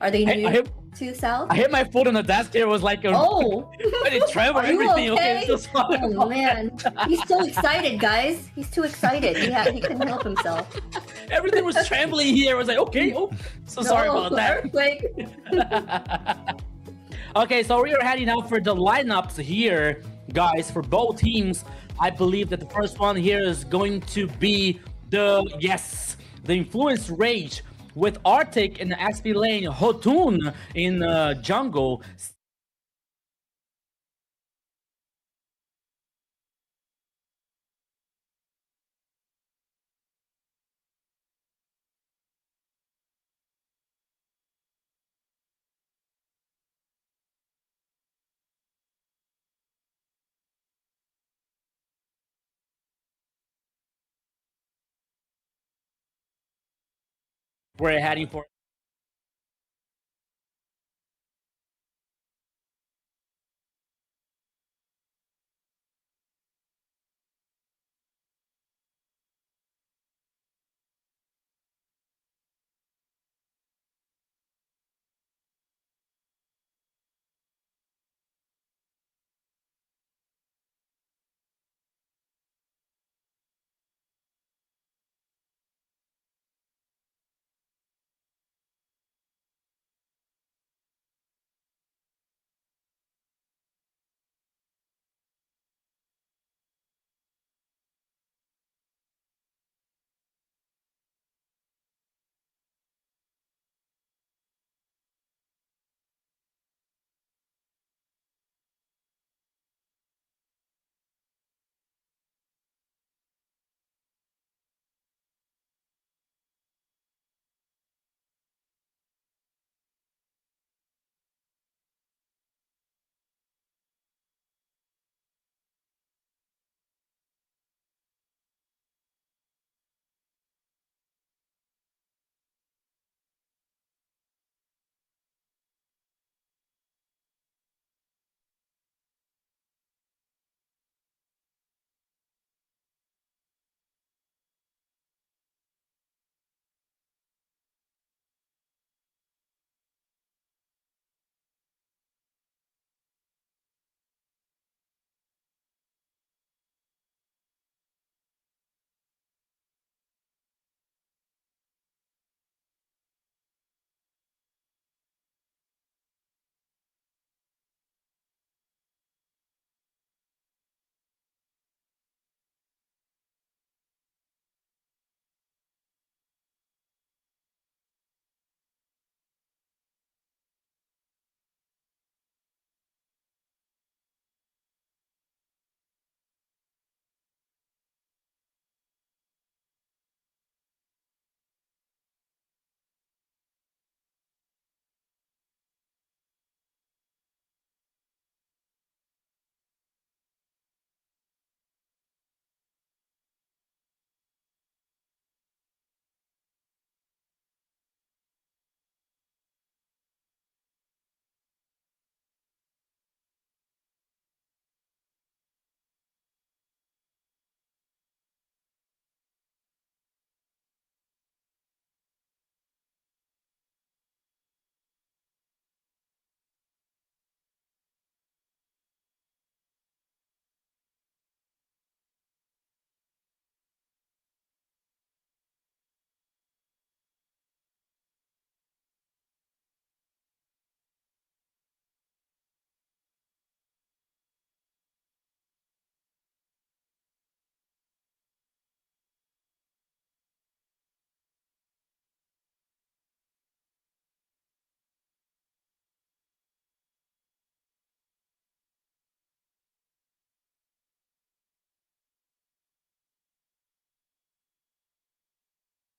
Are they new to South? I hit my foot on the desk here. It was like, oh, it trembled, everything. Okay? Okay, oh man, he's so excited, guys. He's too excited. He couldn't help himself. Everything was trembling here. I was like, okay, sorry about that. Earthquake. Okay, so we are heading out for the lineups here, guys, for both teams. I believe that the first one here is going to be the Influence Rage with Arctic in the SP lane, Hotun in jungle. We're heading for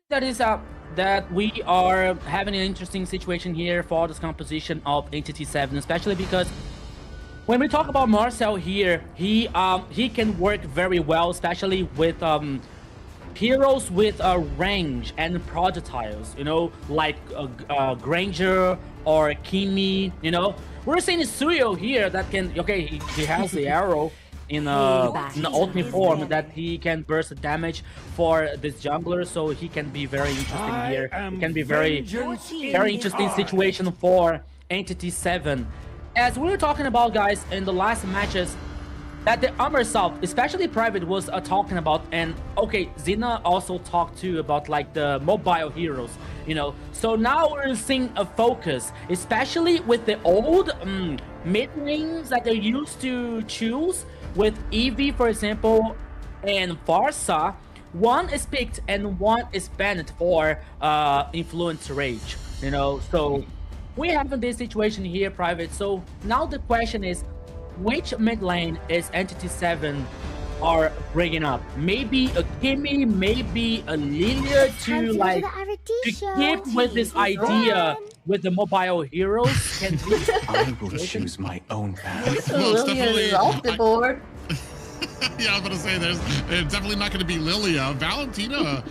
that is that we are having an interesting situation here for this composition of Entity 7, especially because when we talk about Marcel here, he can work very well, especially with heroes with range and projectiles, you know, like Granger or Kimi, you know. We're seeing Suyo here that can, okay, he has the arrow in the ultimate form that he can burst the damage for this jungler, so he can be very interesting here. It can be very interesting situation for Entity 7. As we were talking about, guys, in the last matches, that the AMER South, especially Private, was talking about, and okay, Xena also talked too about like the mobile heroes, you know. So now we're seeing a focus, especially with the old mid lanes that they used to choose with Eevee, for example, and Farsa. One is picked and one is banned for Influence Rage, you know. So we have this situation here, Private. So now the question is, which mid lane is Entity 7 are bringing up? Maybe a Kimi, maybe a Lilia to like to keep with this idea with the mobile heroes. Can I will choose my own path. Lilia is off the board. Yeah, I was going to say, it's definitely not going to be Lilia. Valentina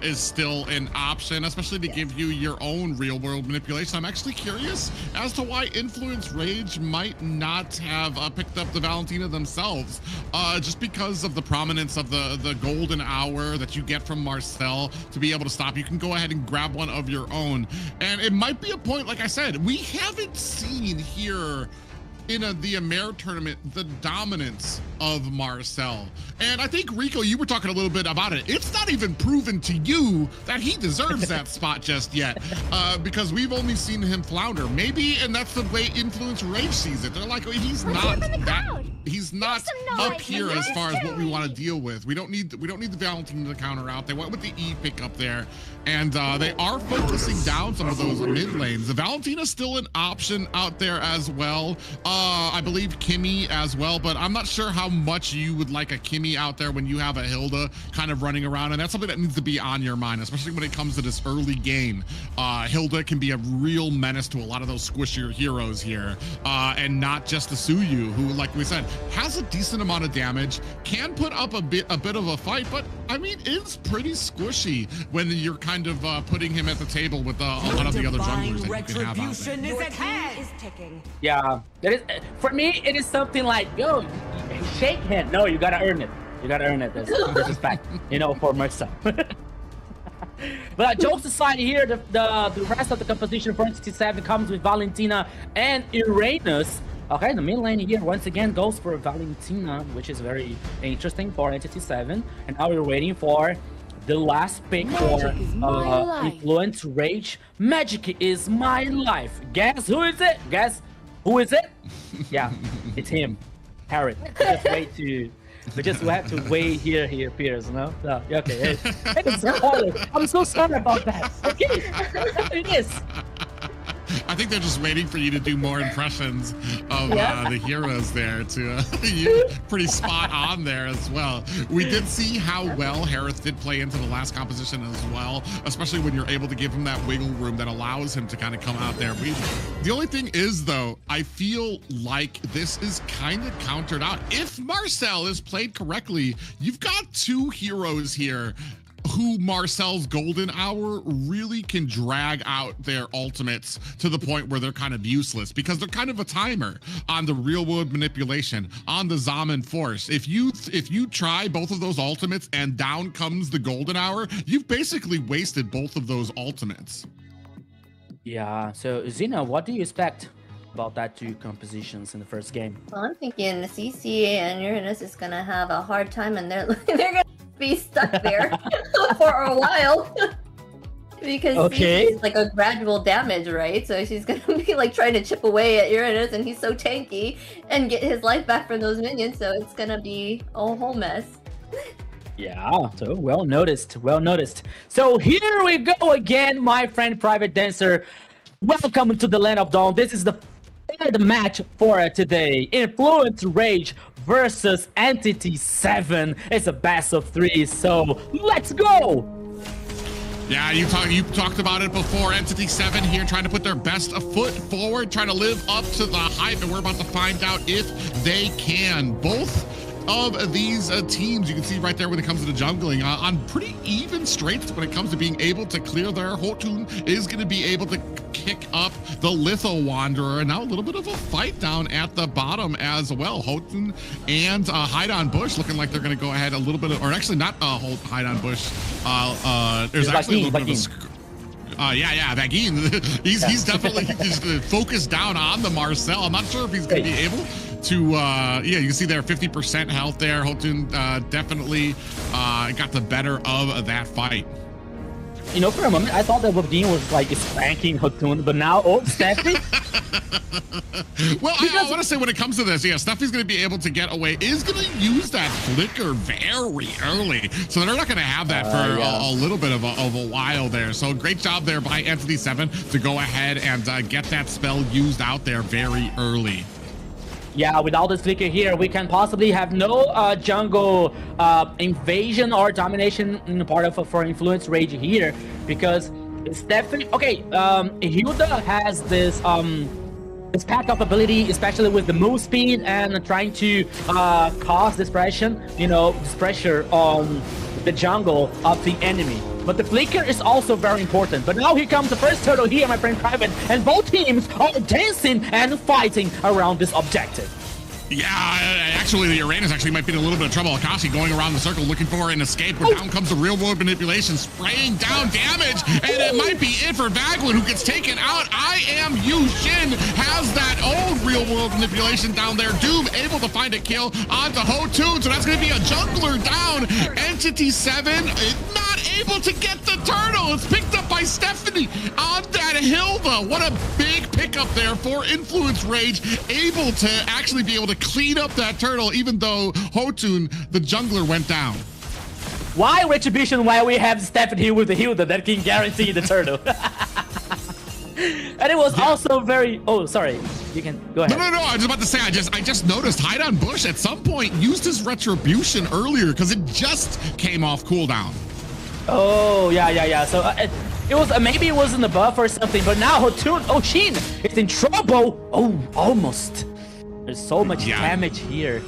is still an option, especially to give you your own real-world manipulation. I'm actually curious as to why Influence Rage might not have picked up the Valentina themselves, just because of the prominence of the golden hour that you get from Marcel to be able to stop. You can go ahead and grab one of your own. And it might be a point, like I said, we haven't seen here in the AMER tournament the dominance of Marcel. And I think, Rico, you were talking a little bit about it. It's not even proven to you that he deserves that spot just yet, because we've only seen him flounder. Maybe, and that's the way Influence Rage sees it. They're like, oh, he's not up here as far as what we want to deal with. We don't need the Valentina to counter out. They went with the E pick up there, and they are focusing down some of those mid lanes. The Valentina's still an option out there as well. I believe Kimi as well, but I'm not sure how much you would like a Kimi out there when you have a Hilda kind of running around, and that's something that needs to be on your mind, especially when it comes to this early game. Hilda can be a real menace to a lot of those squishier heroes here, and not just the Suyu, who, like we said, has a decent amount of damage, can put up a bit of a fight, but I mean, it's pretty squishy when you're kind of putting him at the table with a lot of the other junglers that you can have out there. Yeah, that is, for me, it is something like, yo, shake hand. No, you gotta earn it. You gotta earn it. This is fact, you know, for myself. But jokes aside here, the rest of the composition for Entity 7 comes with Valentina and Uranus. Okay, the mid lane here once again goes for Valentina, which is very interesting for Entity 7. And now we're waiting for the last pick for Influence Rage. Magic is my life. Guess who is it? Guess who is it? Yeah, it's him, Harry. We just have to wait here he appears, no? No, okay. I'm so sorry about that. Okay, it is. I think they're just waiting for you to do more impressions of the heroes there to pretty spot on there as well. We did see how well Harris did play into the last composition as well, especially when you're able to give him that wiggle room that allows him to kind of come out there. The only thing is, though, I feel like this is kind of countered out. If Marcel is played correctly, you've got two heroes here who Marcel's golden hour really can drag out their ultimates to the point where they're kind of useless, because they're kind of a timer on the real world manipulation, on the Zaman force. If you try both of those ultimates and down comes the golden hour, you've basically wasted both of those ultimates. Yeah, so Xena, what do you expect about that two compositions in the first game? Well, I'm thinking CC and Uranus is gonna have a hard time, and they're gonna be stuck there for a while. Because it's like a gradual damage, right? So she's gonna be like trying to chip away at Uranus, and he's so tanky, and get his life back from those minions, so it's gonna be a whole mess. Yeah, so well noticed. So here we go again, my friend Private Dancer. Welcome to the Land of Dawn. This is the third match for today. Influence Rage versus Entity 7. It's a best of 3, so let's go! Yeah, you talked about it before. Entity 7 here trying to put their best foot forward, trying to live up to the hype, and we're about to find out if they can. Both of these teams, you can see right there when it comes to the jungling, on pretty even strengths when it comes to being able to clear there. Hotun is going to be able to kick up the Litho Wanderer, and now a little bit of a fight down at the bottom as well. Hotun and Hide on Bush looking like they're going to go ahead a little bit of, or actually not Hide on Bush. There's actually a little bit of yeah, Vagine. he's definitely just focused down on the Marcel. I'm not sure if he's going to be able to, yeah, you can see there 50% health there. Hotun definitely got the better of that fight. You know, for a moment, I thought that Vagine was like spanking Hotun, but now, Steffi? Well, I want to say when it comes to this, yeah, Steffi's going to be able to get away, is going to use that flicker very early. So they're not going to have that for a little bit of a while there. So great job there by Entity 7 to go ahead and get that spell used out there very early. Yeah, without this flicker here, we can possibly have no jungle invasion or domination in part of for Influence Rage here, because it's definitely okay. Hilda has this pack-up ability, especially with the move speed and trying to cause this pressure, this pressure on the jungle of the enemy. But the flicker is also very important. But now here comes the first turtle here, my friend Private, and both teams are dancing and fighting around this objective. Yeah, actually, the Uranus actually might be in a little bit of trouble. Akashi going around the circle looking for an escape, but down comes the real-world manipulation, spraying down damage, and it might be it for Vaglin, who gets taken out. I Am Yu Shin has that old real-world manipulation down there. Doom able to find a kill onto Hotun, so that's going to be a jungler down. Entity 7 not able to get the turtle. It's picked up by Stephanie on that Hilda. What a big pickup there for Influence Rage, able to actually be able to clean up that turtle, even though Hotun, the jungler, went down. Why Retribution while we have Stephanie with the Hilda that can guarantee the turtle? And it was also very... Oh, sorry. You can go ahead. No. I was about to say, I just noticed Hide on Bush at some point used his Retribution earlier because it just came off cooldown. Oh, yeah. So it was maybe it was in the buff or something, but now Hotun, Shin is in trouble. Oh, almost. There's so much damage here.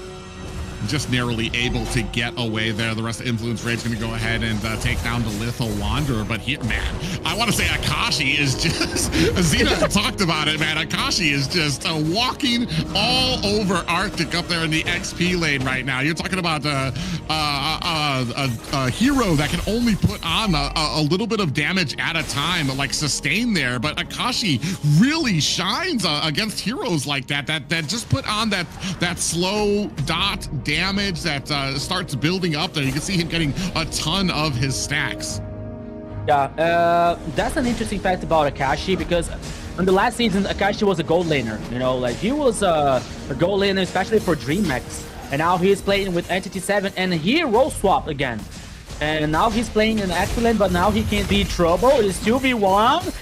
Just narrowly able to get away there. The rest of Influence Rage going to go ahead and take down the Litho Wanderer. But here, man, I want to say Akashi is just, Zena talked about it, man. Akashi is just walking all over Arctic up there in the XP lane right now. You're talking about a hero that can only put on a little bit of damage at a time, like sustain there. But Akashi really shines against heroes like that just put on that slow dot damage that starts building up there. You can see him getting a ton of his stacks. Yeah, that's an interesting fact about Akashi, because in the last season, Akashi was a gold laner. Like he was a gold laner, especially for Dreamax. And now he's playing with Entity 7, and he role swapped again. And now he's playing in Active lane, but now he can be in trouble. It's 2v1.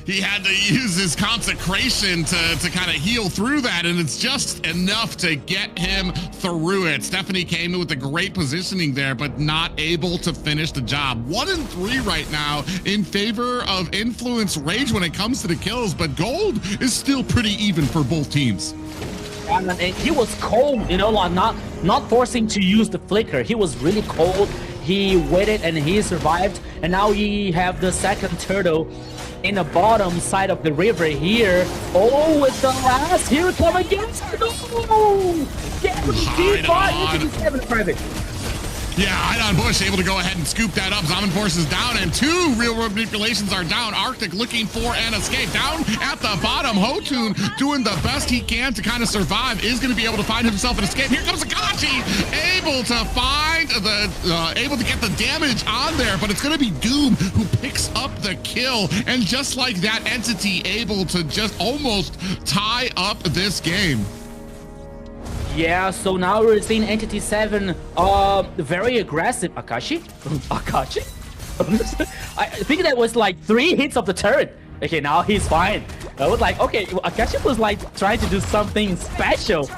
He had to use his consecration to kind of heal through that, and it's just enough to get him through it. Stephanie came in with a great positioning there, but not able to finish the job. 1-3 right now in favor of Influence Rage when it comes to the kills, but gold is still pretty even for both teams. And he was cold, not forcing to use the flicker. He was really cold. He waited and he survived, and now he have the second turtle in the bottom side of the river here. Oh, with the last, here it come again. No! Private. Yeah, Hide on Bush able to go ahead and scoop that up. Zaman Force is down, and 2 real-world manipulations are down. Arctic looking for an escape. Down at the bottom, Hotun doing the best he can to kind of survive, is going to be able to find himself an escape. Here comes Akashi, able to find able to get the damage on there, but it's going to be Doom who picks up the kill, and just like that, Entity able to just almost tie up this game. Yeah, so now we're seeing Entity 7 very aggressive. Akashi? I think that was like 3 hits of the turret. Okay, now he's fine. I was like, okay, Akashi was like trying to do something special.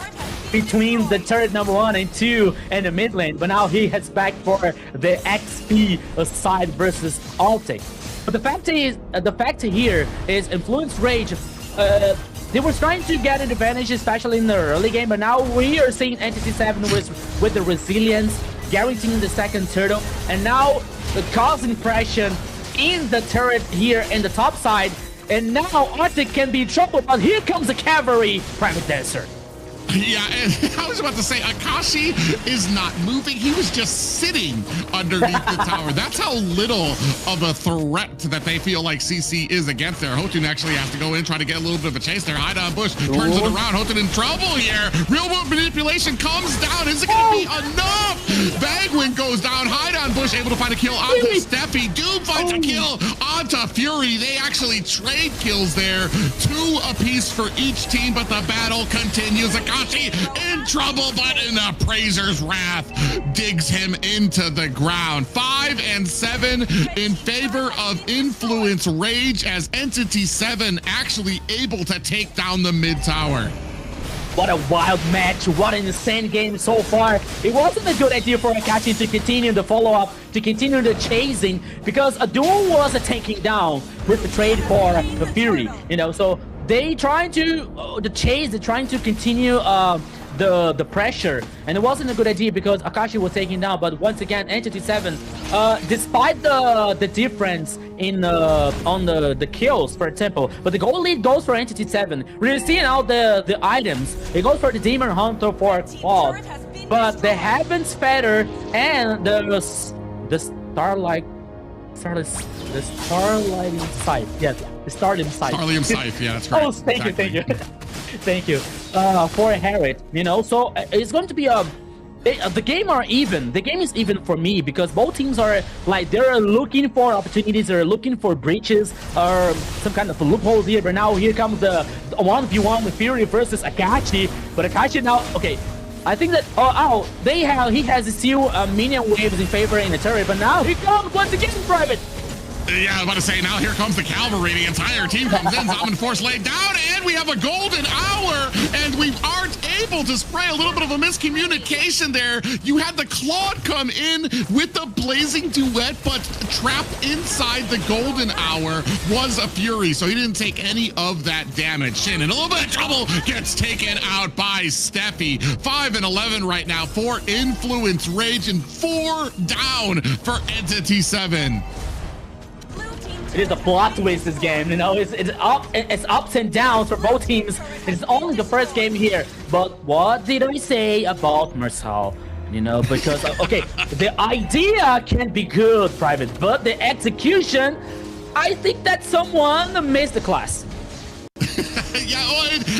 between the turret number 1 and 2 and the mid lane, but now he heads back for the XP side versus Altic. But the fact here is Influence Rage. They were trying to get an advantage, especially in the early game, but now we are seeing Entity 7 with the resilience, guaranteeing the second turtle, and now causing pressure in the turret here in the top side. And now Arctic can be in trouble, but here comes the cavalry, Private Dancer. Yeah, and I was about to say, Akashi is not moving. He was just sitting underneath the tower. That's how little of a threat that they feel like CC is against there. Hotun actually has to go in, try to get a little bit of a chase there. Hide on Bush, turns it around. Hotun in trouble here. Real world manipulation comes down. Is it going to be enough? Bagwin goes down. Hide on Bush, able to find a kill onto Steffi. Doom finds a kill onto Fury. They actually trade kills there. 2 apiece for each team, but the battle continues. In trouble, but in the Praiser's wrath digs him into the ground. 5 and 7 in favor of Influence Rage as Entity 7 actually able to take down the mid tower. What a wild match, what an insane game so far. It wasn't a good idea for Akashi to continue the follow-up, to continue the chasing, because a duel was a taking down with the trade for the Fury, you know, so they trying to they're trying to continue the pressure, and it wasn't a good idea because Akashi was taken down. But once again, Entity 7, despite the difference in on the kills, for example, but the goal lead goes for Entity 7. We're seeing out the items. It goes for the Demon Hunter for Quad, but the Heaven's Feather and the Starlight. The Starlighting Scythe, yes, the Starlighting Scythe. Starlighting Scythe, yeah, that's right. Oh, thank you. Thank you. For Harriet, you know, so it's going to be the game are even. The game is even for me because both teams are like they're looking for opportunities, they're looking for breaches or some kind of loopholes here. But now here comes the 1v1 with Fury versus Akashi. But Akashi now, okay. I think that he has a few minion waves in favor in the turret, but now he comes once again, Private. Yeah, I was about to say, now here comes the cavalry. The entire team comes in. Zombie Force laid down, and we have a golden hour, and we aren't able to spray. A little bit of a miscommunication there. You had the Claude come in with the blazing duet, but trapped inside the golden hour was a Fury, so he didn't take any of that damage. Shin in a little bit of trouble, gets taken out by Steffi. 5 and 11 right now for Influence Rage, and 4 down for Entity 7. It is a plot twist this game, you know, it's ups and downs for both teams. It's only the first game here, but what did I say about Marcel? You know, because okay, the idea can be good, Private, but the execution, I think that someone missed the class. Yeah,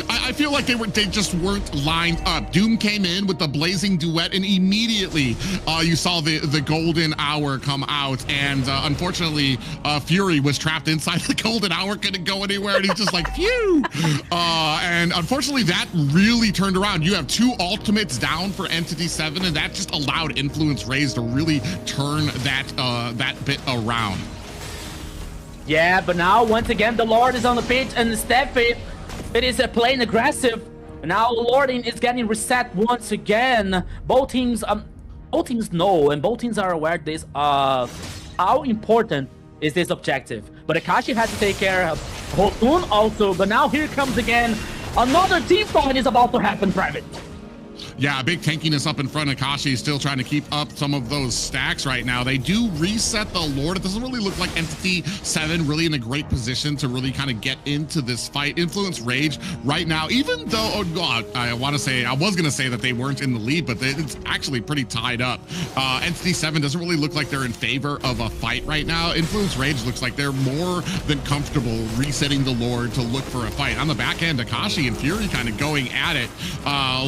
I feel like they just weren't lined up. Doom came in with the blazing duet, and immediately you saw the golden hour come out, and unfortunately Fury was trapped inside the golden hour, couldn't go anywhere, and he's just like phew. And unfortunately that really turned around. You have 2 ultimates down for Entity 7, and that just allowed Influence Rage to really turn that bit around. Yeah, but now once again the Lord is on the pitch, and Steffi, it is playing aggressive. Now Lording is getting reset once again. Both teams know, and both teams are aware of this. How important is this objective? But Akashi has to take care of Hotun also. But now here comes again another team fight is about to happen, Private. Yeah, big tankiness up in front. Akashi is still trying to keep up some of those stacks right now. They do reset the Lord. It doesn't really look like Entity 7 really in a great position to really kind of get into this fight. Influence Rage right now, even though I was going to say that they weren't in the lead, but it's actually pretty tied up. Entity 7 doesn't really look like they're in favor of a fight right now. Influence Rage looks like they're more than comfortable resetting the Lord to look for a fight. On the back end, Akashi and Fury kind of going at it,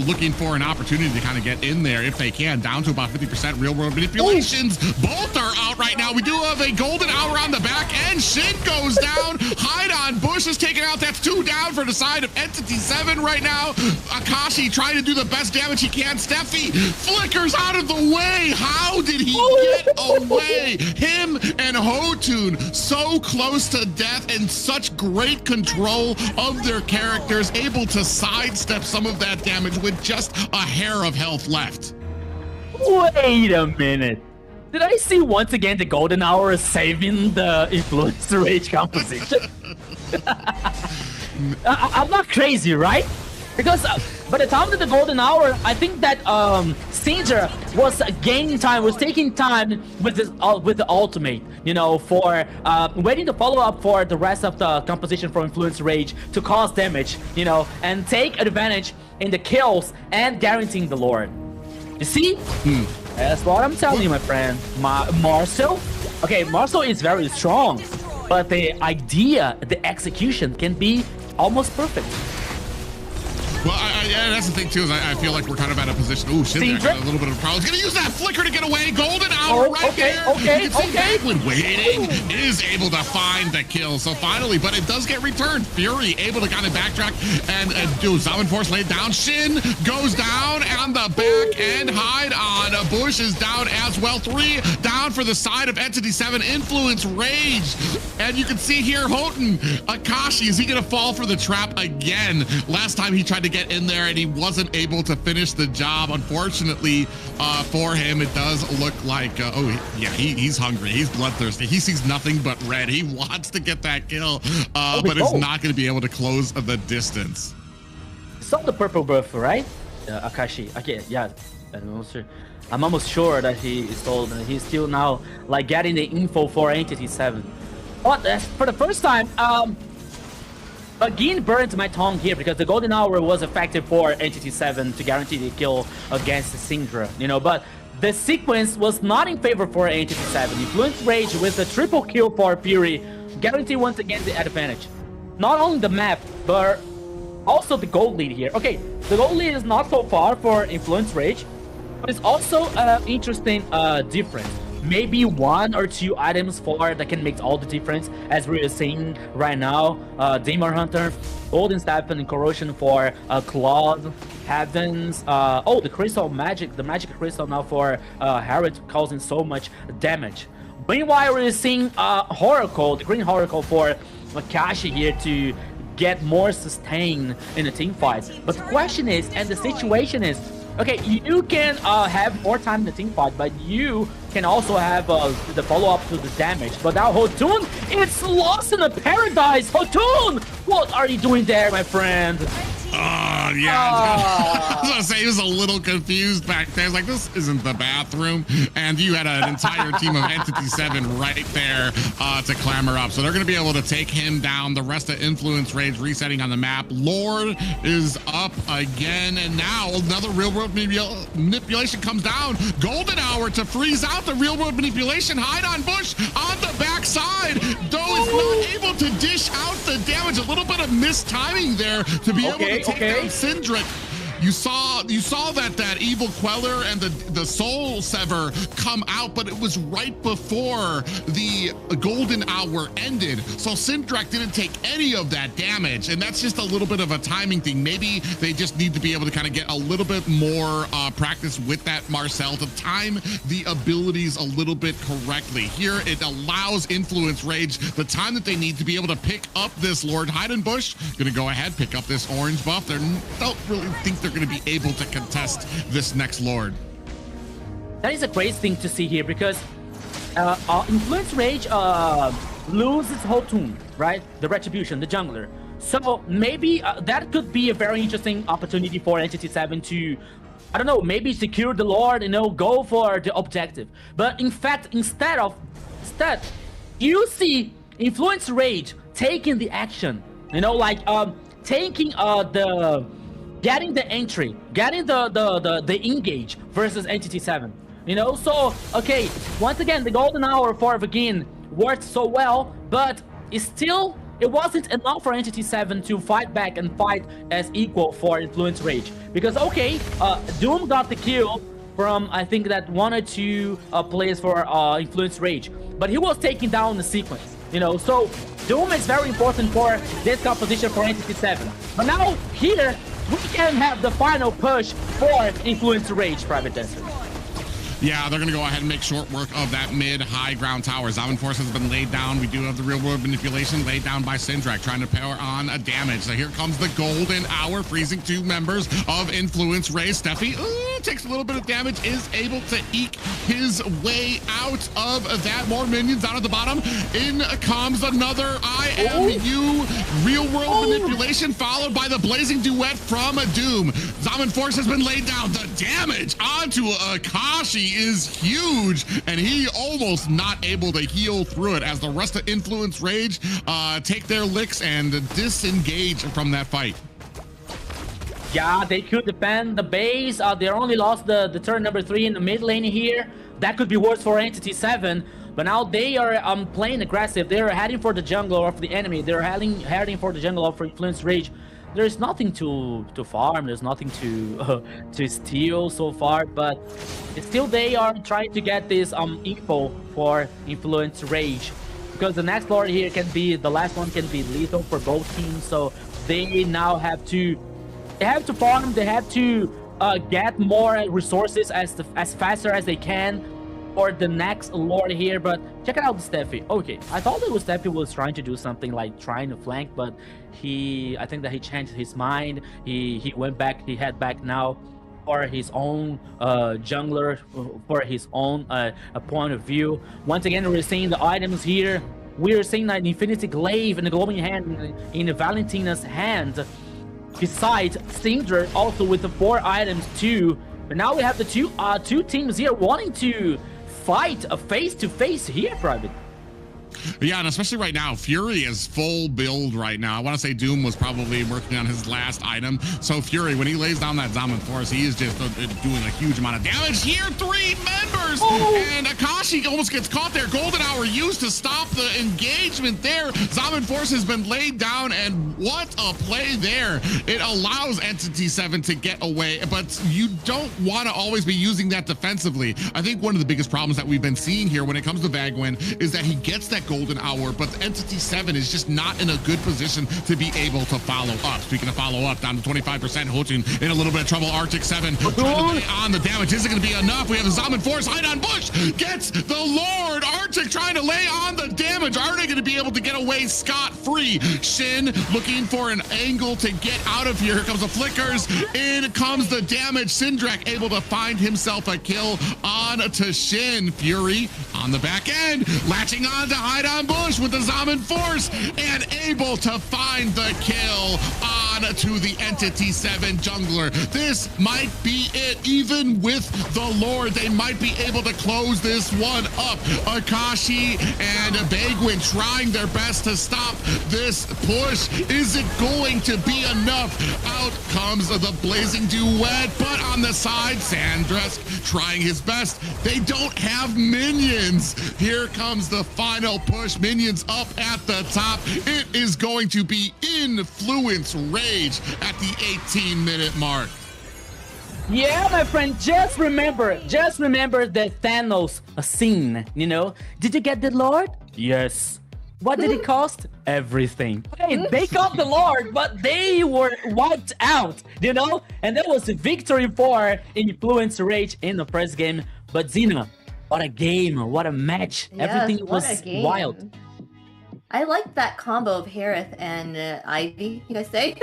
looking for an opportunity to kind of get in there if they can, down to about 50% real world manipulations. Both are out right now. We do have a golden hour on the back end. Shin goes down. Hide on Bush Bush is taken out. That's 2 down for the side of Entity 7 right now. Akashi trying to do the best damage he can. Steffi flickers out of the way. How did he get away? Him and Hotun so close to death and such great control of their characters, able to sidestep some of that damage with just a hair of health left. Wait a minute. Did I see once again the golden hour saving the influence rage composition? I'm not crazy, right? Because by the time of the golden hour, I think that Syndra was gaining time, was taking time with the ultimate, you know, for waiting to follow up for the rest of the composition from influence rage to cause damage, you know, and take advantage in the kills and guaranteeing the Lord. You see? That's what I'm telling you, my friend. Marcel? Okay, Marcel is very strong, but the idea, the execution can be almost perfect. Well, that's the thing too, is I feel like we're kind of at a position. Ooh, Syndra got a little bit of a problem. He's gonna use that flicker to get away. Golden hour right there. Okay. When waiting is able to find the kill. So finally, but it does get returned. Fury able to kind of backtrack and do Zaman Force laid down. Shin goes down on the back end. Hide on Bush is down as well. 3 down for the side of Entity 7. Influence Rage. And you can see here, Hotun, Akashi, is he gonna fall for the trap again? Last time he tried to get in there and he wasn't able to finish the job. Unfortunately for him, it does look like he's hungry, he's bloodthirsty, he sees nothing but red, he wants to get that kill, but is not going to be able to close the distance. Saw the purple buff, right? Akashi. Okay, yeah, I'm almost sure that he is told, and he's still now like getting the info for Entity 7. But for the first time, again burned my tongue here because the golden hour was effective for Entity 7 to guarantee the kill against Syndra, you know, but the sequence was not in favor for Entity 7. Influence Rage with a triple kill for Fury guarantee once again the advantage. Not only the map, but also the gold lead here. Okay, the gold lead is not so far for Influence Rage, but it's also an interesting difference. Maybe 1 or 2 items that can make all the difference, as we are seeing right now. Demon Hunter, Golden Staff and Corrosion for Claude, Heavens. The Crystal Magic, the Magic Crystal now for Harriet, causing so much damage. Meanwhile, we're seeing Horacle, the Green Horacle for Akashi here to get more sustain in the team fight. But the question is, and the situation is, okay, you can have more time in the team fight, but you can also have the follow-up to the damage. But now Hotun, it's lost in the paradise! Hotun! What are you doing there, my friend? I was gonna say, he was a little confused back there. He's like, this isn't the bathroom. And you had an entire team of Entity 7 right there to clamor up. So they're gonna be able to take him down. The rest of Influence Rage resetting on the map. Lord is up again. And now another real world manipulation comes down. Golden hour to freeze out the real world manipulation. Hide on Bush on the backside. Doe is not able to dish out the damage. A little bit of mistiming there to be able to take down Syndra. You saw that evil queller and the soul sever come out, but it was right before the golden hour ended. So Syndrak didn't take any of that damage, and that's just a little bit of a timing thing. Maybe they just need to be able to kind of get a little bit more practice with that Marcel to time the abilities a little bit correctly. Here it allows Influence Rage the time that they need to be able to pick up this Lord. Heidenbush gonna go ahead, pick up this orange buff. They don't really think they're going to be able to contest this next Lord. That is a great thing to see here because Influence Rage loses Hotun, right? The Retribution, the jungler. So maybe that could be a very interesting opportunity for Entity 7 to, I don't know, maybe secure the Lord, you know, go for the objective. But in fact, instead, you see Influence Rage taking the action, you know, like taking getting the entry, getting the engage versus Entity 7, you know. So okay, once again the golden hour for Vagin worked so well, but it wasn't enough for Entity 7 to fight back and fight as equal for Influence Rage, because okay, Doom got the kill from I think that 1 or 2 plays for Influence Rage, but he was taking down the sequence. you know. So Doom is very important for this composition for Entity 7. But now here we can have the final push for Influence Rage, Private Dancer. Yeah, they're going to go ahead and make short work of that mid-high ground tower. Zaman Force has been laid down. We do have the real-world manipulation laid down by Syndrak, trying to power on a damage. So here comes the golden hour, freezing 2 members of Influence Ray. Steffi takes a little bit of damage, is able to eke his way out of that. More minions down at the bottom. In comes another IMU real-world manipulation, followed by the blazing duet from Doom. Zaman Force has been laid down. The damage onto Akashi is huge, and he almost not able to heal through it as the rest of Influence Rage take their licks and disengage from that fight. Yeah, they could defend the base. They only lost the turn number 3 in the mid lane here. That could be worse for Entity 7. But now they are playing aggressive. They're heading for the jungle of the enemy. They're heading for the jungle of Influence Rage. There's nothing to farm. There's nothing to steal so far. But still, they are trying to get this info for Influence Rage, because the next Lord here can be the last one, can be lethal for both teams. So they now have to farm. They have to get more resources as faster as they can for the next Lord here. But check out the Steffi. Okay, I thought that Steffi was trying to do something like trying to flank, but I think that he changed his mind. He went back. He head back now for his own jungler, for his own point of view. Once again, we're seeing the items here. We're seeing an Infinity Glaive in the Globant hand, in Valentina's hand. Besides, Syndra also with the 4 items too. But now we have the two teams here wanting to fight a face-to-face here, Private. Yeah, and especially right now, Fury is full build right now. I want to say Doom was probably working on his last item. So Fury, when he lays down that Zaman Force, he is just doing a huge amount of damage here. 3 members! And Akashi almost gets caught there. Golden Hour used to stop the engagement there. Zaman Force has been laid down, and what a play there. It allows Entity 7 to get away, but you don't want to always be using that defensively. I think one of the biggest problems that we've been seeing here when it comes to Vagwin is that he gets that golden hour, but Entity 7 is just not in a good position to be able to follow up. Speaking of follow up, down to 25%, Hotun in a little bit of trouble. Arctic 7 trying to lay on the damage. Isn't going to be enough. We have the Zaman Force. Hide on Bush gets the Lord. Arctic trying to lay on the damage. Are they going to be able to get away scot-free? Shin looking for an angle to get out of here. Here comes the flickers. In comes the damage. Syndrak able to find himself a kill on to Shin. Fury on the back end, latching on to Hide on Bush with the Zaman Force, and able to find the kill on to the Entity 7 jungler. This might be it. Even with the Lord, they might be able to close this one up. Akashi and Bagwin trying their best to stop this push. Is it going to be enough? Out comes the blazing duet, but on the side, Sandresk trying his best. They don't have minions. Here comes the final push. Minions up at the top. It is going to be Influence Rage at the 18-minute mark. Yeah, my friend, just remember the Thanos scene, you know? Did you get the Lord? Yes. What did it cost? Everything. Hey, they got the Lord, but they were wiped out, you know? And that was a victory for Influence Rage in the first game. But Xena, what a game, what a match. Yes, everything was wild. I like that combo of Harith and Ivy, you guys say,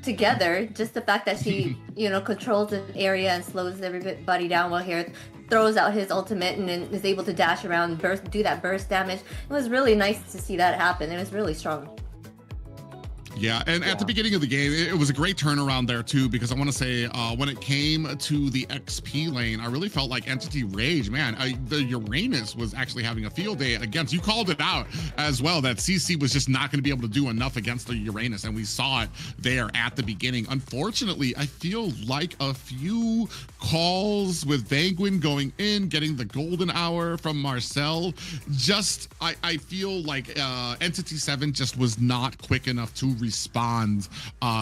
together. Just the fact that she, you know, controls an area and slows everybody down while Harith throws out his ultimate and then is able to dash around, do that burst damage. It was really nice to see that happen. It was really strong. Yeah, and at the beginning of the game, it was a great turnaround there too, because I want to say when it came to the XP lane, I really felt like Entity Rage, man, the Uranus was actually having a field day against, you called it out as well, that CC was just not going to be able to do enough against the Uranus, and we saw it there at the beginning. Unfortunately, I feel like a few calls with Vangwin going in, getting the golden hour from Marcel, just, I feel like Entity 7 just was not quick enough to respond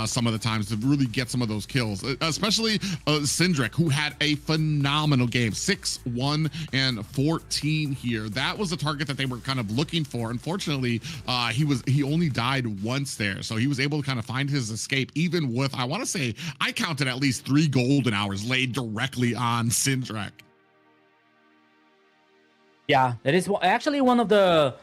some of the times to really get some of those kills, especially Syndrick, who had a phenomenal game, 6-1 and 14 here. That was a target that they were kind of looking for. Unfortunately, he only died once there, so he was able to kind of find his escape, even with, I want to say, I counted at least 3 golden hours laid directly on Syndrick. Yeah, it is actually one of the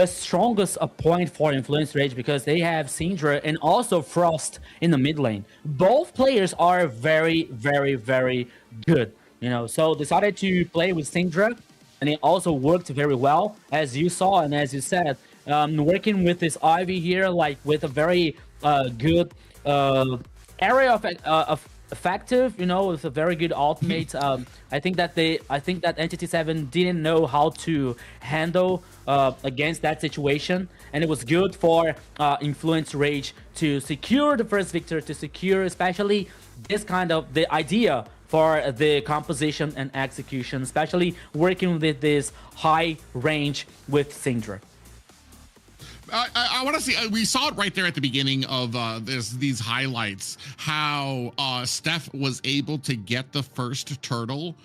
strongest point for Influence Rage, because they have Syndra and also Frost in the mid lane. Both players are very, very, very good, you know, so decided to play with Syndra, and it also worked very well, as you saw and as you said, working with this Ivy here, like with a very good area of effective, you know, with a very good ultimate. I think that Entity 7 didn't know how to handle against that situation, and it was good for Influence Rage to secure the first victory, to secure especially this kind of the idea for the composition and execution, especially working with this high range with Syndra. I want to see, we saw it right there at the beginning of these highlights, how Steph was able to get the first turtle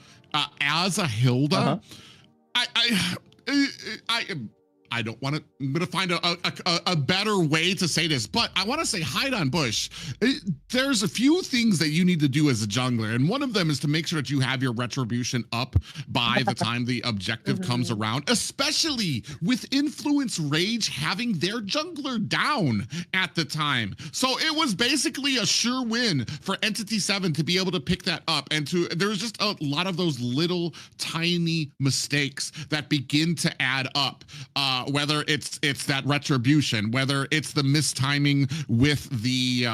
as a Hilda. I don't want to, I'm going to find a better way to say this, but I want to say hide on bush. There's a few things that you need to do as a jungler, and one of them is to make sure that you have your retribution up by the time the objective comes around, especially with Influence Rage having their jungler down at the time. So it was basically a sure win for Entity 7 to be able to pick that up, and there was just a lot of those little tiny mistakes that begin to add up. Whether it's that retribution, whether it's the mistiming with the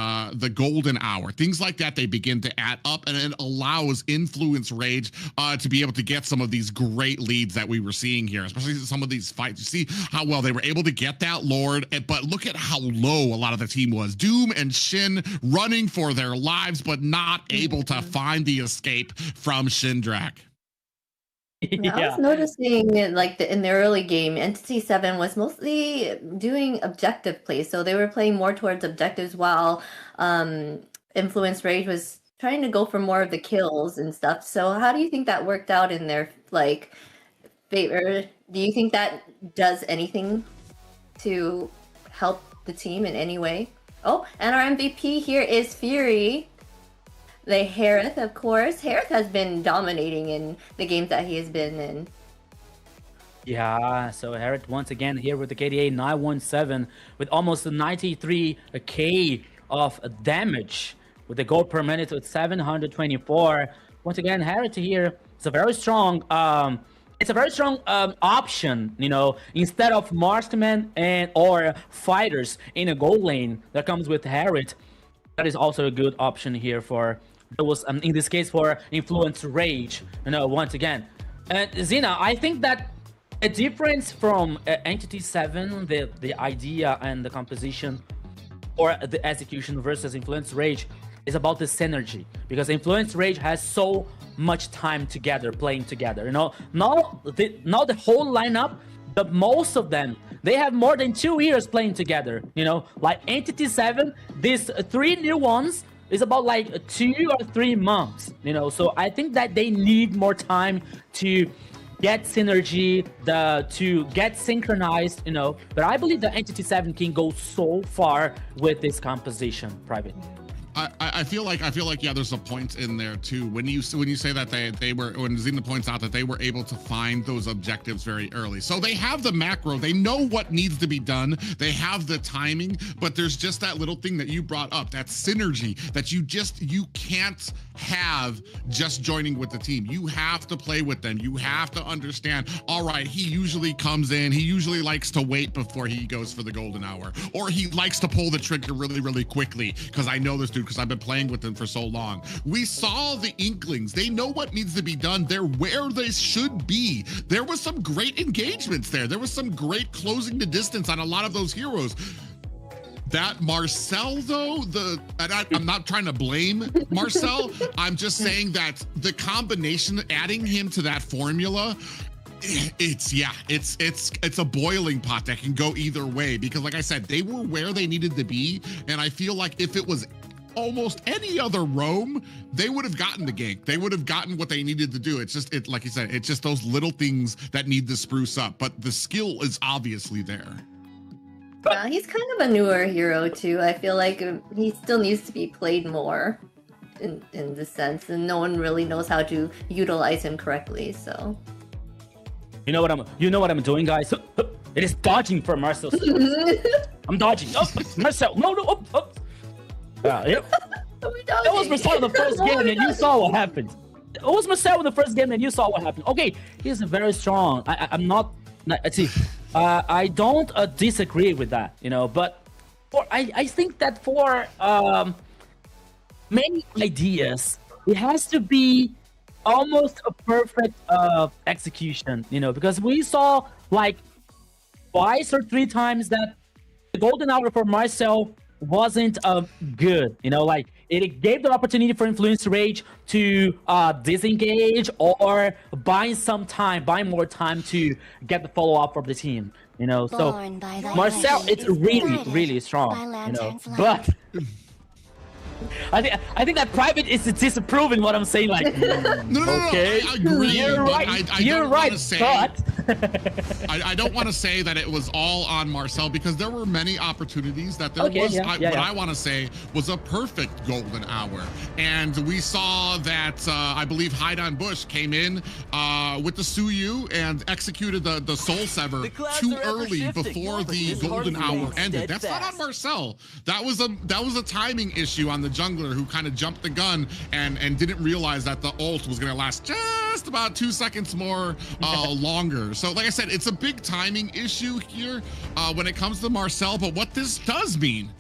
golden hour, things like that, they begin to add up, and it allows Influence Rage to be able to get some of these great leads that we were seeing here, especially some of these fights. You see how well they were able to get that Lord, but look at how low a lot of the team was. Doom and Shin running for their lives, but not able to find the escape from Syndrick. Yeah. I was noticing, like, in the early game, Entity 7 was mostly doing objective play, so they were playing more towards objectives, while Influence Rage was trying to go for more of the kills and stuff. So how do you think that worked out in their, like, favor? Do you think that does anything to help the team in any way? Oh, and our MVP here is Fury. The Harith, of course. Harith has been dominating in the games that he has been in. Yeah, so Harith once again here with the KDA 917 with almost 93k of damage with the gold per minute with 724. Once again, Harith here is a very strong option, you know, instead of marksmen or fighters in a gold lane that comes with Harith. That is also a good option here for those, in this case, for Influence Rage, you know, once again. And Zina, I think that a difference from Entity 7, the idea and the composition or the execution versus Influence Rage is about the synergy, because Influence Rage has so much time together, playing together, you know. Not the whole lineup, but most of them, they have more than 2 years playing together, you know. Like Entity 7, these 3 new ones is about like 2 or 3 months, you know. So I think that they need more time to get synergy, to get synchronized, you know. But I believe that Entity 7 can go so far with this composition, Private. I feel like yeah, there's a point in there too when you say that they were, when Zena points out that they were able to find those objectives very early. So they have the macro, they know what needs to be done, they have the timing, but there's just that little thing that you brought up, that synergy that you can't have just joining with the team. You have to play with them. You have to understand, all right, he usually comes in, he usually likes to wait before he goes for the golden hour, or he likes to pull the trigger really, really quickly, because I know this dude, because I've been playing with them for so long. We saw the inklings. They know what needs to be done. They're where they should be. There was some great engagements there. There was some great closing the distance on a lot of those heroes. That Marcel, though, I'm not trying to blame Marcel. I'm just saying that the combination, adding him to that formula, It's a boiling pot that can go either way, because like I said, they were where they needed to be, and I feel like if it was almost any other roam, they would have gotten the gank. They would have gotten what they needed to do. It's just, like you said, it's just those little things that need to spruce up, but the skill is obviously there. He's kind of a newer hero too. I feel like he still needs to be played more in this sense, and no one really knows how to utilize him correctly, so. You know what I'm doing, guys? It is dodging for Marcel. I'm dodging. Oh, Marcel, no, yep. That was Marcel in the first game, and you saw what happened. It was Marcel in the first game, and you saw what happened. Okay, he's very strong. I'm not. See, I don't disagree with that, but I think that for many ideas, it has to be almost a perfect execution, because we saw like twice or three times that the golden hour for Marcel wasn't good, like it gave the opportunity for Influence Rage to disengage or buy more time to get the follow-up from the team, so Marcel, it's really strong, but I think that Private is disapproving what I'm saying. Like, no, okay, I agree. You're right. You're right, but I don't want to say that it was all on Marcel, because there were many opportunities that there was. What I want to say was a perfect golden hour, and we saw that I believe Hide on Bush came in with the Suyu and executed the Soul Sever too early before the golden hour ended. That's not on Marcel. That was a timing issue on the jungler, who kind of jumped the gun and didn't realize that the ult was going to last just about 2 seconds more longer. So like I said, it's a big timing issue here when it comes to Marcel, but what this does mean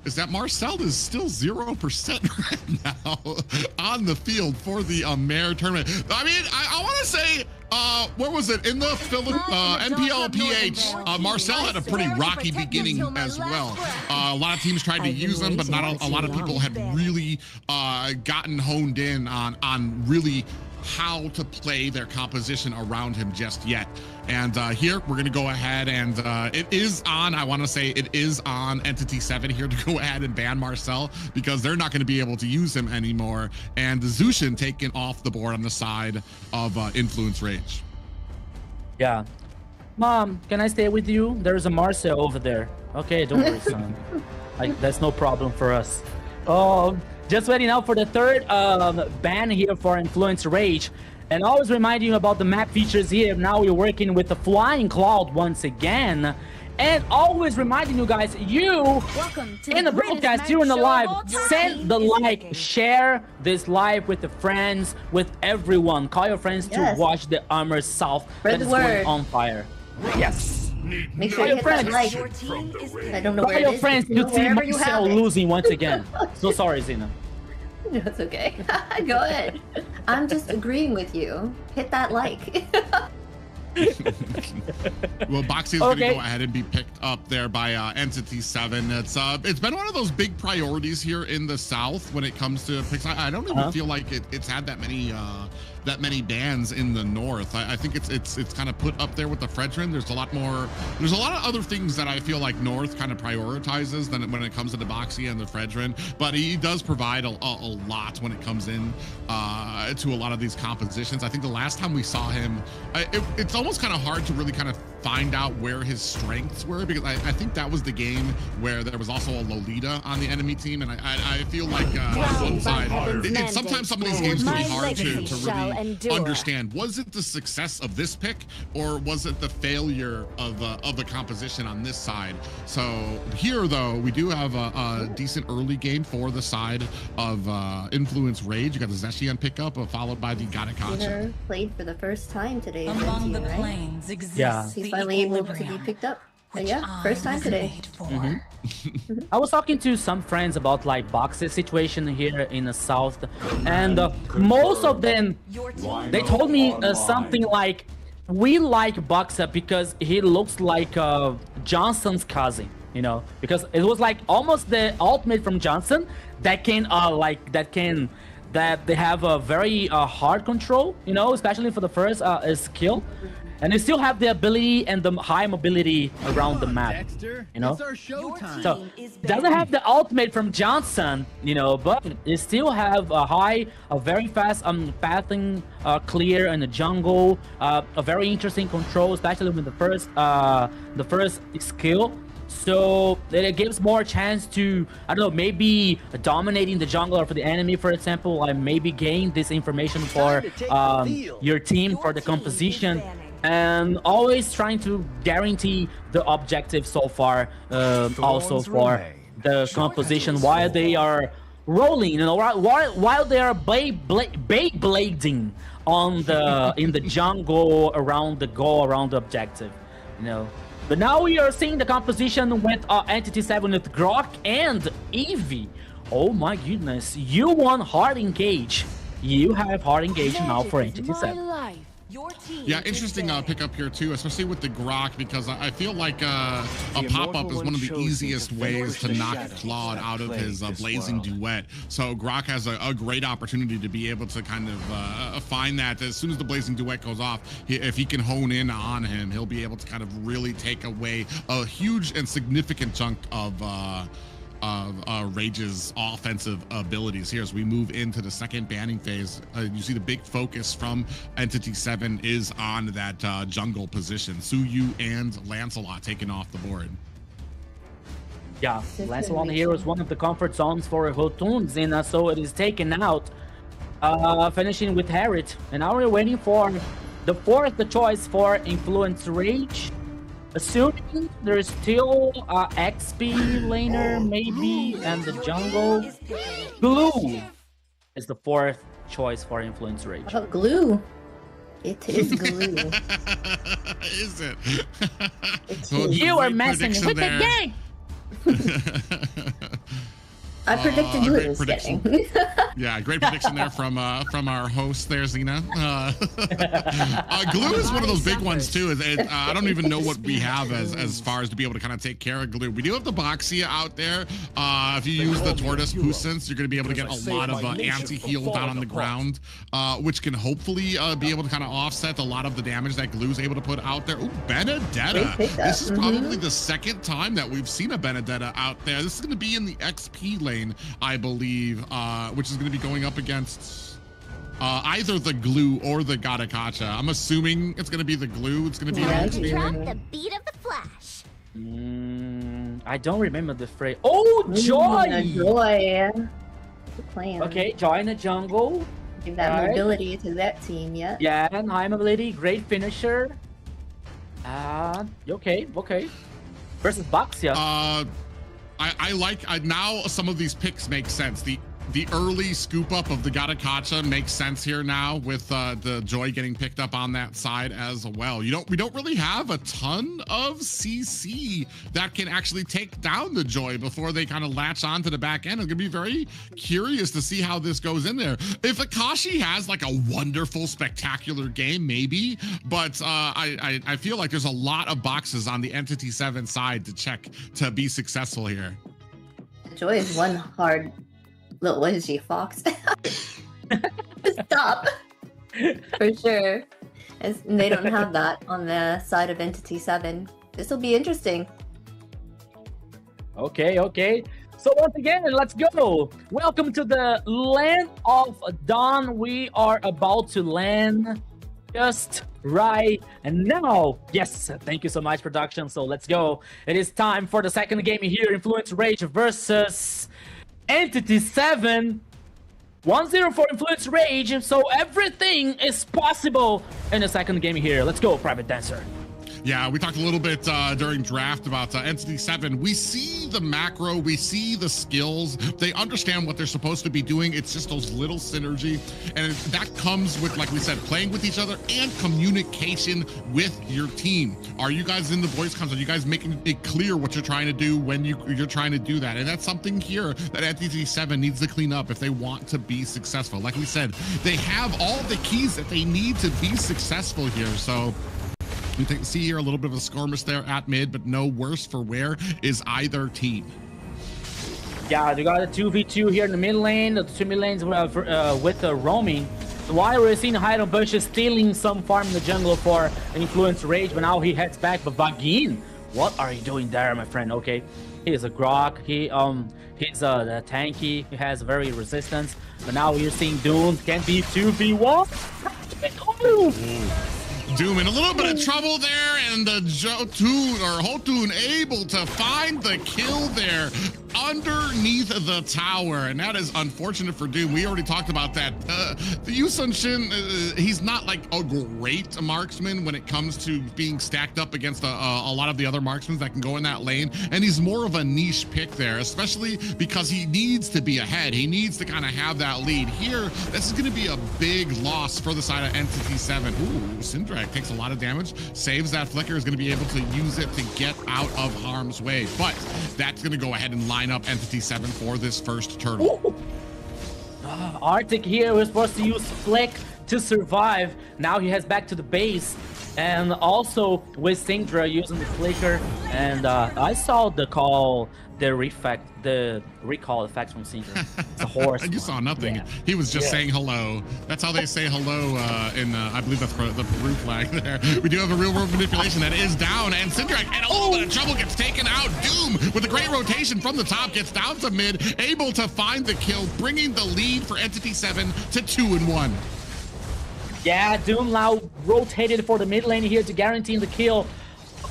is that Marcel is still 0% right now on the field for the AMER tournament. I mean, I want to say, where was it? In the MPLPH, Marcel had a pretty rocky beginning as well. A lot of teams tried to use him, but not a lot of people had really gotten honed in on really how to play their composition around him just yet. And here we're gonna go ahead and it is on, I want to say it is on Entity 7 here to go ahead and ban Marcel, because they're not going to be able to use him anymore. And Zushin taken off the board on the side of Influence Rage. Yeah. Mom, can I stay with you? There's a Marcel over there. Okay, don't worry, son. Like, that's no problem for us. Oh, just waiting out for the third ban here for Influence Rage. And always reminding you about the map features here. Now we're working with the Flying Cloud once again. And always reminding you guys, in the broadcast, during the live, send the like, share this live with the friends, with everyone. Call your friends to watch the AMER South that is going on fire. Yes. Make sure you hit that like. I don't know where it is. Call your friends to see Marcel losing once again. So sorry, Zena. No, it's okay. Go ahead. I'm just agreeing with you. Hit that like. Well, Boxy is going to go ahead and be picked up there by Entity 7. It's been one of those big priorities here in the South when it comes to picks. I don't even feel like it's had that many bans in the North. I think it's kind of put up there with the Fredrin. There's a lot of other things that I feel like North kind of prioritizes than when it comes to the Boxy and the Fredrin, but he does provide a lot when it comes in to a lot of these compositions. I think the last time we saw him, it's almost kind of hard to really kind of find out where his strengths were, because I think that was the game where there was also a Lolita on the enemy team, and I feel like on one side, sometimes some of these games can be hard to really understand. Was it the success of this pick, or was it the failure of the composition on this side? So here, though, we do have a decent early game for the side of Influence Rage. You got the Zeshian pickup, followed by the Gadakacha. Played for the first time today. Among the planes exists He's finally able to be picked up. Yeah, first time today. I was talking to some friends about like Box's situation here in the South, and most of them, they told me something like, we like Boxa because he looks like Johnson's cousin, because it was like almost the ultimate from Johnson that they have a very hard control, especially for the first skill. and they still have the ability and the high mobility around the map, you know. So doesn't have the ultimate from Johnson, you know, but it still have a very fast pathing clear in the jungle, a very interesting control, especially with the first skill. So it gives more chance to, I don't know, maybe dominating the jungler for the enemy, for example, like maybe gain this information for your team for the composition, and always trying to guarantee the objective so far, also for the composition while they are rolling, you know, while they are blading on the in the jungle around the goal, around the objective, you know. But now we are seeing the composition with Entity 7 with Grok and Eevee. Oh my goodness, you want hard engage. You have hard engage now for Entity 7. Yeah, interesting pickup here too, especially with the Grok, because I feel like a pop-up is one of the easiest ways to knock Claude out of his blazing duet. So Grok has a great opportunity to be able to kind of find that as soon as the blazing duet goes off, if he can hone in on him, he'll be able to kind of really take away a huge and significant chunk of Rage's offensive abilities here. As we move into the second banning phase, you see the big focus from Entity 7 is on that jungle position. Suyu and Lancelot taken off the board. Yeah, Lancelot here is one of the comfort zones for Hotuns, and so it is taken out, finishing with Harriet. And now we're waiting for the fourth choice for Influence Rage. Assuming there's still XP laner maybe, and the jungle. Glue is the fourth choice for Influence Rage. Oh, Glue. It is Glue. Is it? You are messing with the game. I predicted you was getting. Yeah, great prediction there from our host there, Xena. Glue is one of those big ones too. I don't even know what we have as far as to be able to kind of take care of Glue. We do have the Boxia out there. If you use the Tortoise Puissance, you're going to be able to get a lot of anti-heal down on the ground, which can hopefully be able to kind of offset a lot of the damage that Glue's able to put out there. Ooh, Benedetta. This is probably the second time that we've seen a Benedetta out there. This is going to be in the XP lane, I believe, which is going to be going up against either the Glue or the Gatakacha. I'm assuming it's going to be the Glue. It's going to be the beat of the flash. I don't remember the phrase. Oh, Joy! Joy. Good plan. Okay, Joy in the jungle. Give that mobility to that team, yeah. Yeah, and high mobility, great finisher. Okay. Versus Boxia. I like now some of these picks make sense. The early scoop up of the Gatakacha makes sense here now with the Joy getting picked up on that side as well. We don't really have a ton of CC that can actually take down the Joy before they kind of latch on to the back end. I'm gonna be very curious to see how this goes in there. If Akashi has like a wonderful, spectacular game, maybe, but I feel like there's a lot of boxes on the Entity 7 side to check to be successful here. Joy is one hard. Look, what is she, Fox? Stop. For sure. And they don't have that on the side of Entity 7. This will be interesting. Okay. So once again, let's go. Welcome to the Land of Dawn. We are about to land just right and now. Yes, thank you so much, production. So let's go. It is time for the second game here, Influence Rage versus Entity 7. 1-0 for Influence Rage, so everything is possible in the second game here. Let's go, Private Dancer. Yeah, we talked a little bit during draft about Entity 7. We see the macro, we see the skills. They understand what they're supposed to be doing. It's just those little synergy. And that comes with, like we said, playing with each other and communication with your team. Are you guys in the voice comms? Are you guys making it clear what you're trying to do when you're trying to do that? And that's something here that Entity 7 needs to clean up if they want to be successful. Like we said, they have all the keys that they need to be successful here. So we see here a little bit of a skirmish there at mid, but no worse for wear is either team. Yeah, they got a 2v2 here in the mid lane. The two mid lanes with the roaming. while we're seeing Hiram Bush is stealing some farm in the jungle for Influence Rage, but now he heads back. But Vagin, what are you doing there, my friend? Okay, he is a Grok. He's a tanky. He has very resistance. But now we're seeing Doom can be 2v1. Doom in a little bit of trouble there, and the Hotun able to find the kill there underneath the tower, and that is unfortunate for Doom. We already talked about that. The Yusun Shin, he's not like a great marksman when it comes to being stacked up against a lot of the other marksmen that can go in that lane, and he's more of a niche pick there, especially because he needs to be ahead. He needs to kind of have that lead. Here, this is going to be a big loss for the side of Entity 7. Ooh, Syndrak takes a lot of damage, saves that flicker, is going to be able to use it to get out of harm's way, but that's going to go ahead and line up Entity 7 for this first turtle. Arctic here was supposed to use Flick to survive. Now he heads back to the base, and also with Syndra using the flicker. And I saw the recall effect from Syndra. It's a horse. You saw nothing. Yeah. He was just saying hello. That's how they say hello in, I believe that's the Peru flag there. We do have a real world manipulation that is down, and Syndrak in a little bit of trouble gets taken out. Doom with a great rotation from the top gets down to mid, able to find the kill, bringing the lead for Entity 7 to 2-1. Yeah, Doom now rotated for the mid lane here to guarantee the kill.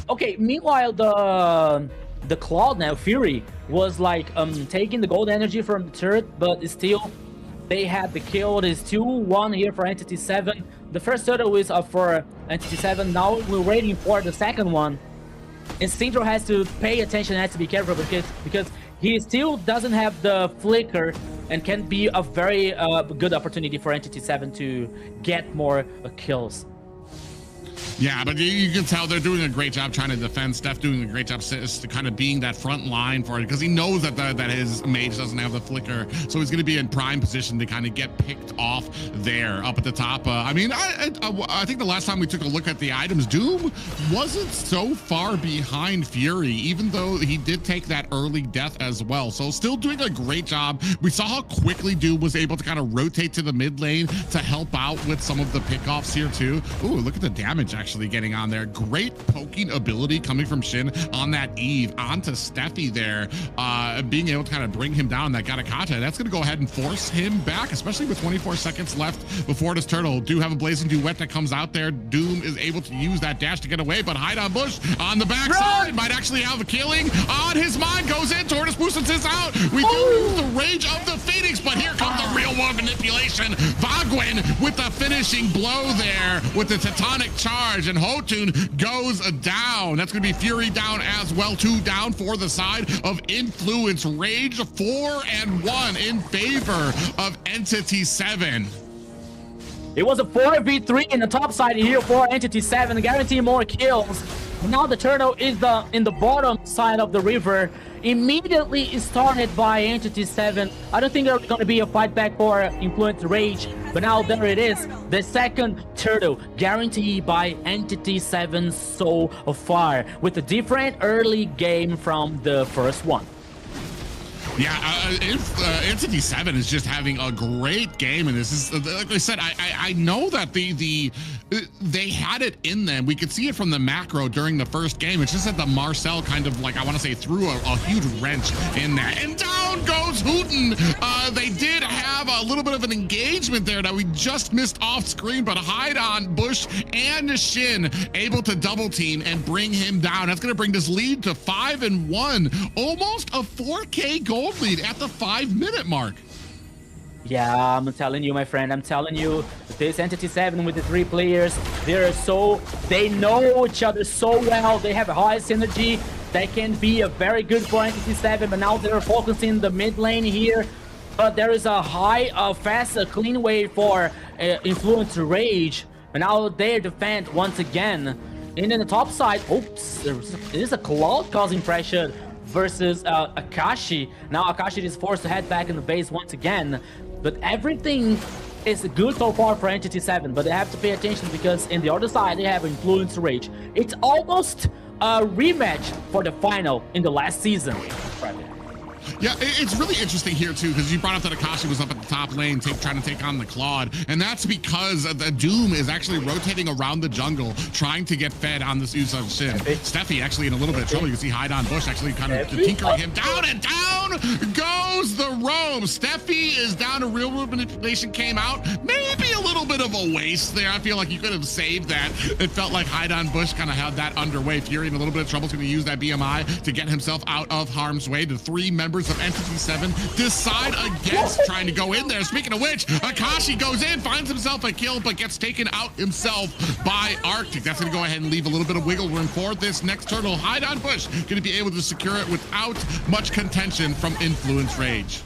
Okay, meanwhile, the Cloud now, Fury, was like taking the gold energy from the turret, but still they had the kill. It is 2-1 here for Entity 7. The first turtle is up for Entity 7. Now we're waiting for the second one. And Syndra has to pay attention, has to be careful because he still doesn't have the flicker and can be a very good opportunity for Entity 7 to get more kills. Yeah, but you can tell they're doing a great job trying to defend. Steph doing a great job to kind of being that front line for it, because he knows that that his mage doesn't have the flicker, so he's going to be in prime position to kind of get picked off there up at the top. I mean, I think the last time we took a look at the items, Doom wasn't so far behind Fury, even though he did take that early death as well. So still doing a great job. We saw how quickly Doom was able to kind of rotate to the mid lane to help out with some of the pickoffs here too. Ooh, look at the damage actually getting on there. Great poking ability coming from Shin on that Eve onto Steffi there, being able to kind of bring him down. That Gatakata, that's going to go ahead and force him back, especially with 24 seconds left before this turtle. Do have a blazing duet that comes out there. Doom is able to use that dash to get away, but Hide on Bush on the backside might actually have a killing on his mind. Goes in, Tortoise boosted this out. We do use the rage of the Phoenix, but here comes the real world manipulation. Vagwin with the finishing blow there with the Tectonic charge, and Hotun goes down. That's going to be Fury down as well. 2 down for the side of Influence Rage. 4-1 in favor of Entity 7. It was a 4v3 in the top side here for Entity 7, guaranteeing more kills. Now the turtle is in the bottom side of the river. Immediately started by Entity 7. I don't think there's going to be a fight back for Influence Rage, but now there it is. The second turtle guaranteed by Entity 7 so far, with a different early game from the first one. Yeah, Entity 7 is just having a great game, and this is, like I said, I know that they had it in them. We could see it from the macro during the first game. It's just that the Marcel kind of, like, I want to say, threw a huge wrench in that. And down goes Hooten. They did have a little bit of an engagement there that we just missed off screen, but Hide on Bush and Shin able to double team and bring him down. That's going to bring this lead to 5-1, almost a 4K gold lead at the 5-minute mark. Yeah, I'm telling you, my friend, I'm telling you, this Entity 7 with the 3 players, they know each other so well. They have a high synergy. They can be a very good for Entity 7, but now they're focusing the mid lane here. But there is a high, fast, clean way for Influence Rage. And now they defend once again. And in the top side, oops, there is a Cloud causing pressure versus Akashi. Now Akashi is forced to head back in the base once again. But everything is good so far for Entity 7, but they have to pay attention because in the other side they have Influence Rage. It's almost a rematch for the final in the last season. Yeah, it's really interesting here too, because you brought up that Akashi was up at the top lane trying to take on the Claude, and that's because the Doom is actually rotating around the jungle, trying to get fed on this use of Shin. Steffi actually in a little bit of trouble. You can see Hide on Bush actually kind of tinkering him down, and down goes the roam. Steffi is down. A real world manipulation came out. Maybe a little bit of a waste there. I feel like you could have saved that. It felt like Hide on Bush kind of had that underway. Fury in a little bit of trouble. Is going to use that BMI to get himself out of harm's way. The 3 members of Entity 7 decide against trying to go in there. Speaking of which, Akashi goes in, finds himself a kill, but gets taken out himself by Arctic. That's going to go ahead and leave a little bit of wiggle room for this next turtle. Hide on Bush going to be able to secure it without much contention from Influence Rage.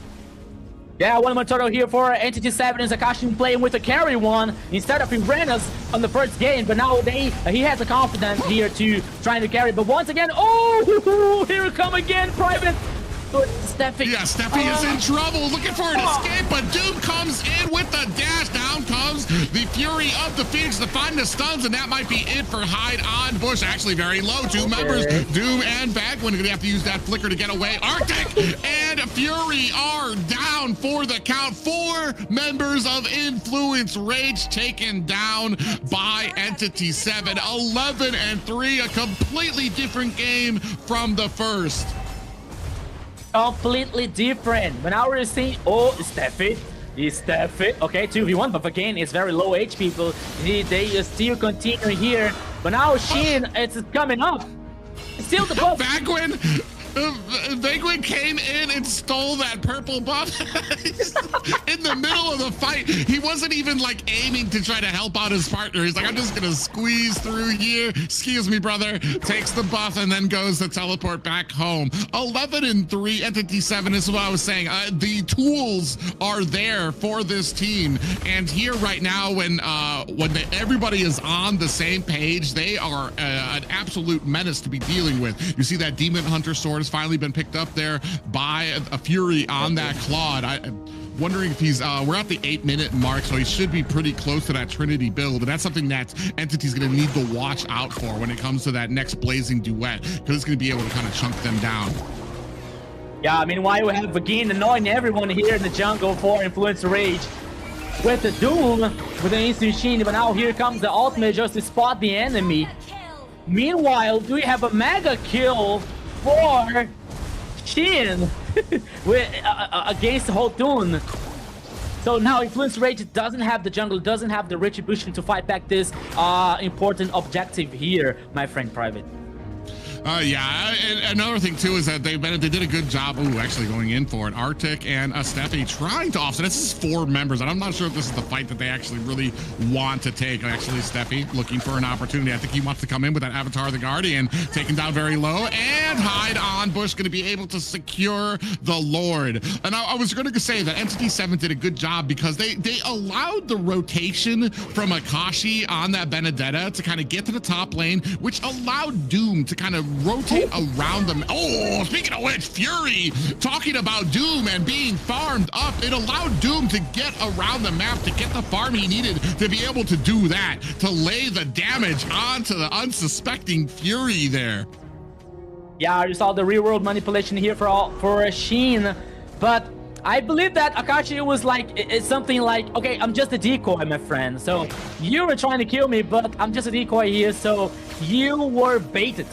Yeah, one more turtle here for Entity 7 is Akashi playing with a carry one instead of Imbranas on the first game, but now he has the confidence here to trying to carry. But once again, oh, here we come again, Private. Steffi. Yeah, Steffi is in trouble, looking for an escape, but Doom comes in with the dash. Down comes the Fury of the Phoenix to find the stuns, and that might be it for Hide on Bush. Actually very low. 2 members, Doom and Bagwin, going to have to use that flicker to get away. Arctic and Fury are down for the count. 4 members of Influence Rage taken down by Entity 7. 11-3, a completely different game from the first. Completely different. But now we're seeing, oh, Steffi. Okay, 2v1, but again, it's very low HP people. They still continue here. But now Shin, it's coming up. Still the buff. Bagwin came in and stole that purple buff in the middle of the fight. He wasn't even like aiming to try to help out his partner. He's like, I'm just gonna squeeze through here. Excuse me, brother. Takes the buff and then goes to teleport back home. 11-3, Entity 7 is what I was saying. The tools are there for this team. And here right now, when everybody is on the same page, they are an absolute menace to be dealing with. You see that Demon Hunter sword has finally been picked up there by a Fury on that Claude. I'm wondering if he's, we're at the 8-minute mark, so he should be pretty close to that Trinity build, and that's something that Entity's gonna need to watch out for when it comes to that next Blazing Duet, because it's gonna be able to kind of chunk them down. Yeah, meanwhile we have Vagin annoying everyone here in the jungle for Influence Rage. With the Doom, with an instant machine, but now here comes the ultimate just to spot the enemy. Meanwhile, do we have a mega kill for Shin against Hotun. So now Influence Rage doesn't have the jungle, doesn't have the retribution to fight back this important objective here, my friend Private. Yeah, and another thing too is that they did a good job. Ooh, actually going in for it. Arctic and Steffi trying to offset. This is 4 members, and I'm not sure if this is the fight that they actually really want to take. Actually, Steffi looking for an opportunity. I think he wants to come in with that Avatar of the Guardian, taken down very low, and Hide on Bush going to be able to secure the Lord. And I was going to say that Entity 7 did a good job because they allowed the rotation from Akashi on that Benedetta to kind of get to the top lane, which allowed Doom to kind of rotate around them. Oh, speaking of which, Fury talking about Doom and being farmed up. It allowed Doom to get around the map, to get the farm he needed to be able to do that, to lay the damage onto the unsuspecting Fury there. Yeah, you saw the real world manipulation here for Sheen, but I believe that Akashi was like, it's something like, okay, I'm just a decoy, my friend. So you were trying to kill me, but I'm just a decoy here, so you were baited.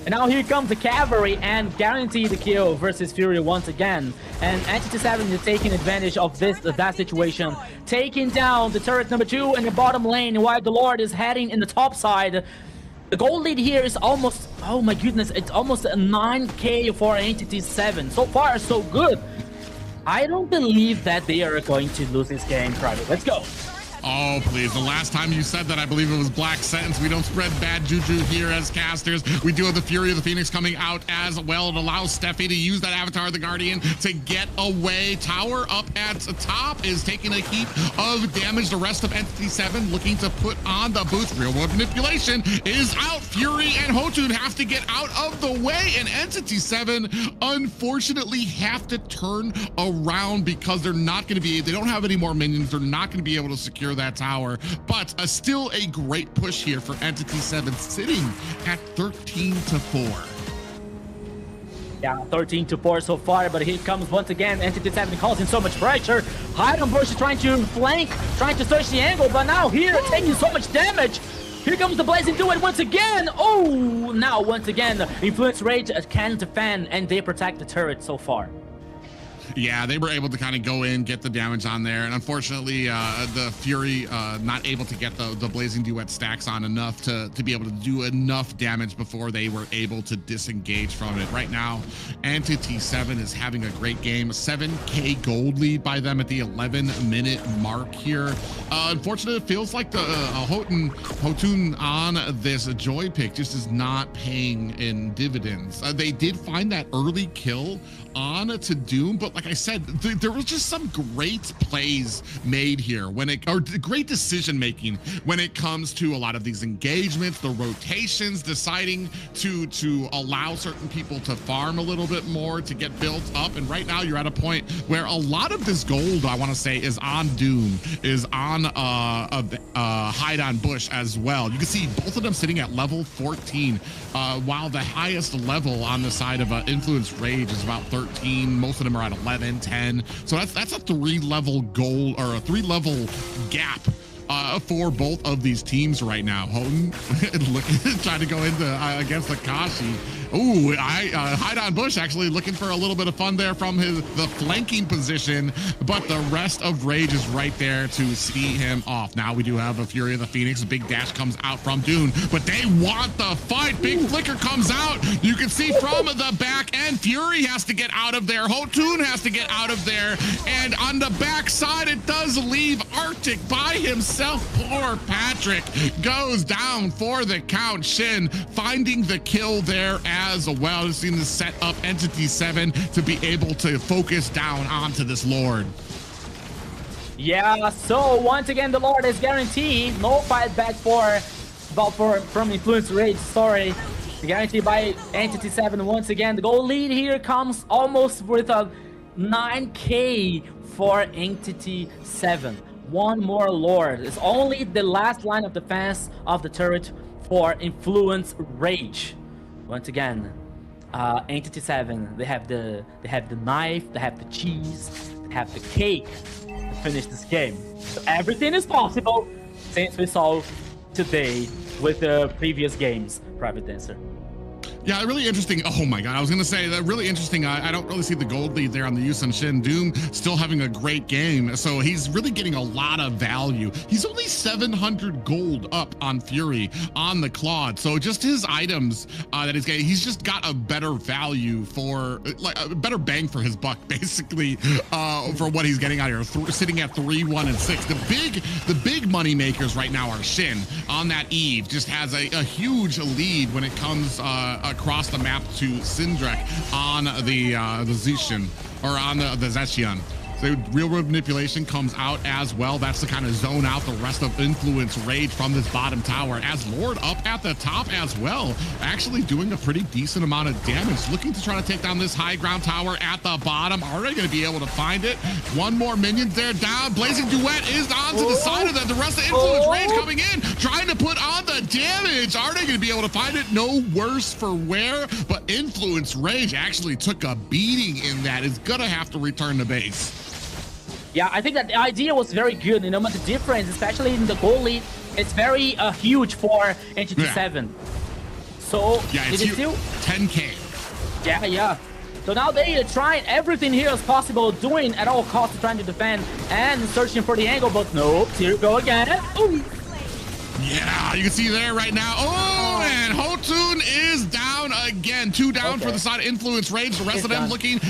And now here comes the cavalry and guarantee the kill versus Fury once again. And Entity 7 is taking advantage of that situation, taking down the turret number 2 in the bottom lane while the Lord is heading in the top side. The goal lead here is almost, oh my goodness, it's almost a 9k for Entity 7. So far, so good. I don't believe that they are going to lose this game, Private. Let's go. Oh, please. The last time you said that, I believe it was Black Sentence. We don't spread bad juju here as casters. We do have the Fury of the Phoenix coming out as well. It allows Steffi to use that Avatar of the Guardian to get away. Tower up at the top is taking a heap of damage. The rest of Entity 7 looking to put on the boost. Real world manipulation is out. Fury and Hotun have to get out of the way, and Entity 7 unfortunately have to turn around because they're not going to be, they don't have any more minions. They're not going to be able to secure that tower, but still a great push here for Entity 7, sitting at 13-4. Yeah, 13-4 so far, but here comes once again Entity 7 causing so much pressure. Hide on Bush is trying to flank, trying to search the angle, but now here taking so much damage. Here comes the Blazing Duet once again. Oh, now once again, Influence Rage can defend and they protect the turret so far. Yeah, they were able to kind of go in, get the damage on there, and unfortunately, the Fury not able to get the Blazing Duet stacks on enough to be able to do enough damage before they were able to disengage from it. Right now, Entity 7 is having a great game. 7K gold lead by them at the 11-minute mark here. Unfortunately, it feels like the Hotun on this Joy pick just is not paying in dividends. They did find that early kill on to Doom, but like I said, there was just some great plays made here or great decision making when it comes to a lot of these engagements, the rotations, deciding to allow certain people to farm a little bit more to get built up. And right now you're at a point where a lot of this gold, I want to say, is on Doom, is on Hide on Bush as well. You can see both of them sitting at level 14, while the highest level on the side of Influence Rage is about 13. Most of them are at 11, 10. So that's a 3-level goal or a 3-level gap for both of these teams right now. Houghton trying to go into against Akashi. Ooh, Hide on Bush actually looking for a little bit of fun there from the flanking position, but the rest of Rage is right there to see him off. Now we do have a Fury of the Phoenix. A big dash comes out from Dune, but they want the fight. Big flicker comes out. You can see from the back end, Fury has to get out of there. Hotun has to get out of there. And on the back side, it does leave Arctic by himself. Poor Patrick goes down for the count. Shin finding the kill there as well. Just seeing to set up Entity 7 to be able to focus down onto this Lord. Yeah, so once again, the Lord is guaranteed. No fight back from Influence Rage, sorry. Guaranteed by Entity 7 once again. The goal lead here comes almost with a 9K for Entity 7. One more Lord. It's only the last line of defense of the turret for Influence Rage. Once again, Entity 7, they have the knife, they have the cheese, they have the cake to finish this game. So everything is possible since we saw today with the previous games, Private Dancer. Yeah, really interesting. Oh my God, I was gonna say that really interesting. I don't really see the gold lead there on the Yusun Shin. Doom still having a great game, so he's really getting a lot of value. He's only 700 gold up on Fury on the Claude, so just his items that he's getting, he's just got a better value for, like a better bang for his buck, basically, for what he's getting out here. Sitting at 3, 1, and 6. The big money makers right now are Shin on that Eve. Just has a huge lead when it comes across the map to Sindrek on the Zishin, or on the Zeshian. So real world manipulation comes out as well. That's to kind of zone out the rest of Influence Rage from this bottom tower, as Lord up at the top as well, actually doing a pretty decent amount of damage, looking to try to take down this high ground tower at the bottom. Already going to be able to find it. One more minion there down. Blazing Duet is onto the side of them. The rest of Influence Rage coming in, trying to put on the damage. Are they going to be able to find it? No worse for wear, but Influence Rage actually took a beating in that. Is going to have to return to base. Yeah, I think that the idea was very good, you know, but the difference, especially in the goal lead, it's very huge for Entity 7. So, yeah, it's still 10K. Yeah. So now they are trying everything here as possible, doing at all costs, trying to defend and searching for the angle, but nope, here we go again. Ooh. Yeah, you can see there right now. Oh, and Hotun is down again. 2 down for the side of Influence Rage. The rest of them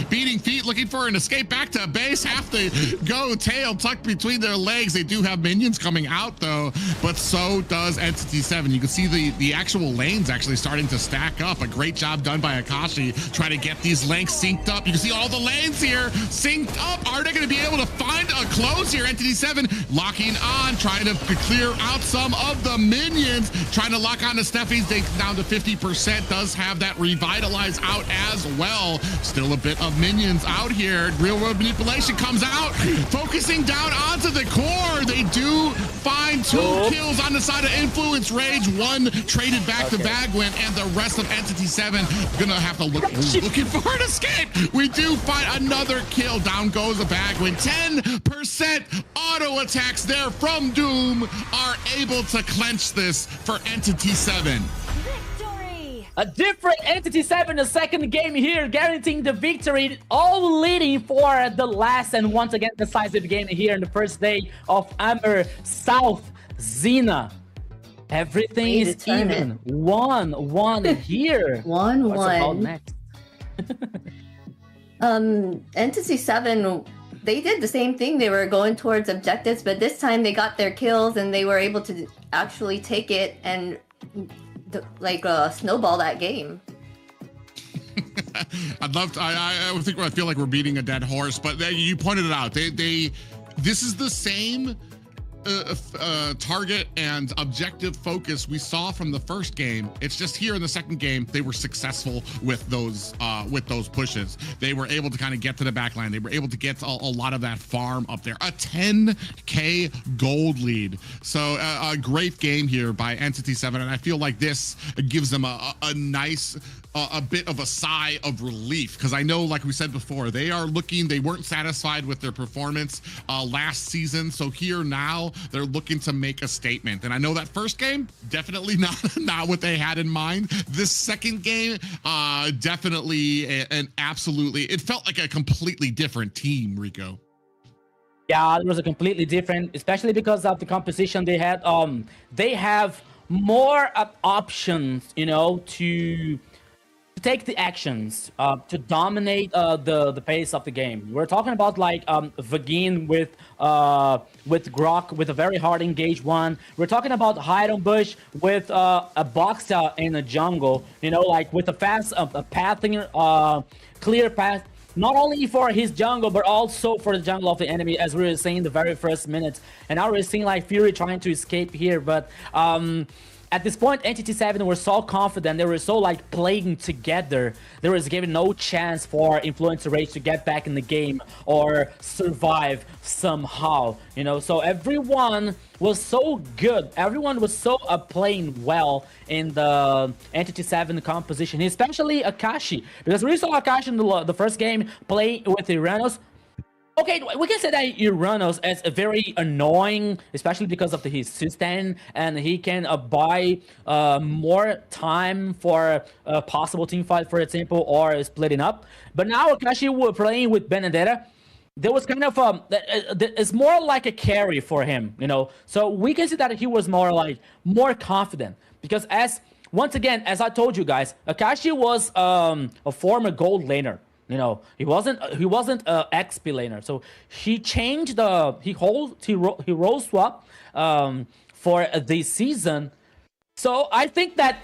beating feet, looking for an escape back to base. Have to go tail tucked between their legs. They do have minions coming out though, but so does Entity 7. You can see the actual lanes actually starting to stack up. A great job done by Akashi trying to get these lanes synced up. You can see all the lanes here synced up. Are they going to be able to find a close here? Entity 7 locking on, trying to clear out some of the minions, trying to lock on to Steffi's. They down to 50%. Does have that Revitalize out as well. Still a bit of minions out here. Real World Manipulation comes out, focusing down onto the core. They do find 2 kills on the side of Influence Rage. 1 traded back to Bagwin, and the rest of Entity 7 gonna have to looking for an escape. We do find another kill. Down goes the Bagwin. 10% auto attacks there from Doom are able to clench this for Entity 7. Victory! A different Entity 7, the second game here, guaranteeing the victory, all leading for the last and once again decisive game here in the first day of AMER South. Xena. Everything is even. 1-1 here. 1-1. Entity 7, they did the same thing. They were going towards objectives, but this time they got their kills and they were able to actually take it and snowball that game. I feel like we're beating a dead horse, but you pointed it out. This is the same target and objective focus we saw from the first game. It's just here in the second game they were successful with those pushes. They were able to kind of get to the backline. They were able to get a lot of that farm up there. A 10k gold lead. So a great game here by Entity 7, and I feel like this gives them a nice a bit of a sigh of relief, because I know, like we said before, they weren't satisfied with their performance last season. So here now they're looking to make a statement. And I know that first game, definitely not what they had in mind. This second game, definitely and absolutely, it felt like a completely different team, Rico. Yeah, it was a completely different, especially because of the composition they had. They have more options, to take the actions, to dominate the pace of the game. We're talking about like Vagin with Grok with a very hard engage one. We're talking about Hide on Bush with a Boxer in the jungle, like with a fast pathing, clear path, not only for his jungle, but also for the jungle of the enemy, as we were seeing in the very first minutes. And now we're seeing like Fury trying to escape here, but at this point, Entity 7 were so confident, they were so like playing together, there was given no chance for Influencer Rage to get back in the game or survive somehow, so everyone was so good, everyone was so playing well in the Entity 7 composition, especially Akashi, because we saw Akashi in the first game play with Iranos. Okay, we can say that Uranos is very annoying, especially because of his sustain, and he can buy more time for a possible team fight, for example, or splitting up. But now Akashi were playing with Benedetta. There was kind of it's more like a carry for him, So we can see that he was more confident, because once again, as I told you guys, Akashi was a former gold laner. He wasn't a XP laner, so he changed he role swap for this season. So I think that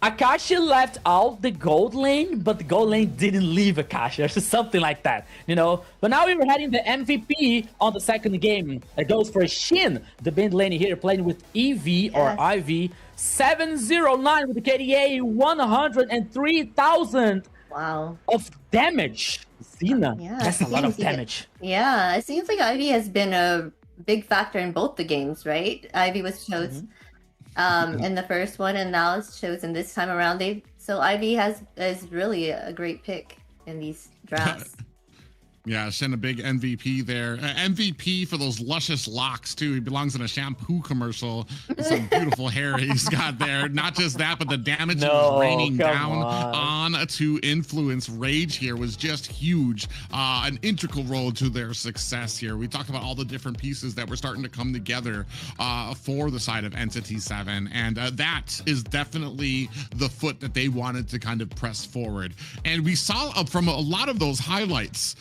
Akashi left out the gold lane, but the gold lane didn't leave Akashi, or something like that, But now we were having the MVP on the second game. It goes for Shin, the mid lane here, playing with EV or IV 709 with the KDA 103,000. Wow. Of damage. Xena. Yeah, that's a lot of damage. Yeah, it seems like Ivy has been a big factor in both the games, right? Ivy was chosen in the first one, and now it's chosen this time around. So Ivy is really a great pick in these drafts. Yeah, Shen a big MVP there. MVP for those luscious locks, too. He belongs in a shampoo commercial. Some beautiful hair he's got there. Not just that, but the damage raining down on to Influence Rage here was just huge. An integral role to their success here. We talked about all the different pieces that were starting to come together for the side of Entity 7. And that is definitely the foot that they wanted to kind of press forward. And we saw from a lot of those highlights,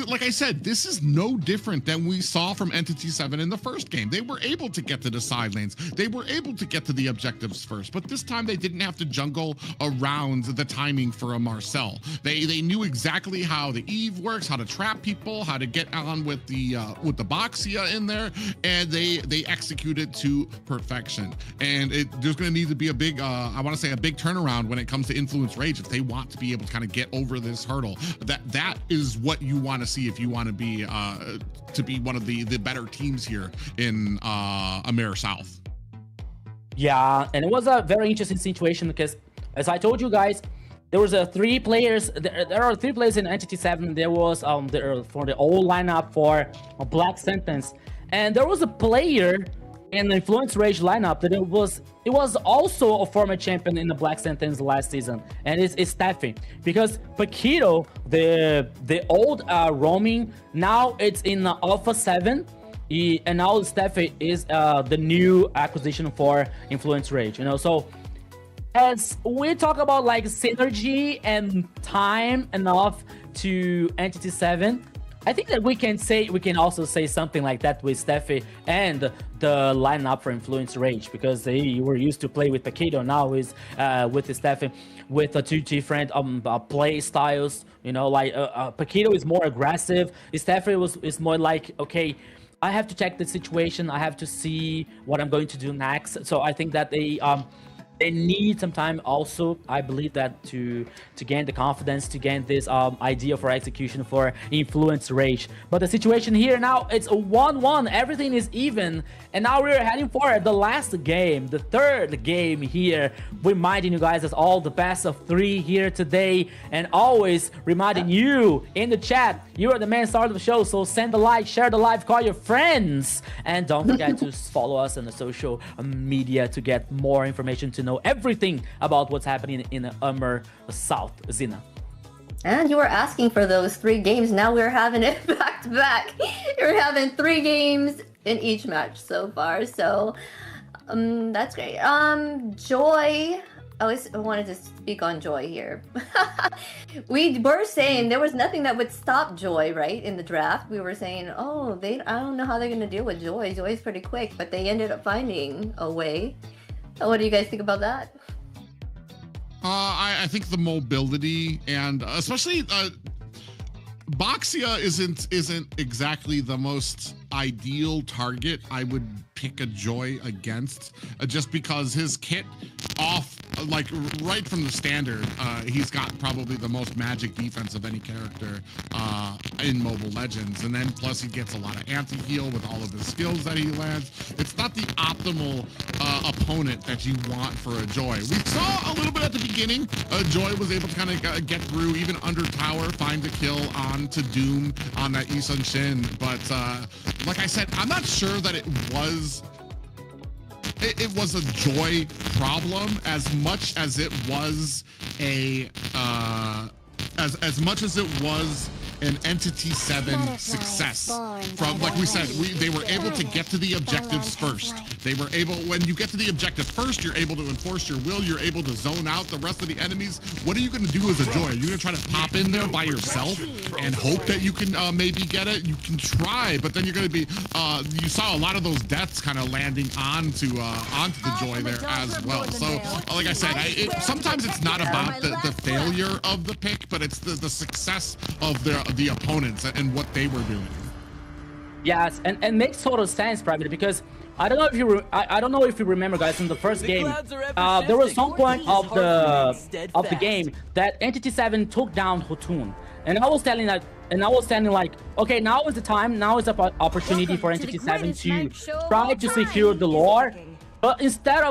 like I said, this is no different than we saw from Entity 7 in the first game. They were able to get to the side lanes. They were able to get to the objectives first, but this time they didn't have to jungle around the timing for a Marcel. They knew exactly how the Eve works, how to trap people, how to get on with the Boxia in there, and they executed to perfection. And there's going to need to be a big, I want to say a big turnaround when it comes to Influence Rage if they want to be able to kind of get over this hurdle. That is what you want to see if you want to be one of the better teams here in AMER South. Yeah, and it was a very interesting situation because, as I told you guys, there was three players. There are three players in Entity 7. There was for the old lineup for Black Sentence, and there was a player in the Influence Rage lineup that it was also a former champion in the Black Sentence last season, and it's Steffi, because Paquito, the old roaming, now it's in Alpha 7, and now Steffi is the new acquisition for Influence Rage, you know. So as we talk about like synergy and time enough to Entity 7, I think that we can also say something like that with Steffi and the lineup for Influence Rage, because they were used to play with Paquito, now is with Steffi, with two different play styles. You know, like Paquito is more aggressive. Steffi is more like, okay, I have to check the situation. I have to see what I'm going to do next. So I think that they need some time also, I believe, that to gain the confidence, to gain this idea for execution for Influence Rage. But the situation here now, it's a 1-1, everything is even, and now we're heading for the last game, the third game here, reminding you guys it's all the best of 3 here today, and always reminding you in the chat, you are the main star of the show, so send a like, share the live, call your friends, and don't forget to follow us on the social media to get more information, to know everything about what's happening in AMER South. Zina. And you were asking for those 3 games. Now we're having it back to back. You're having 3 games in each match so far. So that's great. Joy. I wanted to speak on Joy here. We were saying there was nothing that would stop Joy, right? In the draft, we were saying, oh, I don't know how they're gonna deal with Joy. Joy's pretty quick, but they ended up finding a way. What do you guys think about that? I think the mobility, and especially Boxia isn't exactly the most ideal target I would pick a Joy against, just because his kit off, like right from the standard, he's got probably the most magic defense of any character in Mobile Legends, and then plus he gets a lot of anti-heal with all of his skills that he lands. It's not the optimal opponent that you want for a Joy. We saw a little bit at the beginning, Joy was able to kind of get through even under tower, find a kill on to Doom on that Isun Shin, but like I said, I'm not sure that it was a Joy problem as much as it was a as much as it was an Entity 7 success. From, like we said, they were able to get to the objectives first. They were able, when you get to the objective first, you're able to enforce your will, you're able to zone out the rest of the enemies. What are you going to do as a Joy? Are you going to try to pop in there by yourself and hope that you can maybe get it? You can try, but then you're going to be, you saw a lot of those deaths kind of landing onto the Joy there as well. So, like I said, sometimes it's not about the failure of the pick, but it's the success of the opponents and what they were doing. Yes, and makes total sense, Private, because I don't know if you remember, guys, in the first game, there was some point of the game that Entity 7 took down Hotun, and I was telling like, okay, now is the time, now is the opportunity for Entity 7 to try to secure the lore. But instead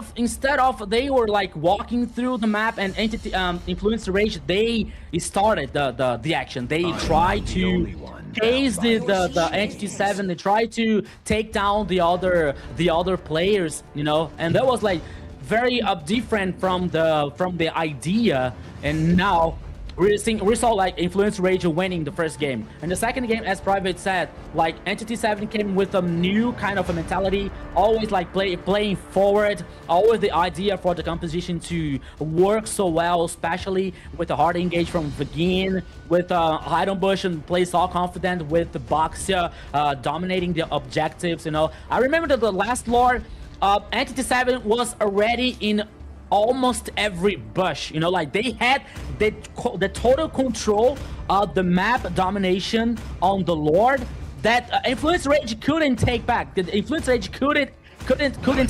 of they were like walking through the map and Entity Influence Rage, they started the action. They tried to chase the Entity 7. They tried to take down the other players, you know, and that was like very different from the idea. And now we saw like Influence Rage winning the first game. And the second game, as Private said, like Entity 7 came with a new kind of a mentality, always like playing forward, always the idea for the composition to work so well, especially with the hard engage from Vagin, with Heidenbush and plays all confident with the Boxia dominating the objectives, you know. I remember that the last lore, Entity 7 was already in almost every bush, you know, like they had the total control of the map domination on the Lord that Influence Rage couldn't take back. The Influence Rage couldn't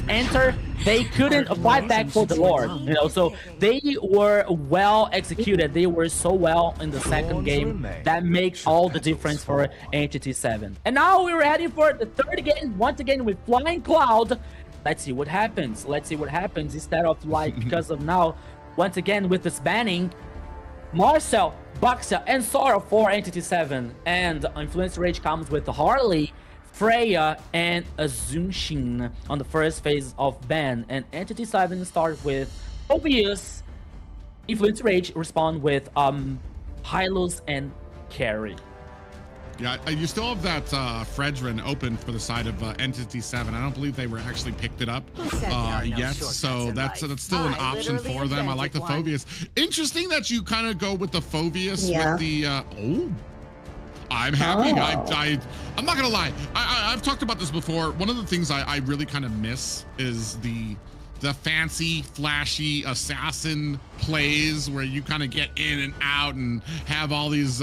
enter. They couldn't fight back for the Lord, you know. So they were well executed. They were so well in the second game that makes all the difference for Entity 7. And now we're ready for the third game, once again with Flying Cloud. Let's see what happens. Let's see what happens instead of like, because of now, once again with this banning, Marcel, Boxia, and Sora for Entity 7. And Influence Rage comes with Harley, Freya, and Azunshin on the first phase of ban. And Entity 7 starts with Obvious. Influence Rage respond with Hylos and Carry. Yeah, you still have that Fredrin open for the side of Entity 7. I don't believe they were actually picked it up yet, so that's still an option for them. I like the Phoveus. Interesting that you kind of go with the Phoveus with the I'm happy. I'm not gonna lie. I've talked about this before. One of the things I really kind of miss is the fancy, flashy assassin plays where you kind of get in and out and have all these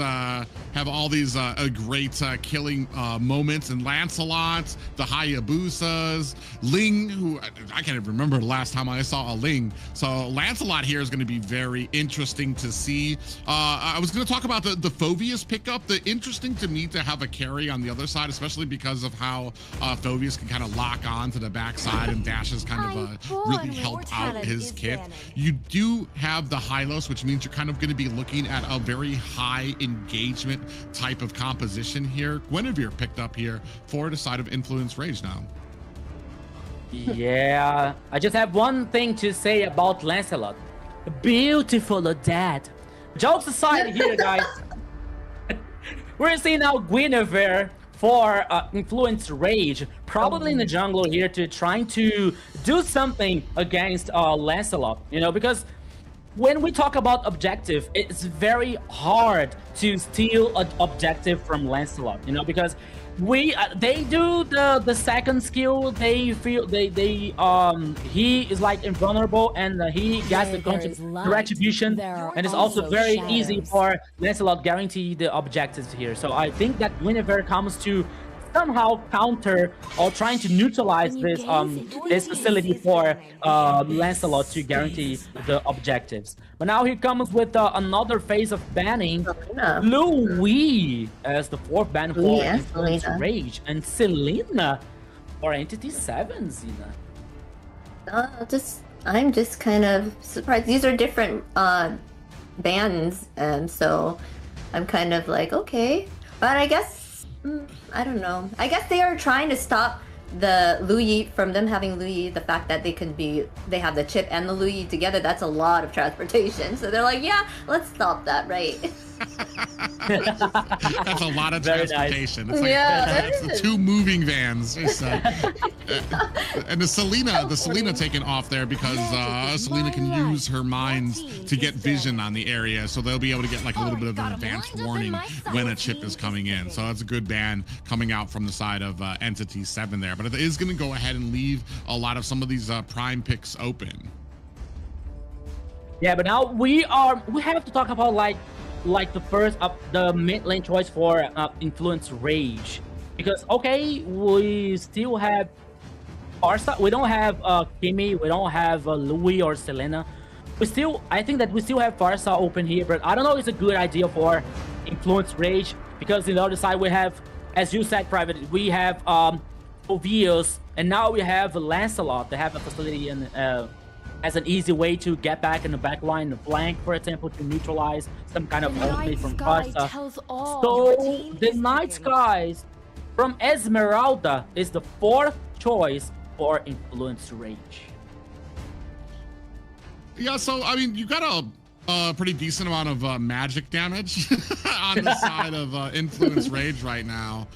great killing moments. And Lancelot, the Hayabusas, Ling, who I can't even remember the last time I saw a Ling. So Lancelot here is going to be very interesting to see. I was going to talk about the Phoveus pickup. The interesting to me to have a carry on the other side, especially because of how Phoveus can kind of lock on to the backside and dashes kind of really help out his kit. You do have the Hylos, which means you're kind of going to be looking at a very high engagement type of composition here. Guinevere picked up here for the side of Influence Rage now. Yeah, I just have one thing to say about Lancelot. Beautiful dad. Jokes aside here, guys. We're seeing now Guinevere for Influence Rage, probably in the jungle here to trying to do something against Lancelot, you know, because when we talk about objective, it's very hard to steal an objective from Lancelot, you know, because they do the second skill. They feel he is like invulnerable and he gets the retribution, and it's also very easy for Lancelot guarantee the objectives here. So I think that Guinevere comes to somehow counter or trying to neutralize this facility for Lancelot to guarantee the objectives. But now he comes with another phase of banning Louis as the fourth ban for Influence Rage, and Selena for Entity 7, Zena. I'm just kind of surprised. These are different bans, and so I'm kind of like, okay. But I guess I don't know. I guess they are trying to stop the Louis from them having Louis. The fact that they have the chip and the Louis together, that's a lot of transportation. So they're like, yeah, let's stop that, right? That's a lot of transportation. Nice. It's like it's 2 moving vans. And the Selena taken off there because Selena can use her mines to get vision on the area, so they'll be able to get like a little bit of an advanced warning when a chip is coming in. So that's a good ban coming out from the side of Entity 7 there, but it is going to go ahead and leave a lot of some of these prime picks open. Yeah, but now we have to talk about like the first the mid lane choice for Influence Rage, because okay, we still have Arsa, we don't have Kimi, we don't have Louis or Selena. I think that we still have Farsa open here, but I don't know if it's a good idea for Influence Rage, because on the other side we have, as you said, Private, we have Ovios, and now we have Lancelot. They have a facility and as an easy way to get back in the back line, the flank, for example, to neutralize some kind of ultimate from Farsa. So the Night Skies from Esmeralda is the fourth choice for Influence Rage. Yeah, so I mean, you gotta a pretty decent amount of magic damage on the side of Influence Rage right now.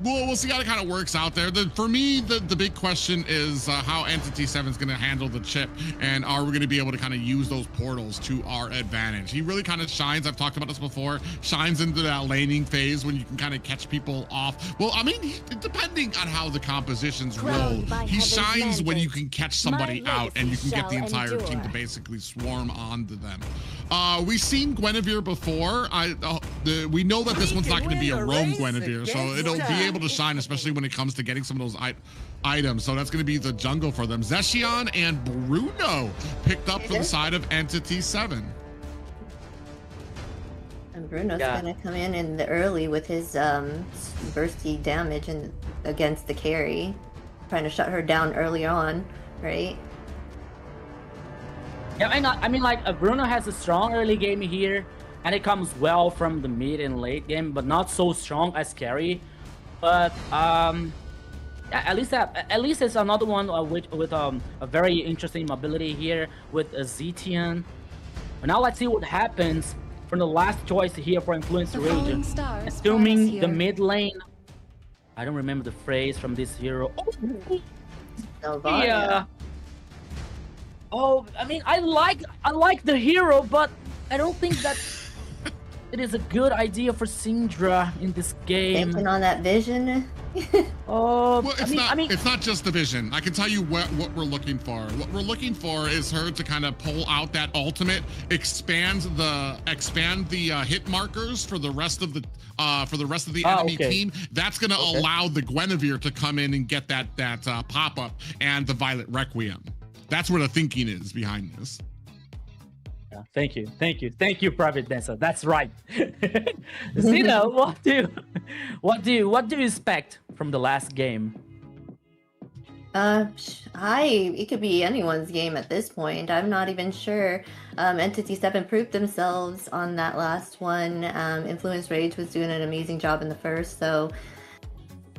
We'll see how it kind of works out there. For me, the big question is how Entity 7 is going to handle the chip, and are we going to be able to kind of use those portals to our advantage? He really kind of shines, I've talked about this before, shines into that laning phase when you can kind of catch people off. Well, I mean, depending on how the compositions roll, he shines when you can catch somebody out and you can get the entire team to basically swarm onto them. We've seen Guinevere before. We know that this one's not going to be a roam Guinevere, so it'll be able to shine, especially when it comes to getting some of those items. So that's going to be the jungle for them. Zeshion and Bruno picked up for the side of Entity 7. And Bruno's gonna come in the early with his bursty damage and against the carry, trying to shut her down early on, right? Yeah, I mean, like Bruno has a strong early game here, and it comes well from the mid and late game, but not so strong as carry. But yeah, at least it's another one with a very interesting mobility here with Zetian. But now let's see what happens from the last choice here for Influence Rage. Assuming the mid lane. I don't remember the phrase from this hero. Yeah. Oh, I mean, I like the hero, but I don't think that it is a good idea for Syndra in this game. Banking on that vision. Well, it's not just the vision. I can tell you what we're looking for. What we're looking for is her to kind of pull out that ultimate, expand the hit markers for the rest of the enemy team. That's going to allow the Guinevere to come in and get that pop up and the Violet Requiem. That's where the thinking is behind this. Yeah, thank you, Private Dancer. That's right. Zeno, what do you expect from the last game? It could be anyone's game at this point. I'm not even sure. Entity 7 proved themselves on that last one. Influence Rage was doing an amazing job in the first, so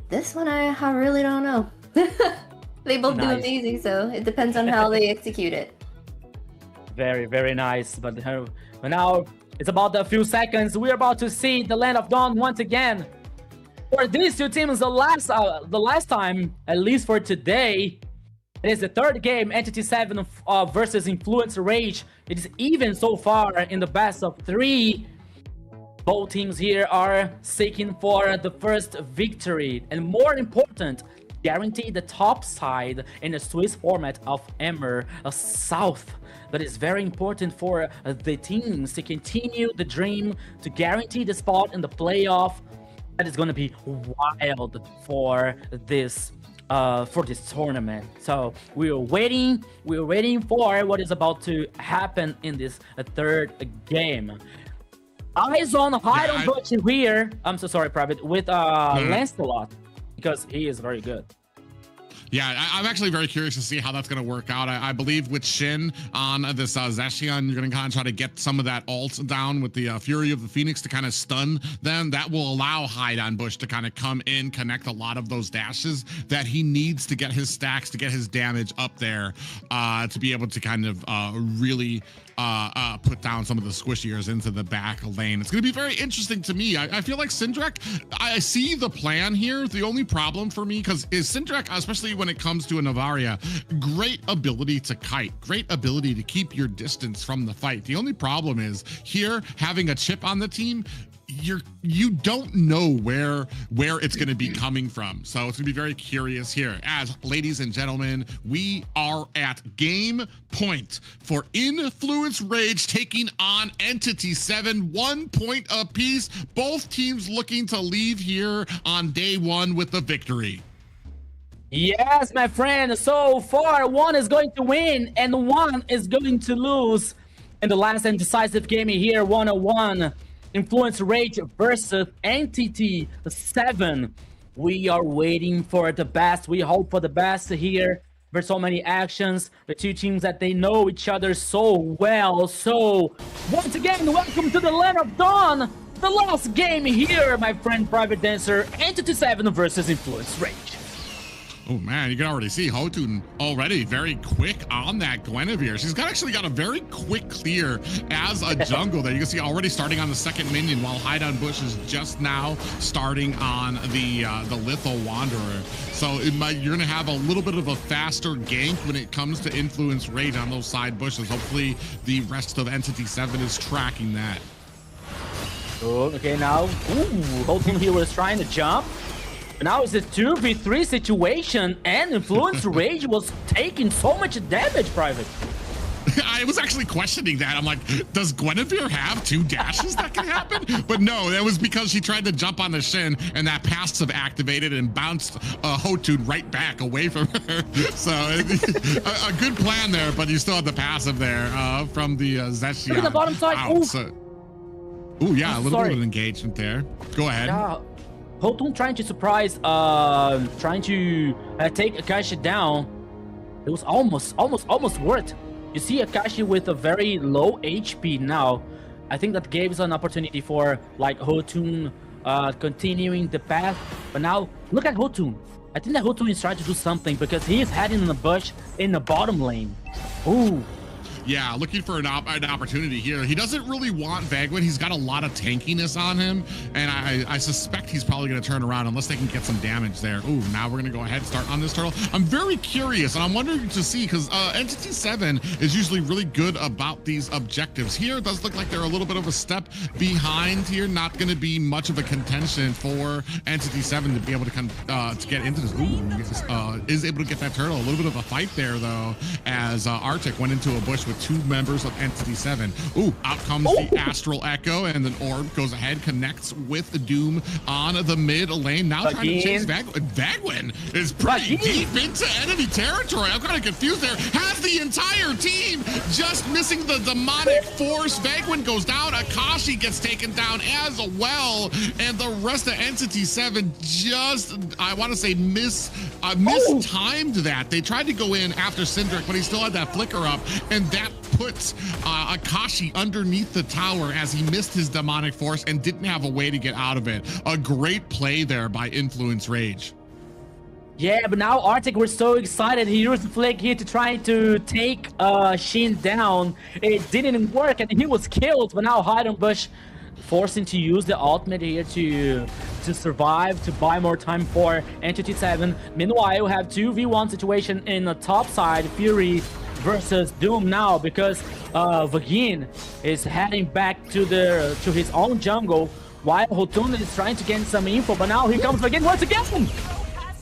this one I really don't know. They both do amazing, so it depends on how they execute it. Very, very nice. But now it's about a few seconds. We're about to see the Land of Dawn once again. For these two teams, the last time, at least for today, it is the third game, Entity 7 versus Influence Rage. It is even so far in the best of 3. Both teams here are seeking for the first victory, and more important, guarantee the top side in the Swiss format of AMER South. That is very important for the teams to continue the dream, to guarantee the spot in the playoff. That is going to be wild for this tournament. So we're waiting for what is about to happen in this third game. Eyes on hide on Butch here. I'm so sorry, Private, with Lancelot, because he is very good. Yeah, I'm actually very curious to see how that's going to work out. I believe with Shin on this Zeshion, you're going to kind of try to get some of that ult down with the Fury of the Phoenix to kind of stun them. That will allow Hide on Bush to kind of come in, connect a lot of those dashes that he needs to get his stacks, to get his damage up there, to be able to kind of really put down some of the squishiers into the back lane. It's going to be very interesting to me. I feel like Syndrek, I see the plan here. The only problem for me is Syndrek, especially when it comes to a Navaria, great ability to kite, great ability to keep your distance from the fight. The only problem is here, having a chip on the team, you don't know where it's going to be coming from. So it's going to be very curious here. As ladies and gentlemen, we are at game point for Influence Rage taking on Entity 7, 1 point apiece. Both teams looking to leave here on day one with the victory. Yes, my friend. So far, one is going to win and one is going to lose in the last and decisive game here, 101. Influence Rage versus Entity 7. We are waiting for the best. We hope for the best here. There's so many actions. The two teams that they know each other so well. So once again, welcome to the Land of Dawn. The last game here, my friend Private Dancer. Entity 7 versus Influence Rage. Oh man, you can already see Hotun already very quick on that Guinevere. She's actually got a very quick clear as a jungle there. You can see already starting on the second minion while Hideout Bush is just now starting on the Litho Wanderer. So you're gonna have a little bit of a faster gank when it comes to influence rate on those side bushes. Hopefully the rest of Entity 7 is tracking that. Oh, okay, now, Hotun here was trying to jump. Now it's a 2v3 situation, and Influence Rage was taking so much damage, Private. I was actually questioning that. I'm like, does Guinevere have 2 dashes that can happen? But no, that was because she tried to jump on the Shin, and that passive activated and bounced Hotun right back away from her. So a good plan there, but you still had the passive there from the Zeshion. Look at the bottom side. Ooh, yeah, a little bit of engagement there. Go ahead. Yeah. Hotun trying to surprise, trying to take Akashi down. It was almost worth. You see Akashi with a very low HP now. I think that gives an opportunity for like Hotun continuing the path. But now look at Hotun. I think that Hotun is trying to do something because he is heading in the bush in the bottom lane. Ooh. Yeah, looking for an opportunity here. He doesn't really want Vagwin. He's got a lot of tankiness on him, and I suspect he's probably going to turn around unless they can get some damage there. Ooh, now we're going to go ahead and start on this turtle. I'm very curious, and I'm wondering to see, because Entity 7 is usually really good about these objectives. Here, it does look like they're a little bit of a step behind here. Not going to be much of a contention for Entity 7 to be able to get into this. Ooh, is able to get that turtle. A little bit of a fight there, though, as Arctic went into a bush with 2 members of Entity 7. Ooh, out comes the Astral Echo, and then Orb goes ahead, connects with the Doom on the mid lane. Now trying to chase Vagwin. Vagwin is pretty deep into enemy territory. I'm kind of confused there. Has the entire team just missing the demonic force. Vagwin goes down. Akashi gets taken down as well. And the rest of Entity 7 just, I want to say, mistimed that. They tried to go in after Cindric, but he still had that flicker up, and that puts Akashi underneath the tower as he missed his demonic force and didn't have a way to get out of it. A great play there by Influence Rage. Yeah, but now Arctic, we're so excited. He used the flick here to try to take Shin down. It didn't work, and he was killed. But now Hideout Bush forcing to use the ultimate here to survive, to buy more time for Entity 7. Meanwhile, we have 2v1 situation in the top side. Fury versus Doom now, because Vagin is heading back to his own jungle while Hotun is trying to get some info. But now here comes Vagin once again.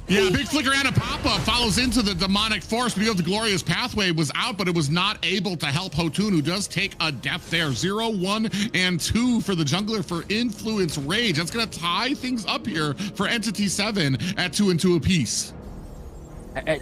Yeah, big flicker and a pop-up follows into the demonic force. But the glorious pathway was out, but it was not able to help Hotun, who does take a death there. 0, 1, and 2 for the jungler for Influence Rage. That's gonna tie things up here for Entity 7 at 2 and 2 apiece.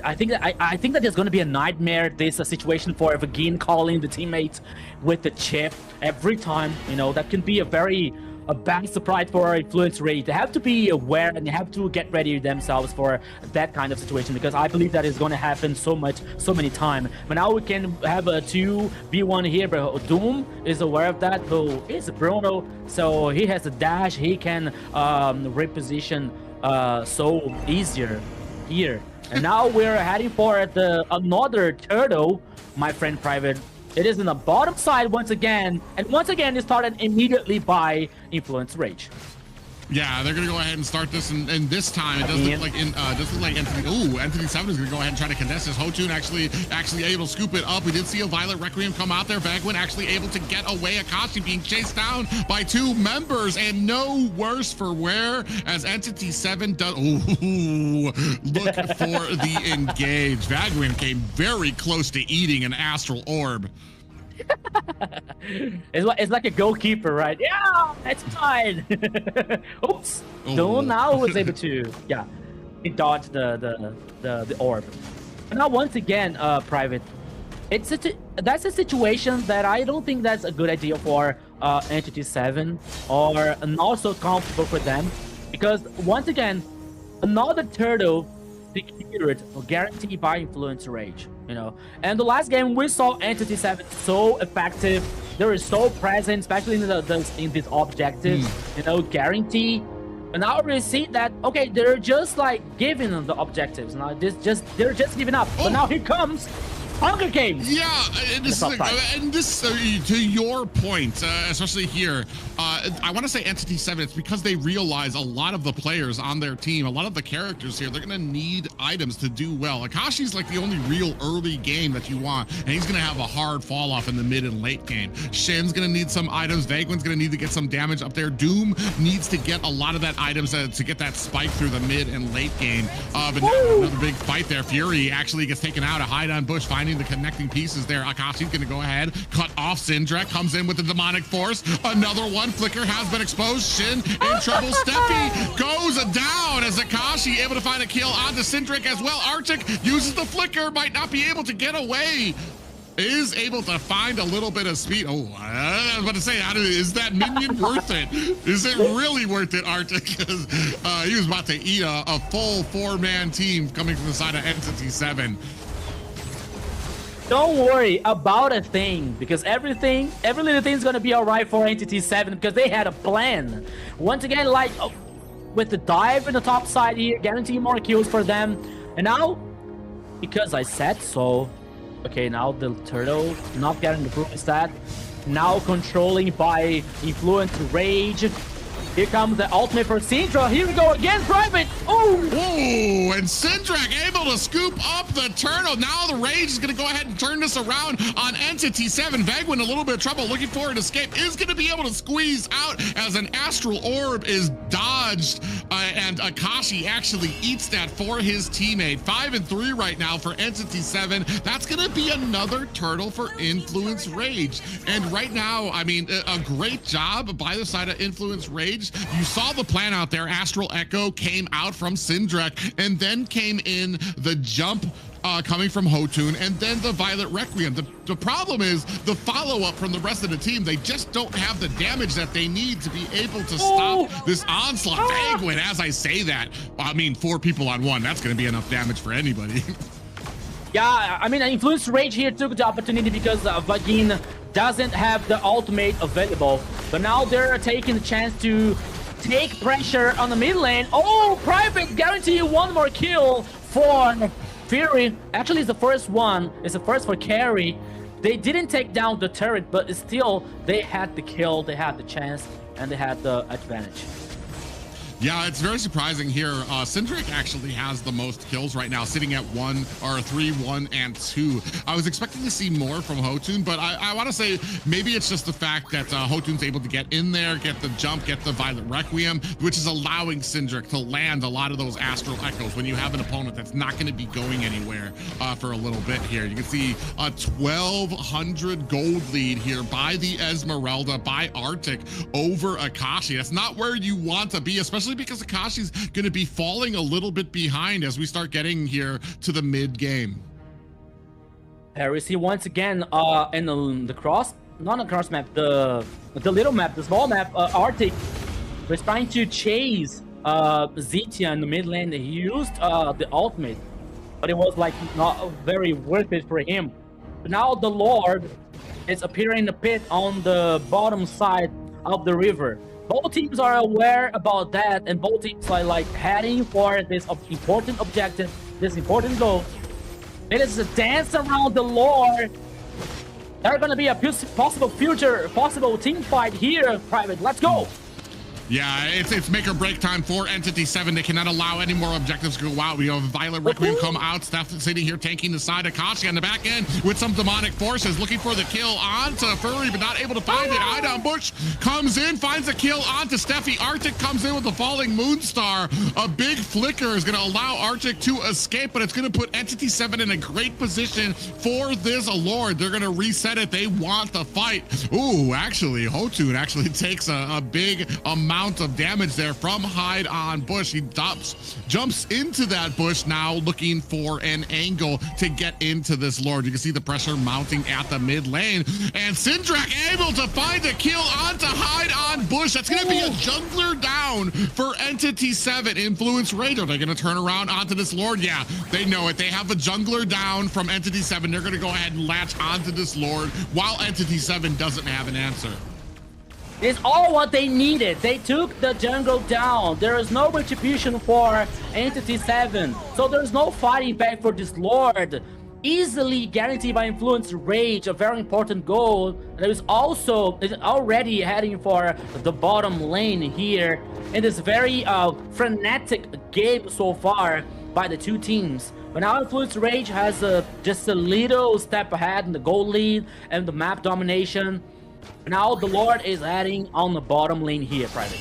I think that there's going to be a nightmare. This a situation for Vagin calling the teammates with the chip every time. You know, that can be a bad surprise for Influence Rage. They have to be aware, and they have to get ready themselves for that kind of situation, because I believe that is going to happen so many times. But now we can have a 2v1 here, but Doom is aware of that. Though it's Bruno, so he has a dash. He can reposition so easier here. And now we're heading for another turtle, my friend Private. It is in the bottom side once again, and once again it started immediately by Influence Rage. Yeah, they're gonna go ahead and start this, and this time it doesn't look like Entity 7 is gonna go ahead and try to contest this. Hotun actually able to scoop it up. We did see a Violet Requiem come out there. Vagwin actually able to get away. Akashi being chased down by 2 members, and no worse for wear as Entity 7 does. Ooh, look for the engage. Vagwin came very close to eating an Astral Orb. It's like a goalkeeper, right? Yeah, it's fine. Oops. So now was able to, yeah, he dodged the orb. And now once again, Private, that's a situation that I don't think that's a good idea for Entity 7, or not so comfortable for them, because once again, another turtle secured or guaranteed by Influence Rage, you know. And the last game we saw Entity 7 so effective. They were so present, especially in this objective, you know, guarantee And now we see that, okay, they're just like giving them the objectives. Now they're just giving up. But now here comes Hunger Games. Yeah, and this to your point, especially here, I want to say Entity 7, it's because they realize a lot of the players on their team, a lot of the characters here, they're going to need items to do well. Akashi's like the only real early game that you want, and he's going to have a hard fall off in the mid and late game. Shin's going to need some items. Vaguen's going to need to get some damage up there. Doom needs to get a lot of that items to get that spike through the mid and late game. But now another big fight there. Fury actually gets taken out. A hide on Bush, finding the connecting pieces there. Akashi's going to go ahead, cut off Syndrek, comes in with the demonic force. Another one. Flicker has been exposed. Shin in trouble. Steffi goes down as Akashi able to find a kill onto Syndrek as well. Arctic uses the flicker, might not be able to get away. Is able to find a little bit of speed. Oh, I was about to say, is that minion worth it? Is it really worth it, Arctic? Because he was about to eat a full 4-man team coming from the side of Entity 7. Don't worry about a thing, because every little thing is gonna be all right for Entity 7 because they had a plan. Once again, like with the dive in the top side here, guaranteeing more kills for them. And now, because I said so, okay, now the turtle not getting the proof stat, now controlling by influence rage. Here comes the ultimate for Syndra. Here we go again, Private. Oh, and Syndrak able to scoop up the turtle. Now the rage is going to go ahead and turn this around on Entity 7. Vegwin in a little bit of trouble, looking for an escape, is going to be able to squeeze out as an astral orb is dodged, and Akashi actually eats that for his teammate. 5-3 right now for Entity 7. That's going to be another turtle for Influence Rage. And right now, I mean, a great job by the side of Influence Rage. You saw the plan out there. Astral Echo came out from Syndrek, and then came in the jump coming from Hotun, and then the Violet Requiem. The problem is the follow-up from the rest of the team. They just don't have the damage that they need to be able to stop this onslaught. Vagwin, as I say that, I mean, 4 people on 1, that's going to be enough damage for anybody. Yeah, I mean, Influence Rage here took the opportunity because Vagin doesn't have the ultimate available. But now they're taking the chance to take pressure on the mid lane. Oh, Private guarantee you 1 more kill for Fury. Actually, it's the first one. It's the first for Carry. They didn't take down the turret, but still, they had the kill, they had the chance, and they had the advantage. Yeah, it's very surprising here. Syndrek actually has the most kills right now, sitting at 3, 1, and 2. I was expecting to see more from Hotun, but I want to say maybe it's just the fact that Hotun's able to get in there, get the jump, get the Violet Requiem, which is allowing Syndrek to land a lot of those Astral Echoes when you have an opponent that's not going to be going anywhere for a little bit here. You can see a 1,200 gold lead here by the Esmeralda, by Arctic over Akashi. That's not where you want to be, especially because Akashi's going to be falling a little bit behind as we start getting here to the mid game. There we see once again in the cross, not the cross map, the little map, the small map, Arctic was trying to chase Zetia in the mid lane. He used the ultimate, but it was like not very worth it for him. But now the Lord is appearing in the pit on the bottom side of the river. Both teams are aware about that, and both teams are like heading for this important objective, this important goal. It is a dance around the Lord. There's gonna be a possible team fight here, Private. Let's go. Yeah, it's make or break time for Entity 7. They cannot allow any more objectives to go out. We have Violet Requiem come out. Steph sitting here tanking the side. Akashi on the back end with some demonic forces, looking for the kill onto Furry, but not able to find it. Idon Bush comes in, finds a kill onto Steffi. Arctic comes in with the falling Moonstar. A big flicker is going to allow Arctic to escape, but it's going to put Entity 7 in a great position for this Lord. They're going to reset it. They want the fight. Ooh, actually, Hotun actually takes a big amount of damage there from Hide on Bush. He jumps into that bush now, looking for an angle to get into this Lord. You can see the pressure mounting at the mid lane, and Syndrak able to find a kill onto Hide on Bush. That's going to be a jungler down for Entity 7. Influence Rage. Are they going to turn around onto this Lord? Yeah, they know it. They have a jungler down from Entity 7. They're going to go ahead and latch onto this Lord while Entity 7 doesn't have an answer. It's all what they needed. They took the jungle down. There is no retribution for Entity 7. So there's no fighting back for this Lord. Easily guaranteed by Influence Rage, a very important goal. There is also already heading for the bottom lane here in this very frenetic game so far by the two teams. But now Influence Rage has just a little step ahead in the goal lead and the map domination. Now the Lord is heading on the bottom lane here, Private.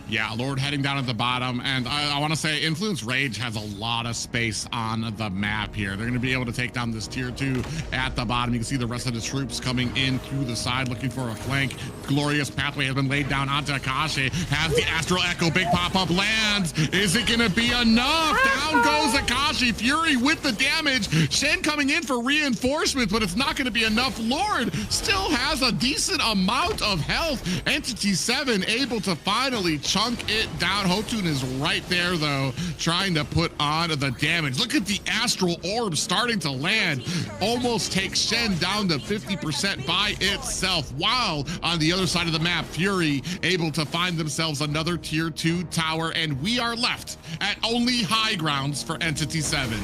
Yeah, Lord heading down at the bottom, and I want to say Influence Rage has a lot of space on the map here. They're going to be able to take down this tier 2 at the bottom. You can see the rest of the troops coming in through the side, looking for a flank. Glorious pathway has been laid down onto Akashi. Has the Astral Echo, big pop-up lands. Is it going to be enough? Down goes Akashi. Fury with the damage. Shen coming in for reinforcements, but it's not going to be enough. Lord still has a decent amount of health. Entity 7 able to finally chunk it down. Hotun is right there though, trying to put on the damage. Look at the Astral Orb starting to land. Almost takes Shen down to 50% by itself. While on the other side of the map, Fury able to find themselves another tier 2 tower, and we are left at only high grounds for Entity 7.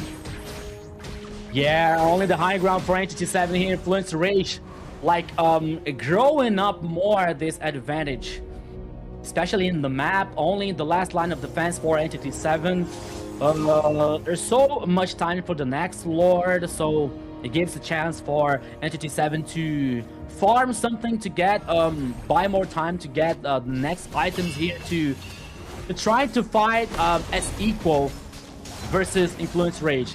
Yeah, only the high ground for Entity 7 here. Influence Rage, like growing up more this advantage, especially in the map. Only in the last line of defense for Entity 7. There's so much time for the next Lord, so it gives a chance for Entity 7 to farm something to get, buy more time to get the next items here to try to fight as equal versus Influence Rage.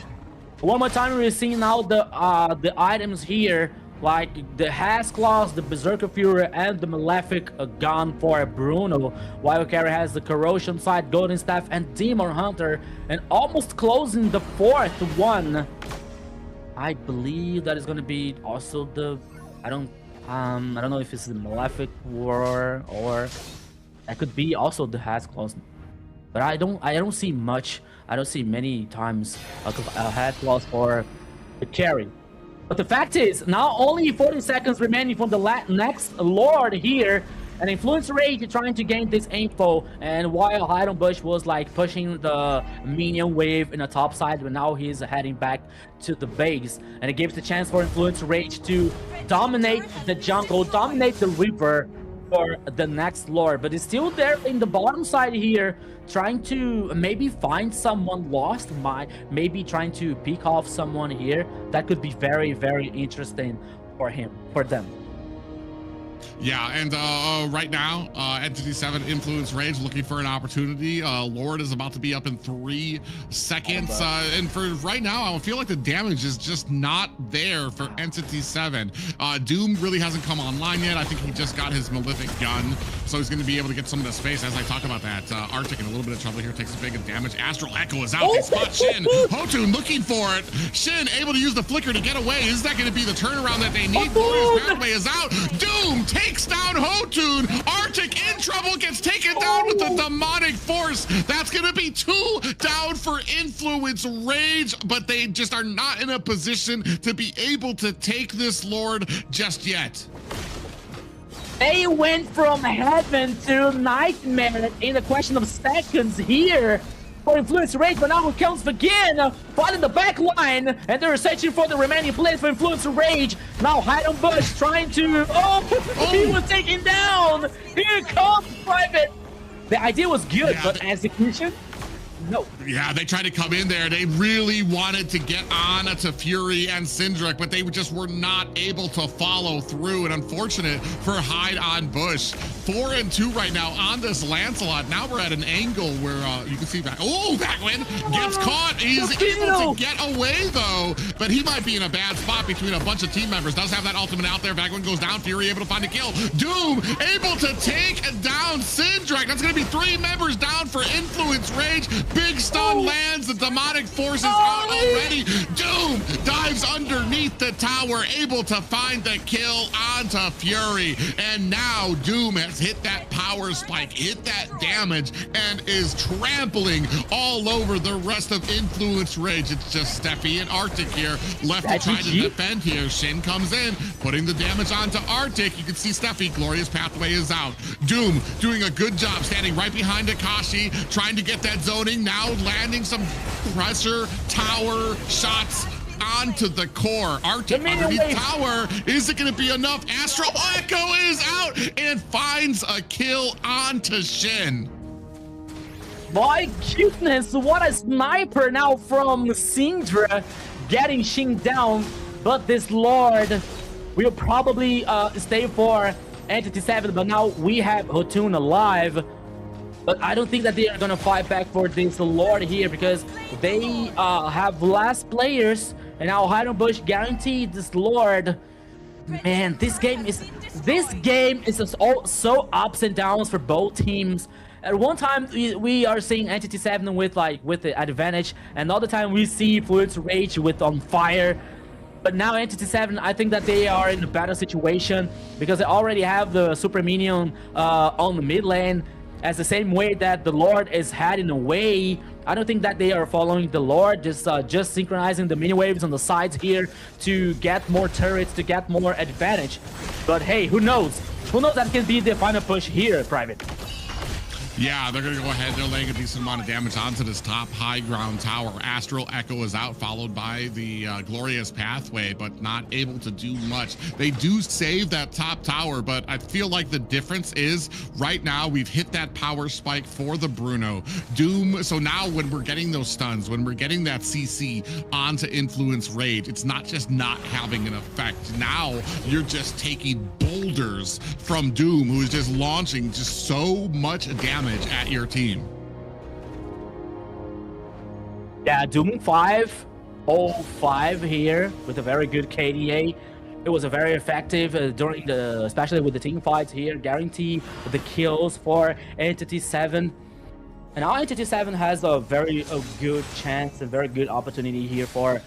One more time, we're seeing now the items here, like the Has Claws, the Berserker Fury, and the Malefic gun for Bruno. While Carry has the Corrosion Sight, Golden Staff, and Demon Hunter, and almost closing the fourth one. I believe that is going to be also the I don't know if it's the Malefic War or that could be also the Has Claws, but I don't see much. I don't see many times Has Claws for the Carry. But the fact is, now only 40 seconds remaining from the next Lord here, and Influence Rage trying to gain this info. And while Hidden Bush was like pushing the minion wave in the top side, but now he's heading back to the base, and it gives the chance for Influence Rage to dominate the jungle, dominate the river for the next Lord. But it's still there in the bottom side here, trying to maybe find someone lost, maybe trying to pick off someone here. That could be very, very interesting for them. Yeah, and right now, Entity 7 Influence Rage looking for an opportunity. Lord is about to be up in 3 seconds. And for right now, I feel like the damage is just not there for Entity 7. Doom really hasn't come online yet. I think he just got his Malefic gun, so he's going to be able to get some of the space. As I talk about that, Arctic in a little bit of trouble here, takes a big damage. Astral Echo is out. They spot Shin. Hotun looking for it. Shin able to use the flicker to get away. Is that going to be the turnaround that they need? Glorious Pathway is out. Doom takes down Hotun. Arctic in trouble, gets taken down with the demonic force. That's gonna be 2 down for Influence Rage, but they just are not in a position to be able to take this Lord just yet. They went from heaven to nightmare in a question of seconds here for Influence Rage, but now it comes again, fighting the back line, and they're searching for the remaining players for Influence Rage. Now Hidden Bush trying to, he was taken down. Here comes Private. The idea was good, but execution, no. Yeah, they tried to come in there. They really wanted to get on to Fury and Syndrek, but they just were not able to follow through. And unfortunate for Hide on Bush. 4 and 2 right now on this Lancelot. Now we're at an angle where you can see Bagwin gets caught. He's able to get away though, but he might be in a bad spot between a bunch of team members. Does have that ultimate out there. Bagwin goes down. Fury able to find a kill. Doom able to take down Syndrek. That's going to be 3 members down for Influence Rage. Big stun lands, the demonic forces out already. Doom dives underneath the tower, able to find the kill onto Fury. And now Doom has has hit that power spike, hit that damage, and is trampling all over the rest of Influence Rage. It's just Steffi and Arctic here left to try to defend here. Shin comes in, putting the damage onto Arctic. You can see Steffi, Glorious Pathway is out. Doom doing a good job standing right behind Akashi, trying to get that zoning, now landing some pressure tower shots onto the core. Arctic underneath tower. Is it going to be enough? Astral Echo is out and finds a kill onto Shin. My goodness, what a sniper now from Syndra, getting Shin down. But this Lord will probably stay for Entity 7, but now we have Hotun alive. But I don't think that they are gonna fight back for this Lord here, because they have less players, and now Hidden Bush guaranteed this Lord. Man, this game is just all so ups and downs for both teams. At one time we are seeing Entity 7 with the advantage, and another time we see Fluid's Rage with on fire. But now Entity 7, I think that they are in a better situation because they already have the super minion on the mid lane. As the same way that the Lord is heading away, I don't think that they are following the Lord, just synchronizing the mini waves on the sides here to get more turrets, to get more advantage. But hey, who knows? Who knows that can be the final push here, Private? Yeah, they're going to go ahead. They're laying a decent amount of damage onto this top high ground tower. Astral Echo is out, followed by the Glorious Pathway, but not able to do much. They do save that top tower, but I feel like the difference is right now we've hit that power spike for the Bruno. Doom, so now when we're getting those stuns, when we're getting that CC onto Influence Rage, it's not just not having an effect. Now you're just taking boulders from Doom, who is just launching just so much damage at your team. Yeah, Doom 5-0-5 here with a very good KDA. It was a very effective during especially with the team fights here. Guarantee the kills for Entity 7. And now Entity 7 has a very good chance, a very good opportunity here for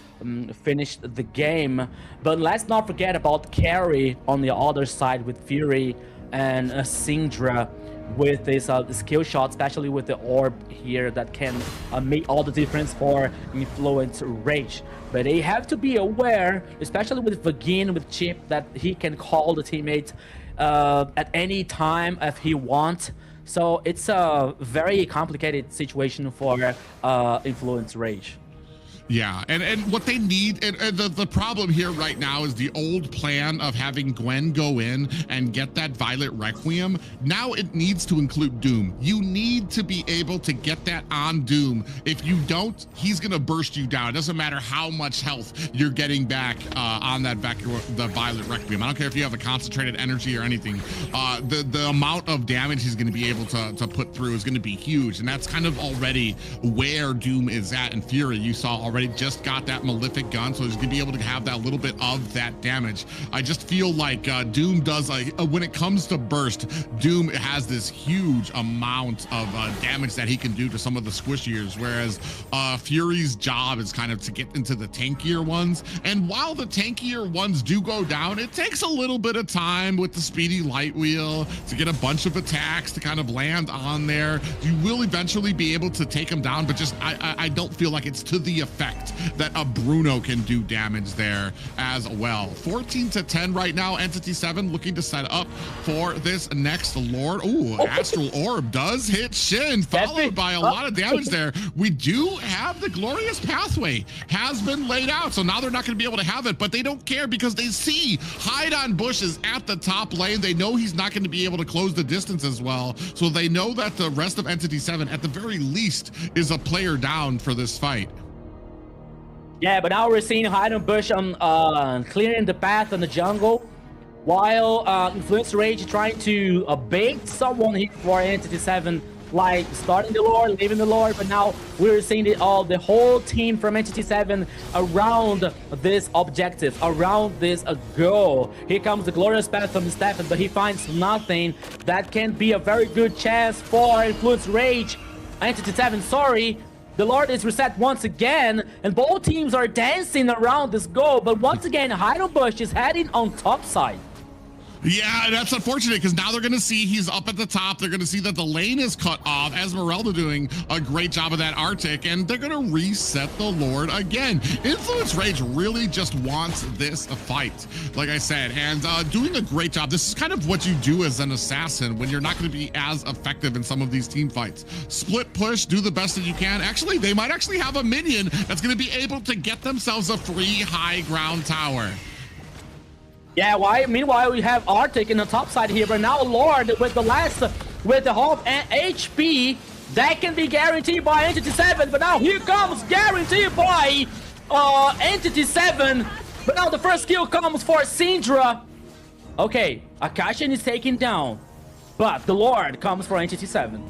finish the game. But let's not forget about Carry on the other side with Fury and Syndra with this skill shot, especially with the orb here that can make all the difference for Influence Rage. But they have to be aware, especially with Vagin, with Chip, that he can call the teammate at any time if he wants. So it's a very complicated situation for Influence Rage. Yeah, and what they need, and the problem here right now is the old plan of having Gwen go in and get that Violet Requiem. Now it needs to include Doom. You need to be able to get that on Doom. If you don't, he's gonna burst you down. It doesn't matter how much health you're getting back on that the Violet Requiem. I don't care if you have a concentrated energy or anything. The amount of damage he's gonna be able to put through is gonna be huge, and that's kind of already where Doom is at. And Fury, you saw already just got that Malefic gun, so he's gonna be able to have that little bit of that damage. I just feel like Doom does, when it comes to burst, Doom has this huge amount of damage that he can do to some of the squishiers, whereas Fury's job is kind of to get into the tankier ones. And while the tankier ones do go down, it takes a little bit of time with the speedy light wheel to get a bunch of attacks to kind of land on there. You will eventually be able to take them down, but just I don't feel like it's to the effect that a Bruno can do damage there as well. 14-10 right now. Entity 7 looking to set up for this next Lord. Ooh, Astral Orb does hit Shin, followed by a lot of damage there. We do have the Glorious Pathway has been laid out, so now they're not going to be able to have it, but they don't care because they see Hide on Bushes at the top lane. They know he's not going to be able to close the distance as well, so they know that the rest of Entity 7 at the very least is a player down for this fight. Yeah, but now we're seeing Hidden Bush clearing the path in the jungle, while Influence Rage trying to bait someone here for Entity 7, like starting the Lord, leaving the Lord. But now we're seeing the whole team from Entity 7 around this objective, around this goal. Here comes the Glorious Path from Stefan, but he finds nothing. That can be a very good chance for Influence Rage. Entity 7, sorry. The Lord is reset once again, and both teams are dancing around this goal, but once again, Hidden Bush is heading on top side. Yeah, that's unfortunate because now they're going to see he's up at the top. They're going to see that the lane is cut off. Esmeralda doing a great job of that Arctic, and they're going to reset the Lord again. Influence Rage really just wants this fight, like I said, and doing a great job. This is kind of what you do as an assassin when you're not going to be as effective in some of these team fights. Split push, do the best that you can. Actually, they might actually have a minion that's going to be able to get themselves a free high ground tower. Yeah, meanwhile, we have Arctic in the top side here, but now Lord with the half HP, that can be guaranteed by Entity 7, but now here comes guaranteed by Entity 7, but now the first kill comes for Syndra. Okay, Akashi is taken down, but the Lord comes for Entity 7.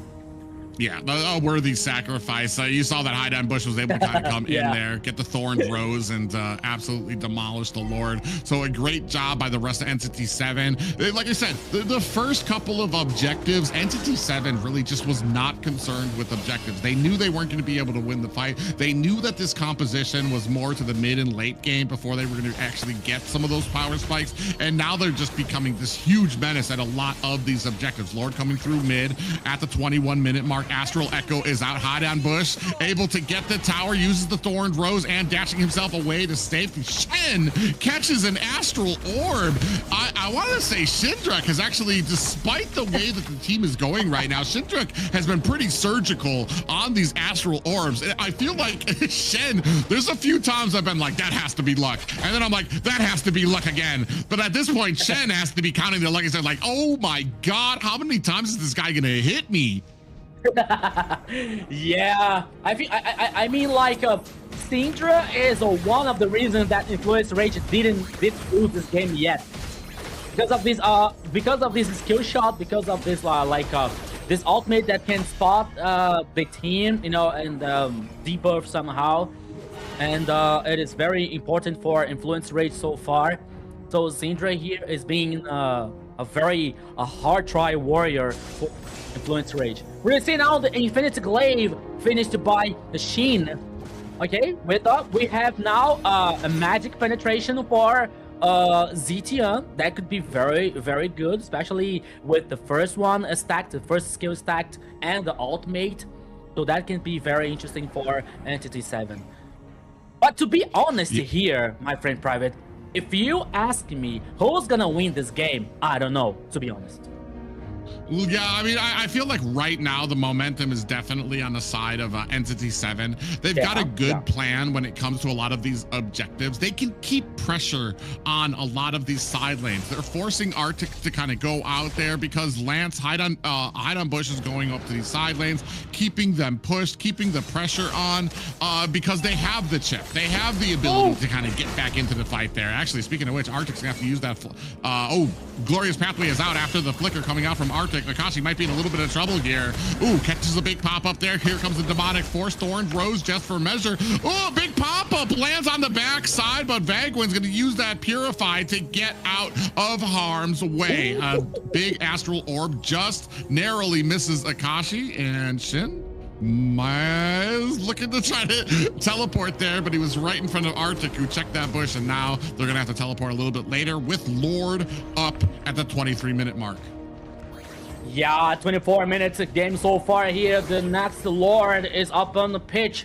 Yeah, a worthy sacrifice. You saw that Hideout Bush was able to kind of come in there, get the Thorned Rose, and absolutely demolish the Lord. So a great job by the rest of Entity 7. Like I said, the first couple of objectives, Entity 7 really just was not concerned with objectives. They knew they weren't going to be able to win the fight. They knew that this composition was more to the mid and late game before they were going to actually get some of those power spikes. And now they're just becoming this huge menace at a lot of these objectives. Lord coming through mid at the 21-minute mark. Astral Echo is out high down Bush, able to get the tower, uses the Thorned Rose and dashing himself away to safety. Shen catches an Astral Orb. I want to say Shindrak has actually, despite the way that the team is going right now, Shindrak has been pretty surgical on these Astral Orbs. I feel like Shen, there's a few times I've been like, that has to be luck. And then I'm like, that has to be luck again. But at this point, Shen has to be counting the luck. He said like, oh my God, how many times is this guy going to hit me? Yeah, I mean, like, Syndra is one of the reasons that Influence Rage didn't lose this game yet. Because of this skill shot, because of this this ultimate that can spot the team, you know, and debuff somehow, and it is very important for Influence Rage so far. So Syndra here is being a hard try warrior for Influence Rage. We're seeing now the Infinite Glaive finished by the Sheen. Okay, we have now a magic penetration for Zetian. That could be very, very good, especially with the first one stacked, the first skill stacked, and the ultimate. So that can be very interesting for Entity 7. But to be honest here, my friend Private, if you ask me who's gonna win this game, I don't know, to be honest. Yeah, I mean, I feel like right now the momentum is definitely on the side of Entity 7. They've got a good plan when it comes to a lot of these objectives. They can keep pressure on a lot of these side lanes. They're forcing Arctic to kind of go out there because Lance Hide on Bush is going up to these side lanes, keeping them pushed, keeping the pressure on because they have the chip. They have the ability to kind of get back into the fight there. Actually, speaking of which, Arctic's gonna have to use that. Glorious Pathway is out after the flicker coming out from Arctic. Akashi might be in a little bit of trouble here. Ooh, catches a big pop-up there. Here comes the Demonic Force. Thorned Rose just for measure. Oh, big pop-up lands on the backside, but Vagwin's going to use that Purify to get out of harm's way. A big Astral Orb just narrowly misses Akashi, and Shin is looking to try to teleport there, but he was right in front of Arctic, who checked that bush, and now they're going to have to teleport a little bit later with Lord up at the 23-minute mark. Yeah, 24 minutes of game so far here. The next Lord is up on the pitch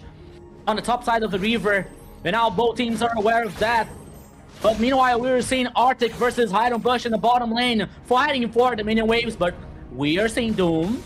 on the top side of the river. And now both teams are aware of that. But meanwhile, we're seeing Arctic versus Hide on Bush in the bottom lane fighting for the minion waves. But we are seeing Doom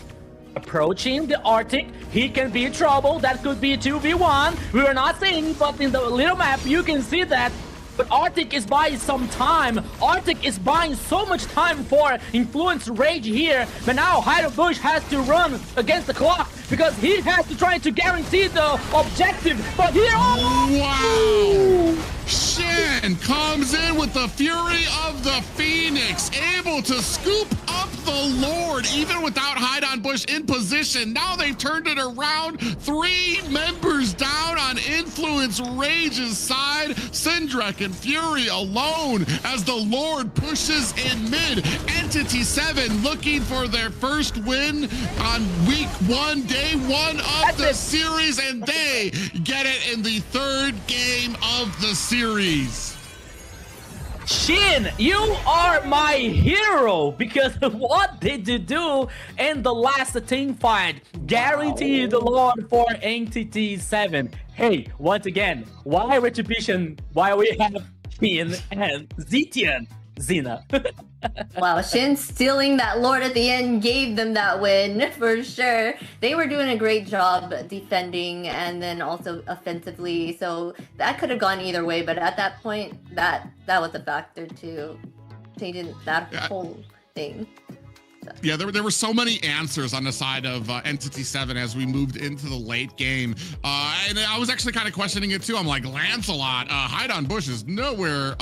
approaching the Arctic. He can be in trouble. That could be 2v1. We are not seeing, but in the little map, you can see that. But Arctic is buying some time. Arctic is buying so much time for Influence Rage here. But now Hide Bush has to run against the clock because he has to try to guarantee the objective. But here, wow! Shen comes in with the Fury of the Phoenix, able to scoop up the Lord, even without Hide on Bush in position. Now they've turned it around. 3 members down on Influence Rage's side. Syndrak and Fury alone as the Lord pushes in mid. Entity 7 looking for their first win on week 1, day 1 of the series, and they get it in the 3rd game of the series. Shin, you are my hero because what did you do in the last team fight? Guarantee the Lord for NCT 7. Hey, once again, why Retribution? Why we have Shin and Zetian? Xena. Wow, Shin stealing that Lord at the end gave them that win for sure. They were doing a great job defending and then also offensively, so that could have gone either way. But at that point, that was a factor to changing that whole thing. Yeah, there were so many answers on the side of Entity 7 as we moved into the late game. And I was actually kind of questioning it too. I'm like, Lancelot, hide on Bush is nowhere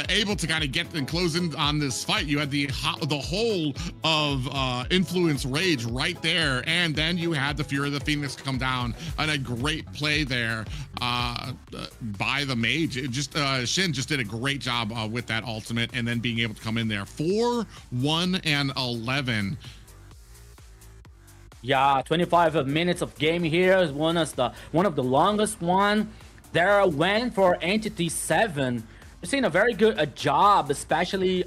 able to kind of get and close in on this fight. You had the whole of Influence Rage right there. And then you had the Fury of the Phoenix come down and a great play there by the Mage. It just Shin just did a great job with that ultimate and then being able to come in there. 4, 1, and 11. Yeah, 25 minutes of game here is one of the longest one. There went for Entity 7. We've seen a very good job, especially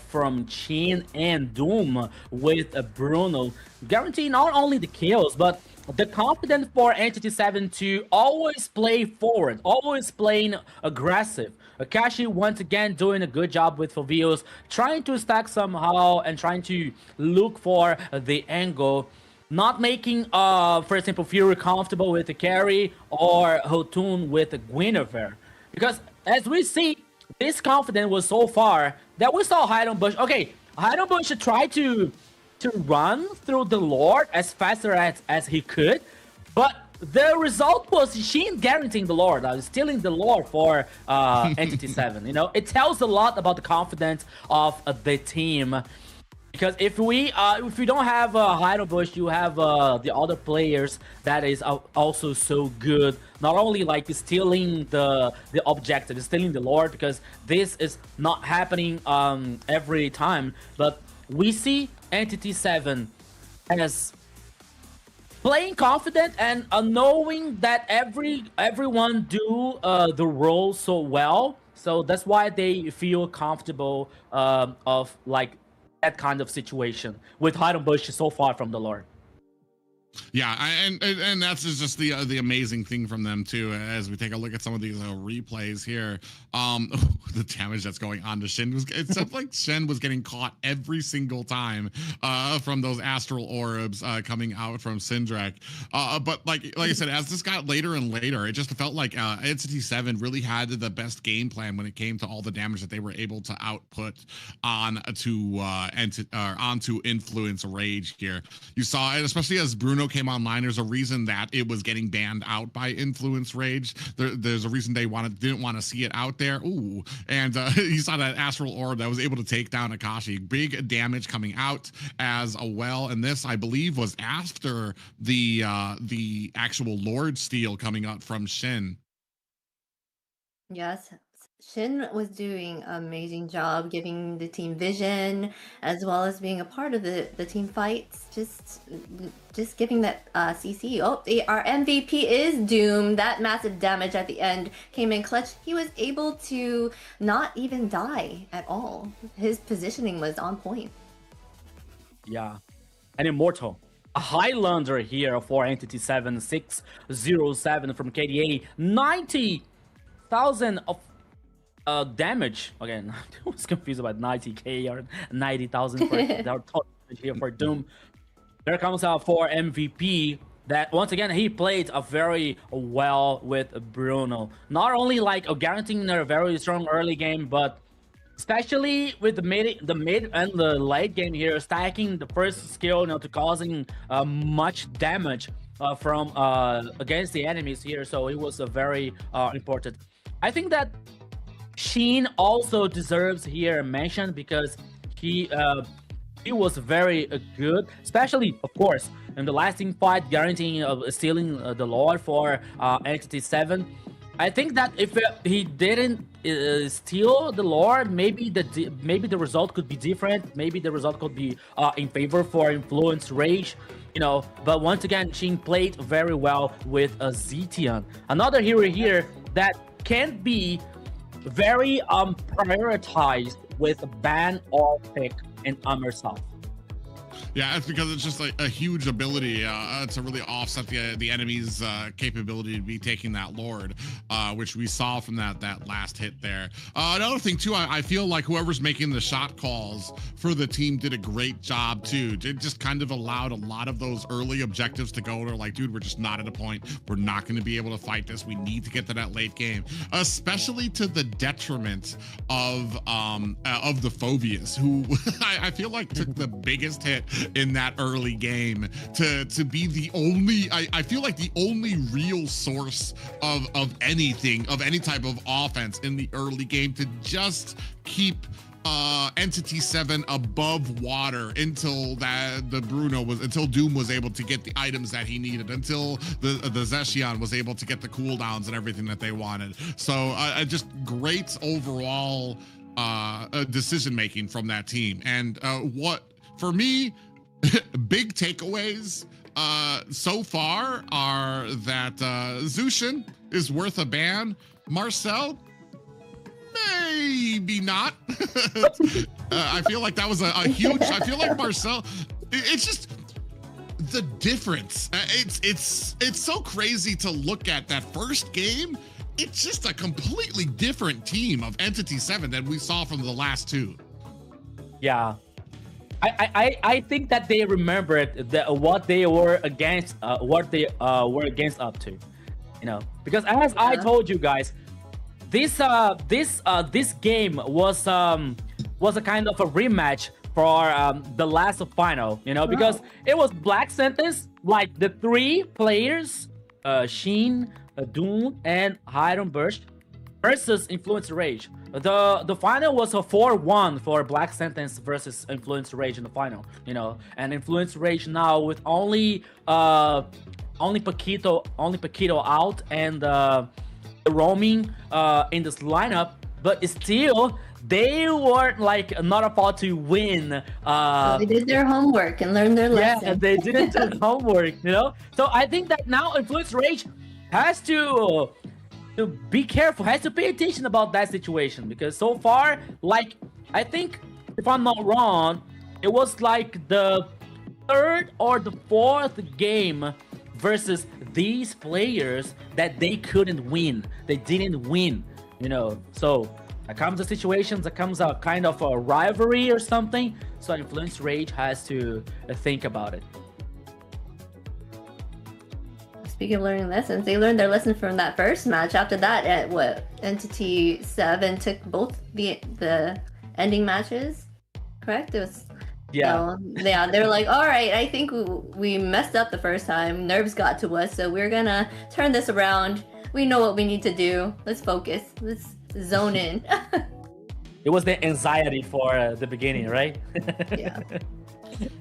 from Chin and Doom with Bruno, guaranteeing not only the kills but the confidence for Entity 7 to always play forward, always playing aggressive. Akashi once again doing a good job with Foveos, trying to stack somehow and trying to look for the angle, not making, for example, Fury comfortable with the carry or Hotun with the Guinevere. Because as we see, this confidence was so far that we saw Heidenbush. Okay, Heidenbush tried to run through the Lord as fast as he could, but the result was Shin guaranteeing the Lord, stealing the Lord for Entity 7. You know, it tells a lot about the confidence of the team. Because if we don't have Heidelbush, you have the other players that is also so good. Not only like stealing the objective, stealing the Lord, because this is not happening every time. But we see Entity 7 as playing confident and knowing that everyone do the role so well, so that's why they feel comfortable of like that kind of situation with Heidenbush so far from the Lord. Yeah, and that's just the amazing thing from them too. As we take a look at some of these replays here, the damage that's going on to Shin it's like Shin was getting caught every single time from those astral orbs coming out from Syndrek. But like I said, as this got later and later, it just felt like Entity 7 really had the best game plan when it came to all the damage that they were able to output onto Influence Rage here. You saw it, especially as Bruno came online. There's a reason that it was getting banned out by Influence Rage. There's a reason they didn't want to see it out there. Ooh, and you saw that astral orb that was able to take down Akashi. Big damage coming out as well. And this, I believe, was after the actual Lord steal coming out from Shin. Yes, Shin was doing an amazing job giving the team vision as well as being a part of the team fights. Just giving that CC. Oh, our MVP is Doom. That massive damage at the end came in clutch. He was able to not even die at all. His positioning was on point. Yeah, an Immortal. A Highlander here for Entity 7, 607 from KDA. 90,000 of damage. Again, I was confused about 90k or 90,000 for here for Doom. There comes out for MVP that once again he played very well with Bruno. Not only like guaranteeing a very strong early game, but especially with the mid and the late game here, stacking the first skill, to causing much damage from against the enemies here. So it was a very important. I think that Shin also deserves here a mention because he was very good, especially of course in the last team fight, guaranteeing stealing the Lord for Entity 7. I think that if he didn't steal the Lord, maybe the result could be different. Maybe the result could be in favor for Influence Rage, But once again, Shin played very well with Zetian, another hero here that can be very prioritized with ban or pick in AMER South. Yeah, it's because it's just like a huge ability to really offset the enemy's capability to be taking that Lord, which we saw from that last hit there. Another thing too, I feel like whoever's making the shot calls for the team did a great job too. It just kind of allowed a lot of those early objectives to go. They're like, dude, we're just not at a point. We're not going to be able to fight this. We need to get to that late game, especially to the detriment of the Phobias, who I feel like took the biggest hit in that early game to be the only, I feel like the only real source of anything, of any type of offense in the early game to just keep Entity 7 above water until until Doom was able to get the items that he needed, until the Zeshion was able to get the cooldowns and everything that they wanted. So just great overall decision making from that team. And what for me, big takeaways so far are that Zushin is worth a ban. Marcel, maybe not. I feel like that was a huge. I feel like Marcel. It's just the difference. It's so crazy to look at that first game. It's just a completely different team of Entity 7 than we saw from the last two. Yeah. I think that they remembered what they were against, up to, you know, because as I told you guys, this game was a kind of a rematch for the last final, you know, because it was Black Sentence, like the three players, Sheen, Doom, and Hiram Burst versus Influence Rage. The final was a 4-1 for Black Sentence versus Influence Rage in the final, you know, and Influence Rage now with only Paquito out and roaming in this lineup, but still they weren't like not about to win. So they did their homework and learned their lesson. Yeah, they didn't do homework, you know. So I think that now Influence Rage has to be careful, has to pay attention about that situation, because so far, like, I think if I'm not wrong, it was like the third or the fourth game versus these players that they couldn't win. They didn't win, you know. So there comes a situation, there comes a kind of a rivalry or something. So Influence Rage has to think about it. Speaking of learning lessons, they learned their lesson from that first match. After that, at what, Entity 7 took both the ending matches, correct? It was, yeah. Yeah, they were like, all right, I think we messed up the first time. Nerves got to us, so we're gonna turn this around. We know what we need to do. Let's focus. Let's zone in. It was the anxiety for the beginning, right? Yeah.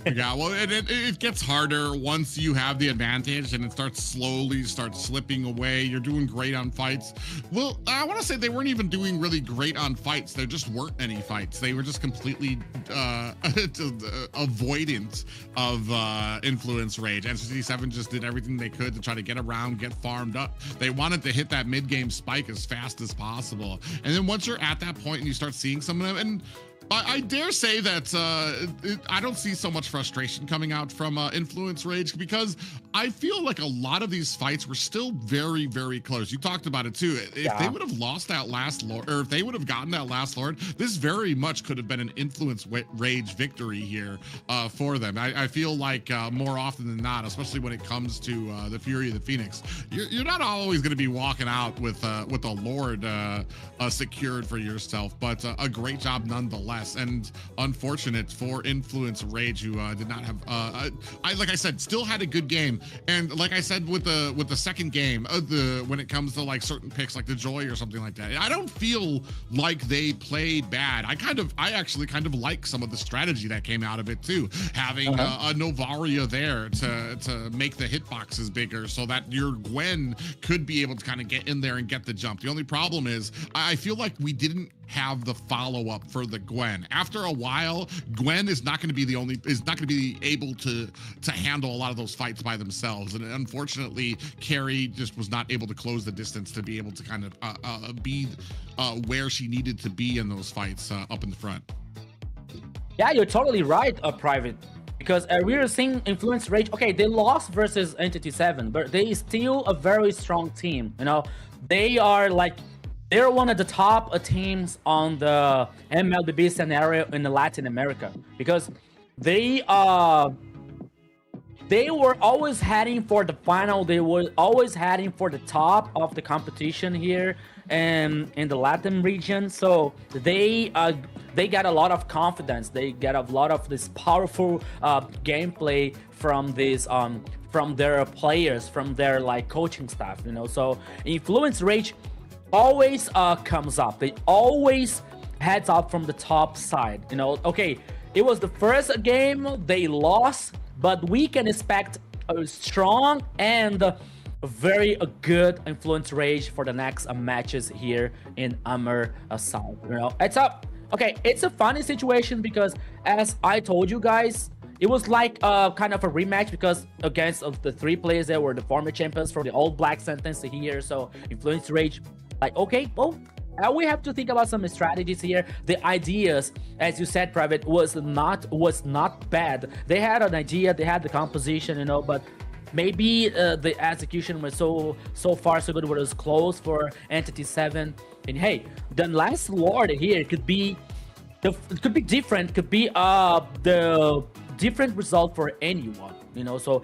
Yeah, well, it gets harder once you have the advantage and it starts slipping away. You're doing great on fights. Well, I want to say they weren't even doing really great on fights. There just weren't any fights. They were just completely avoidant of Influence Rage. Entity 7 just did everything they could to try to get around, get farmed up. They wanted to hit that mid-game spike as fast as possible. And then once you're at that point and you start seeing some of them, and I dare say that I don't see so much frustration coming out from Influence Rage, because I feel like a lot of these fights were still very, very close. You talked about it too. If they would have lost that last Lord, or if they would have gotten that last Lord, this very much could have been an Influence Rage victory here for them. I feel like more often than not, especially when it comes to the Fury of the Phoenix, you're not always going to be walking out with a Lord secured for yourself, but a great job nonetheless. And unfortunate for Influence Rage, who did not have like I said, still had a good game. And like I said with the second game, when it comes to like certain picks like the Joy or something like that, I don't feel like they played bad. I actually kind of like some of the strategy that came out of it too, having a Novaria there to make the hitboxes bigger so that your Gwen could be able to kind of get in there and get the jump. The only problem is I feel like we didn't have the follow-up for the Gwen. After a while, Gwen is not going to be able to handle a lot of those fights by themselves. And unfortunately, Carrie just was not able to close the distance to be able to kind of be where she needed to be in those fights up in the front. Yeah, you're totally right, Private. Because we were seeing Influence Rage. Okay, they lost versus Entity 7, but they still a very strong team. You know, they're one of the top teams on the MLBB scenario in Latin America, because they were always heading for the final. They were always heading for the top of the competition here and in the Latin region. So they got a lot of confidence. They get a lot of this powerful gameplay from this from their players, from their like coaching staff, you know. So Influence Rage always comes up. They always heads up from the top side, you know. Okay, it was the first game they lost, but we can expect a strong and very good Influence Rage for the next matches here in AMER South. You know, it's a funny situation because, as I told you guys, it was like kind of a rematch, because against the three players that were the former champions from the All Black sentence here. So Influence Rage, like, okay, well, we have to think about some strategies here. The ideas, as you said, Private, was not bad. They had an idea, they had the composition, you know, but maybe the execution was so far so good, where it was close for Entity 7. And hey, the last Lord here could be different, could be the different result for anyone, you know. So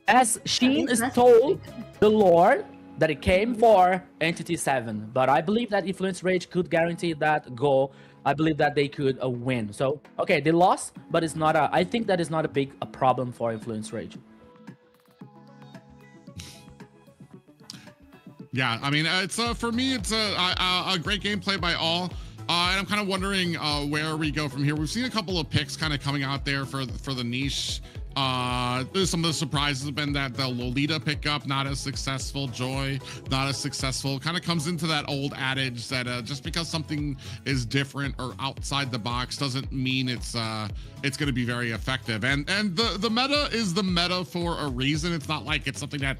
as Sheen is told the Lord that it came for Entity 7, but I believe that Influence Rage could guarantee that goal. I believe that they could win. So okay, they lost, but it's not I think that is not a big problem for Influence Rage. Yeah, I mean, it's for me, it's a great gameplay by all. And I'm kind of wondering where we go from here. We've seen a couple of picks kind of coming out there for the niche. Some of the surprises have been that the Lolita pickup, not as successful. Joy, not as successful. Kind of comes into that old adage that just because something is different or outside the box doesn't mean it's going to be very effective. And the meta is the meta for a reason. It's not like it's something that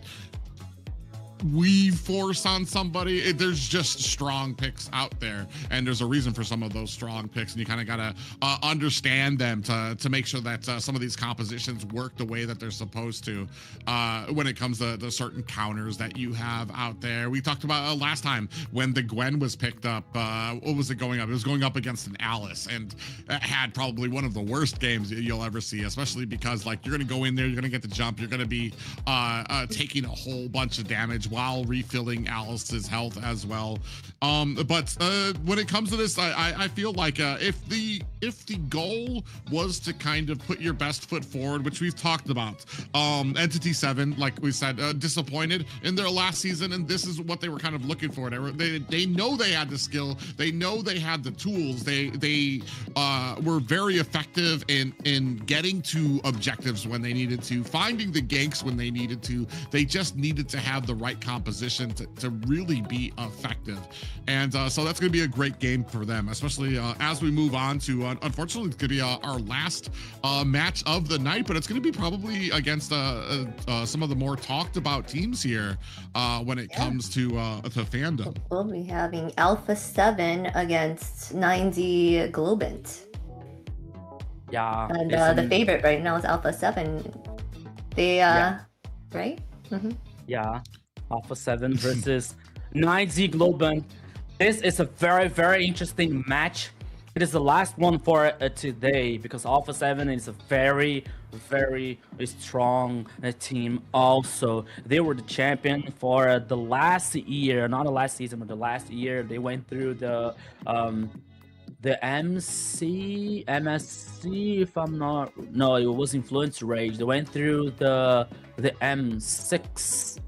we force on somebody. There's just strong picks out there, and there's a reason for some of those strong picks, and you kind of gotta understand them to make sure that some of these compositions work the way that they're supposed to when it comes to the certain counters that you have out there. We talked about last time when the Gwen was picked up. What was it going up? It was going up against an Alice, and had probably one of the worst games you'll ever see, especially because like you're gonna go in there, you're gonna get the jump, you're gonna be taking a whole bunch of damage while refilling Alice's health as well. But when it comes to this, I feel like if the goal was to kind of put your best foot forward, which we've talked about, Entity 7, like we said, disappointed in their last season, and this is what they were kind of looking for. They know they had the skill, they know they had the tools, they were very effective in getting to objectives when they needed to, finding the ganks when they needed to. They just needed to have the right composition to really be effective. And so that's going to be a great game for them, especially as we move on to, unfortunately, it's going to be our last match of the night, but it's going to be probably against some of the more talked about teams here when it comes to fandom. We'll be having Alpha 7 against 9Z Globant. Yeah. And the favorite right now is Alpha 7. They, right? Mm-hmm. Yeah. Alpha 7 versus 9Z Globant. This is a very, very interesting match. It is the last one for today, because Alpha 7 is a very, very strong team also. They were the champion for the last year, not the last season, but the last year. They went through the MSC, if I'm not, no, it was Influence Rage. They went through the M6.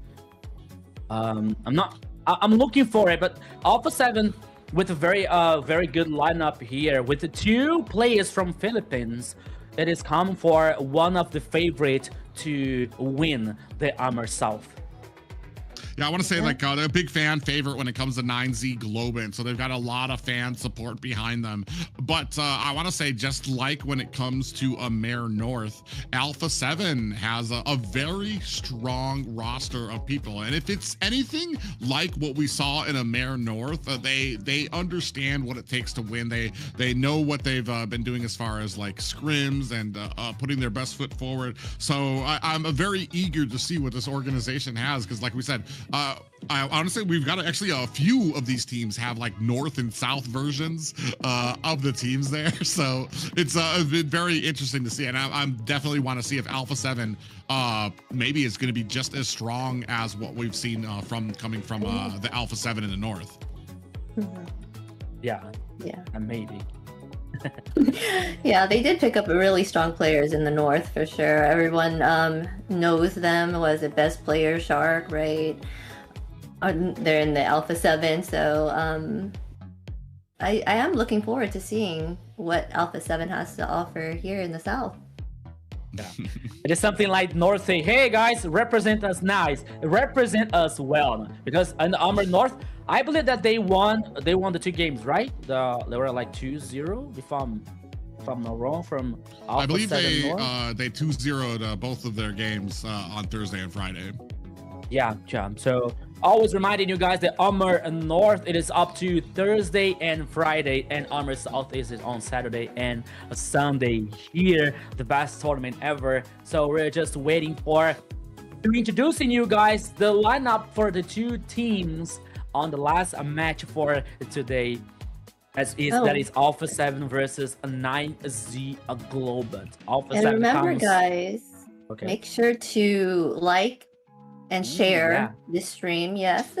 I'm looking for it, but Alpha 7 with a very good lineup here, with the two players from Philippines. It is come for one of the favorite to win the AMER South. Yeah, I want to say like they're a big fan favorite when it comes to 9Z Globant, so they've got a lot of fan support behind them. But I want to say, just like when it comes to AMER North, Alpha 7 has a very strong roster of people, and if it's anything like what we saw in AMER North, they understand what it takes to win. They know what they've been doing as far as like scrims and putting their best foot forward. So I'm very eager to see what this organization has, because like we said, I honestly, we've got actually a few of these teams have like North and South versions of the teams there. So it's been very interesting to see, and I'm definitely want to see if Alpha 7 maybe is going to be just as strong as what we've seen coming from the Alpha 7 in the North. Yeah, maybe. Yeah, they did pick up really strong players in the North for sure. Everyone knows them. Was it best player Shark, right? They're in the Alpha 7, so I am looking forward to seeing what Alpha 7 has to offer here in the South. Yeah. It is something like North say, hey guys, represent us nice, represent us well. Because in the AMER North, I believe that they won the 2 games, right? They were like 2-0, if I'm not wrong, from Alpha I believe 7 North. they 2-0'd both of their games on Thursday and Friday. Yeah. So always reminding you guys that AMER North, it is up to Thursday and Friday, and AMER South is on Saturday and Sunday here, the best tournament ever. So we're just waiting to introducing you guys the lineup for the 2 teams on the last match for today. That is Alpha 7 versus 9Z Globant. Alpha 7 remember, guys, make sure to like and share this stream, yes.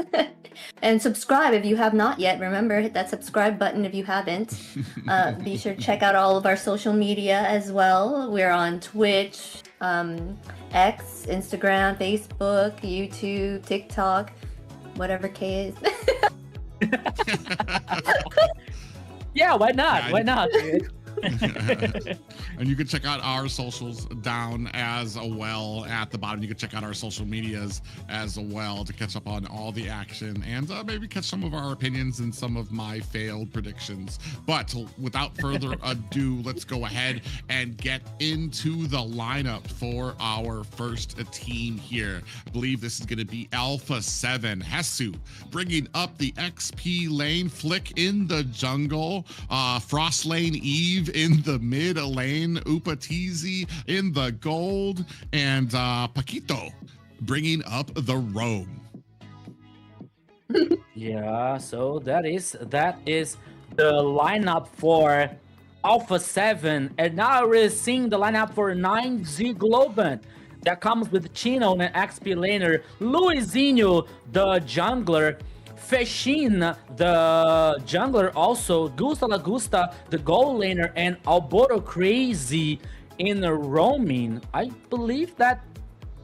And subscribe if you have not yet. Remember, hit that subscribe button if you haven't. Be sure to check out all of our social media as well. We're on Twitch, X, Instagram, Facebook, YouTube, TikTok, whatever K is. Yeah, why not? Why not? And you can check out our socials down as well at the bottom. You can check out our social medias as well to catch up on all the action and maybe catch some of our opinions and some of my failed predictions. But without further ado, let's go ahead and get into the lineup for our first team here. I believe this is going to be Alpha 7. Hesu bringing up the XP lane, Flick in the jungle, Frost Lane Eve in the mid lane, Upatizi in the gold, and Paquito bringing up the roam. Yeah, so that is the lineup for Alpha 7, and now we're seeing the lineup for 9Z Globant. That comes with Chino, an XP laner, Luizinho, the jungler, Feshin, the jungler, also Gusta Lagusta, the gold laner, and Alberto Crazy in the roaming. I believe that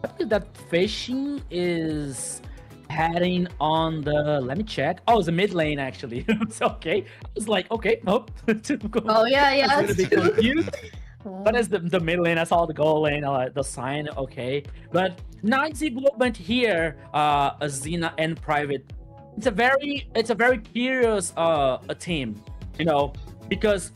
Feshin is heading on the, let me check. Oh, it's a mid lane actually. It's okay. I was like, okay, nope. Oh yeah. I was a bit confused. What is the mid lane? I saw the goal lane, the sign, okay. But 9Z Globant here, Azina and Private. It's a very curious team, you know, because,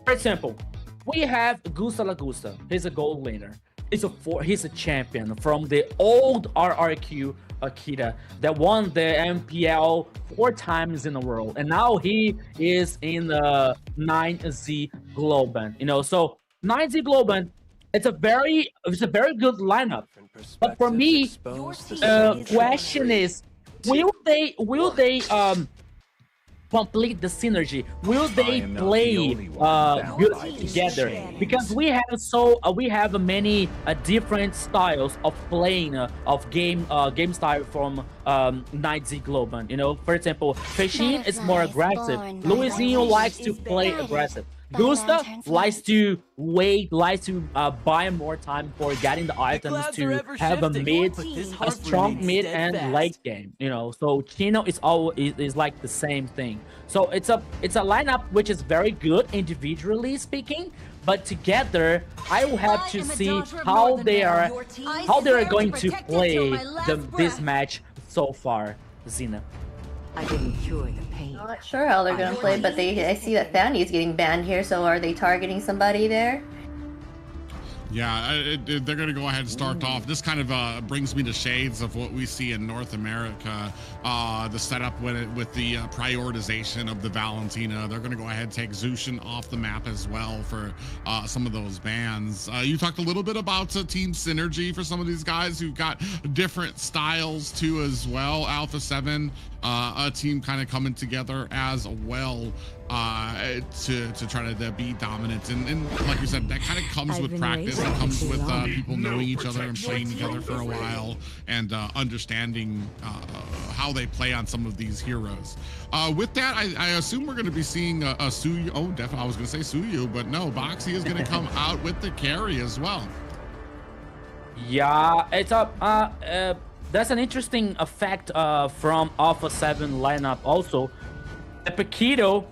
for example, we have Gusta Lagusta. He's a gold laner. He's a champion from the old RRQ Akita that won the MPL 4 times in a row, and now he is in the 9Z Globant. You know, so 9Z Globant, it's a very good lineup. But for me, question is, will they complete the synergy? Will they play good together? Because we have many different styles of playing game style from 9Z Globant. You know, for example, Feshin is more aggressive. Luizinho likes to play aggressive. Gusta likes to wait, likes to buy more time for getting the items to have a strong mid and late game. You know, so Chino is like the same thing. So it's a lineup which is very good individually speaking, but together I will have to see how they are going to play this match so far, Xena. I didn't cure the pain. Not sure how they're gonna play, but I see that Fanny is getting banned here, so are they targeting somebody there? Yeah, they're going to go ahead and start off. This kind of brings me to shades of what we see in North America, the setup with the prioritization of the Valentina. They're going to go ahead and take Zushin off the map as well for some of those bans. You talked a little bit about team synergy for some of these guys who've got different styles too as well. Alpha 7, a team kind of coming together as well. To try to be dominant, and like you said, that kind of comes with practice. It comes with people knowing each other and playing together for a while, and understanding how they play on some of these heroes. With that, I assume we're going to be seeing a Suyu. Oh, definitely, I was going to say Suyu, but no, Boxy is going to come out with the carry as well. Yeah, it's a that's an interesting effect from Alpha 7 lineup also. The Paquito,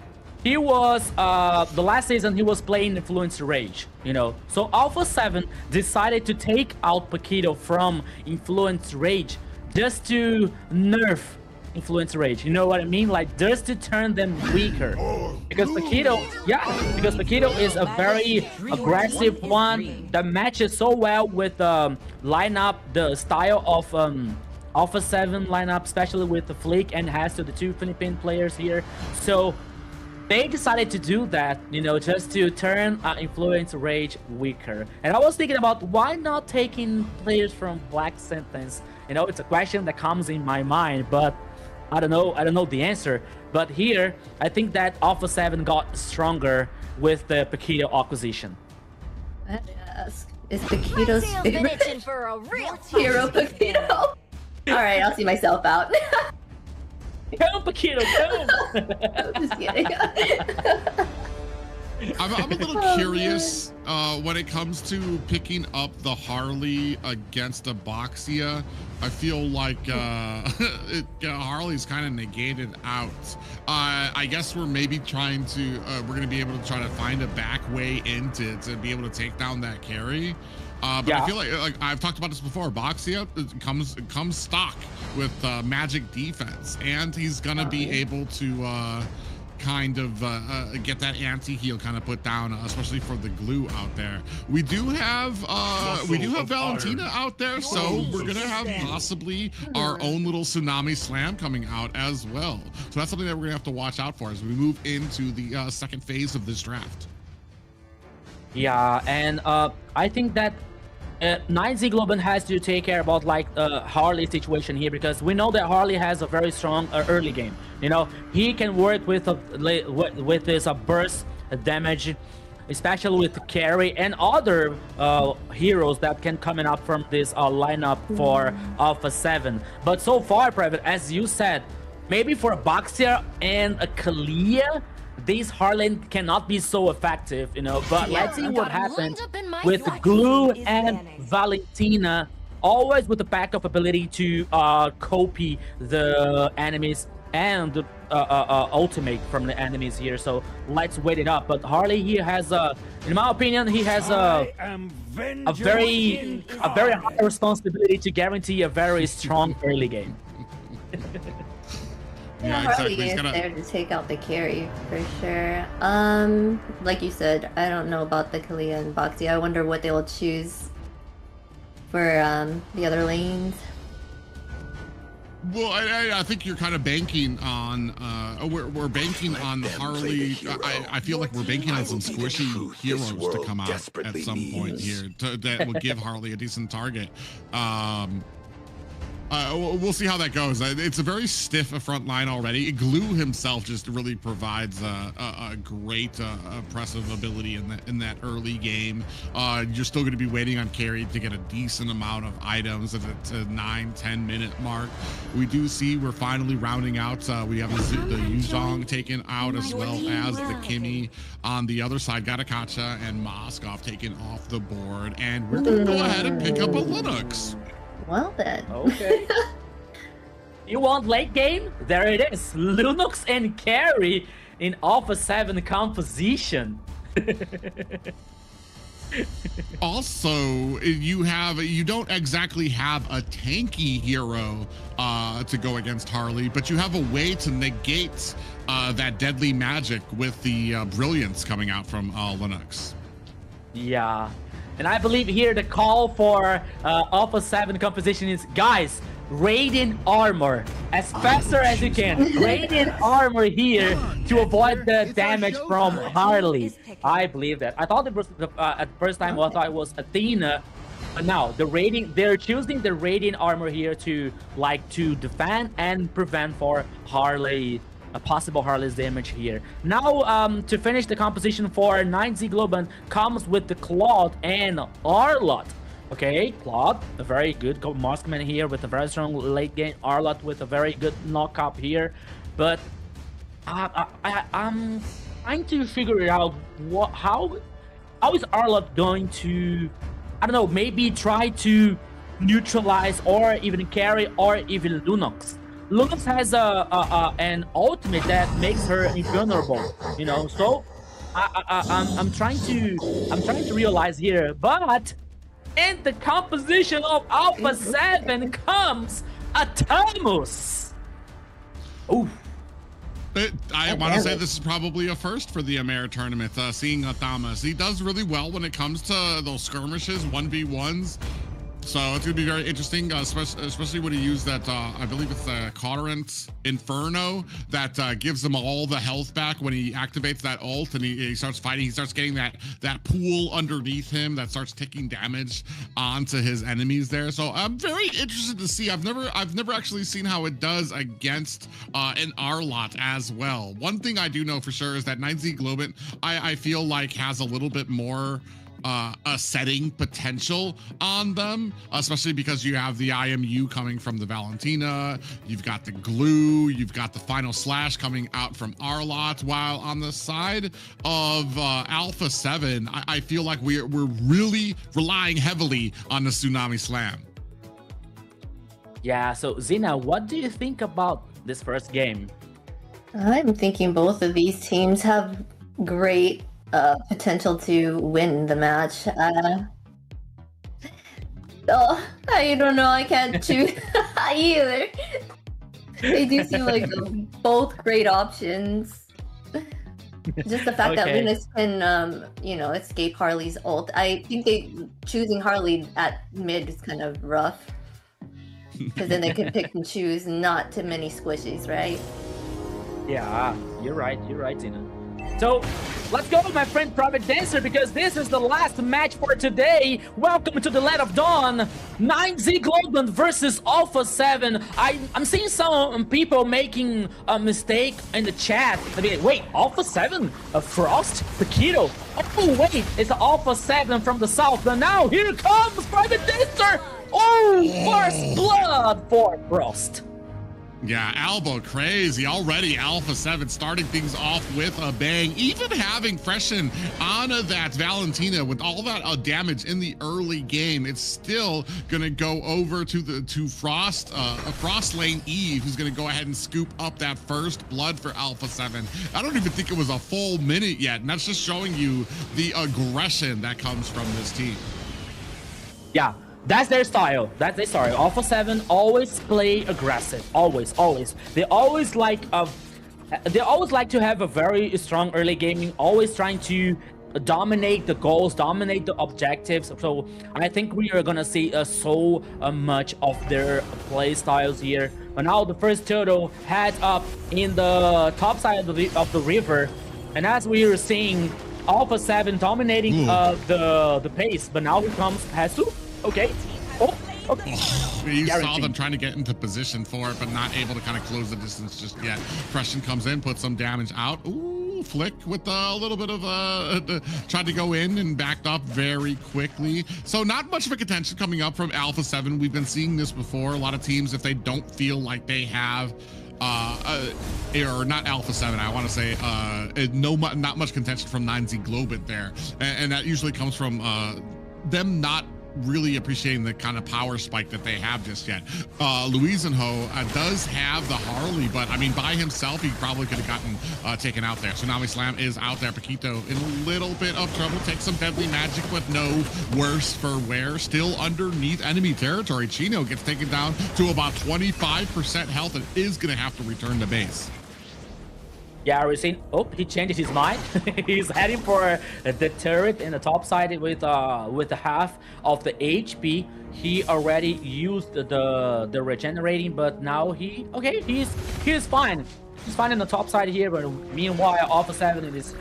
he was the last season he was playing Influence Rage, you know. So Alpha 7 decided to take out Paquito from Influence Rage just to nerf Influence Rage. You know what I mean? Like just to turn them weaker. Because Paquito, because Paquito is a very aggressive one that matches so well with lineup, the style of Alpha 7 lineup, especially with the Flick and Hasto, the two Philippine players here. So they decided to do that, you know, just to turn Influence Rage weaker. And I was thinking about why not taking players from Black Sentence. You know, it's a question that comes in my mind, but I don't know the answer. But here, I think that Alpha 7 got stronger with the Paquito acquisition. Is Paquito's favorite for a real hero Paquito? Alright, I'll see myself out. Come, Paquito, come! I'm just kidding. I'm a little curious when it comes to picking up the Harley against a Boxia. I feel like Harley's kind of negated out. I guess we're maybe trying to, we're going to be able to try to find a back way into to be able to take down that carry. But I feel like I've talked about this before. Boxia comes stock with magic defense, and he's gonna be able to kind of get that anti-heal kind of put down, especially for the glue out there. We do have Valentina out there, so we're gonna have possibly our own little tsunami slam coming out as well. So that's something that we're gonna have to watch out for as we move into the second phase of this draft. Yeah, and I think that 9Z Globant has to take care about like Harley situation here, because we know that Harley has a very strong early game. You know, he can work with this burst damage, especially with carry and other heroes that can coming up from this lineup for Alpha 7. But so far, Private, as you said, maybe for a Boxer and a Kalia, these Harley cannot be so effective, you know. But let's see what happens with Glue and Valentina, always with the backup ability to copy the enemies and ultimate from the enemies here. So let's wait it up. But Harley here has in my opinion, he has a very high responsibility to guarantee a very strong early game. Yeah, Harley is there to take out the carry for sure. Like you said, I don't know about the Kalia and Boxy. I wonder what they'll choose for the other lanes. Well, I think you're kind of banking on we're banking on Harley. I feel like we're banking on some squishy heroes to come out at some point here that will give Harley a decent target. We'll see how that goes. It's a very stiff front line already. Glue himself just really provides a great oppressive ability in that early game. You're still going to be waiting on carry to get a decent amount of items at the 9-10 minute mark. We do see we're finally rounding out. We have the Yuzhong taken out, as well as the Kimmy on the other side. Gatakacha and Moskov taken off the board, and we're going to go ahead and pick up a Linux. Well then. Okay. You want late game? There it is. Linux and carry in Alpha 7 composition. Also, you don't exactly have a tanky hero to go against Harley, but you have a way to negate that deadly magic with the brilliance coming out from Linux. Yeah, and I believe here the call for Alpha 7 composition is, guys, Radiant Armor as faster as you can. Radiant Armor here to avoid the damage from Harley. I believe that. I thought it was at first time I thought it was Athena, but now they're choosing the Radiant Armor here to defend and prevent for Harley. A possible Harley's damage here. Now, to finish the composition for 9Z Globant comes with the Claude and Arlott. Okay, Claude, a very good marksman here with a very strong late game. Arlott with a very good knockup here. But I'm trying to figure it out how is Arlott going to, I don't know, maybe try to neutralize or even carry or even Lunox. Lunox has an ultimate that makes her invulnerable, you know. So I'm trying to realize here, but in the composition of Alpha 7 comes Atamus. Ooh. I want to say this is probably a first for the AMER tournament, seeing Atamas. He does really well when it comes to those skirmishes, 1v1s. So it's going to be very interesting, especially when he used that, I believe it's the Quadrant Inferno that gives him all the health back when he activates that ult and he starts fighting. He starts getting that pool underneath him that starts taking damage onto his enemies there. So I'm very interested to see. I've never actually seen how it does against an Arlott as well. One thing I do know for sure is that 9Z Globant, I feel like has a little bit more a setting potential on them, especially because you have the IMU coming from the Valentina, you've got the glue, you've got the final slash coming out from Arlott, while on the side of Alpha 7, I feel like we're really relying heavily on the Tsunami Slam. Yeah, so Zina, what do you think about this first game? I'm thinking both of these teams have great potential to win the match. I don't know. I can't choose either. They do seem like both great options. Just the fact that Linux can, escape Harley's ult. I think choosing Harley at mid is kind of rough. Because then they can pick and choose, not too many squishies, right? Yeah, you're right, Zina. So, let's go, my friend Private Dancer, because this is the last match for today. Welcome to the Land of Dawn. 9Z Globant versus Alpha 7. I'm seeing some people making a mistake in the chat. I mean, wait, Alpha 7? Frost? Paquito? Oh, wait, it's Alpha 7 from the south. But now, here comes Private Dancer. Oh, first blood for Frost. Yeah, Albo crazy already. Alpha 7 starting things off with a bang, even having freshen on that Valentina with all that damage in the early game. It's still gonna go over to Frost, Frost Lane Eve, who's gonna go ahead and scoop up that first blood for Alpha 7. I don't even think it was a full minute yet, and that's just showing you the aggression that comes from this team. Yeah. That's their style. Alpha 7 always play aggressive. Always. They always like to have a very strong early gaming. Always trying to dominate the goals, dominate the objectives. So I think we are gonna see so much of their play styles here. But now the first turtle heads up in the top side of the river, and as we are seeing Alpha 7 dominating the pace. But now here comes Hesu. Okay. Oh, okay. You saw them trying to get into position for it, but not able to kind of close the distance just yet. Freshen comes in, puts some damage out. Ooh, Flick with a little bit of tried to go in and backed up very quickly. So not much of a contention coming up from Alpha 7. We've been seeing this before. A lot of teams, if they don't feel like they have or not Alpha 7, I want to say not much contention from 9Z Globant there, and that usually comes from them not really appreciating the kind of power spike that they have just yet. Louise and Ho does have the Harley, but I mean, by himself, he probably could have gotten taken out there. Tsunami Slam is out there. Paquito in a little bit of trouble. Takes some deadly magic, but no worse for wear. Still underneath enemy territory. Chino gets taken down to about 25% health and is going to have to return to base. Yeah, we've seen. Oh, he changed his mind. He's heading for the turret in the top side with the half of the HP. He already used the regenerating, but now he's fine. He's fine in the top side here. But meanwhile, Alpha 7 is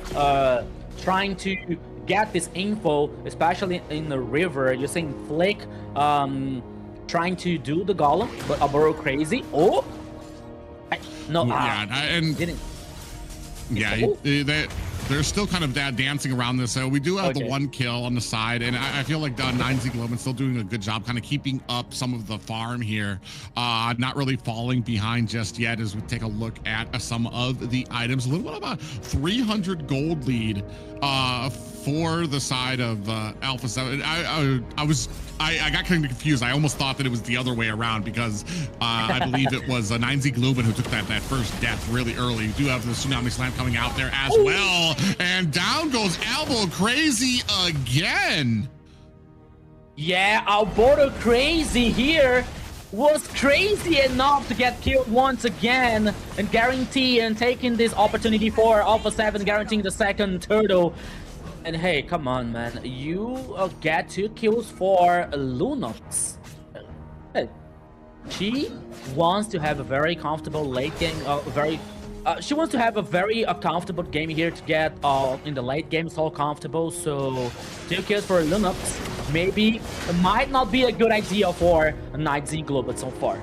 trying to get this info, especially in the river. You're seeing Flick trying to do the golem, but Aboro crazy. Oh, didn't. Yeah, they're still kind of dancing around this. So we do have the one kill on the side, and I feel like 9Z Globant's still doing a good job kind of keeping up some of the farm here. Not really falling behind just yet as we take a look at some of the items. A little bit about 300 gold lead for the side of Alpha 7. I got kind of confused. I almost thought that it was the other way around because I believe it was 9Z Globant who took that first death really early. We do have the Tsunami Slam coming out there as well. And down goes Elbow Crazy again. Yeah, Alberto Crazy here was crazy enough to get killed once again and guarantee and taking this opportunity for Alpha 7, guaranteeing the second turtle. And hey, come on, man. You get 2 kills for Lunox. Hey, she wants to have a very comfortable late game, she wants to have a very comfortable game here to get in the late game so comfortable. So 2 kills for Lunox maybe might not be a good idea for 9Z Globant so far.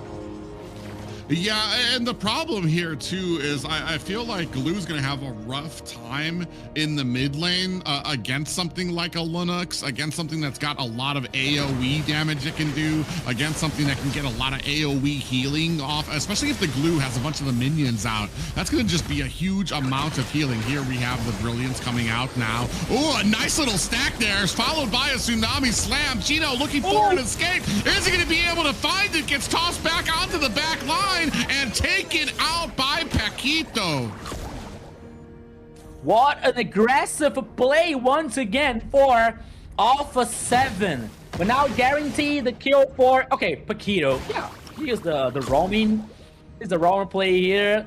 Yeah, and the problem here too is I feel like Glue's gonna have a rough time in the mid lane against something like a Linux, against something that's got a lot of AoE damage it can do, against something that can get a lot of AoE healing off, especially if the Glue has a bunch of the minions out. That's gonna just be a huge amount of healing. Here we have the Brilliance coming out now. Oh, a nice little stack there, followed by a Tsunami Slam. Chino looking for an escape. Is he gonna be able to find it? Gets tossed back onto the back line and taken out by Paquito. What an aggressive play once again for Alpha 7. But now guarantee the kill for Paquito. Yeah, he is the roaming. He's the roaming play here.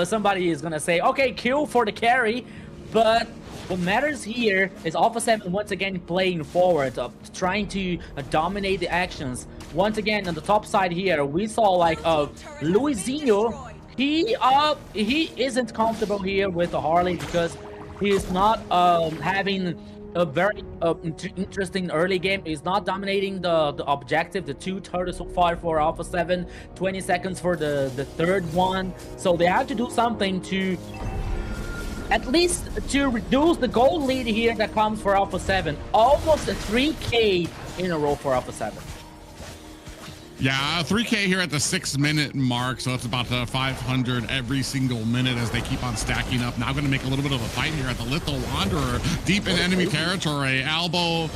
Somebody is gonna say, okay, kill for the carry, but what matters here is Alpha 7 once again playing forward, trying to dominate the actions. Once again, on the top side here, we saw like Luizinho. He isn't comfortable here with the Harley because he is not having a very interesting early game. He's not dominating the objective. The 2 turtles so far for Alpha 7, 20 seconds for the third one. So they have to do something to at least to reduce the gold lead here that comes for Alpha 7. Almost a 3K in a row for Alpha 7. Yeah, 3K here at the 6-minute mark, so it's about 500 every single minute as they keep on stacking up. Now going to make a little bit of a fight here at the Little Wanderer, deep in enemy territory. Albo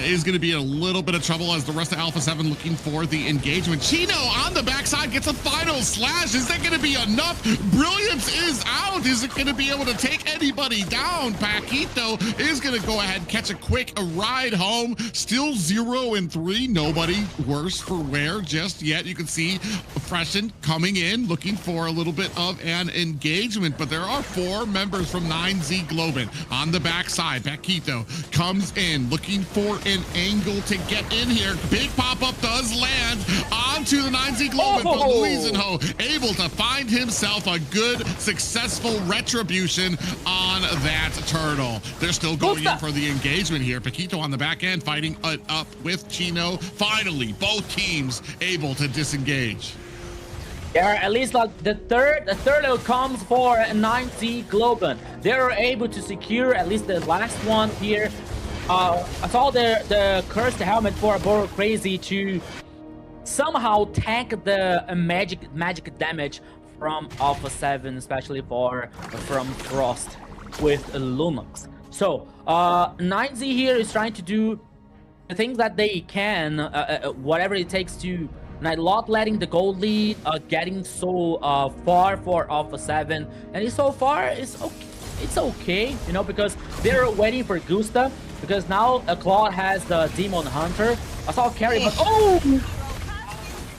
is going to be in a little bit of trouble as the rest of Alpha 7 looking for the engagement. Chino on the backside gets a final slash. Is that going to be enough? Brilliance is out. Is it going to be able to take anybody down? Paquito is going to go ahead, catch a quick ride home. Still 0 and 3. Nobody worse for wear just yet. You can see Freshen coming in, looking for a little bit of an engagement, but there are 4 members from 9Z Globant on the backside. Paquito comes in, looking for an angle to get in here. Big pop-up does land onto the 9Z Globant, but Luizinho able to find himself a good, successful retribution on that turtle. They're still going in for the engagement here. Paquito on the back end fighting up with Chino. Finally, both teams able to disengage. Yeah, at least like the third comes for 9Z Globant. They are able to secure at least the last one here. I saw the cursed helmet for Boro Crazy to somehow tank the magic damage from Alpha 7, especially from Frost with Lunox. So 9Z here is trying to do I think that they can, whatever it takes to not letting the gold lead, getting so far for Alpha 7, and so far it's okay, you know, because they're waiting for Gusta, because now Claude has the Demon Hunter. I saw carry, but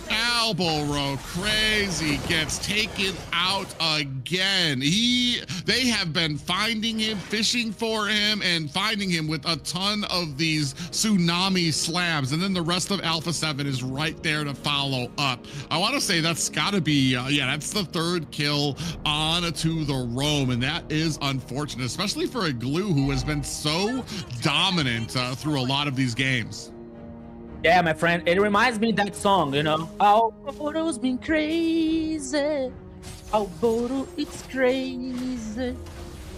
elbow roll crazy gets taken out again. They have been finding him, fishing for him, and finding him with a ton of these tsunami slams, and then the rest of Alpha 7 is right there to follow up. I want to say that's got to be that's the third kill on to the roam, and that is unfortunate, especially for a Glue who has been so dominant through a lot of these games. Yeah, my friend, it reminds me of that song, you know. Oh, Bodo's been crazy. Oh, Bodo, it's crazy.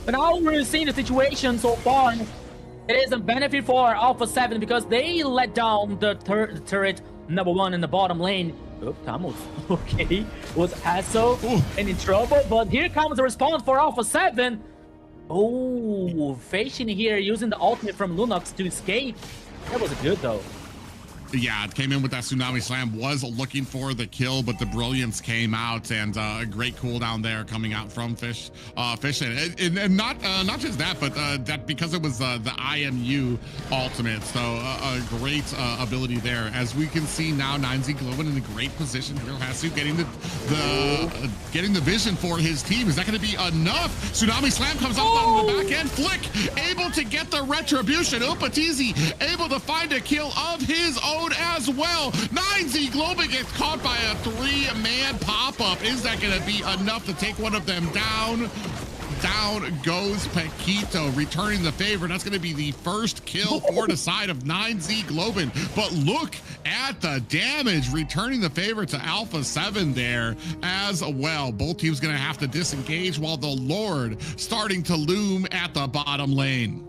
But now we're seeing the situation so far. It is a benefit for Alpha 7 because they let down the turret number 1 in the bottom lane. Oh, Camus. Okay. Was Hasso in trouble, but here comes the response for Alpha 7. Oh, Fashion here using the ultimate from Lunox to escape. That was good though. Yeah, it came in with that tsunami slam, was looking for the kill, but the brilliance came out, and a great cooldown there coming out from Fish. And not just that, but that because it was the IMU ultimate, so a great ability there. As we can see now, 9Z Globant in a great position here. Hasu getting the vision for his team. Is that going to be enough? Tsunami slam comes up on the back end. Flick able to get the retribution. Upatizi able to find a kill of his own as well. 9Z Globant gets caught by a 3-man pop-up. Is that going to be enough to take one of them down? Down goes Paquito, returning the favor. That's going to be the first kill for the side of 9Z Globant. But look at the damage, returning the favor to Alpha 7 there as well. Both teams going to have to disengage while the Lord starting to loom at the bottom lane.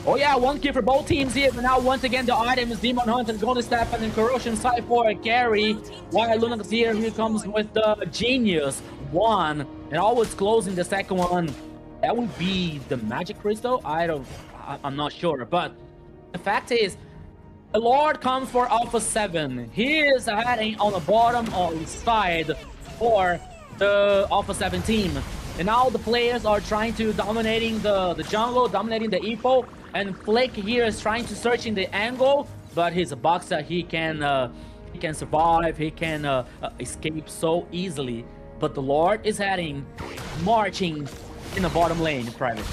Oh yeah, 1 kill for both teams here, but now once again the item is Demon Hunter, Golden Staff, and then Corrosion side for a carry. While Lunox here comes with the Genius 1, and always closing the second one. That would be the Magic Crystal? I'm not sure, but the fact is, the Lord comes for Alpha 7. He is heading on the bottom side for the Alpha 7 team. And now the players are trying to dominating the jungle, dominating the Epo. And Flick here is trying to search in the angle, but he's a boxer. He can survive. He can escape so easily. But the Lord is marching in the bottom lane, private.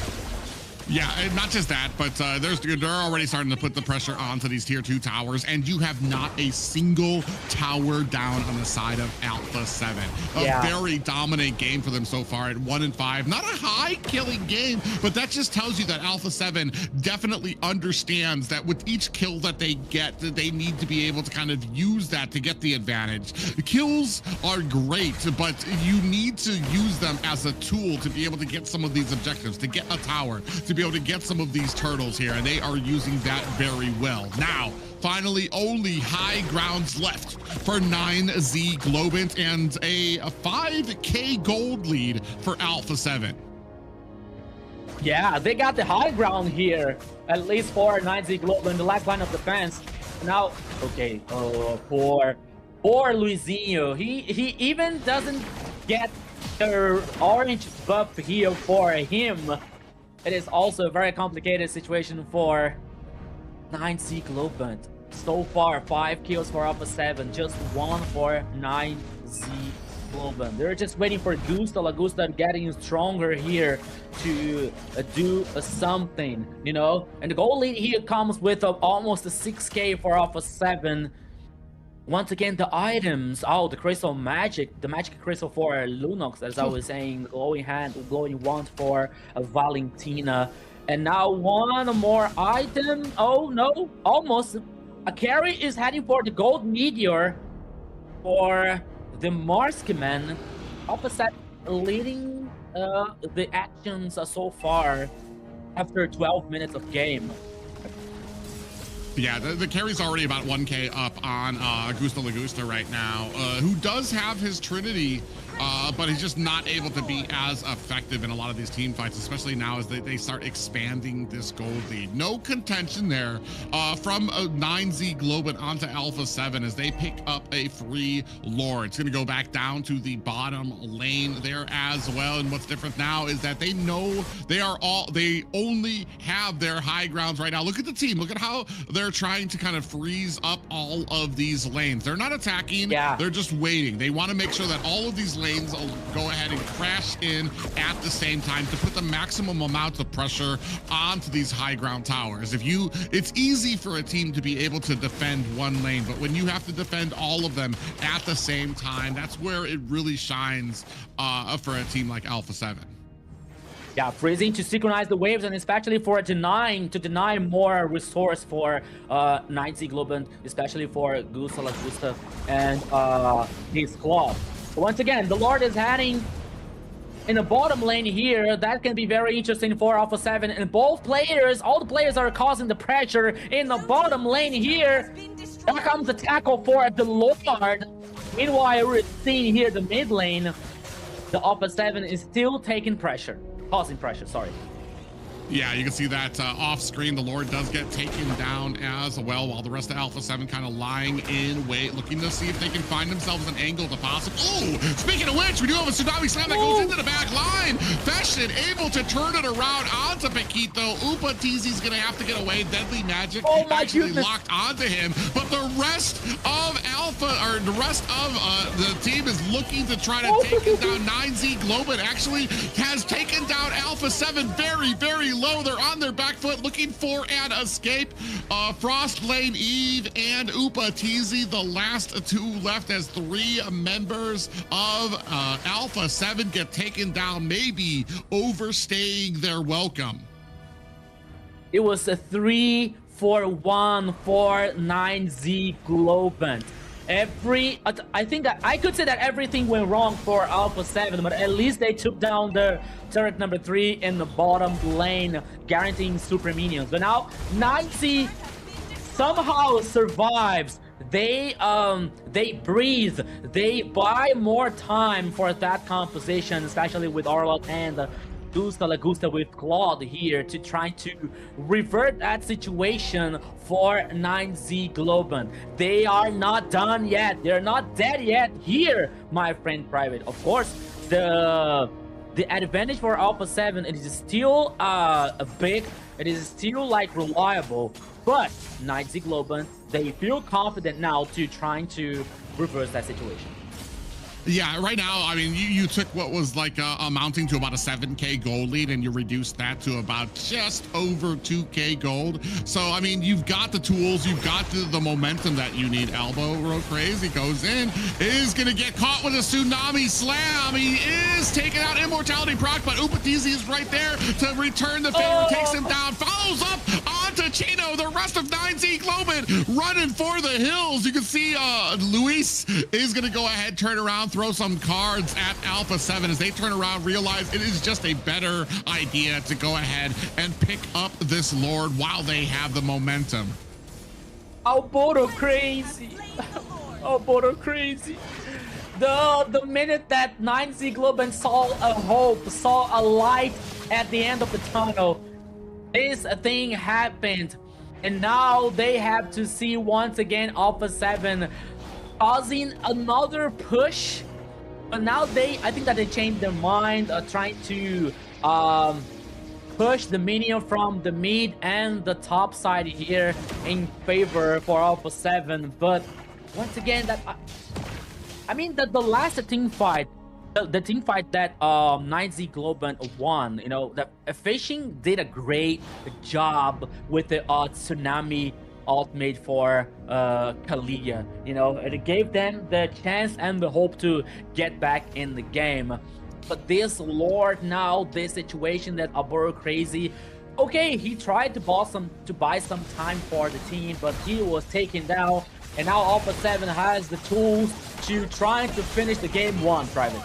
Yeah, and not just that, but they're already starting to put the pressure onto these tier 2 towers, and you have not a single tower down on the side of Alpha 7. A very dominant game for them so far at 1-5. Not a high killing game, but that just tells you that Alpha 7 definitely understands that with each kill that they get, that they need to be able to kind of use that to get the advantage. The kills are great, but you need to use them as a tool to be able to get some of these objectives, to get a tower, to be able to get some of these turtles here, and they are using that very well. Now, finally, only high grounds left for 9Z Globant and a 5K gold lead for Alpha 7. Yeah, they got the high ground here, at least for 9Z Globant, the last line of defense. Now, okay, for Luizinho, he even doesn't get the orange buff here for him. It is also a very complicated situation for 9Z Globant. So far, 5 kills for Alpha 7, just 1 for 9Z Globant. They're just waiting for Gusta. Lagusta getting stronger here to do something, you know. And the goal lead here comes with almost a 6K for Alpha 7. Once again, the items, the crystal magic, the magic crystal for Lunox, as I was saying, glowing hand, glowing wand for Valentina. And now one more item. Oh no, almost. A carry is heading for the gold meteor for the Marksman. Opposite leading the actions so far after 12 minutes of game. Yeah, the carry's already about 1K up on Augusta Lagusta right now, who does have his Trinity but he's just not able to be as effective in a lot of these team fights, especially now as they start expanding this gold lead. No contention there from 9Z Globant onto Alpha 7 as they pick up a free Lord. It's going to go back down to the bottom lane there as well. And what's different now is that they know they only have their high grounds right now. Look at the team. Look at how they're trying to kind of freeze up all of these lanes. They're not attacking. Yeah. They're just waiting. They want to make sure that all of these lanes will go ahead and crash in at the same time to put the maximum amount of pressure onto these high ground towers. It's easy for a team to be able to defend one lane, but when you have to defend all of them at the same time, that's where it really shines for a team like Alpha 7. Yeah, freezing to synchronize the waves, and especially for deny more resource for 9Z Globant, especially for Gusta and his squad. Once again, the Lord is heading in the bottom lane here. That can be very interesting for Alpha 7, and all the players are causing the pressure in the bottom lane here. Here comes the tackle for the Lord. Meanwhile, we're seeing here the mid lane. The Alpha 7 is still causing pressure, sorry. Yeah, you can see that off screen, the Lord does get taken down as well, while the rest of Alpha 7 kind of lying in wait, looking to see if they can find themselves an angle to possibly. Oh, speaking of which, we do have a Tsunami Slam that goes into the back line. Fashion able to turn it around onto Paquito. Upa TZ's going to have to get away. Deadly Magic actually locked onto him, but the rest of the rest of the team is looking to try to take it down. 9Z Globant actually has taken down Alpha 7 very, very low. They're on their back foot looking for an escape. Frost Lane Eve and Upa TZ, the last two left, as three members of Alpha 7 get taken down, maybe overstaying their welcome. It was a 3-4-1 for 9Z Globant. I think that I could say that everything went wrong for Alpha 7, but at least they took down the turret number 3 in the bottom lane, guaranteeing super minions. But now 9Z somehow survives. They breathe. They buy more time for that composition, especially with Arlot and Gusta with Claude here to try to revert that situation for 9Z Globant. They are not done yet. They're not dead yet here, my friend Private. Of course, the advantage for Alpha 7, it is still big. It is still like reliable, but 9Z Globant, they feel confident now to trying to reverse that situation. Yeah, right now, I mean, you took what was like amounting to about a 7K gold lead, and you reduced that to about just over 2K gold. So, I mean, you've got the tools, you've got the momentum that you need. Elbow Row Crazy goes in, is going to get caught with a Tsunami Slam. He is taking out Immortality proc, but Upatizi is right there to return the favor, takes him down, follows up onto Chino. The rest of 9Z Globant running for the hills. You can see Luis is going to go ahead, turn around, throw some cards at Alpha 7 as they turn around, realize it is just a better idea to go ahead and pick up this Lord while they have the momentum. Alboto crazy. Alboto crazy. The minute that 9Z Globant saw a hope, saw a light at the end of the tunnel, this thing happened. And now they have to see once again Alpha 7 causing another push, but now I think that they changed their mind, trying to push the minion from the mid and the top side here in favor for Alpha 7. But once again, I mean that the last team fight, the team fight that 9Z Globant won, you know, that Fishing did a great job with the Tsunami ult made for Kalia. You know, it gave them the chance and the hope to get back in the game. But this Lord now, this situation that Alboro Crazy, okay, he tried to buy some time for the team, but he was taken down, and now Alpha 7 has the tools to try to finish the game 1, Private.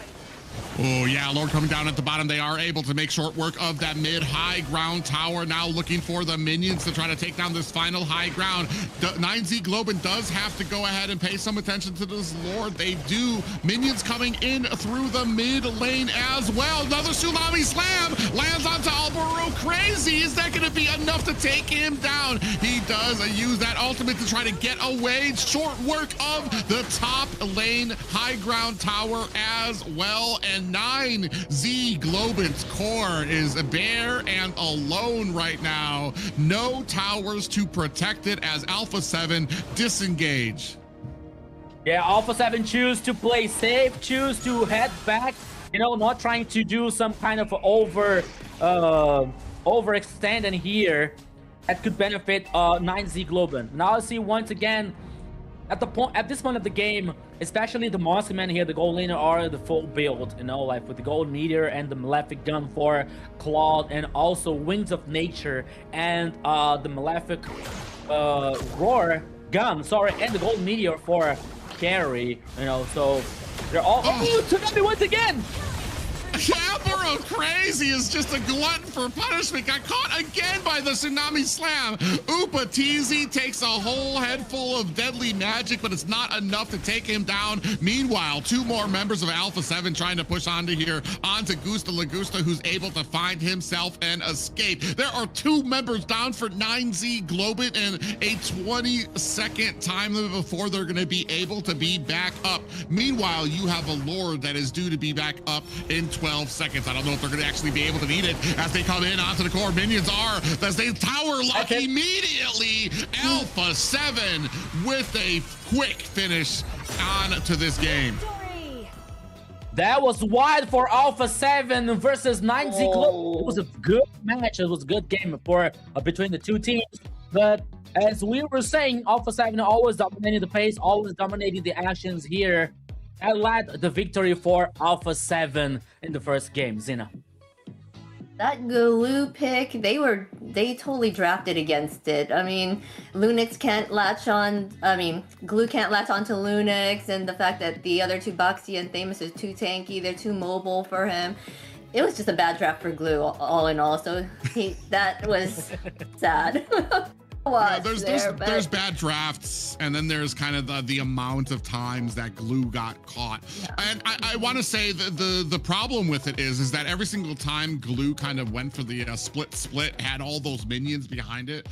Oh, yeah, Lord coming down at the bottom. They are able to make short work of that mid-high ground tower. Now looking for the minions to try to take down this final high ground. 9Z Globant does have to go ahead and pay some attention to this Lord. They do. Minions coming in through the mid lane as well. Another Tsunami Slam lands onto Alburo Crazy. Is that going to be enough to take him down? He does use that ultimate to try to get away. Short work of the top lane high ground tower as well. And 9Z Globant's core is bare and alone right now. No towers to protect it as Alpha 7 disengage. Yeah, Alpha 7 choose to play safe, choose to head back, you know, not trying to do some kind of overextend in here that could benefit 9Z Globant. Now I see once again at this point of the game, especially the Monster Man here, the gold laner are the full build, you know, like with the gold meteor and the malefic gun for Claude, and also Winds of Nature and the malefic roar gun, sorry, and the gold meteor for carry, you know, so they're all Tsunami once again. Alburo Crazy is just a glutton for punishment. Got caught again by the Tsunami Slam. Upatizi takes a whole head full of deadly magic, but it's not enough to take him down. Meanwhile, two more members of Alpha 7 trying to push onto Gusta Lagusta, who's able to find himself an escape. There are two members down for 9Z Globant and a 20-second time limit before they're going to be able to be back up. Meanwhile, you have a Lord that is due to be back up in 12 seconds. I don't know if they're going to actually be able to beat it as they come in onto the core. Minions are, as they tower lock immediately. Alpha 7 with a quick finish on to this game. That was wide for Alpha 7 versus 9Z Globant. It was a good match. It was a good game for between the two teams. But as we were saying, Alpha 7 always dominating the pace, always dominating the actions here. That led the victory for Alpha 7 in the first game. Zina. That Glue pick, they totally drafted against it. I mean, Lunix can't latch on, Glue can't latch onto Lunix, and the fact that the other two, Boxy and Thamus, are too tanky, they're too mobile for him. It was just a bad draft for Glue, all in all, so that was sad. There's bad drafts, and then there's kind of the amount of times that Glue got caught. Yeah. And I want to say that the problem with it is that every single time Glue kind of went for the split, had all those minions behind it,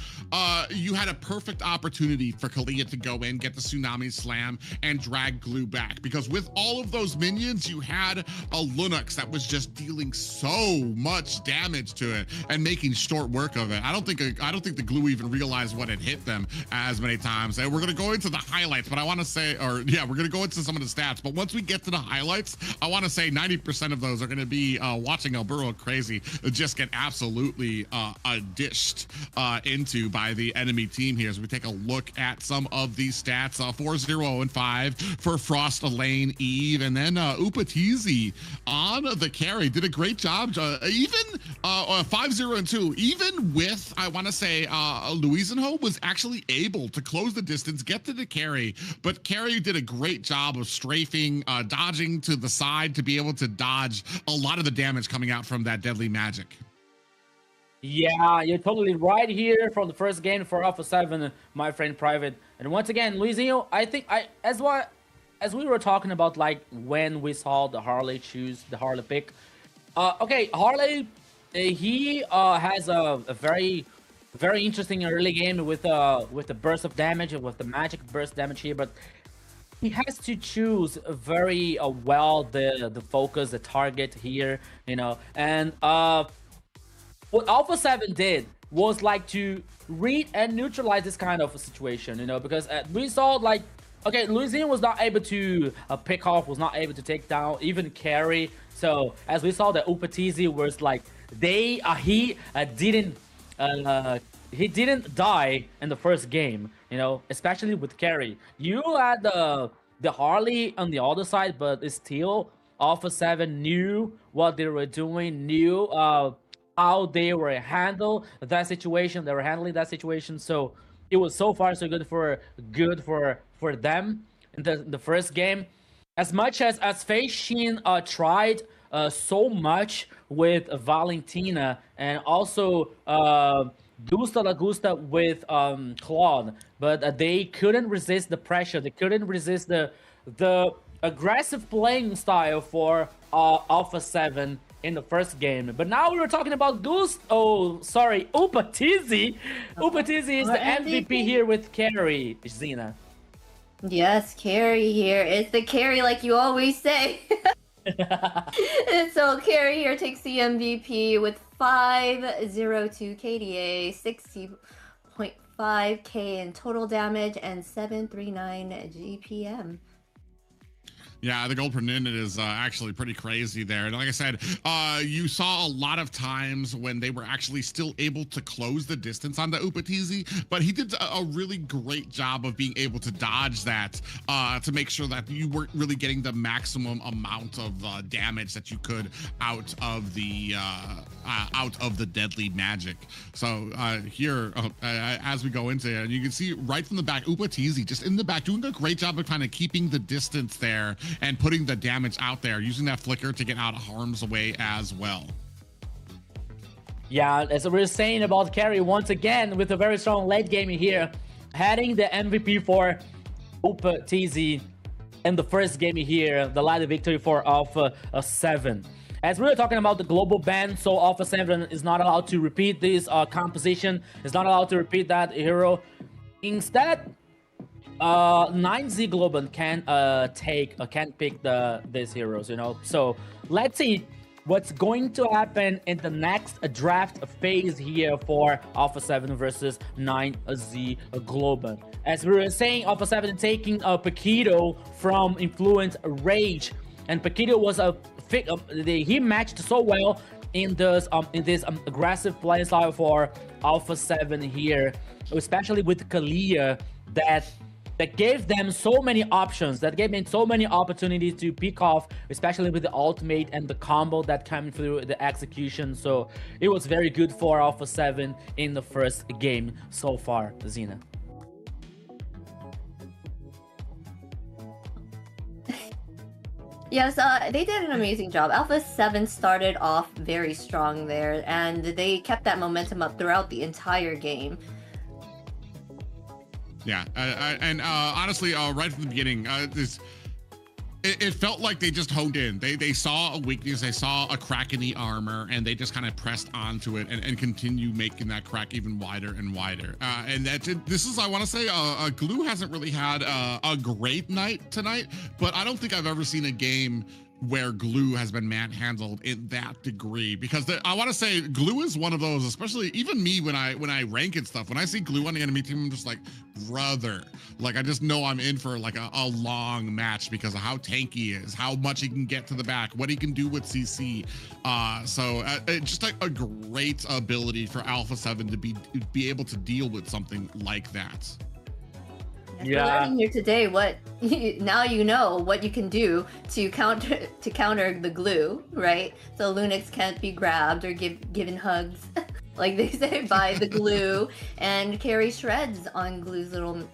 you had a perfect opportunity for Kalia to go in, get the Tsunami Slam, and drag Glue back. Because with all of those minions, you had a Lunux that was just dealing so much damage to it and making short work of it. I don't think the Glue even realized what had hit them as many times. And we're going to go into the highlights, but I want to say, we're going to go into some of the stats, but once we get to the highlights, I want to say 90% of those are going to be watching Alburo Crazy just get absolutely dished into by the enemy team here. As we take a look at some of these stats, 4-0-5 for Frost Lane Eve, and then Upatizi on the carry did a great job, even 5-0-2, even with, I want to say, Louisenho was actually able to close the distance, get to the carry, but carry did a great job of strafing, dodging to the side to be able to dodge a lot of the damage coming out from that deadly magic. Yeah, you're totally right here from the first game for Alpha 7, my friend Private. And once again, Luizinho, I think as we were talking about, like when we saw the Harley choose the Harley pick. Okay, Harley, he has a very interesting early game with the burst of damage, with the magic burst damage here, but he has to choose very well the focus, the target here, you know. And what Alpha 7 did was like to read and neutralize this kind of situation, you know, because we saw like, okay, Luizinho was not able to pick off, was not able to take down, even carry. So as we saw, the Upatizi was like he didn't die in the first game, you know, especially with carry. You had the Harley on the other side, but still Alpha 7 knew what they were doing, knew how they were handling that situation. So it was so far so good for them in the first game. As much as Fei Xin tried so much with Valentina and also Gusta La Gusta with Claude, but they couldn't resist the pressure. They couldn't resist the aggressive playing style for Alpha 7 in the first game. But now we were talking about Upatizi. Upatizi is the MVP here with carry, Zena. Yes, carry here. It's the carry like you always say. And so carry here takes the MVP with 502 KDA, 60.5k in total damage, and 739 GPM. Yeah, the gold per minute is actually pretty crazy there. And like I said, you saw a lot of times when they were actually still able to close the distance on the Upatizi, but he did a really great job of being able to dodge that to make sure that you weren't really getting the maximum amount of damage that you could out of the deadly magic. So here, as we go into it, you can see right from the back, Upatizi just in the back doing a great job of kind of keeping the distance there and putting the damage out there, using that flicker to get out of harm's way as well. Yeah, as we were saying about carry once again with a very strong late game here, heading the MVP for Upatizi in the first game here, the light victory for Alpha 7. As we were talking about the global ban, so Alpha 7 is not allowed to repeat this composition, is not allowed to repeat that hero. Instead, 9Z Globant can pick these heroes, you know. So let's see what's going to happen in the next draft phase here for Alpha 7 versus 9Z Globant. As we were saying, Alpha 7 taking Paquito from Influence Rage, and Paquito was he matched so well in this aggressive play style for Alpha 7 here, especially with Kalia that gave them so many options, that gave them so many opportunities to pick off, especially with the ultimate and the combo that came through the execution. So it was very good for Alpha 7 in the first game so far, Zena. Yes, they did an amazing job. Alpha 7 started off very strong there, and they kept that momentum up throughout the entire game. Yeah, and honestly, right from the beginning, it felt like they just honed in. They saw a weakness, they saw a crack in the armor, and they just kind of pressed onto it and continue making that crack even wider and wider. And this is, I want to say, Glue hasn't really had a great night tonight, but I don't think I've ever seen a game where Glue has been manhandled in that degree, because I want to say Glue is one of those, especially even me when I rank and stuff, when I see Glue on the enemy team, I'm just like, brother, like I just know I'm in for like a long match because of how tanky he is, how much he can get to the back, what he can do with CC. So just like a great ability for Alpha 7 to be able to deal with something like that. Yeah. We're learning here today now you know what you can do to counter the Glue, right? So Lunix can't be grabbed or given hugs, like they say, by the Glue, and carry shreds on Glue's little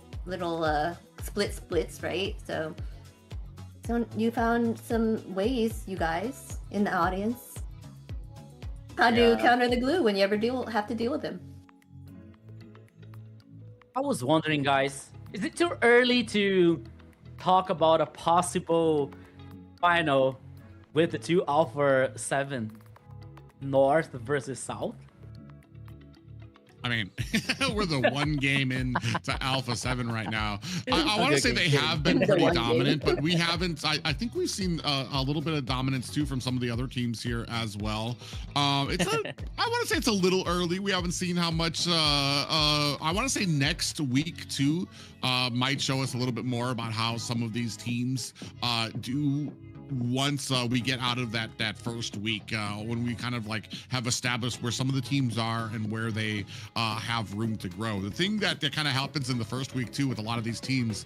splits, right? So you found some ways, you guys in the audience, how to counter the Glue when you ever have to deal with him. I was wondering, guys, is it too early to talk about a possible final with the two Alpha 7, North versus South? I mean, we're the one game in to Alpha 7 right now. I want to say they have been pretty dominant, but we haven't. I think we've seen a little bit of dominance too from some of the other teams here as well. I want to say it's a little early. We haven't seen how much. I want to say next week too might show us a little bit more about how some of these teams do once we get out of that first week, when we kind of like have established where some of the teams are and where they have room to grow. The thing that kind of happens in the first week too with a lot of these teams,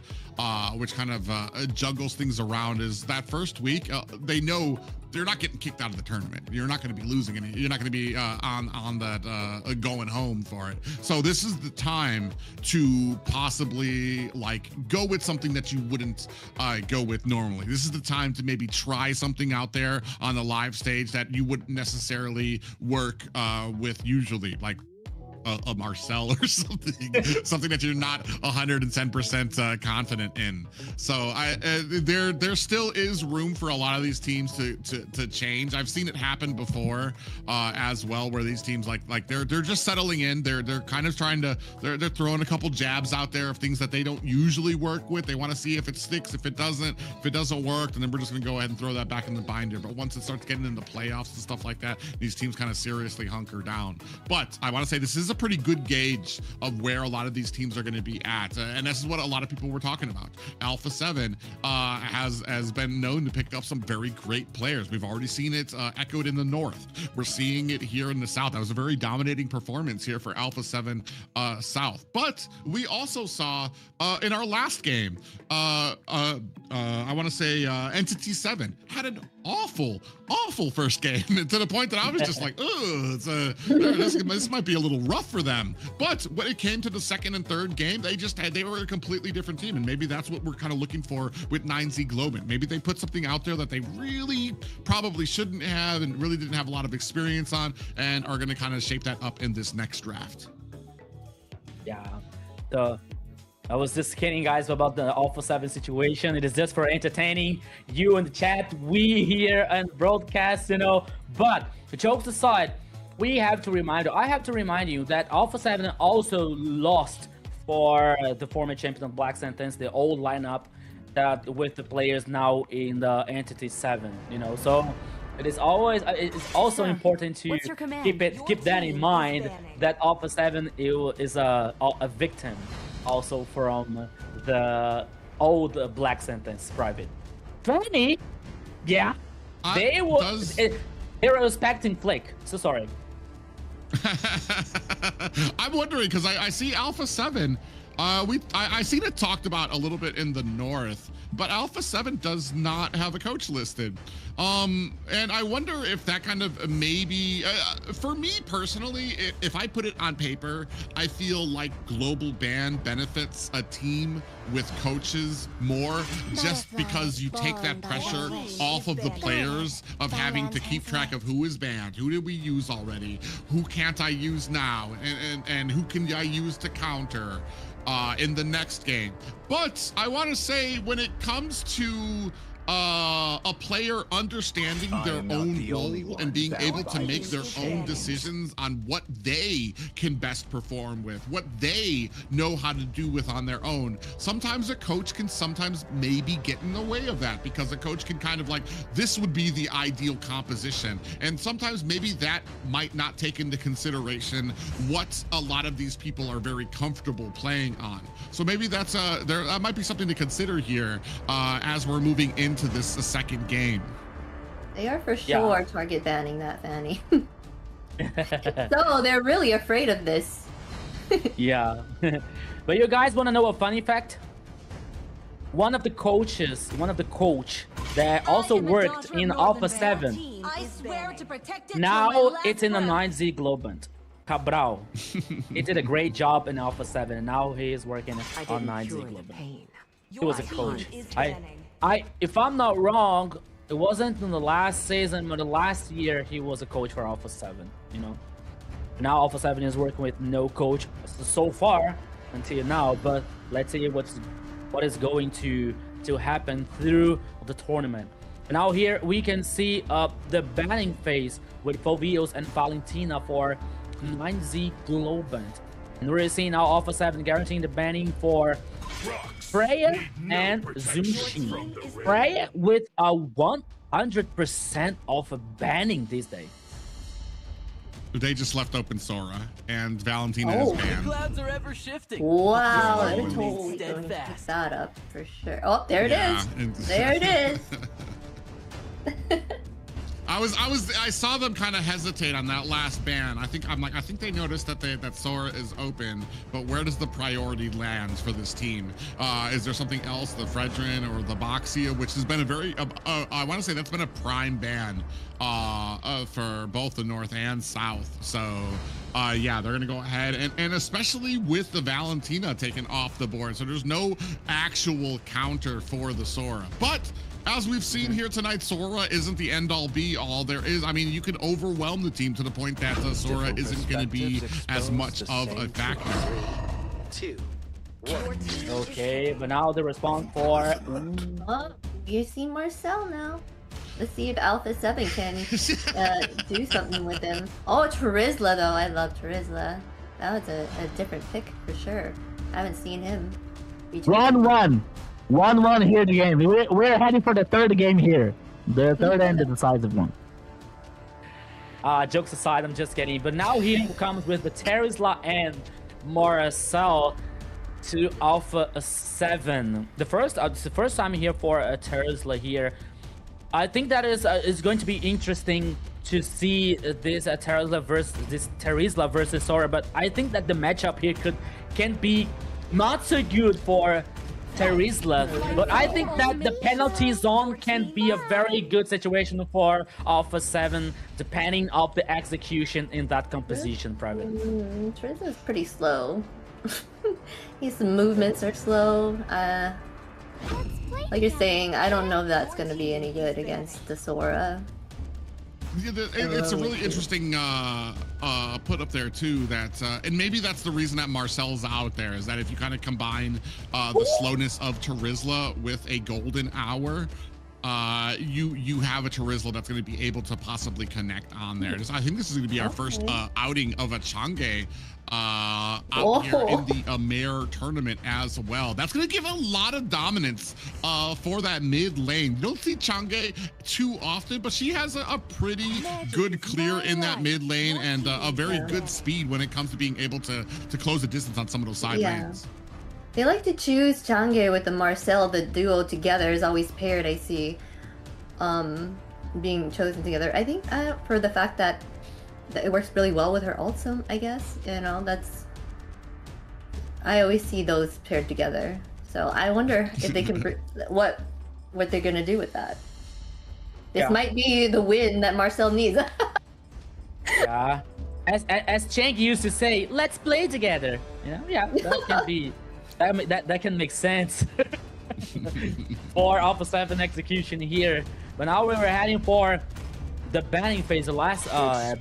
which kind of juggles things around, is that first week they know they're not getting kicked out of the tournament. You're not going to be losing any. You're not going to be on that going home for it. So this is the time to possibly like go with something that you wouldn't go with normally. This is the time to maybe try something out there on the live stage that you wouldn't necessarily work with usually, like a Marcel or something that you're not 110% confident in. So there still is room for a lot of these teams to change. I've seen it happen before as well, where these teams like they're just settling in. They're kind of trying to they're throwing a couple jabs out there of things that they don't usually work with. They want to see if it sticks. If it doesn't work, then we're just gonna go ahead and throw that back in the binder. But once it starts getting into playoffs and stuff like that, these teams kind of seriously hunker down. But I want to say this is a pretty good gauge of where a lot of these teams are going to be at, and this is what a lot of people were talking about. Alpha 7 has been known to pick up some very great players. We've already seen it echoed in the north. We're seeing it here in the south. That was a very dominating performance here for Alpha 7 South. But we also saw in our last game, I want to say Entity 7 had an awful first game to the point that I was just like, oh, this might be a little rough for them. But when it came to the second and third game, they were a completely different team, and maybe that's what we're kind of looking for with 9Z Globant. Maybe they put something out there that they really probably shouldn't have and really didn't have a lot of experience on, and are going to kind of shape that up in this next draft. Yeah, I was just kidding, guys, about the Alpha 7 situation. It is just for entertaining you in the chat, we here and broadcast, But the jokes aside, I have to remind you that Alpha 7 also lost for the former champion of Black Sentence, the old lineup that with the players now in the Entity 7, So it's also important to keep that in mind, that Alpha 7 is a victim also from the old Black Sentence private. Funny, yeah, they were expecting Flick. So sorry. I'm wondering because I see Alpha 7. I seen it talked about a little bit in the north, but Alpha 7 does not have a coach listed. And I wonder if that kind of maybe, for me personally, if I put it on paper, I feel like Global Ban benefits a team with coaches more, just because you take that pressure off of the players of having to keep track of who is banned, who did we use already, who can't I use now, and who can I use to counter in the next game. But I want to say, when it comes to a player understanding their own role and being able to make their own decisions on what they can best perform with, what they know how to do with on their own. Sometimes a coach can maybe get in the way of that, because a coach can kind of like, this would be the ideal composition. And sometimes maybe that might not take into consideration what a lot of these people are very comfortable playing on. So maybe that might be something to consider here as we're moving into this second game. They are for sure target banning that Fanny. So they're really afraid of this. Yeah. But you guys want to know a funny fact? One of the coach that also worked in Alpha 7. I swear to protect it. Now it's in the 9Z Globant. Cabral. He did a great job in Alpha 7, and now he is working on 9Z Globant. He was a coach. If I'm not wrong, it wasn't in the last season, but the last year he was a coach for Alpha 7, Now Alpha 7 is working with no coach so far until now, but let's see what is going to happen through the tournament. Now here we can see the banning phase with Fovios and Valentina for 9Z Globant. And we're seeing now Alpha 7 guaranteeing the banning for Freya and Zushi. Freya with a 100% of a banning these days. They just left open Sora, and Valentina is banned. The clouds are ever shifting. Wow, I'm totally going to pick that up for sure. Oh, there it is. There it is. I saw them kind of hesitate on that last ban. I think they noticed that Sora is open, but where does the priority land for this team? Is there something else, the Fredrin or the Boxia, which has been a very I want to say that's been a prime ban for both the North and South. So yeah, they're gonna go ahead and especially with the Valentina taken off the board, so there's no actual counter for the Sora. But as we've seen here tonight, Sora isn't the end-all be-all. There is, I mean, you can overwhelm the team to the point that Sora isn't going to be as much of a factor. 3, 2, 1. Okay, but now the response for... Oh, you see Marcel now. Let's see if Alpha 7 can do something with him. Oh, Terizla though. I love Terizla. That was a different pick for sure. I haven't seen him. 1-1. 1-1 here the game. We're heading for the third game here. The third and the decisive one. Jokes aside, I'm just kidding. But now here comes with the Terizla and Marcel to Alpha 7. It's the first time here for Terizla here. I think that is going to be interesting to see this Terizla versus Sora, but I think that the matchup here can be not so good for Terizla, but I think that the penalty zone can be a very good situation for Alpha 7, depending on the execution in that composition, Private. Terizla's pretty slow. His movements are slow. Like you're saying, I don't know if that's going to be any good against the Sora. It's a really interesting put up there too, that and maybe that's the reason that Marcel's out there, is that if you kind of combine the slowness of Terizla with a golden hour, you have a Terizla that's going to be able to possibly connect on there. I think this is going to be our first outing of a Chang'e out here in the AMER tournament as well. That's going to give a lot of dominance for that mid lane. You don't see Chang'e too often, but she has a pretty good clear in that mid lane and a very good speed when it comes to being able to close the distance on some of those side lanes. They like to choose Chang'e with the Marcel. The duo together is always paired, I see, being chosen together. I think for the fact that it works really well with her ultim, I guess. You know, I always see those paired together. So I wonder if they can, what they're gonna do with that. This might be the win that Marcel needs. Yeah, as Chang used to say, let's play together. You know, that can be, that can make sense for Alpha 7 execution here. But now we're heading for the banning phase, the last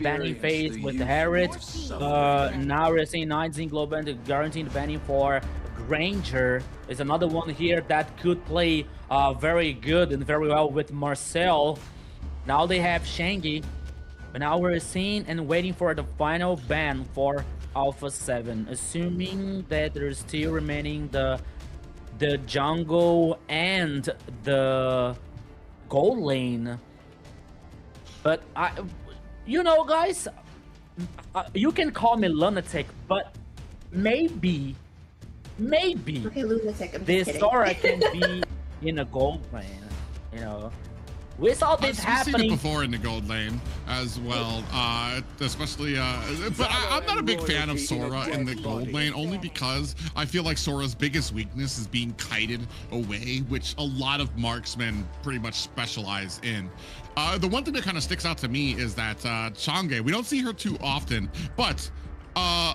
banning phase with the Herod. Now we're seeing 19 Globant guaranteeing the banning for Granger. Is another one here that could play very good and very well with Marcel. Now they have Shangi, but now we're seeing and waiting for the final ban for Alpha 7, assuming that there's still remaining the jungle and the gold lane. But you know, guys, you can call me lunatic, but maybe okay, lunatic, this Sora can be in a gold lane. You know, we saw this happening. We've seen it before in the gold lane as well, especially. But I'm not a big fan of Sora in the gold lane, only because I feel like Sora's biggest weakness is being kited away, which a lot of marksmen pretty much specialize in. The one thing that kind of sticks out to me is that Chang'e, we don't see her too often, but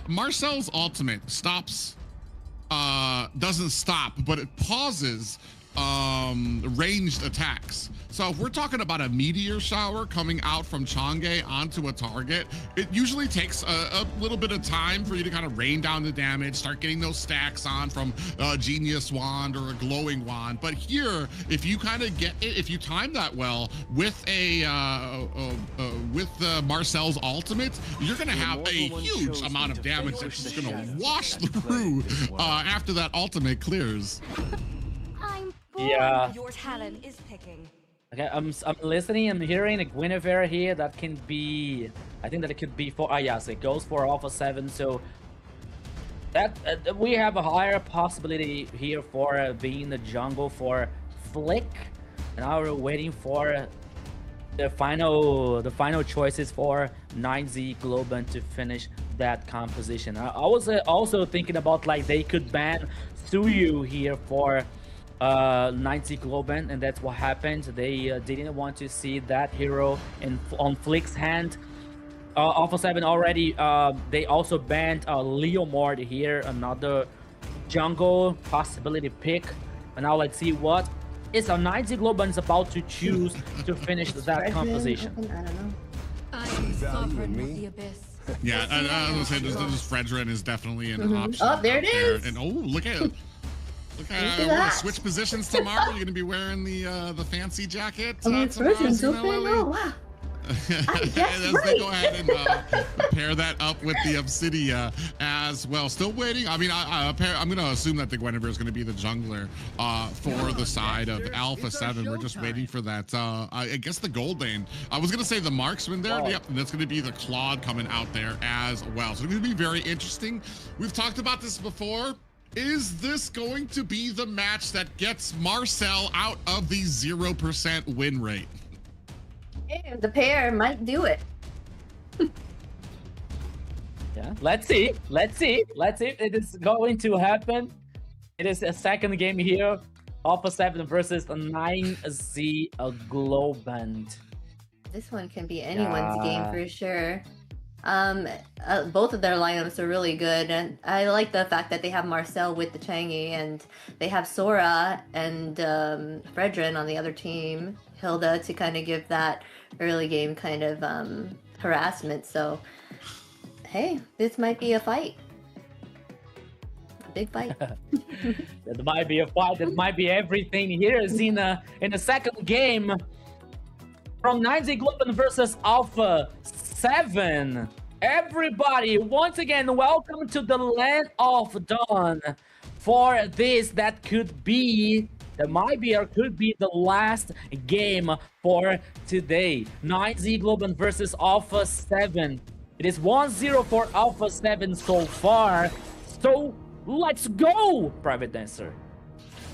Marcel's ultimate stops, doesn't stop, but it pauses ranged attacks. So if we're talking about a meteor shower coming out from Chang'e onto a target, it usually takes a little bit of time for you to kind of rain down the damage, start getting those stacks on from a Genius Wand or a Glowing Wand. But here, if you kind of get it, if you time that well with Marcel's ultimate, you're gonna have a huge amount of damage that's just gonna wash through after that ultimate clears. Yeah. Your talent is picking. Okay, I'm listening and hearing a Guinevere here that can be, I think that it could be for, yes, it goes for Alpha 7, so that we have a higher possibility here for being the jungle for Flick, and now we're waiting for the final choices for 9Z Globant to finish that composition. I was also thinking about like they could ban Suyu here for 9Z Globant, and that's what happened. They didn't want to see that hero on Flick's hand. Alpha 7 already, they also banned Leomord here, another jungle possibility pick. And now let's see what is a 90 Globant about to choose to finish that composition? I don't know. I am sovereign of the abyss. Yeah, I was gonna say this Fredrin is definitely an option. Oh, there it is. And oh, look at we're gonna that. switch positions tomorrow. You're gonna be wearing the fancy jacket. Oh, it's tomorrow, Fredrin's you know, open. Lily? Oh, wow. And as they go ahead and pair that up with the Obsidia as well. Still waiting. I mean, I'm going to assume that the Guinevere is going to be the jungler for the side of Alpha 7. We're just waiting for that. I guess the Goldbane. I was going to say the Marksman there. Oh. Yep, and that's going to be the Claude coming out there as well. So it's going to be very interesting. We've talked about this before. Is this going to be the match that gets Marcel out of the 0% win rate? Hey, the pair might do it. Yeah, let's see if it is going to happen. It is a second game here. Alpha 7 versus 9Z Globant. This one can be anyone's game for sure. Both of their lineups are really good, and I like the fact that they have Marcel with the Changi, and they have Sora and Fredrin on the other team, Hilda, to kind of give that early game kind of harassment. So, hey, this might be a fight. A big fight. That might be a fight. That might be everything here. In the second game from 9Z Globant versus Alpha 7. Everybody, once again, welcome to the Land of Dawn. For this, that could be or could be the last game for today. 9Z Globant versus Alpha 7. It is 1-0 for Alpha 7 so far. So let's go, Private Dancer.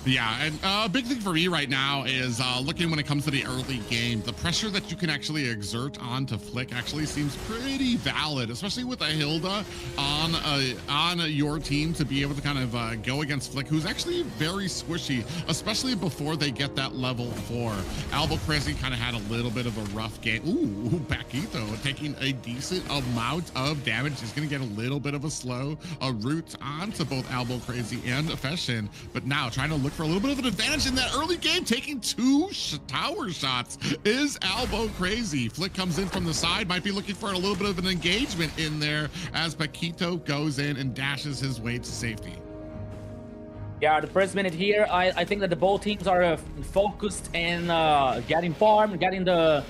Yeah, and a big thing for me right now is looking when it comes to the early game, the pressure that you can actually exert onto Flick actually seems pretty valid, especially with a Hilda on your team to be able to kind of go against Flick, who's actually very squishy, especially before they get that level 4. Albo Crazy kind of had a little bit of a rough game. Ooh, Paquito taking a decent amount of damage. He's going to get a little bit of a slow route onto both Albo Crazy and Feshin, but now trying to look for a little bit of an advantage in that early game, taking 2 tower shots is Albo Crazy. Flick comes in from the side, might be looking for a little bit of an engagement in there as Paquito goes in and dashes his way to safety. Yeah, the first minute here, I think that the both teams are focused in getting farm, getting the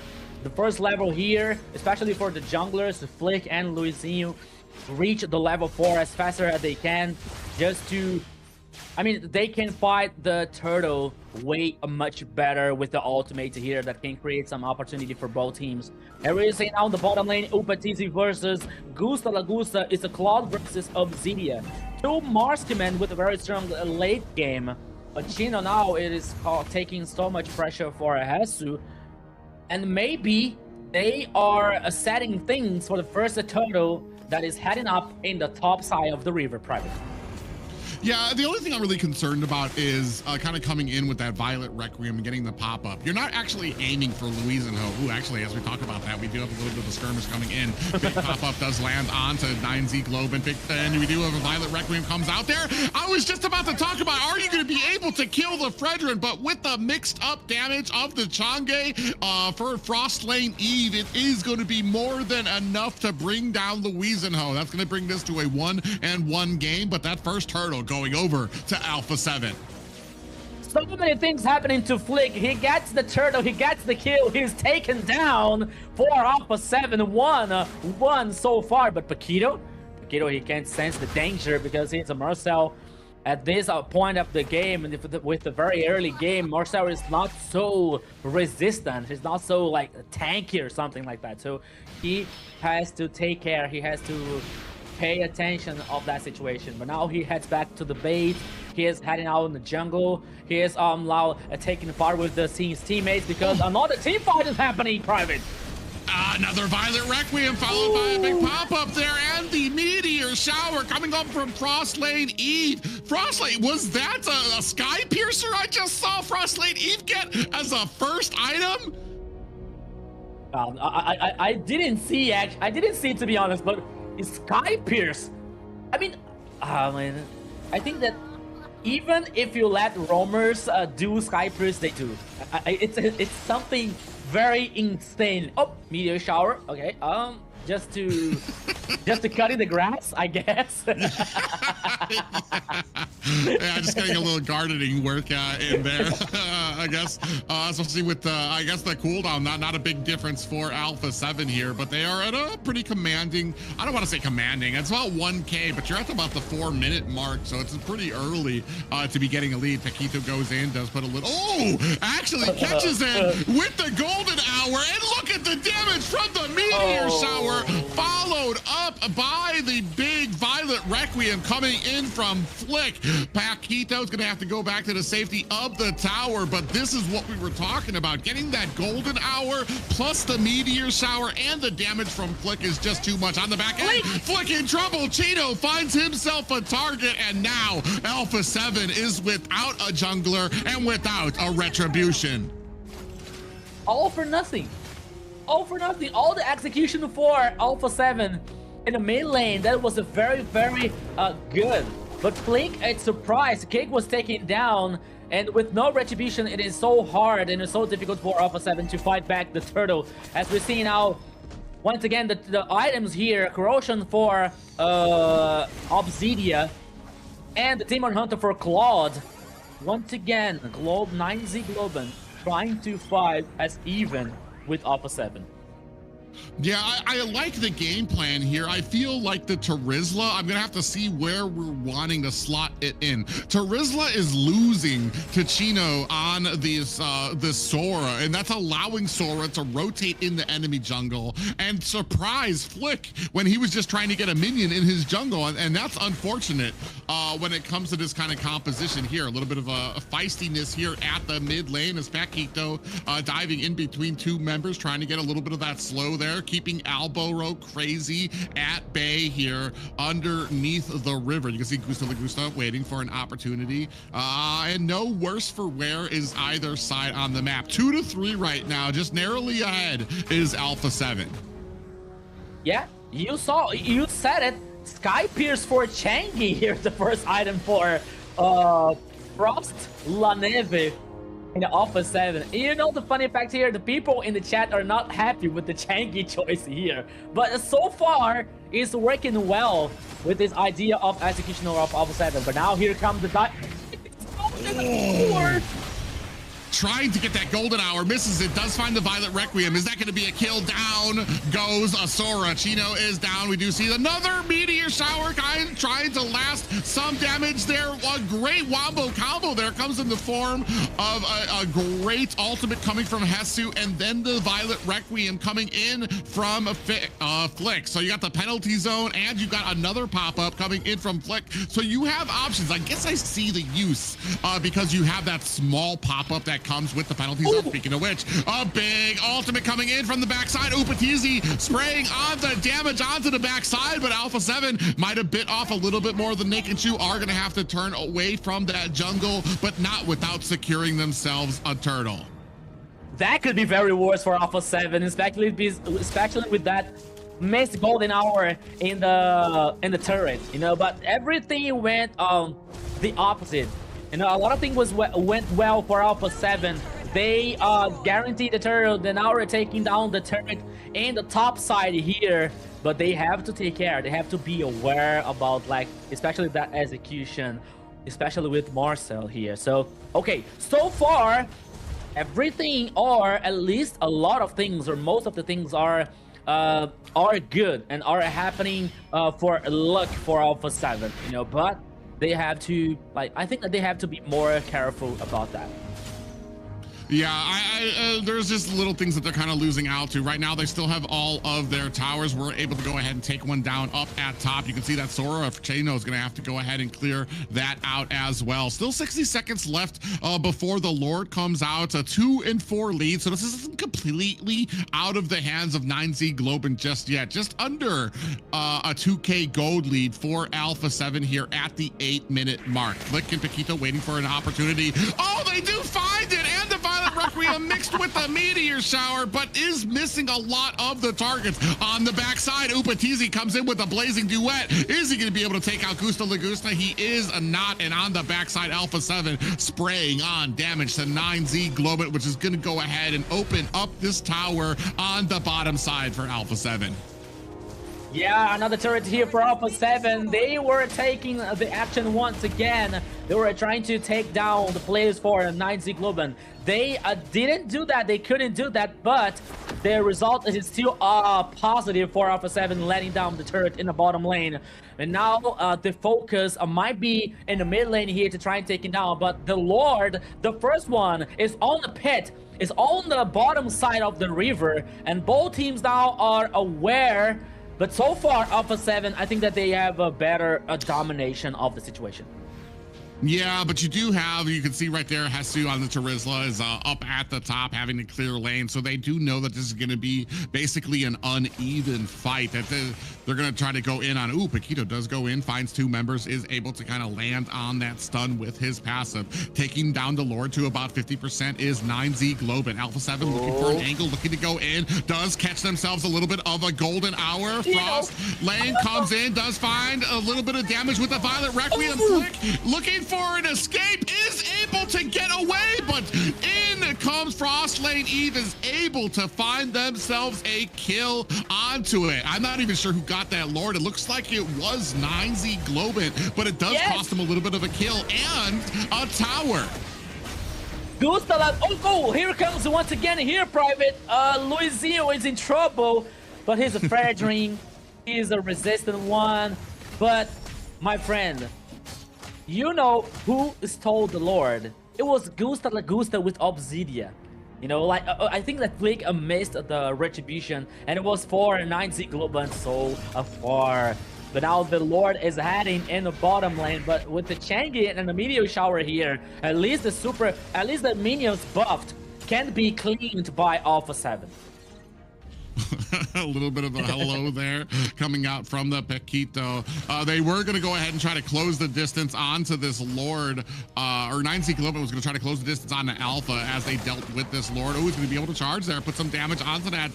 first level here, especially for the junglers, Flick and Luizinho, reach the level 4 as faster as they can, just to, I mean, they can fight the turtle way much better with the ultimate here that can create some opportunity for both teams. And we're seeing now in the bottom lane, Upatizi versus Gusta Lagusta is a Claude versus Obsidia. 2 marksmen with a very strong late game. But Chino now, it is taking so much pressure for Hesu. And maybe they are setting things for the first turtle that is heading up in the top side of the river, Private. Yeah, the only thing I'm really concerned about is kind of coming in with that Violet Requiem and getting the pop-up. You're not actually aiming for Luizinho. Ooh, actually, as we talk about that, we do have a little bit of a skirmish coming in. Big pop-up does land onto 9Z Globant, and we do have a Violet Requiem comes out there. I was just about to talk about, are you going to be able to kill the Fredrin? But with the mixed-up damage of the Chang'e for Frost Lane Eve, it is going to be more than enough to bring down Luizinho. That's going to bring this to a 1-1 game, but that first hurdle going over to Alpha 7. So many things happening to Flick. He gets the turtle, he gets the kill, he's taken down for Alpha 7, 1-1 so far. But Paquito, he can't sense the danger because he's a Marcel. At this point of the game, and with the very early game, Marcel is not so resistant. He's not so like tanky or something like that. So he has to take care, he has to pay attention of that situation. But now he heads back to the base. He is heading out in the jungle. He is now taking part with the team's teammates because another team fight is happening, Private. Another Violet Requiem followed by a big pop-up there, and the meteor shower coming up from Frost Lane Eve. Frost Lane, was that a Sky Piercer I just saw Frost Lane Eve get as a first item? I didn't see, actually. I didn't see, to be honest, but Sky Pierce. I mean, I think that even if you let roamers do Sky Priest, they do. It's something very insane. Oh, meteor shower. Okay. Just to cut in the grass, I guess. Yeah, just getting a little gardening work in there, I guess. Especially with I guess the cooldown, not a big difference for Alpha 7 here, but they are at a pretty commanding. I don't want to say commanding. It's about 1K, but you're at about the 4-minute mark, so it's pretty early to be getting a lead. Paquito goes in, does put a little. Oh, actually catches in with the golden hour, and look at the damage from the meteor shower. Followed up by the big Violet Requiem coming in from Flick. Paquito's gonna have to go back to the safety of the tower, but this is what we were talking about. Getting that golden hour plus the meteor shower and the damage from Flick is just too much. On the back end, Flick in trouble. Chino finds himself a target, and now Alpha 7 is without a jungler and without a retribution. All for nothing. All for nothing. All the execution for Alpha 7 in the mid lane, that was a very, very good. But Flick, it's surprised. Cake was taken down, and with no retribution, it is so hard and it's so difficult for Alpha 7 to fight back the turtle. As we see now, once again, the items here, Corrosion for Obsidia, and the Demon Hunter for Claude. Once again, 9Z Globant trying to fight as even with Alpha 7. Yeah, I like the game plan here. I feel like the Terizla, I'm gonna have to see where we're wanting to slot it in. Terizla is losing to Chino on this Sora, and that's allowing Sora to rotate in the enemy jungle and surprise Flick when he was just trying to get a minion in his jungle, and that's unfortunate when it comes to this kind of composition here. A little bit of a feistiness here at the mid lane as Paquito diving in between two members, trying to get a little bit of that slow there, keeping Alboro crazy at bay here underneath the river. You can see Gusta Lagusta waiting for an opportunity. And no worse for wear is either side on the map. 2 to 3 right now, just narrowly ahead is Alpha 7. Yeah, you said it. Sky Pierce for Changi here, the first item for Frost La Neve in the Alpha 7. You know the funny fact here, the people in the chat are not happy with the Changi choice here, but so far it's working well with this idea of execution of Alpha 7. But now here comes the trying to get that golden hour, misses it, does find the Violet Requiem. Is that going to be a kill? Down goes Sora. Chino is down. We do see another meteor shower trying to last some damage there. A great wombo combo there comes in the form of a great ultimate coming from Hesu, and then the Violet Requiem coming in from Flick. So you got the penalty zone, and you got another pop-up coming in from Flick. So you have options. I guess I see the use because you have that small pop-up that comes with the penalty zone. Speaking of which, a big ultimate coming in from the backside. Upatizi spraying on the damage onto the backside, but Alpha 7 might have bit off a little bit more than they can chew. Are gonna have to turn away from that jungle, but not without securing themselves a turtle. That could be very worse for Alpha 7, especially with that missed golden hour in the turret, you know. But everything went the opposite. You know, a lot of things went well for Alpha 7. They guaranteed the turtle, then now we're taking down the turret in the top side here. But they have to take care. They have to be aware about, like, especially that execution, especially with Marcel here. So, okay, so far, everything, or at least a lot of things, or most of the things are good and are happening for luck for Alpha 7, you know, but they have to, like, I think that they have to be more careful about that. Yeah, there's just little things that they're kind of losing out to. Right now, they still have all of their towers. We're able to go ahead and take one down up at top. You can see that Sora Chino is going to have to go ahead and clear that out as well. Still 60 seconds left before the Lord comes out. A 2 and 4 lead, so this isn't completely out of the hands of 9Z Globant just yet. Just under a 2K gold lead for Alpha 7 here at the 8-minute mark. Flick and Paquito waiting for an opportunity. Oh, they do find it, and the Violet Requiem mixed with the Meteor Shower, but is missing a lot of the targets. On the backside, Upatizi comes in with a blazing duet. Is he going to be able to take out Gusta Lagusta? He is not, and on the backside, Alpha 7 spraying on damage to 9Z Globant, which is going to go ahead and open up this tower on the bottom side for Alpha 7. Yeah, another turret here for Alpha 7. They were taking the action once again. They were trying to take down the players for 9Z Globant. They didn't do that. They couldn't do that, but the result is still positive for Alpha 7, letting down the turret in the bottom lane. And now the focus might be in the mid lane here to try and take it down, but the Lord, the first one, is on the pit, is on the bottom side of the river, and both teams now are aware. But so far, Alpha 7, I think that they have a better domination of the situation. Yeah, but you can see right there, Hesu on the Terizla is up at the top having to clear lane. So they do know that this is going to be basically an uneven fight. That they're going to try to go in on. Ooh, Paquito does go in, finds 2 members, is able to kind of land on that stun with his passive. Taking down the Lord to about 50% is 9Z Globant. Alpha 7 looking for an angle, looking to go in. Does catch themselves a little bit of a golden hour. Frost lane comes in, does find a little bit of damage with the Violet Requiem flick. Looking for an escape, is able to get away, but in comes Frost Lane. Eve is able to find themselves a kill onto it. I'm not even sure who got that Lord. It looks like it was 9Z Globant, but it does cost him a little bit of a kill and a tower. Gustav, oh, here comes once again here, Private. Luizio is in trouble, but he's a fragile. He's a resistant one, but my friend, you know who stole the Lord? It was Gusta Lagusta with Obsidia. You know, like, I think that Flick missed the retribution, and it was for 9Z Globant so far. But now the Lord is heading in the bottom lane, but with the Changi and the Meteor Shower here, at least the minions buffed can be cleaned by Alpha 7. A little bit of a hello there coming out from the Paquito. They were going to go ahead and try to close the distance onto this Lord, or 9Z Globant was going to try to close the distance on the Alpha as they dealt with this Lord. Oh, he's going to be able to charge there, put some damage onto that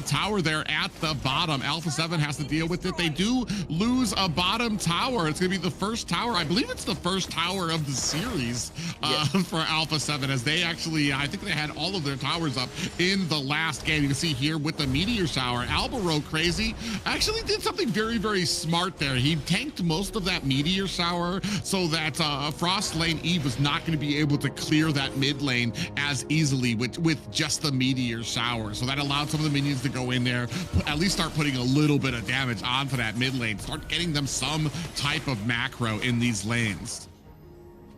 tower there at the bottom. Alpha 7 has to deal with it. They do lose a bottom tower. It's going to be the first tower. I believe it's the first tower of the series for Alpha 7, as they actually, I think they had all of their towers up in the last game. You can see here with the Meteor Shower, Albaro Crazy actually did something very, very smart there. He tanked most of that Meteor Shower so that Frost Lane Eve was not going to be able to clear that mid lane as easily with just the Meteor Shower. So that allowed some of the minions to go in there, at least start putting a little bit of damage onto that mid lane, start getting them some type of macro in these lanes.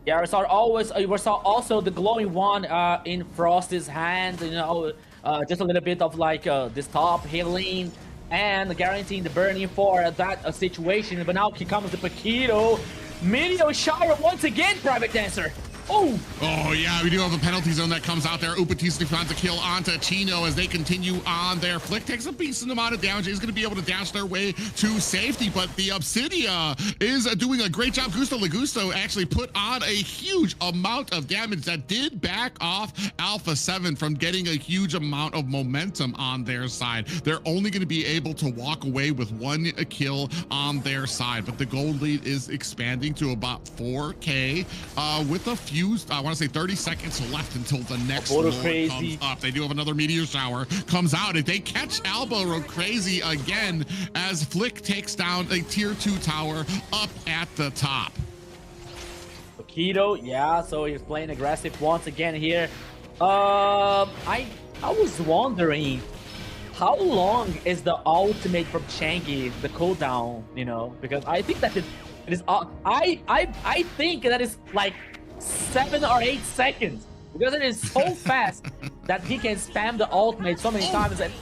Yeah, we saw also the glowing one in Frost's hand, you know, just a little bit of like this top healing and guaranteeing the burning for that situation. But now here comes the Paquito. Meteor Shower once again, Private Dancer. Oh yeah, we do have a penalty zone that comes out there. Upatisi finds a kill onto Chino as they continue on their flick. Takes a decent amount of damage. He's going to be able to dash their way to safety, but the Obsidia is doing a great job. Gusto Lagusto actually put on a huge amount of damage that did back off Alpha 7 from getting a huge amount of momentum on their side. They're only going to be able to walk away with 1 kill on their side, but the gold lead is expanding to about 4K with a few, I want to say 30 seconds left until the next Lord comes up. They do have another Meteor Shower comes out, and they catch Albaro Crazy again as Flick takes down a tier 2 tower up at the top. Paquito, yeah, so he's playing aggressive once again here. I was wondering, how long is the ultimate from Changi, the cooldown, you know? Because I think that it is, I think that is like 7 or 8 seconds, because it is so fast that he can spam the ultimate so many times and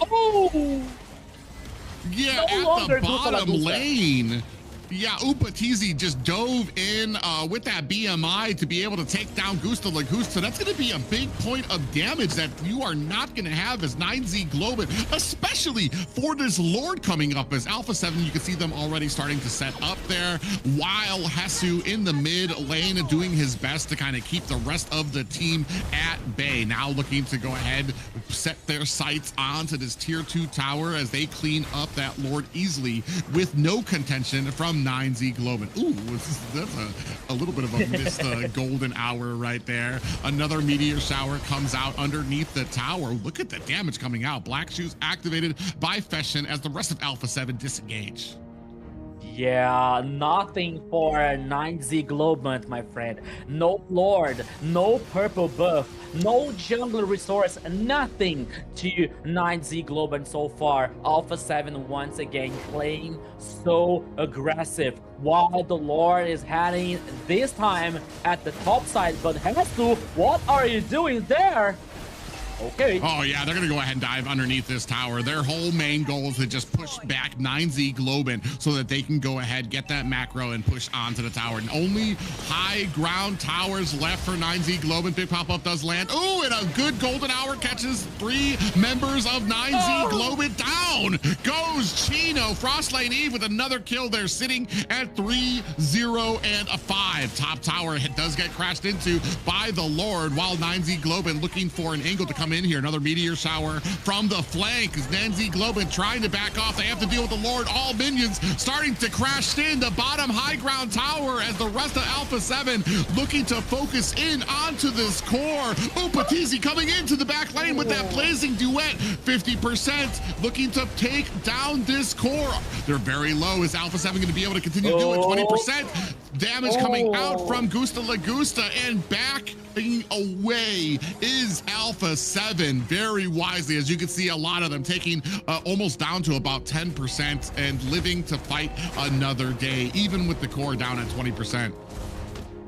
yeah, no at the bottom lane. Yeah, Upatizi just dove in with that BMI to be able to take down Gusta Lagusta. That's going to be a big point of damage that you are not going to have as 9Z Globant, especially for this Lord coming up as Alpha 7. You can see them already starting to set up there, while Hesu in the mid lane doing his best to kind of keep the rest of the team at bay. Now looking to go ahead, set their sights onto this tier 2 tower as they clean up that Lord easily with no contention from 9Z Globant. Ooh, that's a little bit of a missed golden hour right there. Another meteor shower comes out underneath the tower. Look at the damage coming out. Black Shoes activated by Feshin as the rest of Alpha 7 disengage. Yeah, nothing for 9Z Globant, my friend. No Lord, no purple buff, no jungle resource, nothing to 9Z Globant so far. Alpha 7 once again playing so aggressive, while the Lord is heading this time at the top side. But Hesu, what are you doing there? Okay. Oh, yeah, they're going to go ahead and dive underneath this tower. Their whole main goal is to just push back 9Z Globant so that they can go ahead, get that macro, and push onto the tower. And only high ground towers left for 9Z Globant. Big pop-up does land. Ooh, and a good golden hour catches 3 members of 9Z Globant down. Goes Chino. Frostlane Eve with another kill. They're sitting at 3-0 and a 5. Top tower does get crashed into by the Lord, while 9Z Globant looking for an angle to come in here. Another meteor shower from the flank as 9Z Globant trying to back off. They have to deal with the Lord. All minions starting to crash in the bottom high ground tower as the rest of Alpha 7 looking to focus in onto this core. Upatizi coming into the back lane with that blazing duet. 50% looking to take down this core. They're very low. Is Alpha 7 going to be able to continue to do it? 20% damage coming out from Gusta Lagusta, and backing away is Alpha 7 very wisely. As you can see, a lot of them taking almost down to about 10% and living to fight another day, even with the core down at 20%.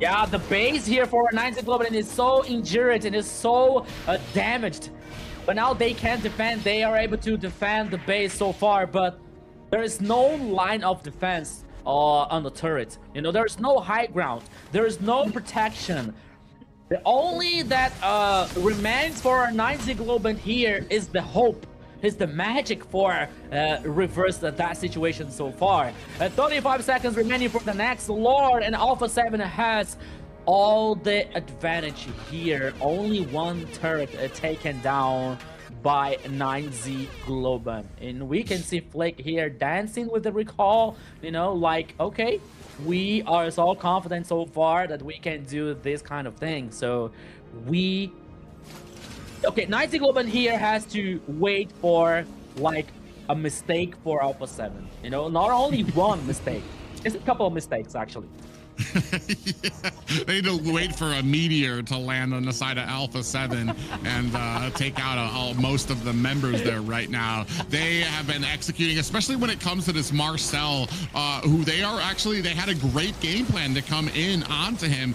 Yeah, the base here for 9Z Globant is so injured and is so damaged. But now they can't defend. They are able to defend the base so far, but there is no line of defense on the turret. You know, there's no high ground. There is no protection. The only that remains for 9Z Globant here is the hope, is the magic for reverse that situation so far. 35 seconds remaining for the next Lord, and Alpha 7 has all the advantage here. Only one turret taken down by 9Z Globant. And we can see Flick here dancing with the recall, you know, like, okay, we are so confident so far that we can do this kind of thing. So we... Okay, 9Z Globant here has to wait for, like, a mistake for Alpha 7. You know, not only one mistake. It's a couple of mistakes, actually. Yeah, they need to wait for a meteor to land on the side of Alpha 7 and take out most of the members there right now. They have been executing, especially when it comes to this Marcel, who they had a great game plan to come in onto him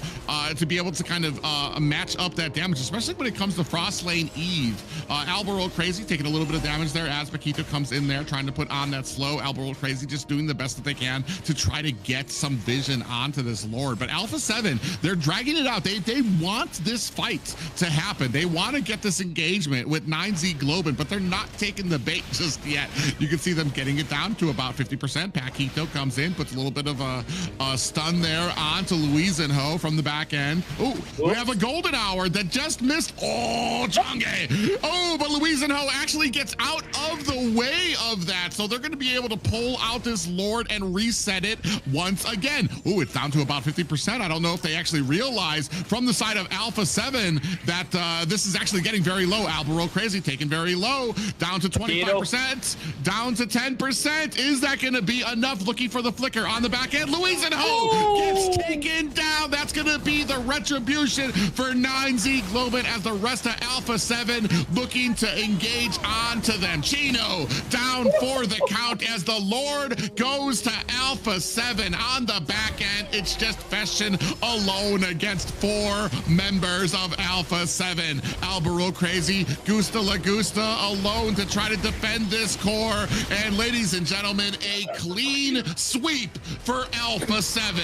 to be able to kind of match up that damage, especially when it comes to Frostlane Eve. Albero Crazy taking a little bit of damage there as Paquito comes in there trying to put on that slow. Albero Crazy just doing the best that they can to try to get some vision onto this Lord. But Alpha 7, they're dragging it out. They want this fight to happen. They want to get this engagement with 9Z Globant, but they're not taking the bait just yet. You can see them getting it down to about 50%. Paquito comes in, puts a little bit of a stun there onto Luisenho from the back end. Oh, we have a golden hour that just missed. Oh, Chang'e. Oh, but Luisenho actually gets out of the way of that. So they're going to be able to pull out this Lord and reset it once again. Oh, it's down to about 50%. I don't know if they actually realize from the side of Alpha 7 that this is actually getting very low. Albero Crazy taken very low, down to 25%, down to 10%. Is that going to be enough? Looking for the flicker on the back end. Luisenho gets taken down. That's going to be the retribution for 9Z Globant as the rest of Alpha 7 looking to engage onto them. Chino down for the count as the Lord goes to Alpha 7 on the back end. It's It's just Fashion alone against 4 members of Alpha 7. Albaro Crazy, Gusta Lagusta alone to try to defend this core. And ladies and gentlemen, a clean sweep for Alpha 7.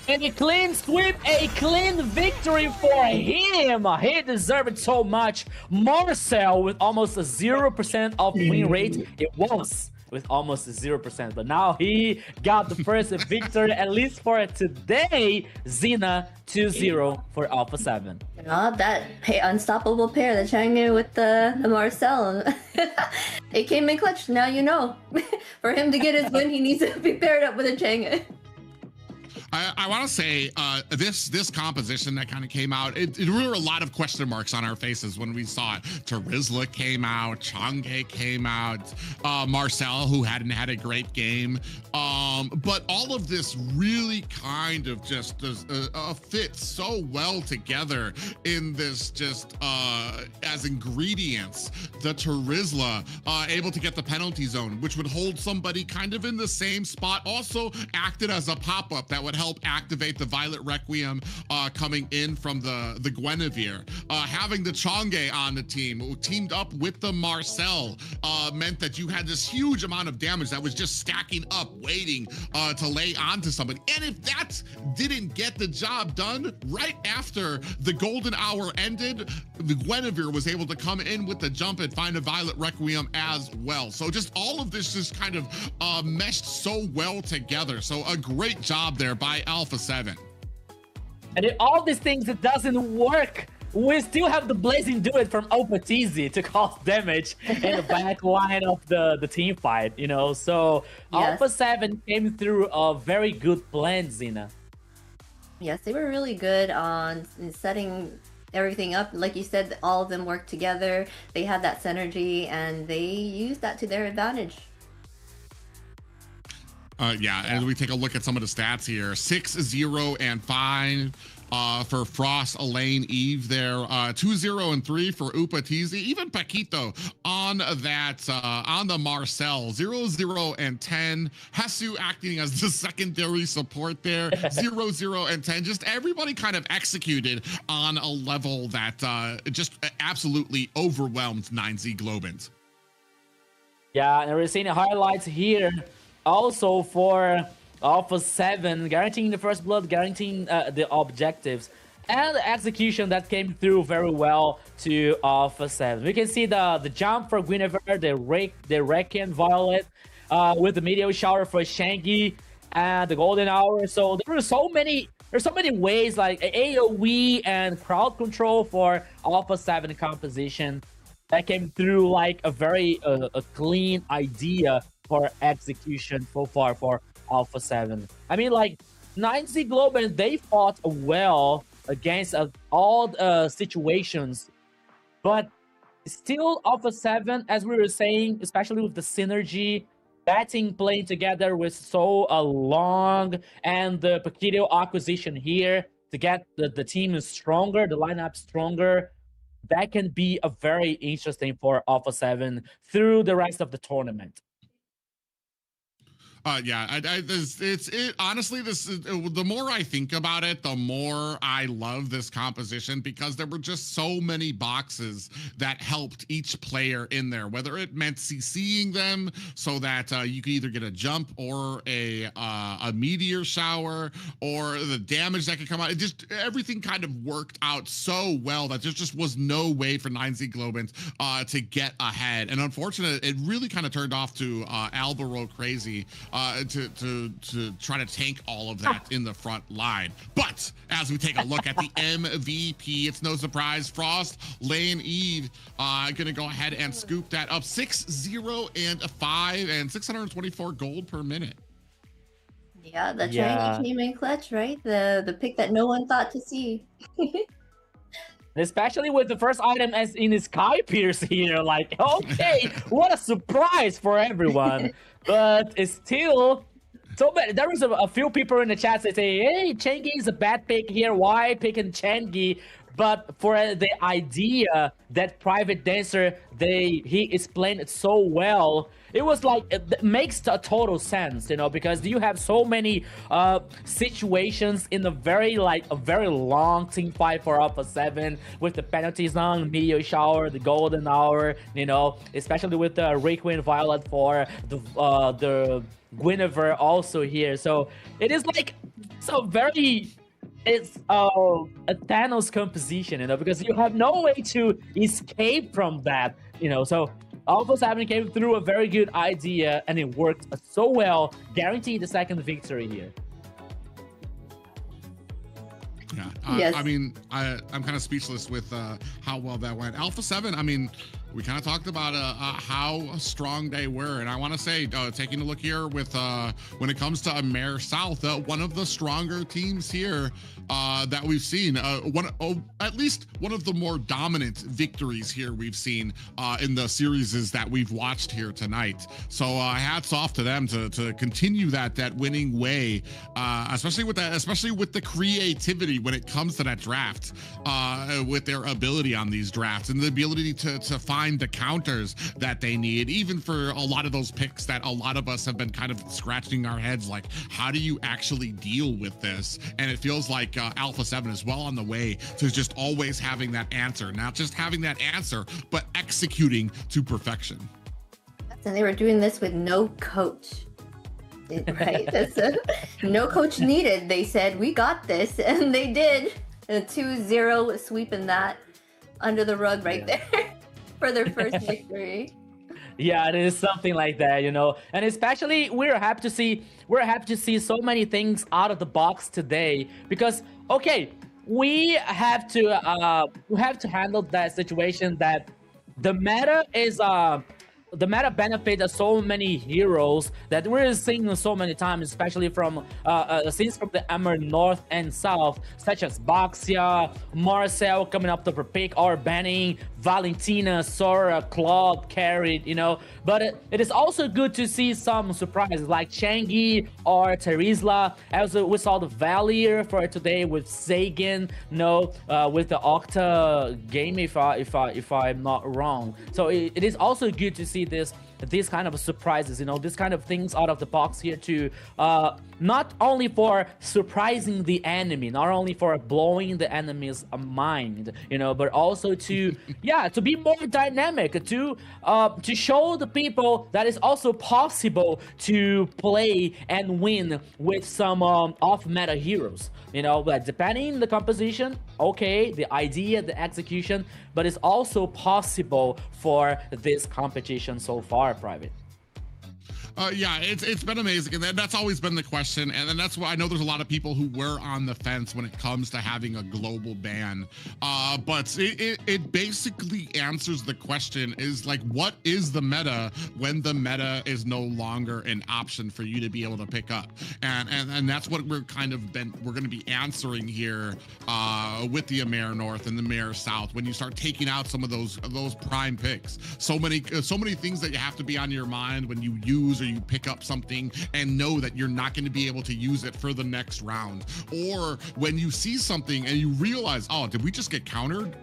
And a clean sweep, a clean victory for him. He deserved it so much. Marcel with almost a 0% of win rate. It was with almost 0%, but now he got the first victory, at least for today. Xena 2-0 for Alpha 7. That unstoppable pair, the Chang'e with the Marcel. It came in clutch, now you know. For him to get his win, he needs to be paired up with a Chang'e. I want to say this composition that kind of came out, there were a lot of question marks on our faces when we saw it. Terizla came out, Chang'e came out, Marcel, who hadn't had a great game. But all of this really kind of just fits so well together in this just as ingredients. The Terizla able to get the penalty zone, which would hold somebody kind of in the same spot, also acted as a pop-up that would help activate the Violet Requiem coming in from the Guinevere. Having the Chang'e on the team, who teamed up with the Marcel, meant that you had this huge amount of damage that was just stacking up, waiting to lay onto somebody. And if that didn't get the job done, right after the golden hour ended, the Guinevere was able to come in with the jump and find a Violet Requiem as well. So just all of this just kind of meshed so well together. So a great job there by Alpha 7. And in all these things, it doesn't work. We still have the Blazing Duet from Opatizi to cause damage in the back line of the team fight, you know. So yes. Alpha 7 came through a very good plan, Xena. Yes, they were really good on setting everything up. Like you said, all of them worked together. They had that synergy, and they used that to their advantage. Yeah, as we take a look at some of the stats here, 6-0 and 5 for Frost, Elaine, Eve there, 2-0 and 3 for Upatizi, even Paquito on that, on the Marcel, 0-0 and 10. Hesu acting as the secondary support there, 0-0 and 10. Just everybody kind of executed on a level that just absolutely overwhelmed 9Z Globant. Yeah, and we're seeing the highlights here. Also for Alpha 7, guaranteeing the first blood, guaranteeing the objectives, and the execution that came through very well to Alpha 7. We can see the jump for Guinevere, the Requiem Violet, with the Meteor Shower for Shanky, and the Golden Hour. So there's so many ways, like AoE and crowd control for Alpha 7 composition that came through like a very a clean idea for execution so far for Alpha 7. I mean, like, 9Z Globant, they fought well against all situations, but still Alpha 7, as we were saying, especially with the synergy, batting playing together with so long, and the Paquito acquisition here to get the team stronger, the lineup stronger, that can be a very interesting for Alpha 7 through the rest of the tournament. Yeah, honestly, the more I think about it, the more I love this composition, because there were just so many boxes that helped each player in there, whether it meant CCing them so that you could either get a jump or a meteor shower, or the damage that could come out. It just, everything kind of worked out so well that there just was no way for 9Z Globant to get ahead. And unfortunately, it really kind of turned off to Albaro Crazy to try to tank all of that in the front line. But as we take a look at the MVP, it's no surprise, Frost, Lane, Eve gonna go ahead and scoop that up, 6-0 and 5 and 624 gold per minute. Yeah, the Chinese came in clutch, right? The pick that no one thought to see. Especially with the first item as in his Sky Pierce here, like, okay, what a surprise for everyone. But it's still so bad. There was a few people in the chat that say, hey, Changi is a bad pick here. Why picking Changi? but for the idea that Private Dancer, he explained it so well. It was like, it makes a total sense, you know, because you have so many situations in a very long team fight for Alpha 7 with the penalty zone, meteor shower, the golden hour, you know, especially with the Requiem Violet for the Guinevere also here. So it is like it's a Thanos composition, you know, because you have no way to escape from that, you know. So Alpha 7 came through a very good idea and it worked so well, guaranteed the second victory here. Yeah, Yes. I mean, I'm kind of speechless with how well that went. Alpha 7, I mean, we kind of talked about how strong they were, and I want to say, taking a look here with when it comes to AMER South, one of the stronger teams here that we've seen. At least one of the more dominant victories here we've seen in the series that we've watched here tonight. So hats off to them to continue that winning way, especially with the creativity when it comes to that draft, with their ability on these drafts and the ability to find the counters that they need, even for a lot of those picks that a lot of us have been kind of scratching our heads like, how do you actually deal with this? And it feels like Alpha 7 is well on the way to just always having that answer, not just having that answer, but executing to perfection. And they were doing this with no coach. Right? No coach needed. They said, we got this, and they did. A 2-0 sweeping that under the rug right there for their first victory. Yeah, it is something like that, you know. And especially we're happy to see so many things out of the box today, because okay, we have to handle that situation that the meta is the meta benefits so many heroes that we're seeing so many times, especially from scenes from the AMER North and South, such as Baxia, Marcel coming up to per pick, or banning, Valentina, Sora, Claude, Carried, you know. But it is also good to see some surprises like Changi or Terizla. Also, we saw the Valier for today with Sagan, you know, with the Octa Gaming, if I'm not wrong. So it is also good to see these kind of surprises, you know, these kind of things out of the box here to not only for surprising the enemy, not only for blowing the enemy's mind, you know, but also to to be more dynamic, to show the people that it's also possible to play and win with some off-meta heroes, you know. But depending on the composition, okay, the idea, the execution, but it's also possible for this competition so far, Private. Yeah, it's been amazing, and that's always been the question, and then that's why I know there's a lot of people who were on the fence when it comes to having a global ban. But it basically answers the question: is like, what is the meta when the meta is no longer an option for you to be able to pick up? And that's what we're going to be answering here with the AMER North and the AMER South. When you start taking out some of those prime picks, so many things that you have to be on your mind when you use or you pick up something and know that you're not going to be able to use it for the next round, or when you see something and you realize, oh, did we just get countered?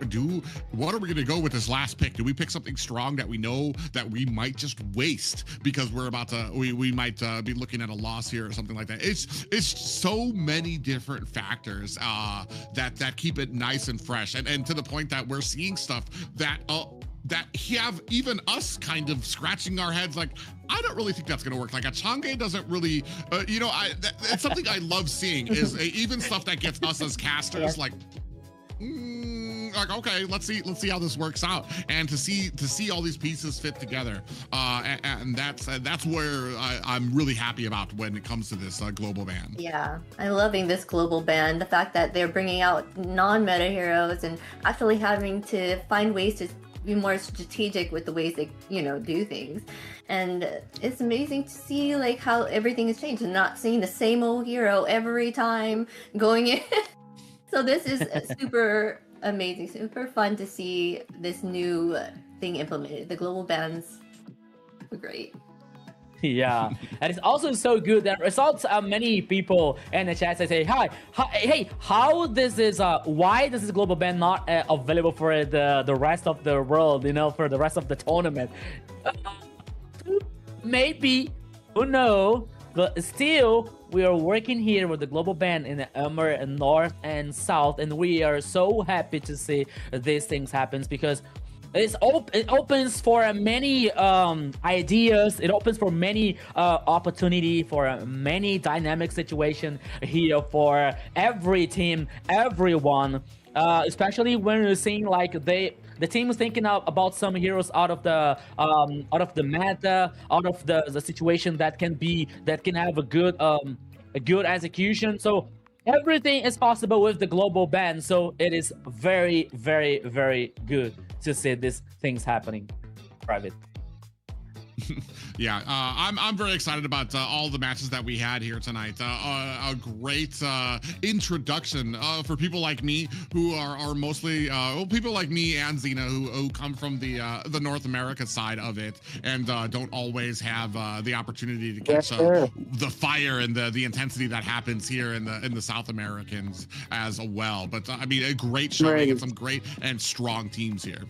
What are we going to go with this last pick? Do we pick something strong that we know that we might just waste because we're about to we might be looking at a loss here or something like that? It's so many different factors that keep it nice and fresh, and to the point that we're seeing stuff that have even us kind of scratching our heads like, I don't really think that's going to work. Like a Chang'e doesn't really, you know, it's something I love seeing is even stuff that gets us as casters like okay, let's see how this works out, and to see all these pieces fit together, and that's where I'm really happy about when it comes to this global ban. Yeah, I'm loving this global ban. The fact that they're bringing out non-meta heroes and actually having to find ways to be more strategic with the ways they, you know, do things. And it's amazing to see like how everything has changed and not seeing the same old hero every time going in. So this is super amazing, super fun to see this new thing implemented. The global bans were great. Yeah, and it's also so good that results many people in the chat say, hey, how this is why this is global ban not available for the rest of the world, for the rest of the tournament. Maybe, who knows, but still we are working here with the global ban in the AMER and North and South, and we are so happy to see these things happen because it opens for many ideas. It opens for many opportunity for many dynamic situation here for every team, everyone. Especially when you're seeing like the team is thinking about some heroes out of the meta, out of the situation that can have a good execution. So everything is possible with the global ban. So it is very, very, very good to see these things happening. Private. Yeah, I'm very excited about all the matches that we had here tonight. A great introduction for people like me who are mostly people like me and Xena who come from the North America side of it and don't always have the opportunity to catch the fire and the intensity that happens here in the South Americans as well. But I mean, a great showing and some great and strong teams here.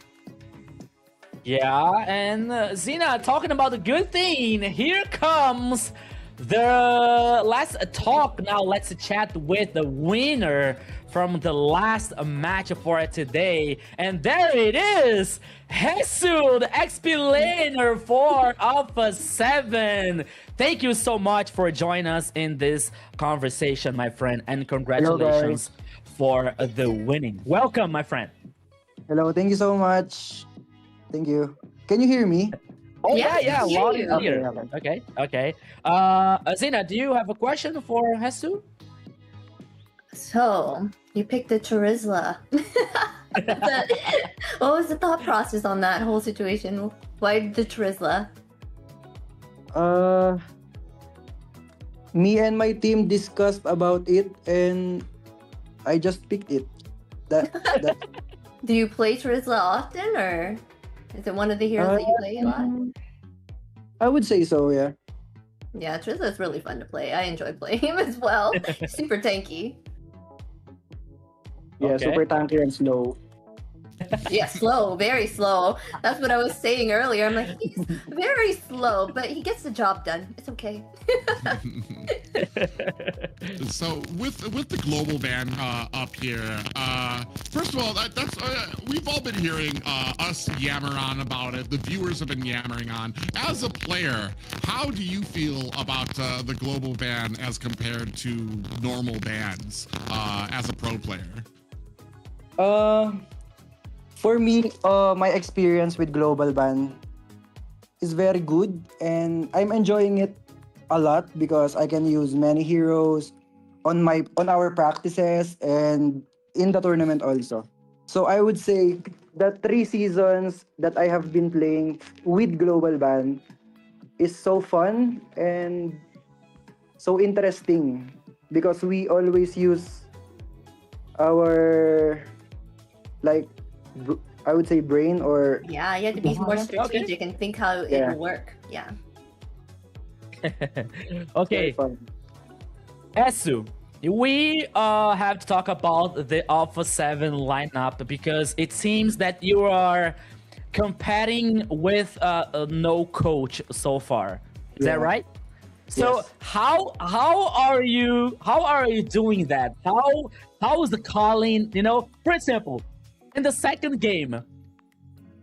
Yeah, and Xena, talking about the good thing, here comes the let's talk now. Let's chat with the winner from the last match for today, and there it is, Jesus, the XP laner for Alpha 7. Thank you so much for joining us in this conversation, my friend, and congratulations for the winning. Welcome, my friend. Hello, thank you so much. Thank you. Can you hear me? Oh yeah, loud and clear. Okay. Xena, do you have a question for Jesus? So you picked the Charizla. What was the thought process on that whole situation? Why the Charizla? Me and my team discussed about it, and I just picked it. That. Do you play Charizla often, or is it one of the heroes that you play a lot? I would say so, yeah. Yeah, Charizla is really fun to play. I enjoy playing him as well. Super tanky. Yeah, super tanky and slow. Yeah, slow, very slow. That's what I was saying earlier. I'm like, he's very slow, but he gets the job done. It's okay. So with the global ban up here, first of all, that's we've all been hearing us yammer on about it. The viewers have been yammering on. As a player, how do you feel about the global ban as compared to normal bans as a pro player? For me, my experience with global ban is very good, and I'm enjoying it a lot because I can use many heroes on our practices and in the tournament also. So I would say the 3 seasons that I have been playing with global ban is so fun and so interesting because we always use our I would say brain or... Yeah, you have to be more strategic and think how it will work. Yeah. Okay. Jesus, we have to talk about the Alpha 7 lineup because it seems that you are competing with no coach so far. Is that right? So yes. How are you doing that? How is the calling? For example, in the second game,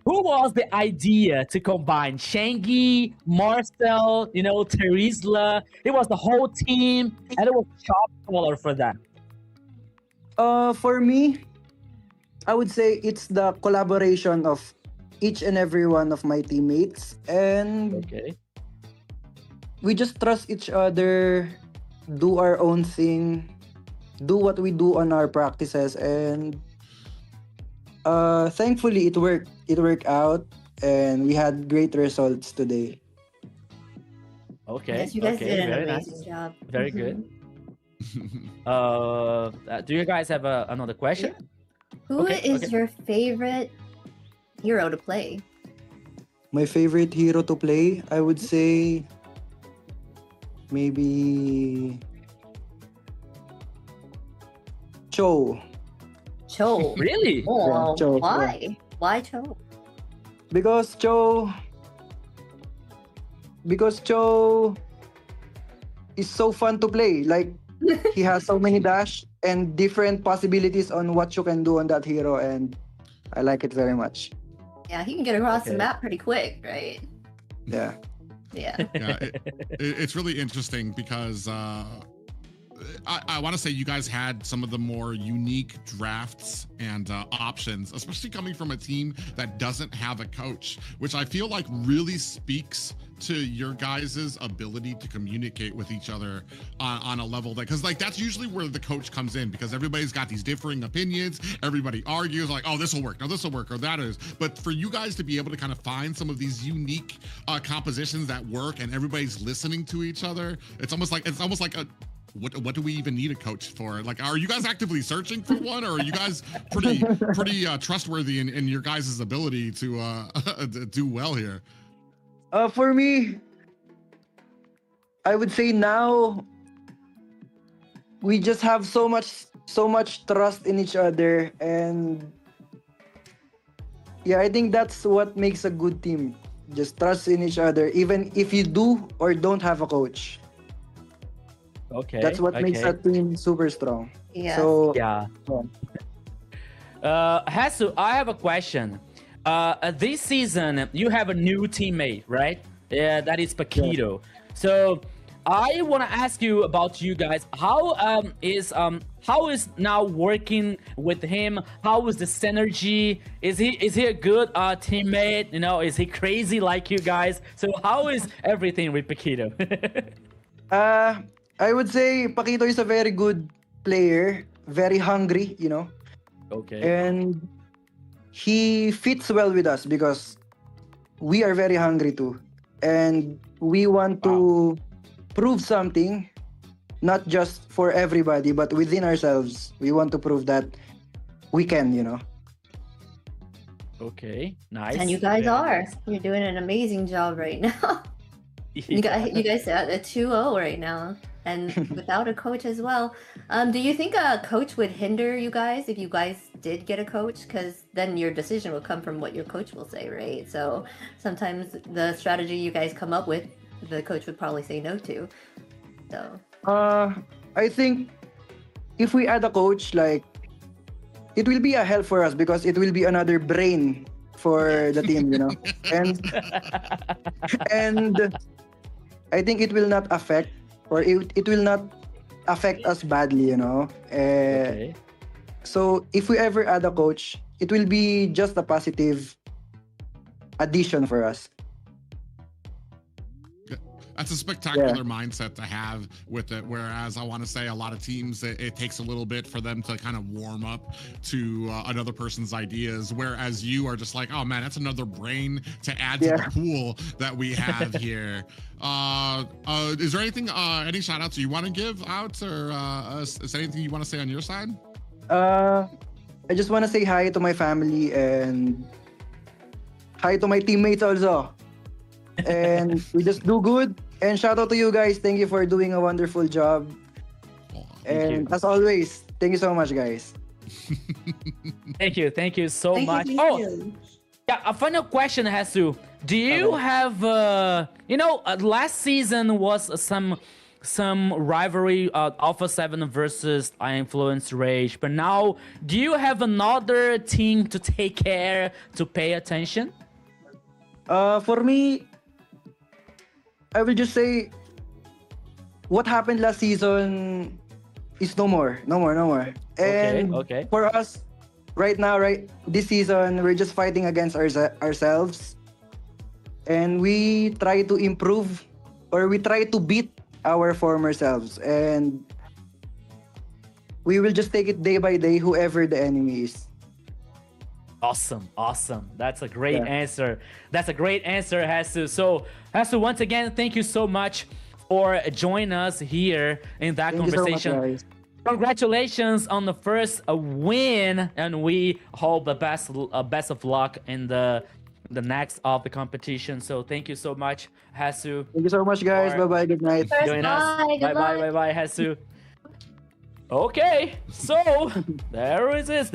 who was the idea to combine Shangy, Marcel, Terizla? It was the whole team, and it was shot caller for that. For me, I would say it's the collaboration of each and every one of my teammates, and we just trust each other, do our own thing, do what we do on our practices, and thankfully it worked out, and we had great results today. Yes, you guys did an amazing job. Very good. Do you guys have another question? Who is your favorite hero to play? My favorite hero to play, I would say maybe Cho. Cho. Really? Oh, Cho, why? Why Cho? Because Cho is so fun to play. Like he has so many dash and different possibilities on what you can do on that hero, and I like it very much. Yeah, he can get across the map pretty quick, right? Yeah. Yeah. Yeah, it's really interesting because I want to say you guys had some of the more unique drafts and options, especially coming from a team that doesn't have a coach, which I feel like really speaks to your guys' ability to communicate with each other on a level that, because like that's usually where the coach comes in, because everybody's got these differing opinions, everybody argues like, oh, this will work, no, this will work, or that is. But for you guys to be able to kind of find some of these unique compositions that work and everybody's listening to each other, it's almost like a what do we even need a coach for? Like, are you guys actively searching for one, or are you guys pretty trustworthy in your guys' ability to do well here? For me, I would say now we just have so much trust in each other, and yeah, I think that's what makes a good team. Just trust in each other, even if you do or don't have a coach. Okay. That's what makes a team super strong. Yeah. So yeah. Hasu, I have a question. This season you have a new teammate, right? Yeah, that is Paquito. Yeah. So I want to ask you about you guys. How is now working with him? How is the synergy? Is he a good teammate? You know, is he crazy like you guys? So how is everything with Paquito? I would say Paquito is a very good player, very hungry, you know. Okay. And he fits well with us because we are very hungry too. And we want to prove something, not just for everybody, but within ourselves. We want to prove that we can, you know. Okay, nice. And you guys are. You're doing an amazing job right now. You guys are at a 2-0 right now. And without a coach as well. Do you think a coach would hinder you guys if you guys did get a coach? Because then your decision will come from what your coach will say, right? So sometimes the strategy you guys come up with, the coach would probably say no to. So I think if we add a coach, like it will be a help for us because it will be another brain for the team, you know. And I think it will not affect, or it will not affect us badly, you know. Okay. So if we ever add a coach, it will be just a positive addition for us. That's a spectacular mindset to have with it. Whereas I want to say a lot of teams, it takes a little bit for them to kind of warm up to another person's ideas. Whereas you are just like, oh man, that's another brain to add to the pool that we have here. Is there anything, any shout outs you want to give out, or is there anything you want to say on your side? I just want to say hi to my family and hi to my teammates also. And we just do good. And shout out to you guys. Thank you for doing a wonderful job. And as always, thank you so much, guys. Thank you so much. Yeah, a final question, Hasu. Do you have last season was some rivalry, Alpha 7 versus Influence Rage, but now do you have another team to take care, to pay attention? For me, I will just say what happened last season is no more. And for us right now, this season, we're just fighting against ourselves, and we try to improve, or we try to beat our former selves, and we will just take it day by day, whoever the enemy is. Awesome. That's a great answer. Hasu. So, Hasu, once again, thank you so much for joining us here in that conversation. Thank you so much, guys. Congratulations on the first win, and we hope the best of luck in the the next of the competition. So thank you so much, Hasu. Thank you so much, guys. for Bye-bye. Good night. joining us. Bye, Bye, Hasu. Okay, so there it is.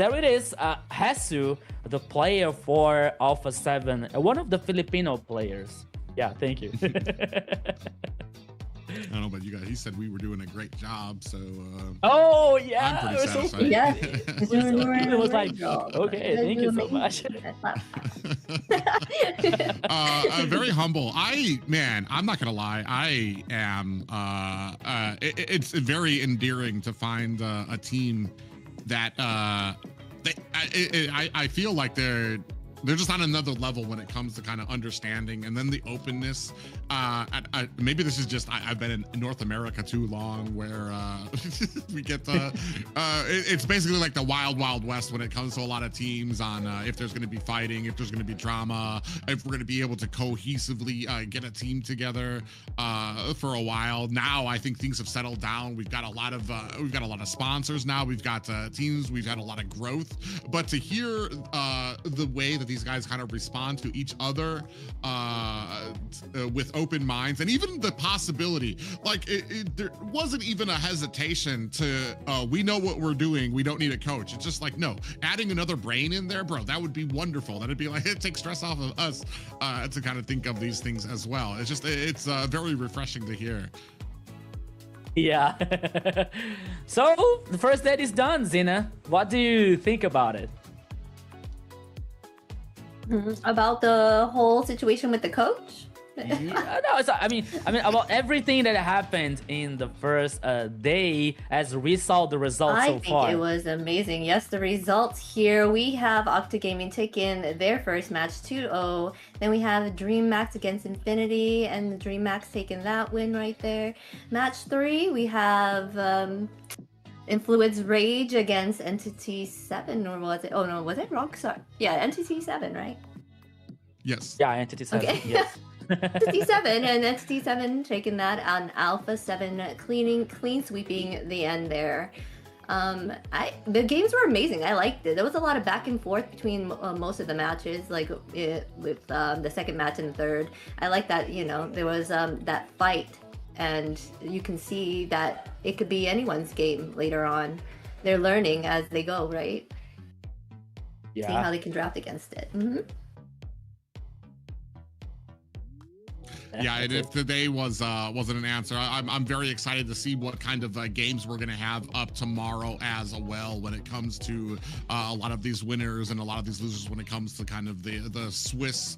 Hasu, the player for Alpha 7, one of the Filipino players. Yeah, thank you. I don't know about you guys. He said we were doing a great job, so. Oh yeah, I'm pretty satisfied. Yeah. It was like, okay, thank you so much. Very humble. I'm not gonna lie. I am. It's very endearing to find a team that I feel like they're just on another level when it comes to kind of understanding, and then the openness. Maybe this is just I've been in North America too long, where we get it's basically like the wild west when it comes to a lot of teams on if there's going to be fighting, if there's going to be drama, if we're going to be able to cohesively get a team together for a while. Now I think things have settled down. We've got a lot of sponsors now. We've got teams. We've had a lot of growth. But to hear the way that these guys kind of respond to each other with open minds, and even the possibility, like there wasn't even a hesitation to we know what we're doing, we don't need a coach. It's just like, no, adding another brain in there, bro, that would be wonderful. That'd be like, it takes stress off of us to kind of think of these things as well. It's very refreshing to hear. Yeah. So the first date is done, Zina. What do you think about it? About the whole situation with the coach? Yeah, no, I mean about everything that happened in the first day as we saw the results so far. I think it was amazing. Yes, the results here. We have Octa Gaming taking their first match 2-0. Then we have Dreammax against Infinity, and the Dreamax taking that win right there. Match 3, we have Influence Rage against Entity 7, or was it? Oh no, was it Rockstar? Yeah, Entity 7, right? Yes. Yeah, Entity 7. Okay. Yes. Entity 7 and Entity 7 taking that on Alpha 7, clean sweeping the end there. The games were amazing. I liked it. There was a lot of back and forth between most of the matches, like with the second match and the third. I like that, there was that fight, and you can see that it could be anyone's game later on. They're learning as they go, right? Yeah. Seeing how they can draft against it. Mm-hmm. Yeah, and if today wasn't an answer, I'm very excited to see what kind of games we're gonna have up tomorrow as well when it comes to a lot of these winners and a lot of these losers when it comes to kind of the Swiss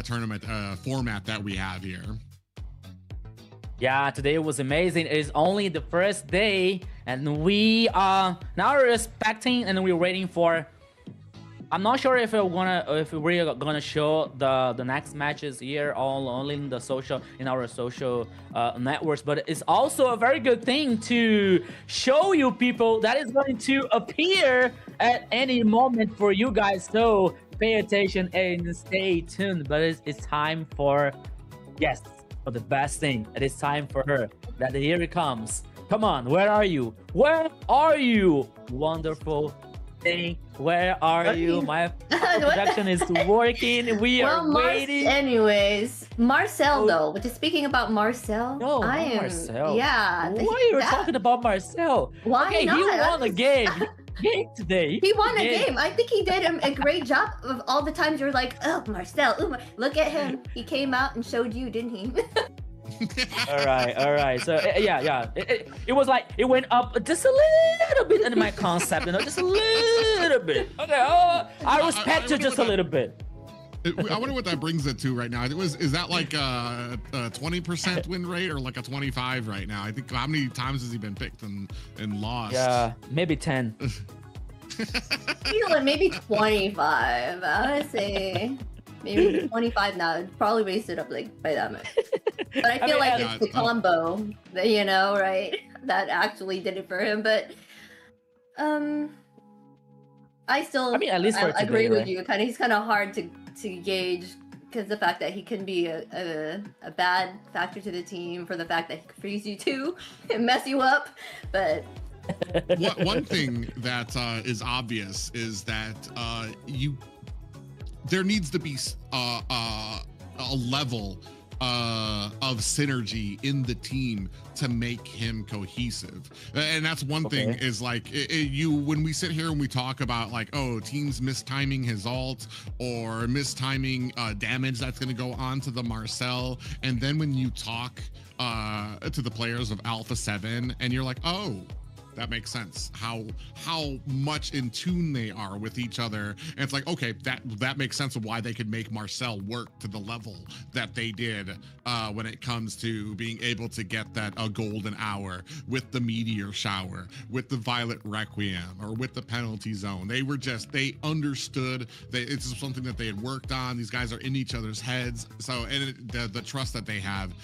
tournament format that we have here. Yeah, today was amazing. It is only the first day, and we are now expecting and we're waiting for. I'm not sure if we're gonna show the next matches here only in our social networks, but it's also a very good thing to show you people that is going to appear at any moment for you guys. So pay attention and stay tuned. But it's time for for the best thing. It is time for her. That here it comes. Come on, where are you? Where are you? Wonderful. Where are you? My production is working. We are waiting. Anyways, Marcel though. Just speaking about Marcel. No, Marcel. Yeah. Why are you talking about Marcel? Why okay, not? He won a game. Today. He won a game. I think he did a great job of all the times you're like, oh, Marcel. Look at him. He came out and showed you, didn't he? all right. So yeah. It was like it went up just a little bit in my concept, just a little bit. Okay, I respect you just a little bit. I wonder what that brings it to right now. Is that like a 20% win rate or like a 25 right now? I think how many times has he been picked and lost? Yeah, maybe 10. Maybe 25. I would say. Maybe 25 now. It'd probably raised it up like by that much. But I feel like it's the combo that, right? That actually did it for him. But I still at least for agree today, with right? you. He's kind of hard to gauge because the fact that he can be a bad factor to the team, for the fact that he could freeze you too and mess you up. But one thing that is obvious is that there needs to be a level of synergy in the team to make him cohesive. And that's one thing is like when we sit here and we talk about like, oh, teams mistiming his ult or mistiming damage that's going to go on to the Marcel, and then when you talk to the players of Alpha 7 and you're like, oh, that makes sense. How much in tune they are with each other. And it's like, okay, that makes sense of why they could make Marcel work to the level that they did when it comes to being able to get that golden hour with the meteor shower, with the violet requiem, or with the penalty zone. They understood that it's something that they had worked on. These guys are in each other's heads. So, and the trust that they have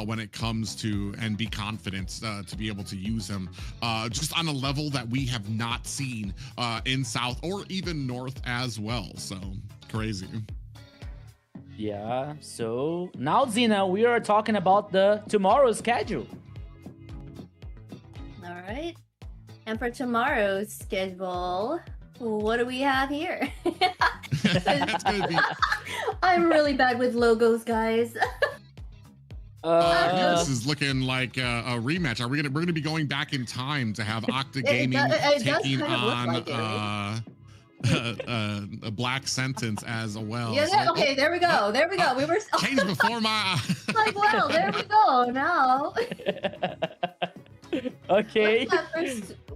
when it comes to, and be confident to be able to use them, just on a level that we have not seen in South or even North as well. So crazy. Yeah, so now Zena, we are talking about the tomorrow's schedule. All right. And for tomorrow's schedule, what do we have here? I'm really bad with logos, guys. This is looking like a rematch. We're gonna be going back in time to have Octa Gaming taking on a Black Sentence as well. Yeah, so, okay, there we go. There we go. We were changed before my like, well, there we go now. Okay.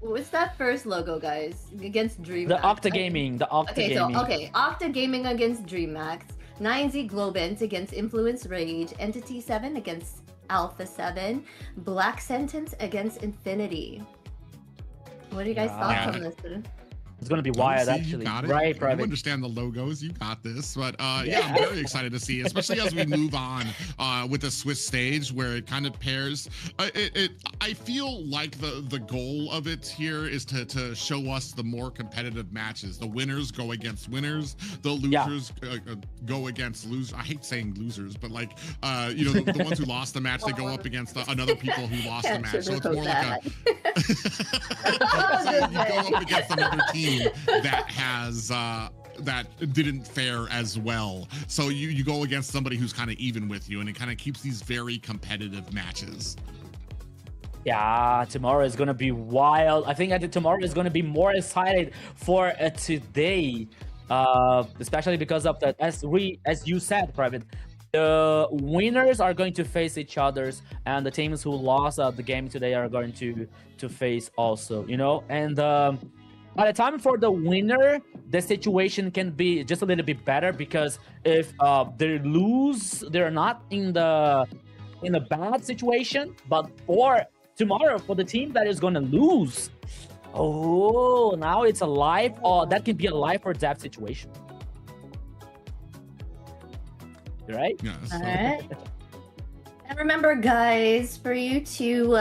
What's that first logo, guys? Against Dreammax. The Octa Gaming. The Octa Gaming. Octa Gaming against Dreammax. 9Z Globant against Influence Rage. Entity 7 against Alpha 7. Black Sentence against Infinity. What do you guys thought on this? It's gonna be wild, actually. Right, Private. You understand the logos, you got this. But yeah, I'm very excited to see, especially as we move on with the Swiss stage, where it kind of pairs. I feel like the goal of it here is to show us the more competitive matches. The winners go against winners. The losers go against losers. I hate saying losers, but like you know, the ones who lost the match, they go up against another people who lost the match. So it's more like so you go up against another team that has that didn't fare as well, so you go against somebody who's kind of even with you, and it kind of keeps these very competitive matches. Yeah, tomorrow is gonna be wild. I think that tomorrow is gonna be more excited for today, especially because of that, as you said, Private, the winners are going to face each others, and the teams who lost the game today are going to face also, you know. And by the time for the winner, the situation can be just a little bit better, because if they lose, they're not in a bad situation. But for tomorrow, for the team that is going to lose, oh, now it's a life, or that can be a life or death situation. Right? Yes. All right. And remember, guys, for you to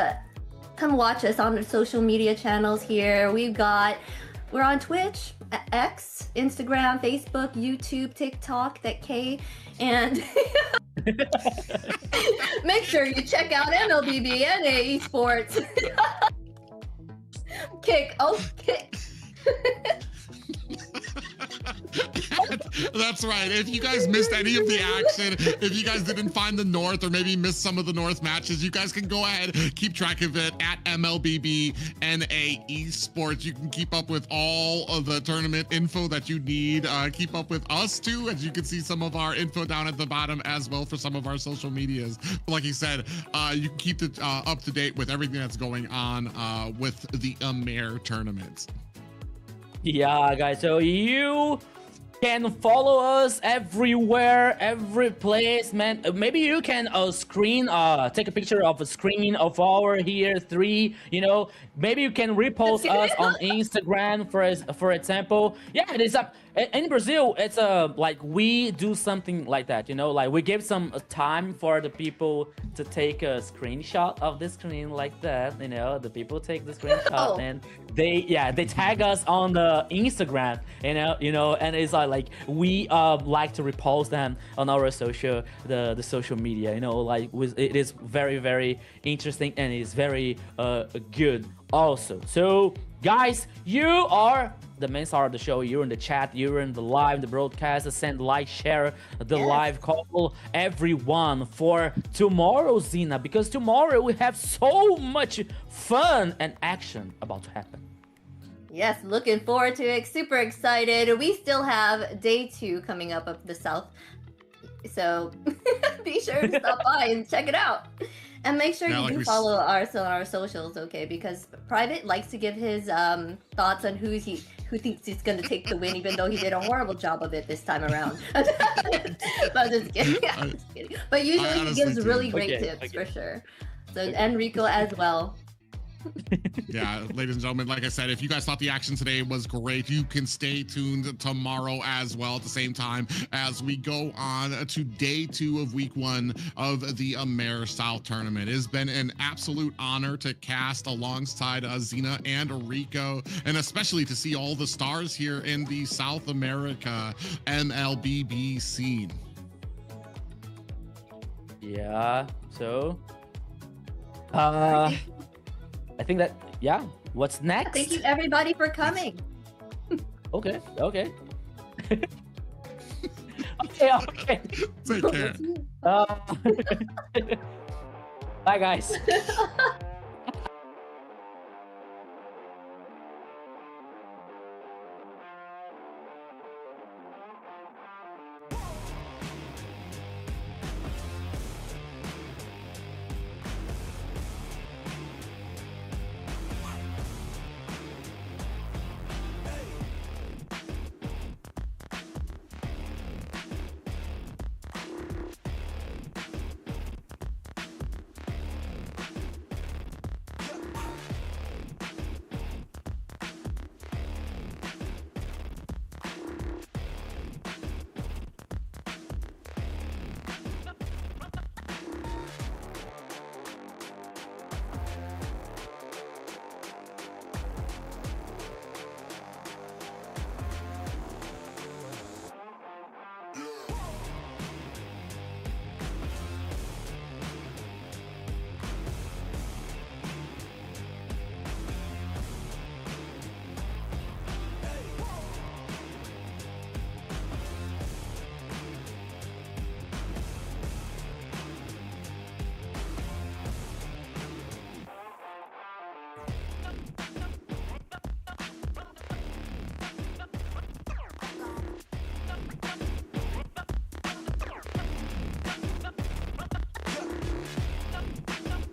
come watch us on the social media channels here. We're on Twitch, X, Instagram, Facebook, YouTube, TikTok, and make sure you check out MLBB Esports. Kick. That's right. If you guys missed any of the action, if you guys didn't find the North, or maybe missed some of the North matches, you guys can go ahead, keep track of it at MLBB Esports. You can keep up with all of the tournament info that you need. Keep up with us too, as you can see some of our info down at the bottom as well for some of our social medias. But like he said, you can keep it up to date with everything that's going on with the AMER tournament. Yeah, guys, so you can follow us everywhere, every place, man. Maybe you can take a picture of a screen of our here 3, you know. Maybe you can repost us on Instagram, for example. Yeah, it is up in Brazil. It's like we do something like that, you know, like we give some time for the people to take a screenshot of the screen like that, you know. The people take the screenshot and they tag us on the Instagram, you know, and it's like we like to repost them on our social the social media. You know, like it is very, very interesting and it's very good also. So guys, you are the main star of the show. You're in the chat, you're in the live, the broadcast. Send like, share the live, call everyone for tomorrow, Zina, because tomorrow we have so much fun and action about to happen. Yes, looking forward to it. Super excited. We still have day 2 coming up of the South. So be sure to stop by and check it out. And make sure you do follow our socials, okay? Because Private likes to give his thoughts on who thinks he's gonna take the win, even though he did a horrible job of it this time around. But I'm just kidding. I'm just kidding. But usually he gives really great tips for sure. So and Rico as well. Yeah, ladies and gentlemen, like I said, if you guys thought the action today was great, you can stay tuned tomorrow as well at the same time as we go on to day 2 of week 1 of the AMER South tournament. It has been an absolute honor to cast alongside Zina and Rico, and especially to see all the stars here in the South America MLBB scene. Yeah, so I think that, yeah, what's next? Thank you everybody for coming. Okay. Okay. Okay. Take care. Bye, guys.